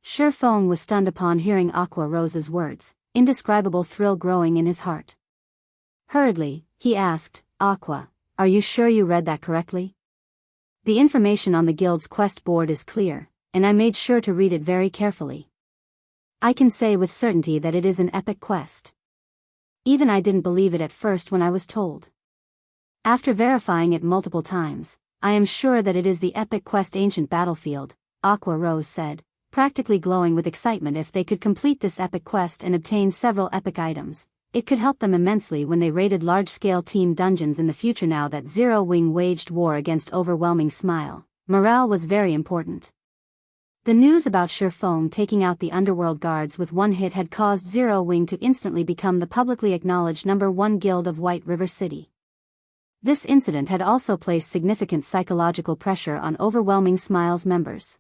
Shifeng was stunned upon hearing Aqua Rose's words, indescribable thrill growing in his heart. Hurriedly, he asked, Aqua, are you sure you read that correctly? The information on the guild's quest board is clear, and I made sure to read it very carefully. I can say with certainty that it is an epic quest. Even I didn't believe it at first when I was told. After verifying it multiple times, I am sure that it is the epic quest Ancient Battlefield, Aqua Rose said, practically glowing with excitement. If they could complete this epic quest and obtain several epic items, it could help them immensely when they raided large-scale team dungeons in the future. Now that Zero Wing waged war against Overwhelming Smile, morale was very important. The news about Shifeng taking out the underworld guards with one hit had caused Zero Wing to instantly become the publicly acknowledged #1 guild of White River City. This incident had also placed significant psychological pressure on Overwhelming Smile's members.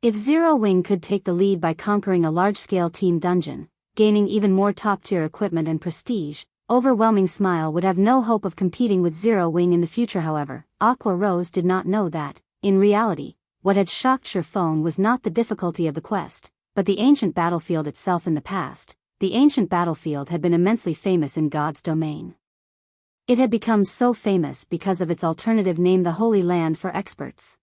If Zero Wing could take the lead by conquering a large-scale team dungeon, gaining even more top-tier equipment and prestige, Overwhelming Smile would have no hope of competing with Zero Wing in the future. However, Aqua Rose did not know that, in reality, what had shocked Shifeng was not the difficulty of the quest, but the ancient battlefield itself. In the past, the ancient battlefield had been immensely famous in God's domain. It had become so famous because of its alternative name, the Holy Land for Experts.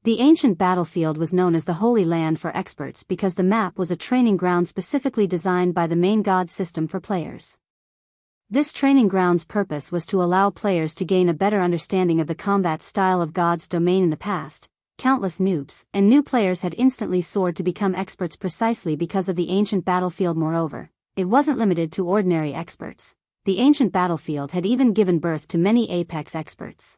The ancient battlefield was known as the Holy Land for Experts because the map was a training ground specifically designed by the main god system for players. This training ground's purpose was to allow players to gain a better understanding of the combat style of God's domain. In the past, countless noobs and new players had instantly soared to become experts precisely because of the ancient battlefield. Moreover, it wasn't limited to ordinary experts. The ancient battlefield had even given birth to many apex experts.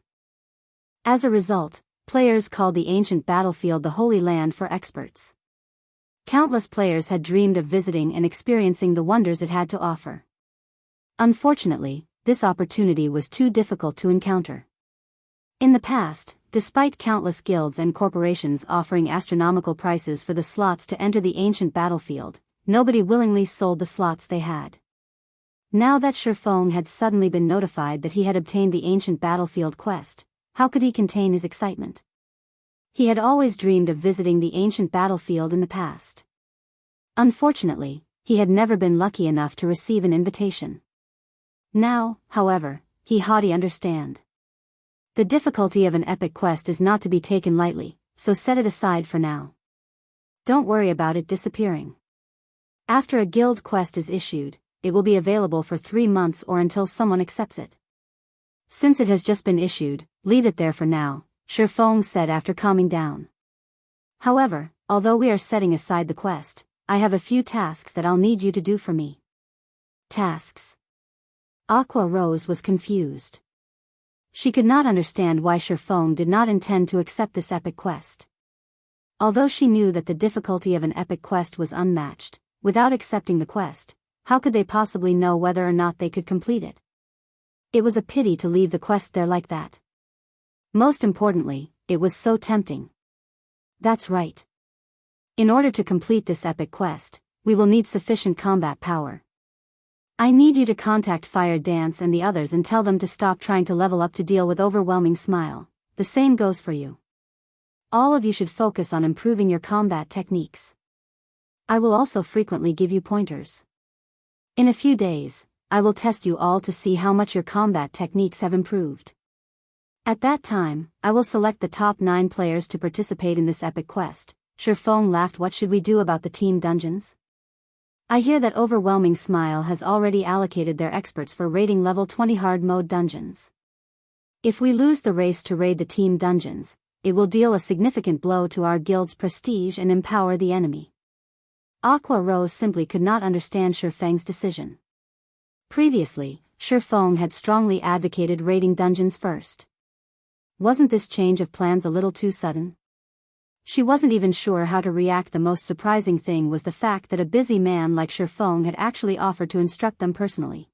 As a result, players called the ancient battlefield the Holy Land for Experts. Countless players had dreamed of visiting and experiencing the wonders it had to offer. Unfortunately, this opportunity was too difficult to encounter. In the past, despite countless guilds and corporations offering astronomical prices for the slots to enter the ancient battlefield, nobody willingly sold the slots they had. Now that Shifeng had suddenly been notified that he had obtained the ancient battlefield quest, how could he contain his excitement? He had always dreamed of visiting the ancient battlefield in the past. Unfortunately, he had never been lucky enough to receive an invitation. Now, however, he haughty understand. The difficulty of an epic quest is not to be taken lightly, so set it aside for now. Don't worry about it disappearing. After a guild quest is issued, it will be available for 3 months or until someone accepts it. Since it has just been issued, leave it there for now, Shifeng said after calming down. However, although we are setting aside the quest, I have a few tasks that I'll need you to do for me. Tasks? Aqua Rose was confused. She could not understand why Shifeng did not intend to accept this epic quest. Although she knew that the difficulty of an epic quest was unmatched, without accepting the quest, how could they possibly know whether or not they could complete it? It was a pity to leave the quest there like that. Most importantly, it was so tempting. That's right. In order to complete this epic quest, we will need sufficient combat power. I need you to contact Fire Dance and the others and tell them to stop trying to level up to deal with Overwhelming Smile. The same goes for you. All of you should focus on improving your combat techniques. I will also frequently give you pointers. In a few days, I will test you all to see how much your combat techniques have improved. At that time, I will select the top 9 players to participate in this epic quest. Shifeng laughed. What should we do about the team dungeons? I hear that Overwhelming Smile has already allocated their experts for raiding level 20 hard mode dungeons. If we lose the race to raid the team dungeons, it will deal a significant blow to our guild's prestige and empower the enemy. Aqua Rose simply could not understand Shifeng's decision. Previously, Shifeng had strongly advocated raiding dungeons first. Wasn't this change of plans a little too sudden? She wasn't even sure how to react. The most surprising thing was the fact that a busy man like Shifeng had actually offered to instruct them personally.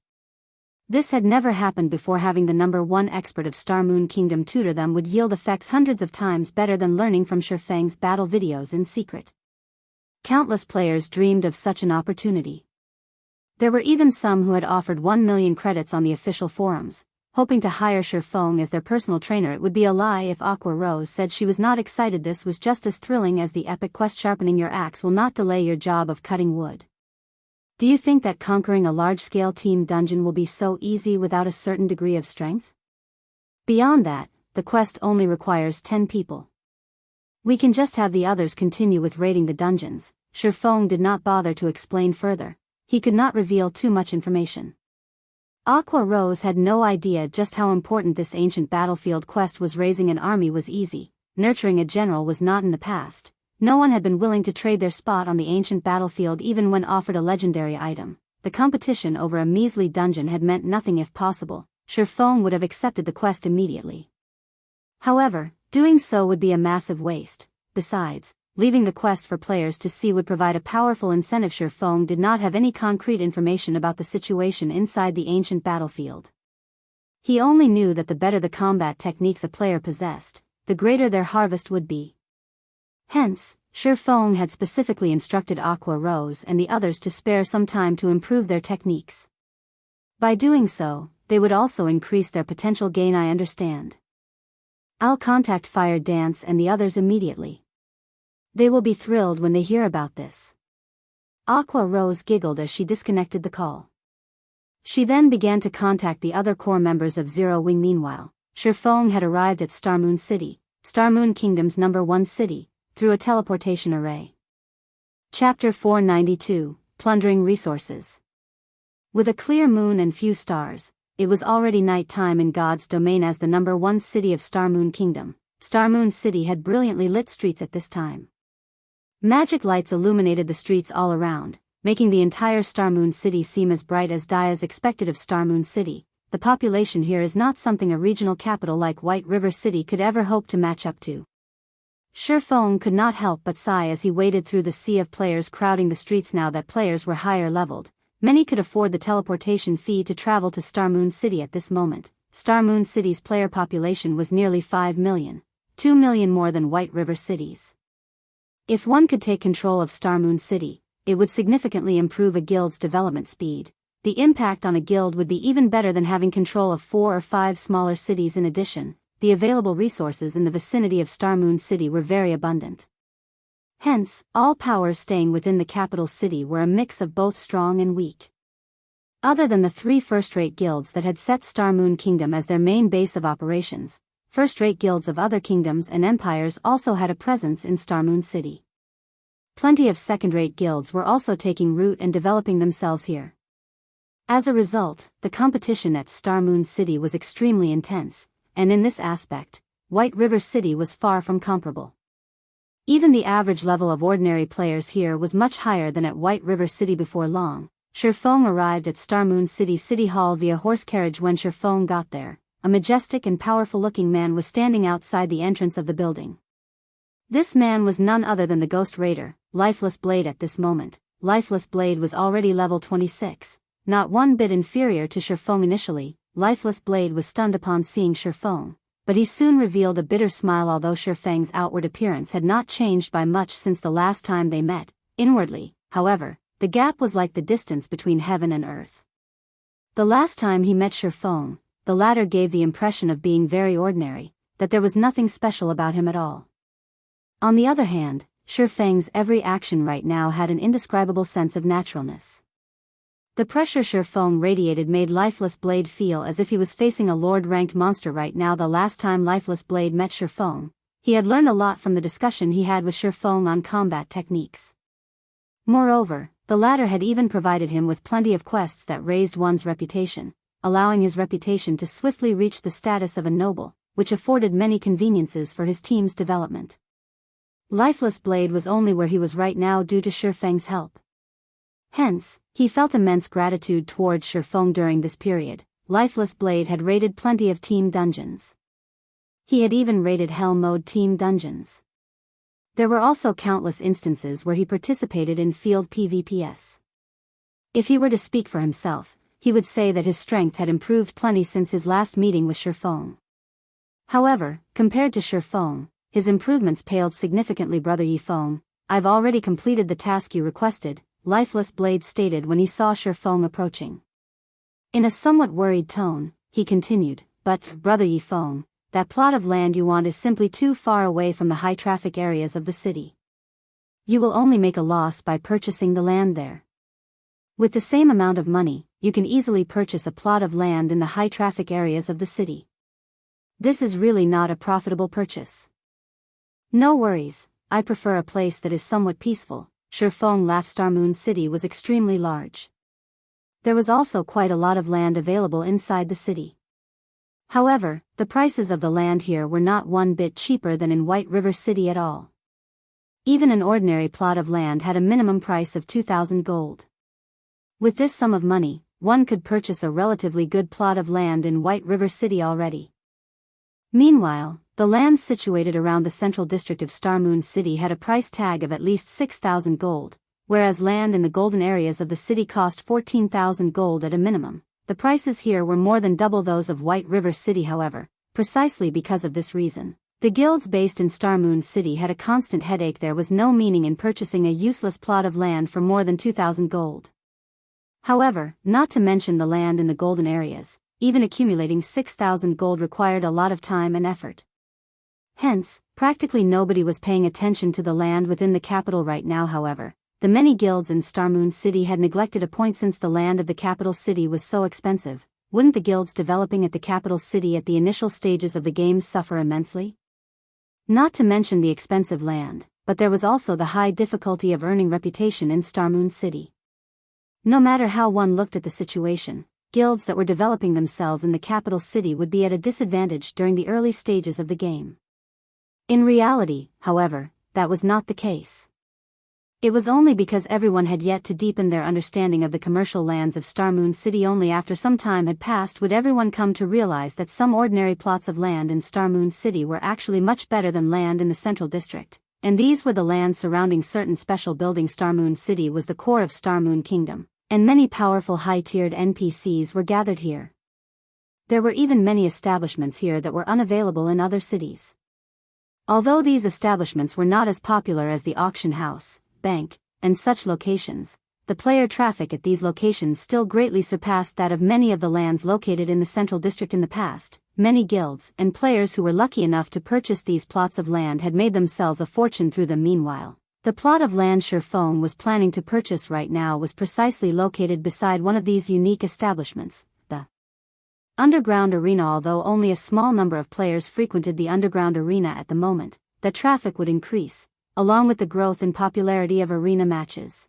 This had never happened before. Having the #1 expert of Star Moon Kingdom tutor them would yield effects hundreds of times better than learning from Shifeng's battle videos in secret. Countless players dreamed of such an opportunity. There were even some who had offered 1 million credits on the official forums, hoping to hire Shifeng as their personal trainer. It would be a lie if Aqua Rose said she was not excited. This was just as thrilling as the epic quest. Sharpening your axe will not delay your job of cutting wood. Do you think that conquering a large-scale team dungeon will be so easy without a certain degree of strength? Beyond that, the quest only requires 10 people. We can just have the others continue with raiding the dungeons. Shifeng did not bother to explain further. He could not reveal too much information. Aqua Rose had no idea just how important this ancient battlefield quest was. Raising an army was easy, nurturing a general was not. In the past, no one had been willing to trade their spot on the ancient battlefield even when offered a legendary item. The competition over a measly dungeon had meant nothing. If possible, Shifeng would have accepted the quest immediately. However, doing so would be a massive waste. Besides, leaving the quest for players to see would provide a powerful incentive. Shifeng did not have any concrete information about the situation inside the ancient battlefield. He only knew that the better the combat techniques a player possessed, the greater their harvest would be. Hence, Shifeng had specifically instructed Aqua Rose and the others to spare some time to improve their techniques. By doing so, they would also increase their potential gain. I understand. I'll contact Fire Dance and the others immediately. They will be thrilled when they hear about this. Aqua Rose giggled as she disconnected the call. She then began to contact the other core members of Zero Wing. Meanwhile, Shifeng had arrived at Starmoon City, Starmoon Kingdom's #1 city, through a teleportation array. Chapter 492, Plundering Resources. With a clear moon and few stars, it was already night time in God's domain as the #1 city of Starmoon Kingdom. Starmoon City had brilliantly lit streets at this time. Magic lights illuminated the streets all around, making the entire Starmoon City seem as bright as day as expected of Starmoon City. The population here is not something a regional capital like White River City could ever hope to match up to. Shifeng could not help but sigh as he waded through the sea of players crowding the streets. Now that players were higher leveled, many could afford the teleportation fee to travel to Starmoon City at this moment. Starmoon City's player population was nearly 5 million, 2 million more than White River City's. If one could take control of Starmoon City, it would significantly improve a guild's development speed. The impact on a guild would be even better than having control of 4 or 5 smaller cities. In addition, the available resources in the vicinity of Starmoon City were very abundant. Hence, all powers staying within the capital city were a mix of both strong and weak. Other than the 3 first-rate guilds that had set Starmoon Kingdom as their main base of operations, first-rate guilds of other kingdoms and empires also had a presence in Starmoon City. Plenty of second-rate guilds were also taking root and developing themselves here. As a result, the competition at Starmoon City was extremely intense, and in this aspect, White River City was far from comparable. Even the average level of ordinary players here was much higher than at White River City. Before long, Shifeng arrived at Starmoon City City Hall via horse carriage. When Shifeng got there, a majestic and powerful-looking man was standing outside the entrance of the building. This man was none other than the Ghost Raider, Lifeless Blade. At this moment, Lifeless Blade was already level 26, not one bit inferior to Shifeng. Initially, Lifeless Blade was stunned upon seeing Shifeng, but he soon revealed a bitter smile. Although Shifeng's outward appearance had not changed by much since the last time they met, inwardly, however, the gap was like the distance between heaven and earth. The last time he met Shifeng, the latter gave the impression of being very ordinary, that there was nothing special about him at all. On the other hand, Shifeng's every action right now had an indescribable sense of naturalness. The pressure Shifeng radiated made Lifeless Blade feel as if he was facing a Lord-ranked monster right now. The last time Lifeless Blade met Shifeng, he had learned a lot from the discussion he had with Shifeng on combat techniques. Moreover, the latter had even provided him with plenty of quests that raised one's reputation, allowing his reputation to swiftly reach the status of a noble, which afforded many conveniences for his team's development. Lifeless Blade was only where he was right now due to Shifeng's help. Hence, he felt immense gratitude towards Shifeng during this period. Lifeless Blade had raided plenty of team dungeons. He had even raided Hell Mode team dungeons. There were also countless instances where he participated in field PvPs. If he were to speak for himself, he would say that his strength had improved plenty since his last meeting with Shifeng. However, compared to Shifeng, his improvements paled significantly. Brother Yifeng, I've already completed the task you requested, Lifeless Blade stated when he saw Shifeng approaching. In a somewhat worried tone, he continued, but, Brother Yifeng, that plot of land you want is simply too far away from the high-traffic areas of the city. You will only make a loss by purchasing the land there. With the same amount of money, you can easily purchase a plot of land in the high-traffic areas of the city. This is really not a profitable purchase. No worries, I prefer a place that is somewhat peaceful. Shifeng laughed. Starmoon City was extremely large. There was also quite a lot of land available inside the city. However, the prices of the land here were not one bit cheaper than in White River City at all. Even an ordinary plot of land had a minimum price of 2,000 gold. With this sum of money, one could purchase a relatively good plot of land in White River City already. Meanwhile, the lands situated around the central district of Starmoon City had a price tag of at least 6,000 gold, whereas land in the golden areas of the city cost 14,000 gold at a minimum. The prices here were more than double those of White River City, however, precisely because of this reason. The guilds based in Star Moon City had a constant headache. There was no meaning in purchasing a useless plot of land for more than 2,000 gold. However, not to mention the land in the golden areas, even accumulating 6,000 gold required a lot of time and effort. Hence, practically nobody was paying attention to the land within the capital right now. However, the many guilds in Star Moon City had neglected a point. Since the land of the capital city was so expensive, wouldn't the guilds developing at the capital city at the initial stages of the game suffer immensely? Not to mention the expensive land, but there was also the high difficulty of earning reputation in Star Moon City. No matter how one looked at the situation, guilds that were developing themselves in the capital city would be at a disadvantage during the early stages of the game. In reality, however, that was not the case. It was only because everyone had yet to deepen their understanding of the commercial lands of Star Moon City. Only after some time had passed would everyone come to realize that some ordinary plots of land in Star Moon City were actually much better than land in the Central District, and these were the lands surrounding certain special buildings. Star Moon City was the core of Star Moon Kingdom, and many powerful high-tiered NPCs were gathered here. There were even many establishments here that were unavailable in other cities. Although these establishments were not as popular as the auction house, bank, and such locations, the player traffic at these locations still greatly surpassed that of many of the lands located in the Central District. In the past, many guilds and players who were lucky enough to purchase these plots of land had made themselves a fortune through them. Meanwhile, the plot of land Shifeng was planning to purchase right now was precisely located beside one of these unique establishments, the Underground Arena. Although only a small number of players frequented the Underground Arena at the moment, the traffic would increase, along with the growth in popularity of arena matches.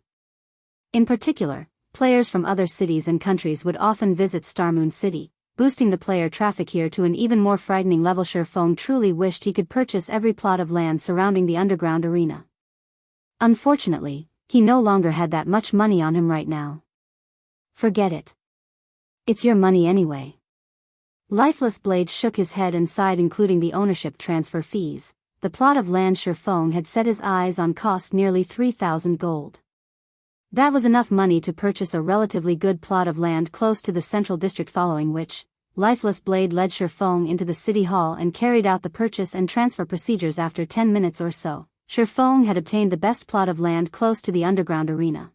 In particular, players from other cities and countries would often visit Star Moon City, boosting the player traffic here to an even more frightening level. Shifeng truly wished he could purchase every plot of land surrounding the Underground Arena. Unfortunately, he no longer had that much money on him right now. Forget it. It's your money anyway. Lifeless Blade shook his head and sighed. Including the ownership transfer fees, the plot of land Shifeng had set his eyes on cost nearly 3,000 gold. That was enough money to purchase a relatively good plot of land close to the Central District, following which, Lifeless Blade led Shifeng into the city hall and carried out the purchase and transfer procedures. After 10 minutes or so, Shifeng had obtained the best plot of land close to the Underground Arena.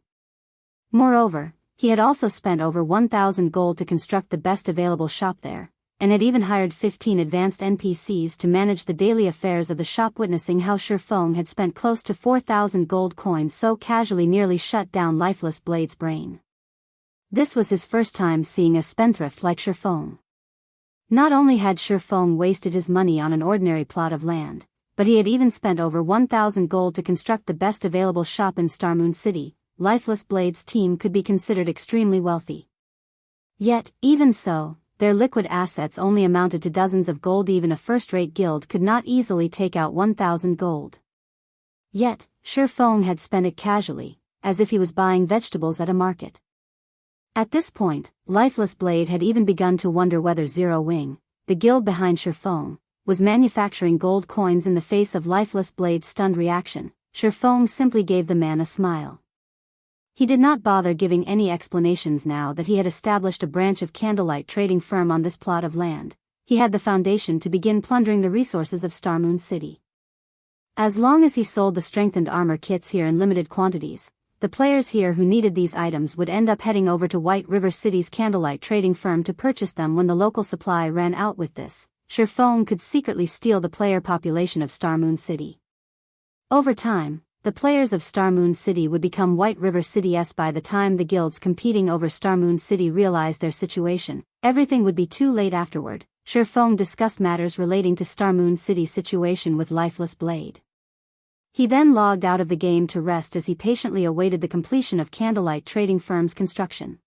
Moreover, he had also spent over 1,000 gold to construct the best available shop there, and had even hired 15 advanced NPCs to manage the daily affairs of the shop. Witnessing how Shifeng had spent close to 4,000 gold coins so casually nearly shut down Lifeless Blade's brain. This was his first time seeing a spendthrift like Shifeng. Not only had Shifeng wasted his money on an ordinary plot of land, but he had even spent over 1,000 gold to construct the best available shop in Star Moon City. Lifeless Blade's team could be considered extremely wealthy. Yet, even so, their liquid assets only amounted to dozens of gold. Even a first-rate guild could not easily take out 1,000 gold. Yet, Shifeng had spent it casually, as if he was buying vegetables at a market. At this point, Lifeless Blade had even begun to wonder whether Zero Wing, the guild behind Shifeng, was manufacturing gold coins. In the face of Lifeless Blade's stunned reaction, Shifeng simply gave the man a smile. He did not bother giving any explanations now that he had established a branch of Candlelight trading firm on this plot of land. He had the foundation to begin plundering the resources of Star Moon City. As long as he sold the strengthened armor kits here in limited quantities, the players here who needed these items would end up heading over to White River City's Candlelight trading firm to purchase them when the local supply ran out. With this, Shifeng could secretly steal the player population of Star Moon City. Over time, the players of Star Moon City would become White River City's. By the time the guilds competing over Star Moon City realized their situation, everything would be too late. Afterward, Shifeng discussed matters relating to Star Moon City's situation with Lifeless Blade. He then logged out of the game to rest as he patiently awaited the completion of Candlelight trading firm's construction.